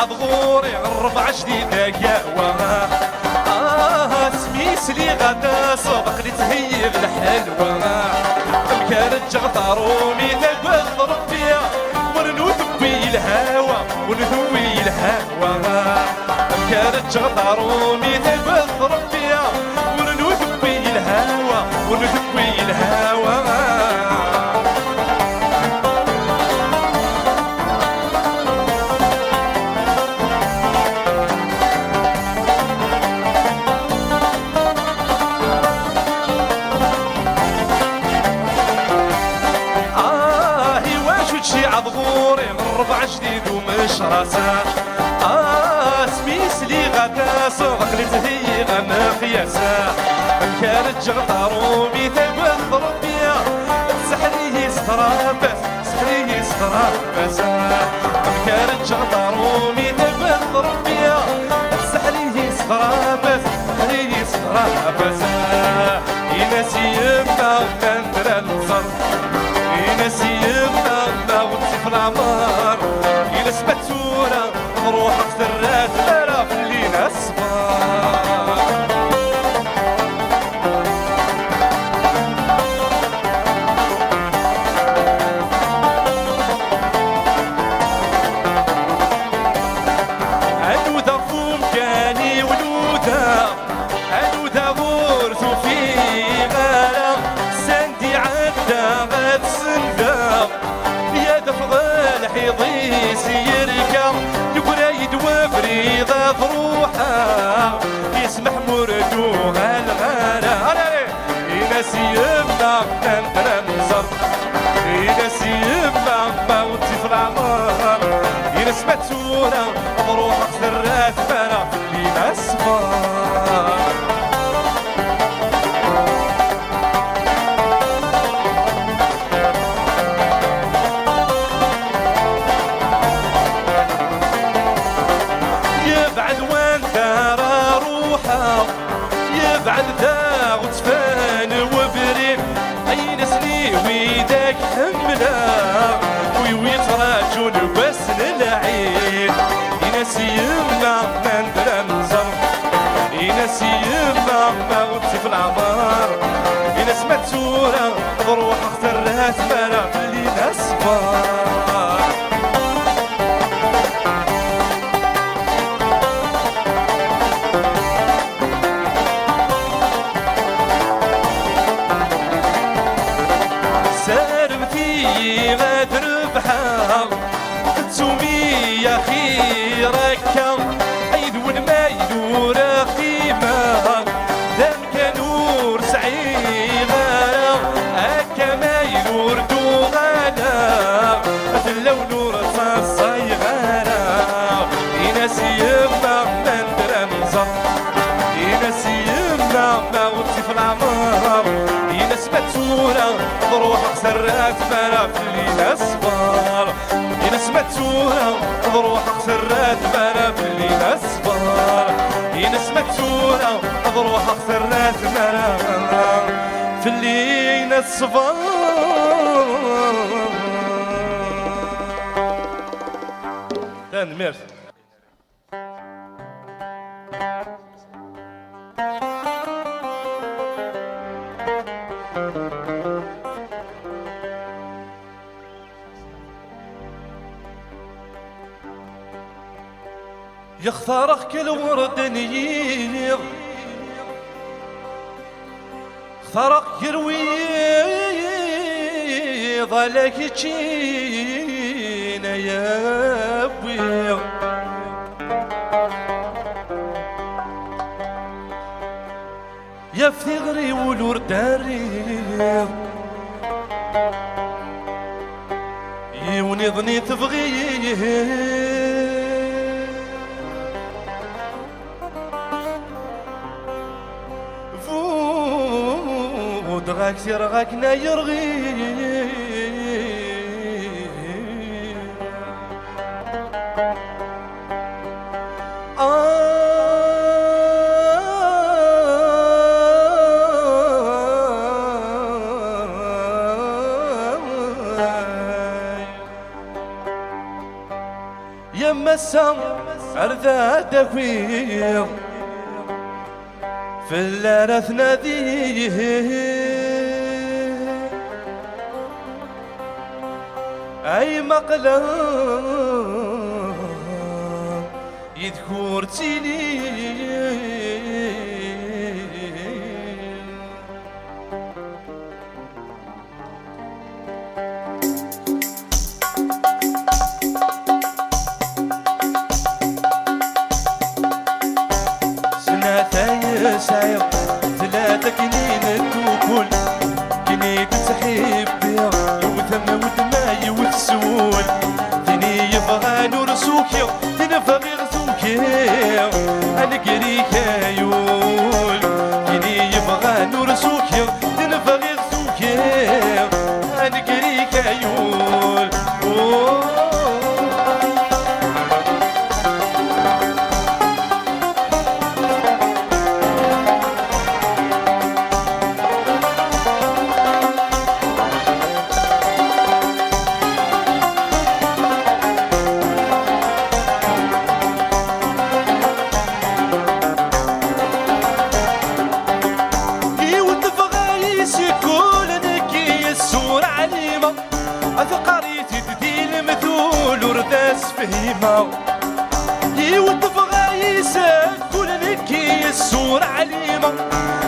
عضغوري الربع جديدة قهوة سميس لي غدا صبح لتهيغ الحلوة مكارج غطارومي تقبض ربيا ونذوي الهوى ونذوي الهوى مكارج غطارومي تقبض ربيا ونذوي الهوى ونذوي الهوى عضغوري من ربع جديد ومش راسا سميس لي غدا صبح لتهيغ مقياسا مكارج غطارومي تبث ربيا سحريه سترابس سحريه سترابس مكارج غطارومي تبث ربيا سحريه سترابس سحريه سترابس يناسي يبقى تندر النظر يناسي يبقى في العمار إلى سبتورة نروح اخترات لا في الليل أصبار عنوذا فوم كاني ونوذا عنوذا غورثو في غالا سندي عدا غاد سندا حيضيس يركب يقول يدوى فريضة فروحة يسمح مردوها الغالة ينسي يبنى تندر نزر ينسي يبنى موتي في العمار ينس متسورة بروح اخسرات فانا في الليل اسفار يبعد ذا وتفان وبريم أين سني ويداك حملا ويوي تراجون بس للعين ينسي يمنا نندر نزر اللي غتربحها تسومي خيرك عيد والمايل رخيمة دام كنور سعيدة هكا مايل وردو غالا فلاو نور صايغالا يناس يما من درمزة يناس يما ما وطي في العمر يناس متسورة بروحك سرات مرا في الليل أصفر يناس متسورة بروحك سرات مرا في الليل أصفر يناس متسورة بروحك سرات مرا في الليل أصفر ميرسي يختارك كل ورد نيض اختارك يروي ظلك تشينا يا ابوي يا ثغري والورد الريض يونضني تبغيه دغاك سيرغاك نايرغي يا مسا أرذا دكوير في اللارث ناديه أي مقلب يذكر تيلي سنتين ساير ثلاثة كنين تاكل كنين تحب يوثم ودماي وتسول ثني يبغى نرسوكي تنفغ غزوكي انا قريك يول ثني يبغى نرسوكي تنفغ غزوكي انا قريك يول أثقريتي تدي المثول ورداس فهيمة يوظف غايسة كل نكي السور عليمة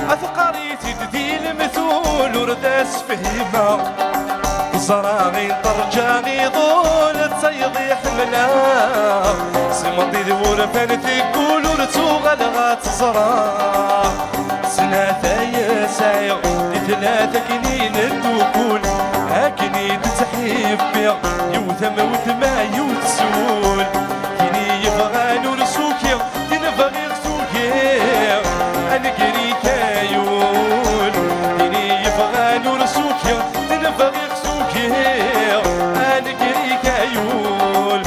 أثقريتي تدي المثول ورداس فهيمة زراغي ترجعي ضول تصيضي حملة سمطي ذور فانتي تقول ورتوغ الغات زرا سنة سايق ثلاثة كنين تقول هاكني تتحب بيا يوثم ودما يوتسول كني يبغى نرسوكي تنبغي غسوكي انا قريك يول كني يبغى نرسوكي تنبغي غسوكي انا قريك يول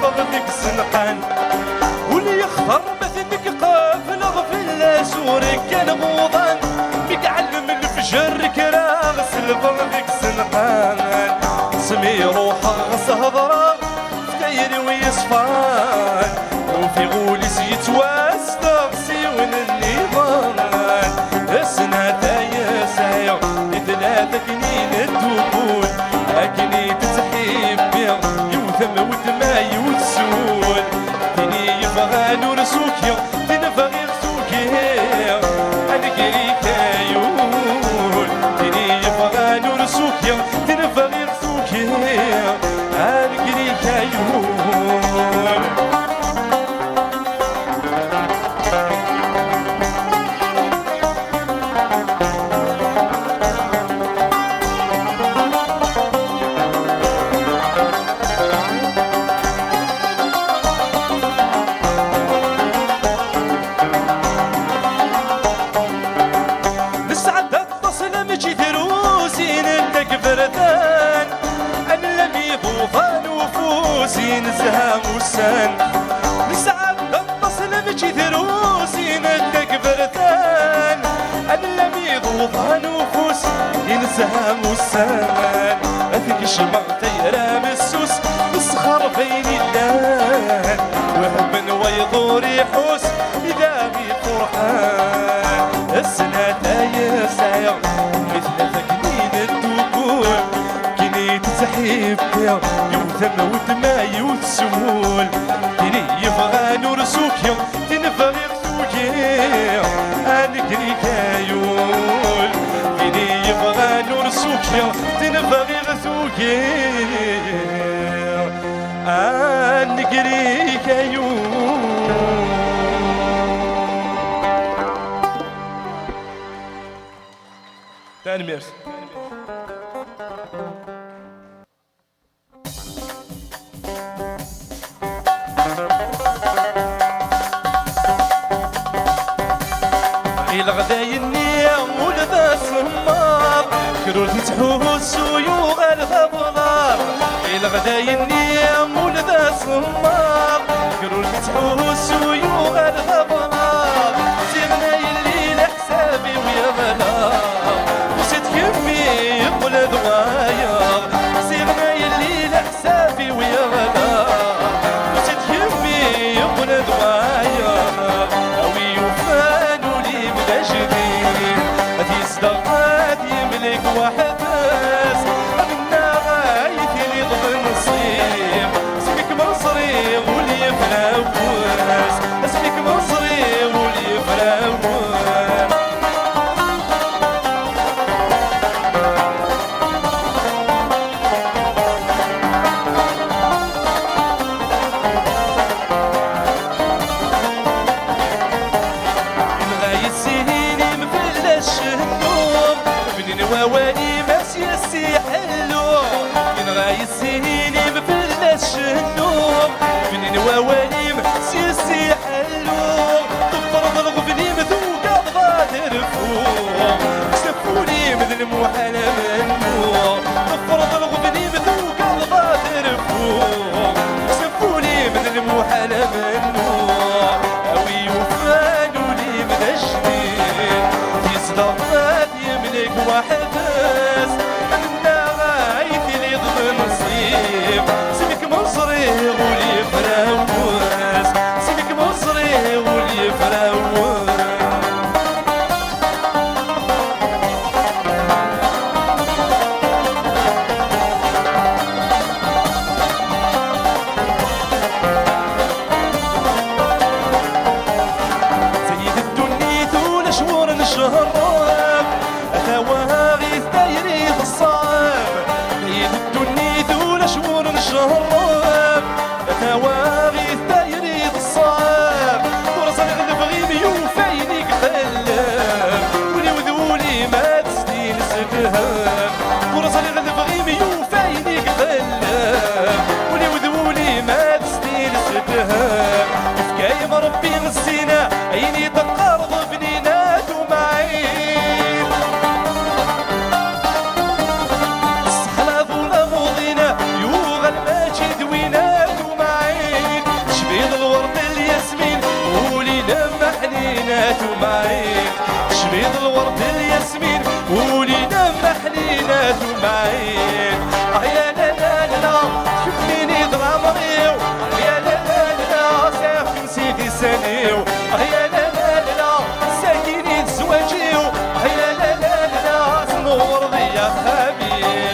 فغدك سنقان واللي يخطر مثلك قافل غفل سورك كان موضان بيك علم الفجر كراغس البرغك سنقان سمي روحه غصهضرة فتاير ويصفان وفي غوليس يتواسطة سيون النظام السنة تايا سايا لثلاثة كنين الدخول أكني تتحيب بيا يوثم ودما يوتسول تني يفغان ورسوكيا تنفغي رسوكيا أنا كريكايول تني يفغان ورسوكيا تنفغي رسوكيا أنا كريكايول نزها موسان نسعد التصل مجي ثروسي ندك برثان أنا لم يضوضها نفوس ينزها موسان أثق شمع تيرام السوس مسخر بين اللان وهب ويضور يحوس إذا بي فرحان السنة تايا سايا مثل ثقنين الدكور كني تسحيب يا يوثم ودما يوتسول تني يفغان ورسوكيا تنفغي رسوكيا أنا كريكايول تني يفغان ورسوكيا تنفغي رسوكيا أنا كريكايول تاني ميرسي الغداي النيام ولذا سمار كرول تحوس ويوغ الغبغار الغداي النيام ولذا سمار كرول تحوس ويوغ الغبغار سيغنا الليل حسابي ويا غلار وسيت كمي يقول ذوايا سيغنا الليل حسابي ويا غلار وسيت كمي يقول ذوايا اوي وفان تصدقات يملك واحد بس منا غايث اللي ضمن نصيب اسمك مصري واللي يفراوس اسمك مصري واللي يفراوس واني ماشي السيحلو من غاي السنين مفلش النوم منين واني ماشي السيحلو تفرض الغبني مذوق غادر فوق سفوني مثل المحال منو تفرض الغبني مذوق غادر فوق سفوني مثل المحال منو اوي وفانو لي من الجديد يصدقات يملك واحد سمك مصري واللي فراوس سمك مصري واللي فراوس سيد الدنيا ثول شهور نشهر أتواغيث بينات ومعين يا لا لا لا شفتيني ضرامريو يا لا لا لا سافي نسيتي سانيو يا لا لا لا ساكيني تزواجيو يا لا لا لا تنور ضيا خبير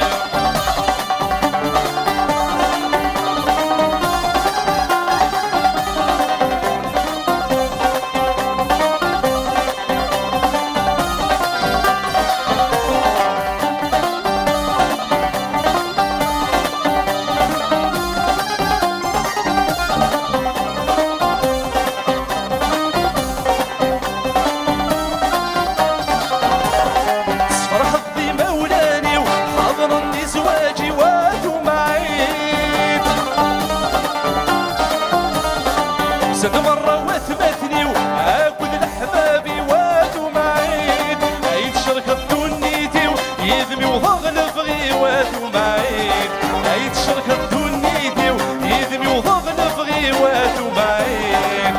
زاد مرة وثبتني وآكل لحبابي وادو معيد عيد شركة دنيتي ويذمي وضغل فغي وادو معيد عيد شركة دنيتي ويذمي وضغل فغي وادو معيد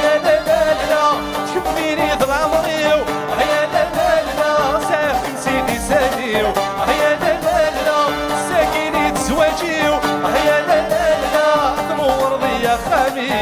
يا لا لا لا تكفيني ضرامريو يا لا لا لا سافي نسيتي سانيو يا لا لا لا ساكيني تزواجيو يا لا لا لا تنور ضيا خميس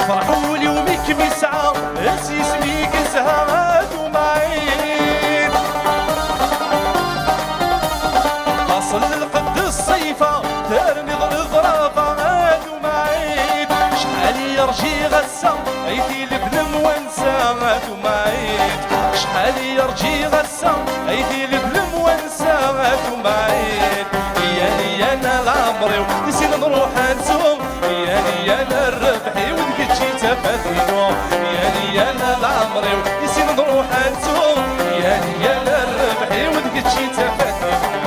فرحوا لي وميك مسعى اسيس ميك زهاد ومعين اصل القد الصيفة ترمي الظرافة هاد ومعين شحال يرجي غسا ايدي البن موانسة هاد ومعين شحال يرجي غسا ايدي البن موانسة هاد ومعين يا انا العمري نسينا نروح نسوم يا انا الربحي ودقتشي تفاتينو يا انا العمري نسينا نروح نسوم يا انا الربحي ودقتشي تفاتينو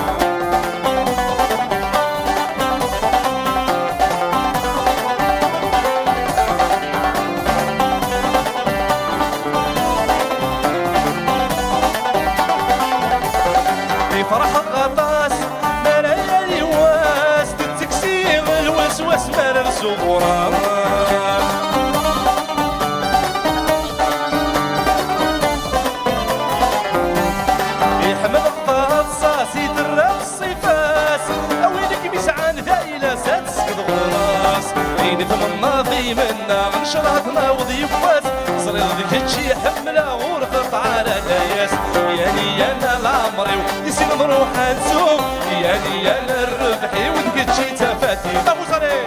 في فرح الغطاس ملايا الواس تتكسير الوسواس مال الزغران يحمل الطاس صاصي درب الصفاس اويلك مسعان ذايلة سات سكد غراس عيني ثمناضي منا نشراتنا وضيفاس صرير ذيك هتشي حملة غرفة على لاياس يا انا العمري نسينا نروح نسوق يا انا الربحي ودقتشي تفاتي ابو صريح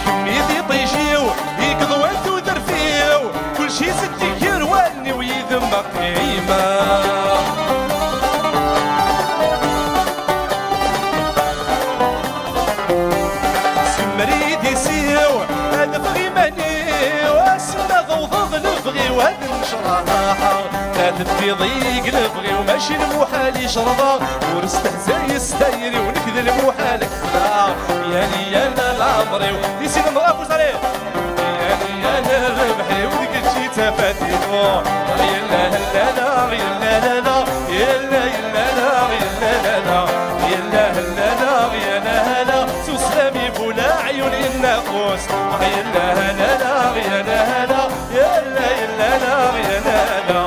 كميدي طيجيو يقضوات ودرفيو كل شي ستي كيرواني ويذم قيمة مريدي سيو هذا فغي ماني واسنا ضوضض نبغي وهذا نشرحها هذا في ضيق نبغي وماشي المحال يشرضا ورستهزا يستايري ونكذ المحال كذا يا انا العمري نسينا نرافو صريح يا انا الربحي ودقتشي تفاتينو يا لا لا لا يا لا لا يا لا لا يا لا لا يا لا لا يا لا لا تسلمي بولا عيون الناقوس يا لا لا لا يا لا لا يا لا لا يا لا لا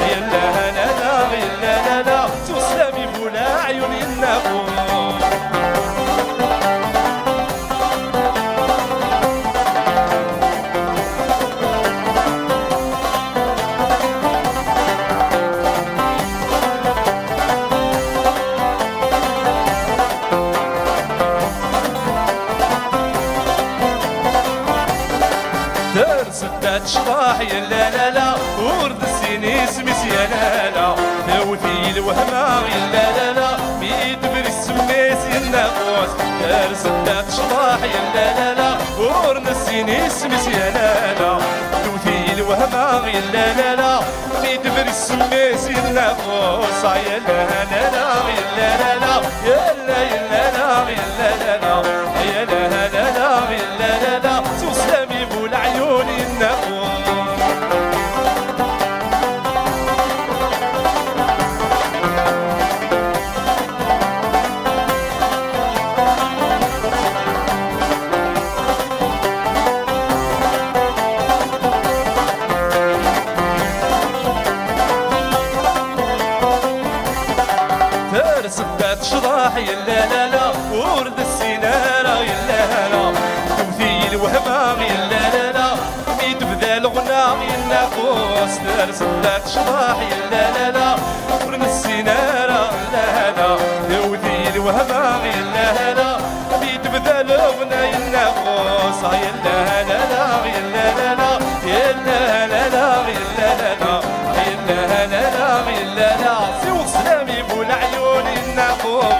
يا لا لا يا لا لا تسلمي بولا عيون الناقوس سدات شطاح يا لا لا لا ورد السيني سميس يا لا لا ثوثي الوهمة يا لا لا لا بيد بري سميس يا الناقوس دار سدات شطاح يا لا لا لا ورد السيني سميس يا لا لا ثوثي الوهمة يا لا لا لا بيد بري سميس يا الناقوس يا لا لا لا يا لا لا لا يا لا يا لا لا يا لا لا لا يا لا لا لا يا لا لا لا سلامي بول عيوني النقوى ترسبت شضاح يا لا لا لا ورد السينارة يا لا لا تمثيل وهمام يا لا لا لا ميت بذا الغنام يا الناقوس ترسبت شضاح يا لا لا لا ورد السينارة لا لا تمثيل وهمام يا لا لا ميت بذا الغنى يا الناقوس يا لا لا لا يا لا لا لا يا لا لا لا يا لا لا لا يا لا لا لا يا لا لا سوق سلامي بول عيوني الناقوس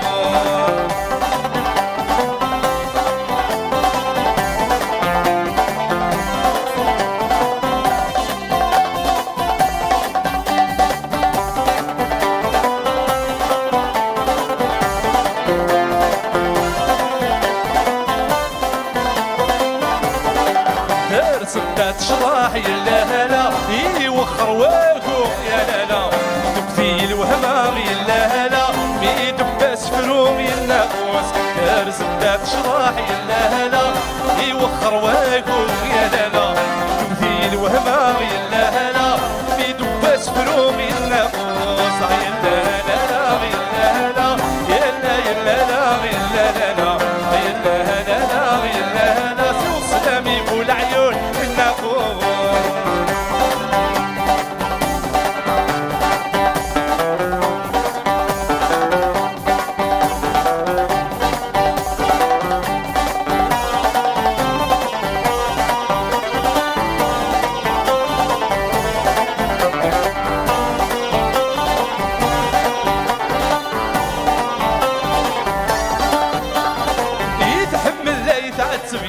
سدات شراح يا لا لا يوخر واكو يا لا لا تمثيل وهمام يا لا لا ميد باس فروم يا الناقوس دار سدات شراح يا لا لا يوخر واكو يا لا لا تمثيل وهمام يا لا لا ميد باس فروم يا الناقوس يا لا لا لا يا لا لا يا لا يا لا لا يا لا لا لا يا لا لا لا يا لا لا سوق سلامي بول عيون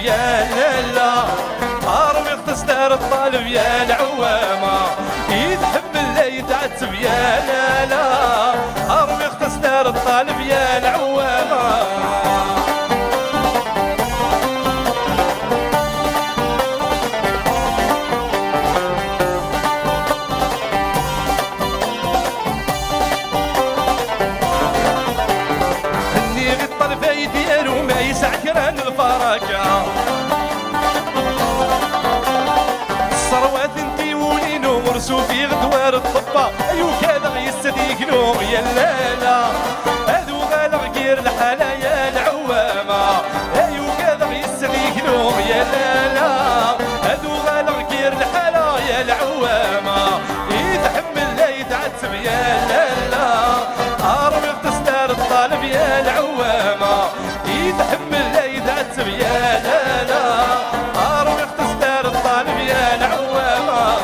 يا لا لا هارم يغتصدر الطالب يا العوامة يتحمل لا يتعتب يا لا لا هارم يغتصدر الطالب يا العوامة اني بالطرف يديرو ما يسع كران الفركة الثروات انتي ولينو مرسو في غدوار الطبة ايو كذا يستديكنو يا لا لا هذو غالغ غير الحالة يا العوامة ايو كذا يستديكنو يا لا لا هذو غالغ غير الحالة يا العوامة يتحمل لا يتعتب يا لا لا هارم يغتصدر الطالب يا العوامة يتحمل لا يتعتب يا لا لا هارم يغتصدر الطالب يا العوامة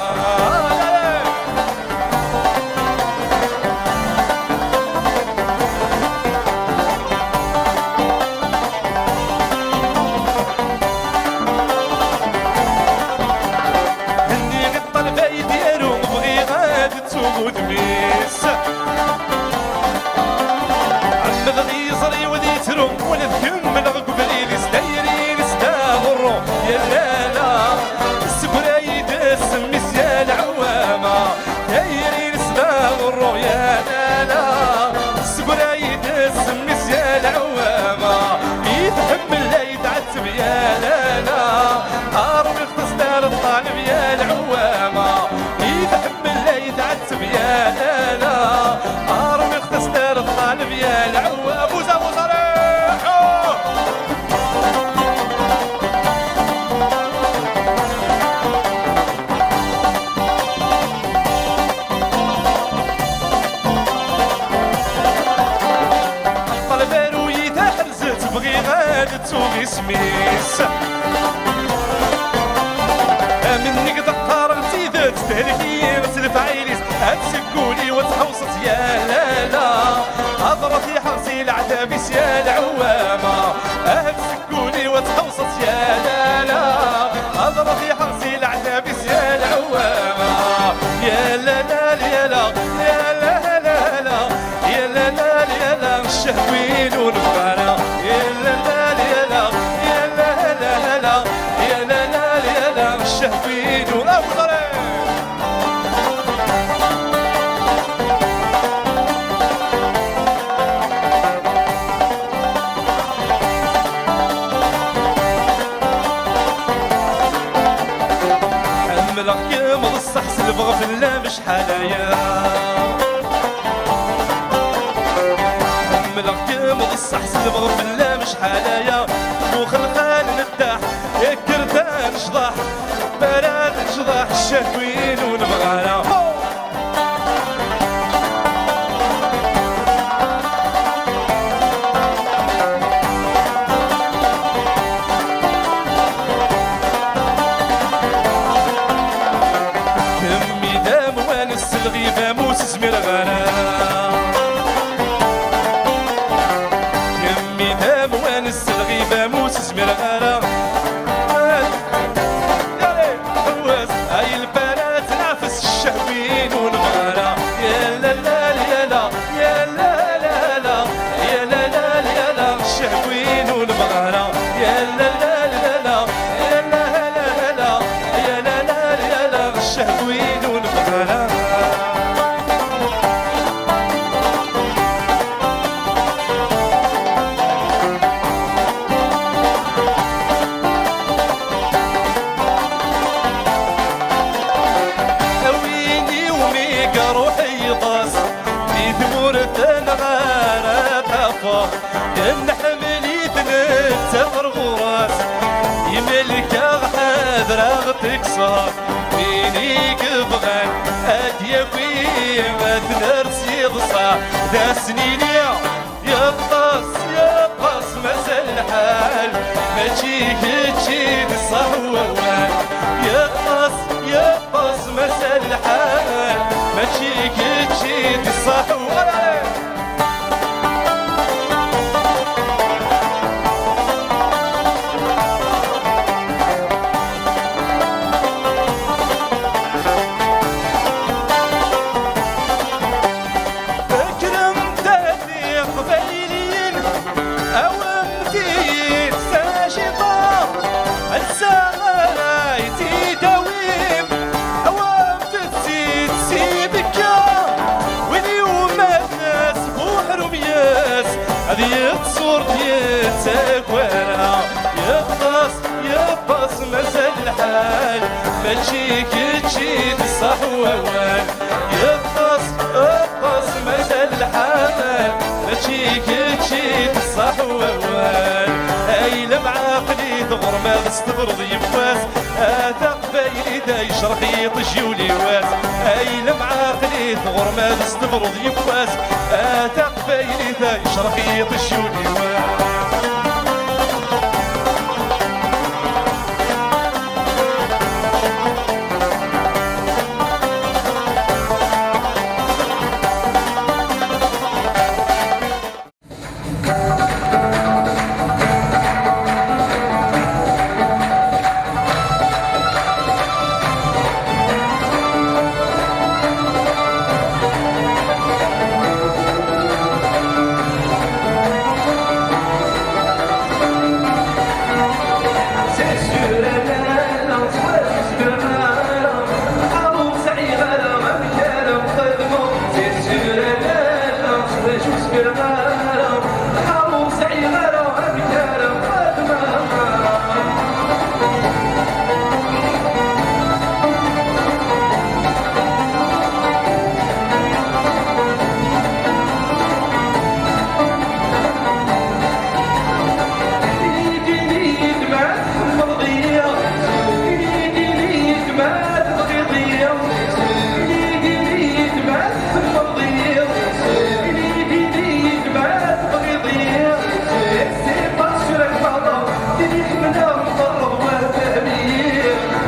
هني غطى الباي ديالو بغي غادي تسوق دميس عمد غيصري وذي ترو ولا تكمل قبلي لستيرين استغرو يا لا لا السبراي تسمس يا العوامة تيرين استغرو يا لا لا السبراي تسمس يا العوامة يتحمل لا يتعتب يا لا لا هارم يغتصدر الطالب يا العوامة يتحمل لا يتعتب يا لا لا هارم يغتصدر الطالب يا العوامة بوزة بوزة طلبانو يتحرزت بغي غادي تسوغي سميس منك تهلكي غسل فعيليس هتسكولي وتحوصت يا لا لا أضرتي حرسي العتابيس يا العوامة هتسكولي وتحوصت يا لا لا أضرتي حرسي العتابيس يا العوامة يا لا لا يا لا يا لا لا لا يا لا لا يا لا الشهوين ونفانا يا لا لا يا لا يا لا لا لا يا لا لا يا لا الشهوين ونفانا البغى في الله مش حنايا ملك مقص حسن البغى في الله مش حنايا وخلقان نداح كردان شضاح بلاد شضاح الشهوين ونبغانا الغيبة موسس مرغانا يمي دام وانس الغيبة موسس مرغانا هواس هاي البنات نافس الشهوين ونبغانا يا لا لا يا لا يا لا لا لا يا لا لا يا لا الشهوين ونبغانا يا لا لا لا لا يا لا لا لا يا لا لا يا لا الشهوين ونبغانا نحملي تنتظر غراس يملك غحاد راغتك صار فيني كبغان هادية في مات نرسي ضصا دا سنين يقص مسا الحال ما تجيك تجي الصهوان يقص مسا الحال ما تجيك تجي الصهوان هذه تصور ديالتك وانا يقص مازال الحال ما تجيك تجي الصحوان يقص مازال الحال ما تجيك تجي الصحوان اي لم عاقلي ثغر ما تستبرض يفاس هذا قبايلي دا يشرح يطجي وليواس اي لم عاقلي ثغر ما تستبرض يفاس هذا قبايلي دا يشرح يطجي وليواس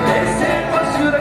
Laissez pas sur la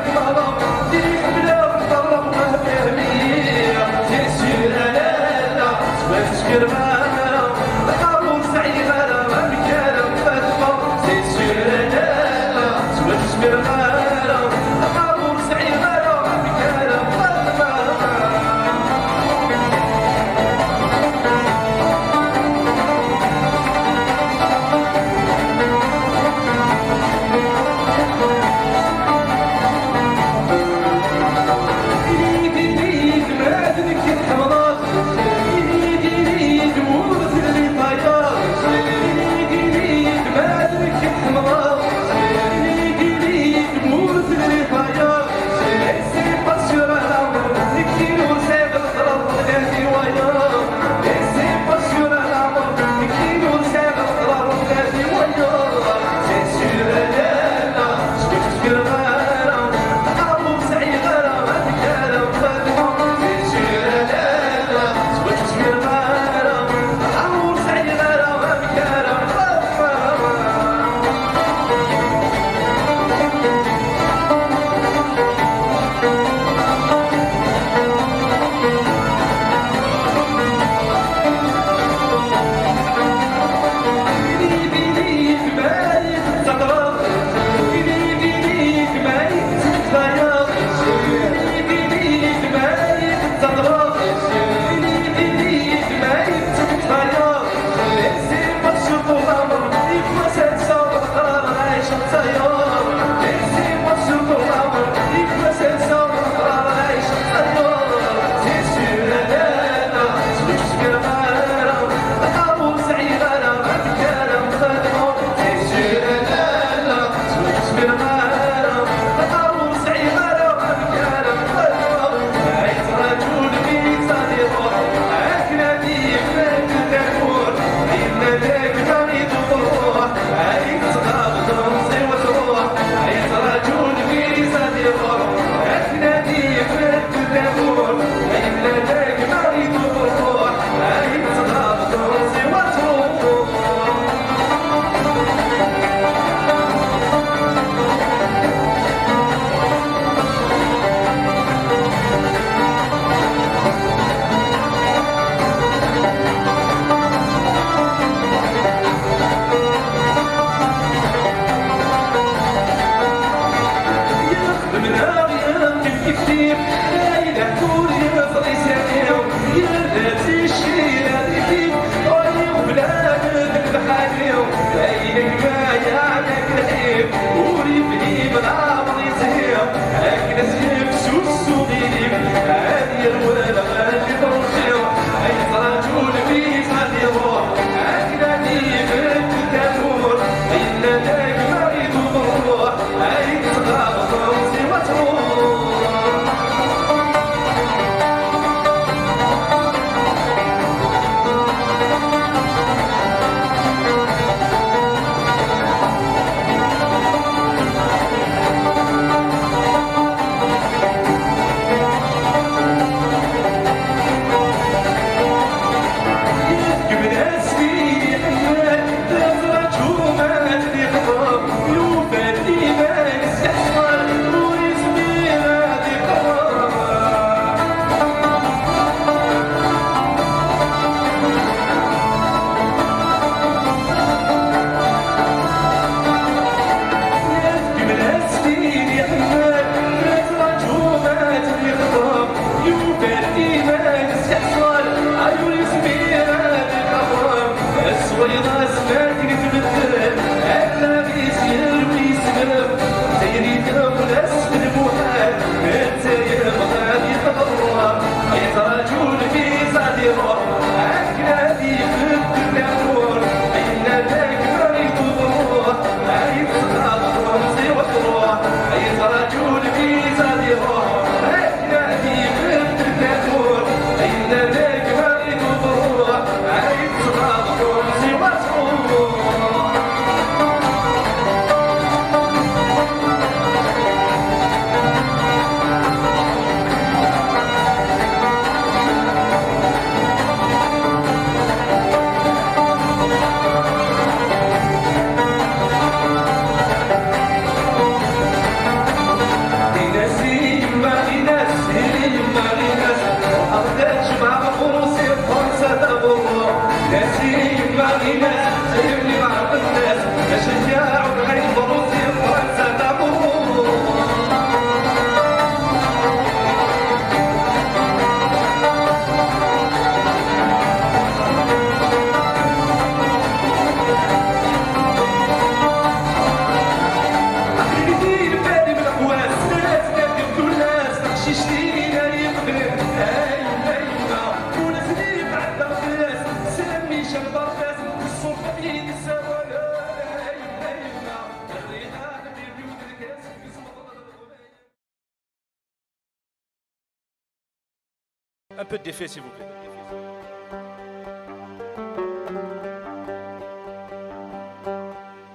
Un peu d'effet, s'il vous plaît.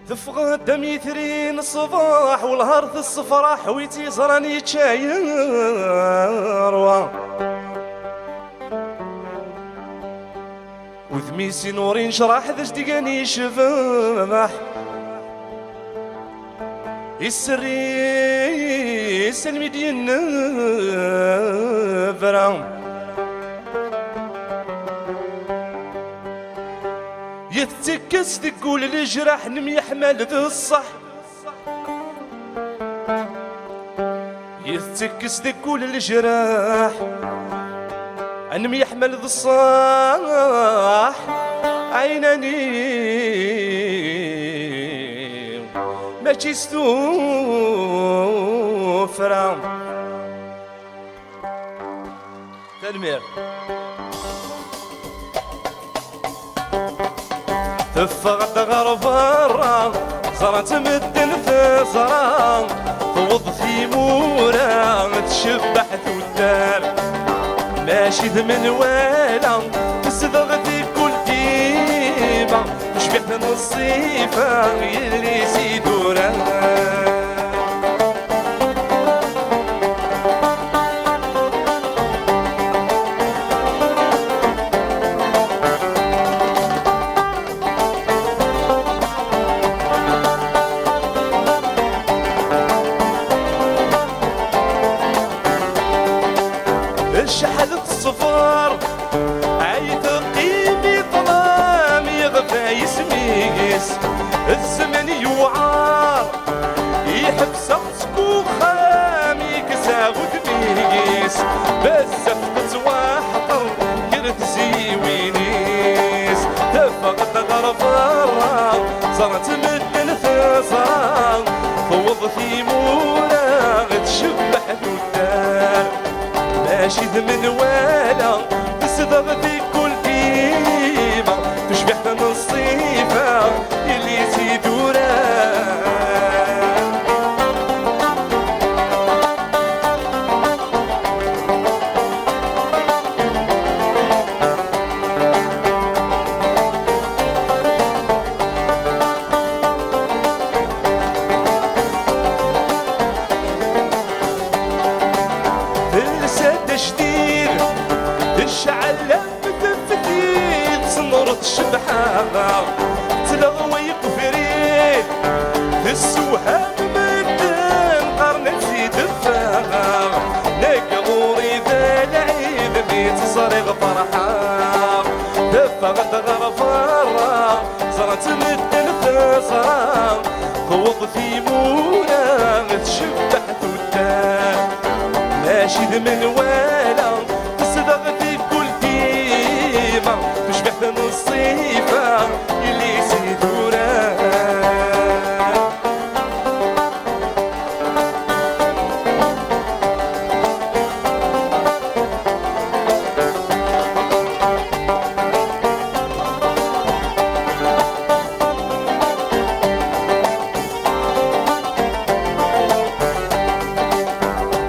ذفغ الدم يثرين الصباح والهرث الصفراح ويتي زراني يتشاير وذميسي نورين شراح ذا جديقاني شفاح السري سلمي ديالنا فرام يتكس تقول الجراح نمي حمال ذا الصح يتكس تقول الجراح نمي حمال ذا الصح عيناني ماشي ستوفرا تنمير تفغد غرفرا صارت مدن في صرا توض في مورا تشبح تودار ماشي ذمن والا تصدغ في كل ديما شبحت نصيفة يلي سيدورا شحلت الصفار عيت قيمي ظلام يغفى يسميس الزمن يوعار يحبس سكو خامي كسا ودميس بزاف تتواحطر قرت زيوينيس تفقد غرفارا صارت مدن ثصار فوض في مولا تشبح الدار ماشي ذمن والا تصدغ في كل ديما تشبح نصيفة اللي زيدورا الشعلة بتفتيت صنرت شبحة تلغوي قفريت السوحة مدن قرن تزيد الفاغ نقغوري ذا العيد بيت صريغ فرحة دفغت غرفارة صارت مدن ثصرا خوض في مونا تشبح تودار ماشي ذمن والا تصدغ في كل ديما تشبح نصيفة اللي سيدورا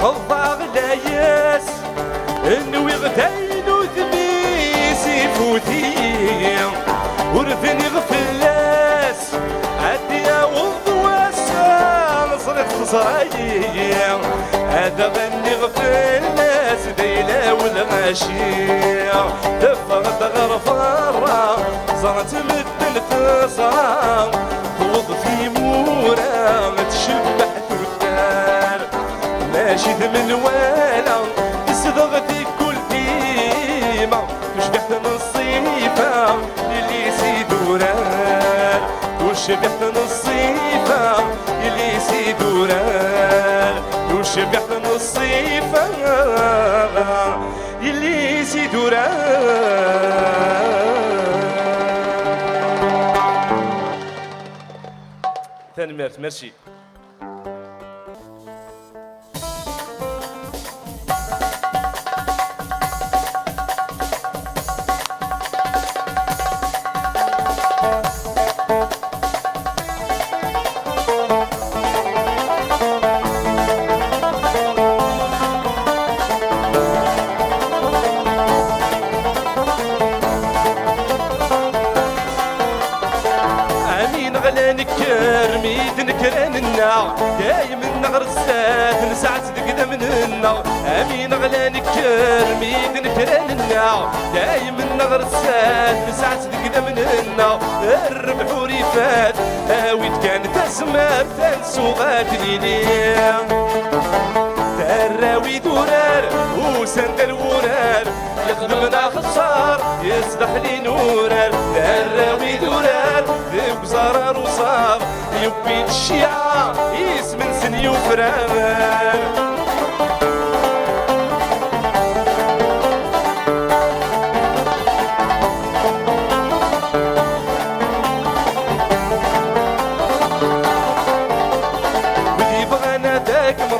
الضاغ لا ياس انو يغتين وثميس يفوتي ورثني غفلاس عديا وضواسا نصرت خسرايا هذا غني غفلاس ديلا والغاشية دفغت غرفارة صارت مدن ثصرا توض في مورا تشبح تودار ماشي ذمن والا تصدغ في كل ديما تشبح نصيفة اللي سيدورا تشبح نصيفة اللي سيدورا تشبح نصيفة اللي سيدورا ثاني ميرسي نكر ميد نكران النار دايم النغر السات نسعت دقدا من النار امين غلا نكر ميد نكران النار دايم النغر السات نسعت دقدا من النار الربح وريفات هاويت كانت اسمار تنسو غاتني تراوي دورار وسند الورار يخدمنا خسار يصبح لي نورار تراوي دورار ذوق زرار وصار يبين الشيعة يسمن سني وفرار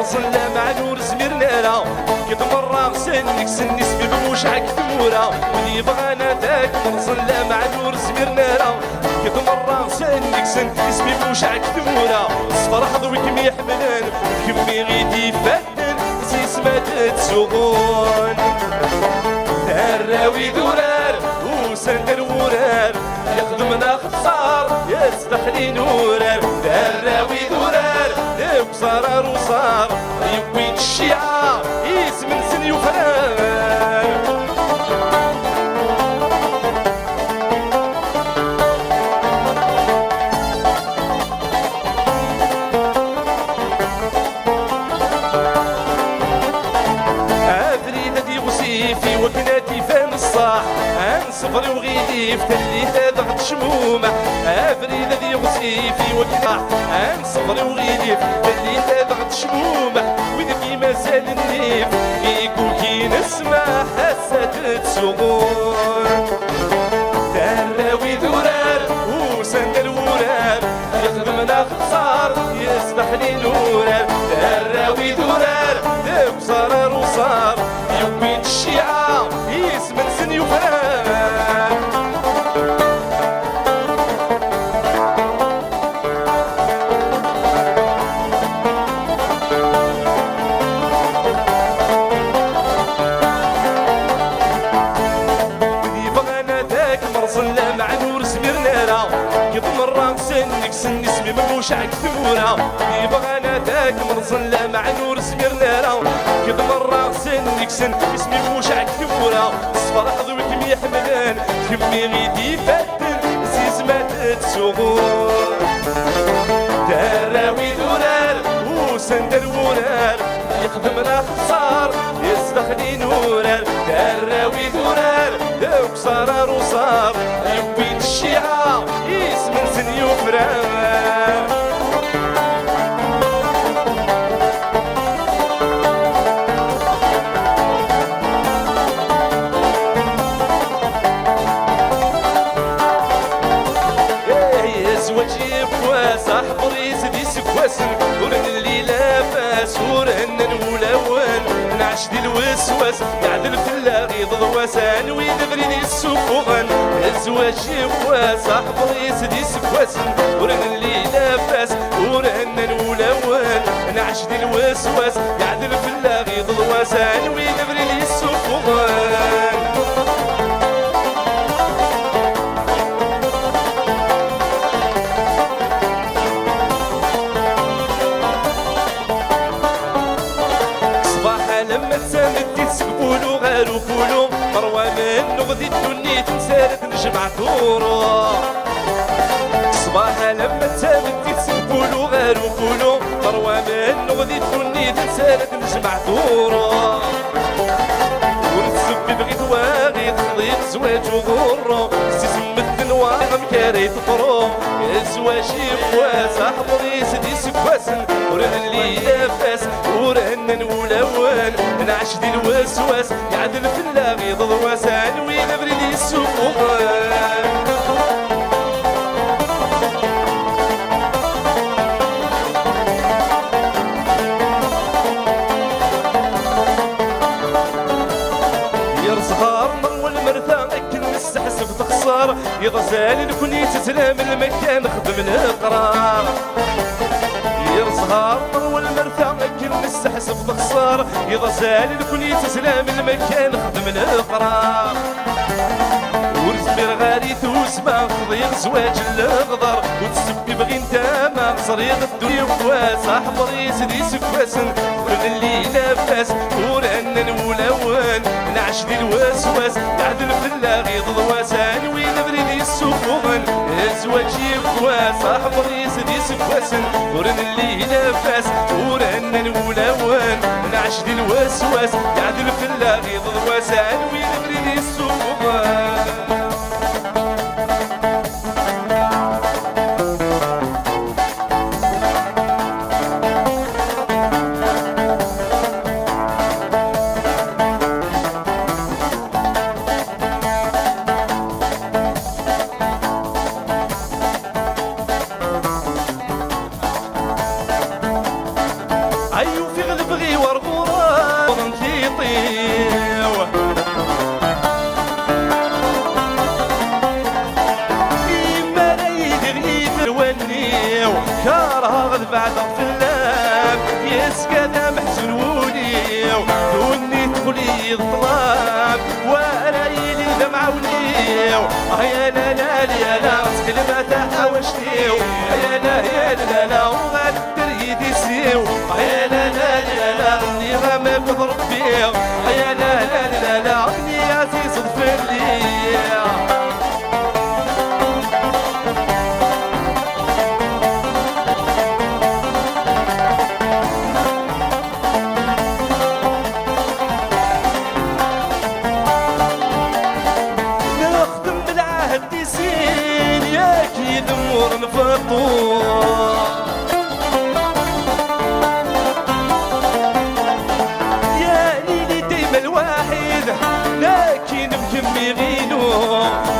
مرسلة مع نور زميرنا لا كد مرة مسنك سني سبيب موشعك ثمورة ولي بغانا داك مرسلة مع نور زميرنا لا كد مرة مسنك سني سبيب موشعك ثمورة صفر حضوك ميحملان كمي غيدي فاتن سيس ما تتسوغون الراوي دورار وسندر ورار يخدمنا خسار يستخلي نورار الراوي دورار وصار وصار يبين الشيعة يسمن سن يفرار في وكناتي فهم الصاح صفري وغيدي في تلي ضغط شمومة افريد ذي غسي في وكناح صفري وغيدي في تلي ضغط شمومة وإذا في مازال النيف يقول كي نسمع حاسة تسوغون دراوي دورار وسندر ورار يخدمنا خسار يسبحني نورار دراوي دورار وصار وصار يومين الشيعة يسمن سن يفران ودي بغانا داك مرسلنا مع نور سميرنا لا كد مرة مسنك سن اسمي مموشعك ثمورة ودي بغانا داك مرسلنا مع نور سميرنا لا كد مرة سنك سن اسمي موشعك ثمورة صفر حضوك ميحملان كمي غيدي فاتن زيز ما تتسوغون دراوي دورار وسندر ورار يخدمنا خسار يستخدي نورار دراوي دورار وصار وصار يبين الشيعة يسمن سن يفران زواجي بواسع حضري سدي سكواسن ورن اللي لاباس ورن نولون نعش دي الوسواس يعدل في اللاغي ضواسان ويدبريني السفوغن زواجي بواسع حضري سدي سكواسن ورن اللي لاباس ورن نولون نعش دي الوسواس يعدل في اللاغي ضواسان ويدبريني السفوغن لما تسامد تسكبولو غارو كولو مروى من نغذي الدنيا تنسالت نجمع ثورو صباحا لما تسامد تسكبولو غارو كولو مروى من نغذي الدنيا تنسالت نجمع ثورو ونسب بغيت واغي تخضيق زواج وغرو سيسم الدنوا مكاري تطرو زواجي بواسع حضري سدي سكواسن ورن اللي لاباس ورن نولون نعش دي الوسواس يعدل في اللاغي ضواسان وينبري السفوغان يرزهار مروى المرثى اكل نستحسب تخسر يضزال نكوني تسلام المكان خدم القرار يرزهار مروى المرثى اكل نستحسب تخسر يضزال نكوني تسلام المكان خدم القرار ورزمير غاري توسما خضيق زواج الغضر وتسبي بغي نتاما صريغ الدنيا واسع حضري سدي سكواسن ورن اللي لاباس ورن نولون نعش دي الوسواس يعدل في اللاغي ضواسان وينبري لي السفوغن زواجي بواسع حضري سدي سكواسن ورن اللي لاباس ورن نولون نعش دي الوسواس يعدل في اللاغي ضواسان وينبري لي السفوغن أيو في غلب بعد الفلام يسكن محزون وليو دوني تقولي الطلاب ورايلي دمع وليو يا لا لا لا لا كلمة تحاوشتيو يا لا لا وغدر يدي سيو يا لا لا لا اللي غامك ضربيو يا لا لا ابني يا عزيز اغفر لي نمور الفطور يا ليلي ديما الواحد لكن مكمي غينو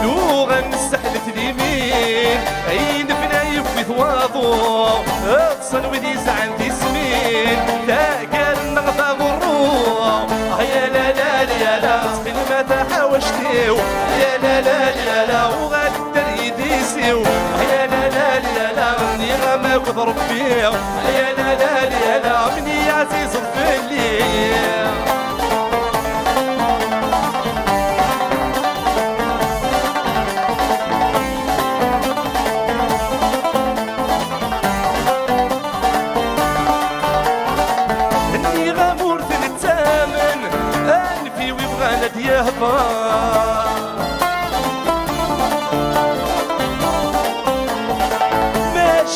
لغة نستحلف اليمين عين بنايف في ثواضو اتصل وذي زعلتي سمين لا كان نغضى غروب يا لا لا لا لا كلمة تحاوشتيو يا لا لا لا وغدر يديسيو يا لا لا لا مني غماك ضرب فيه يا لا لا مني يا عزيز اغفر لي اني غامور تنتامن انفي ويبغى نادي يهبط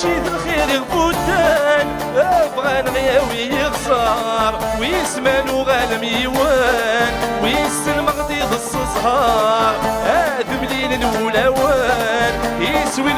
شيد الخير يغفوتان ابغى نغياوي يخسر ويسمان وغالم يوان ويسلم غديض الصهار ادم ليل ولاوان يسوي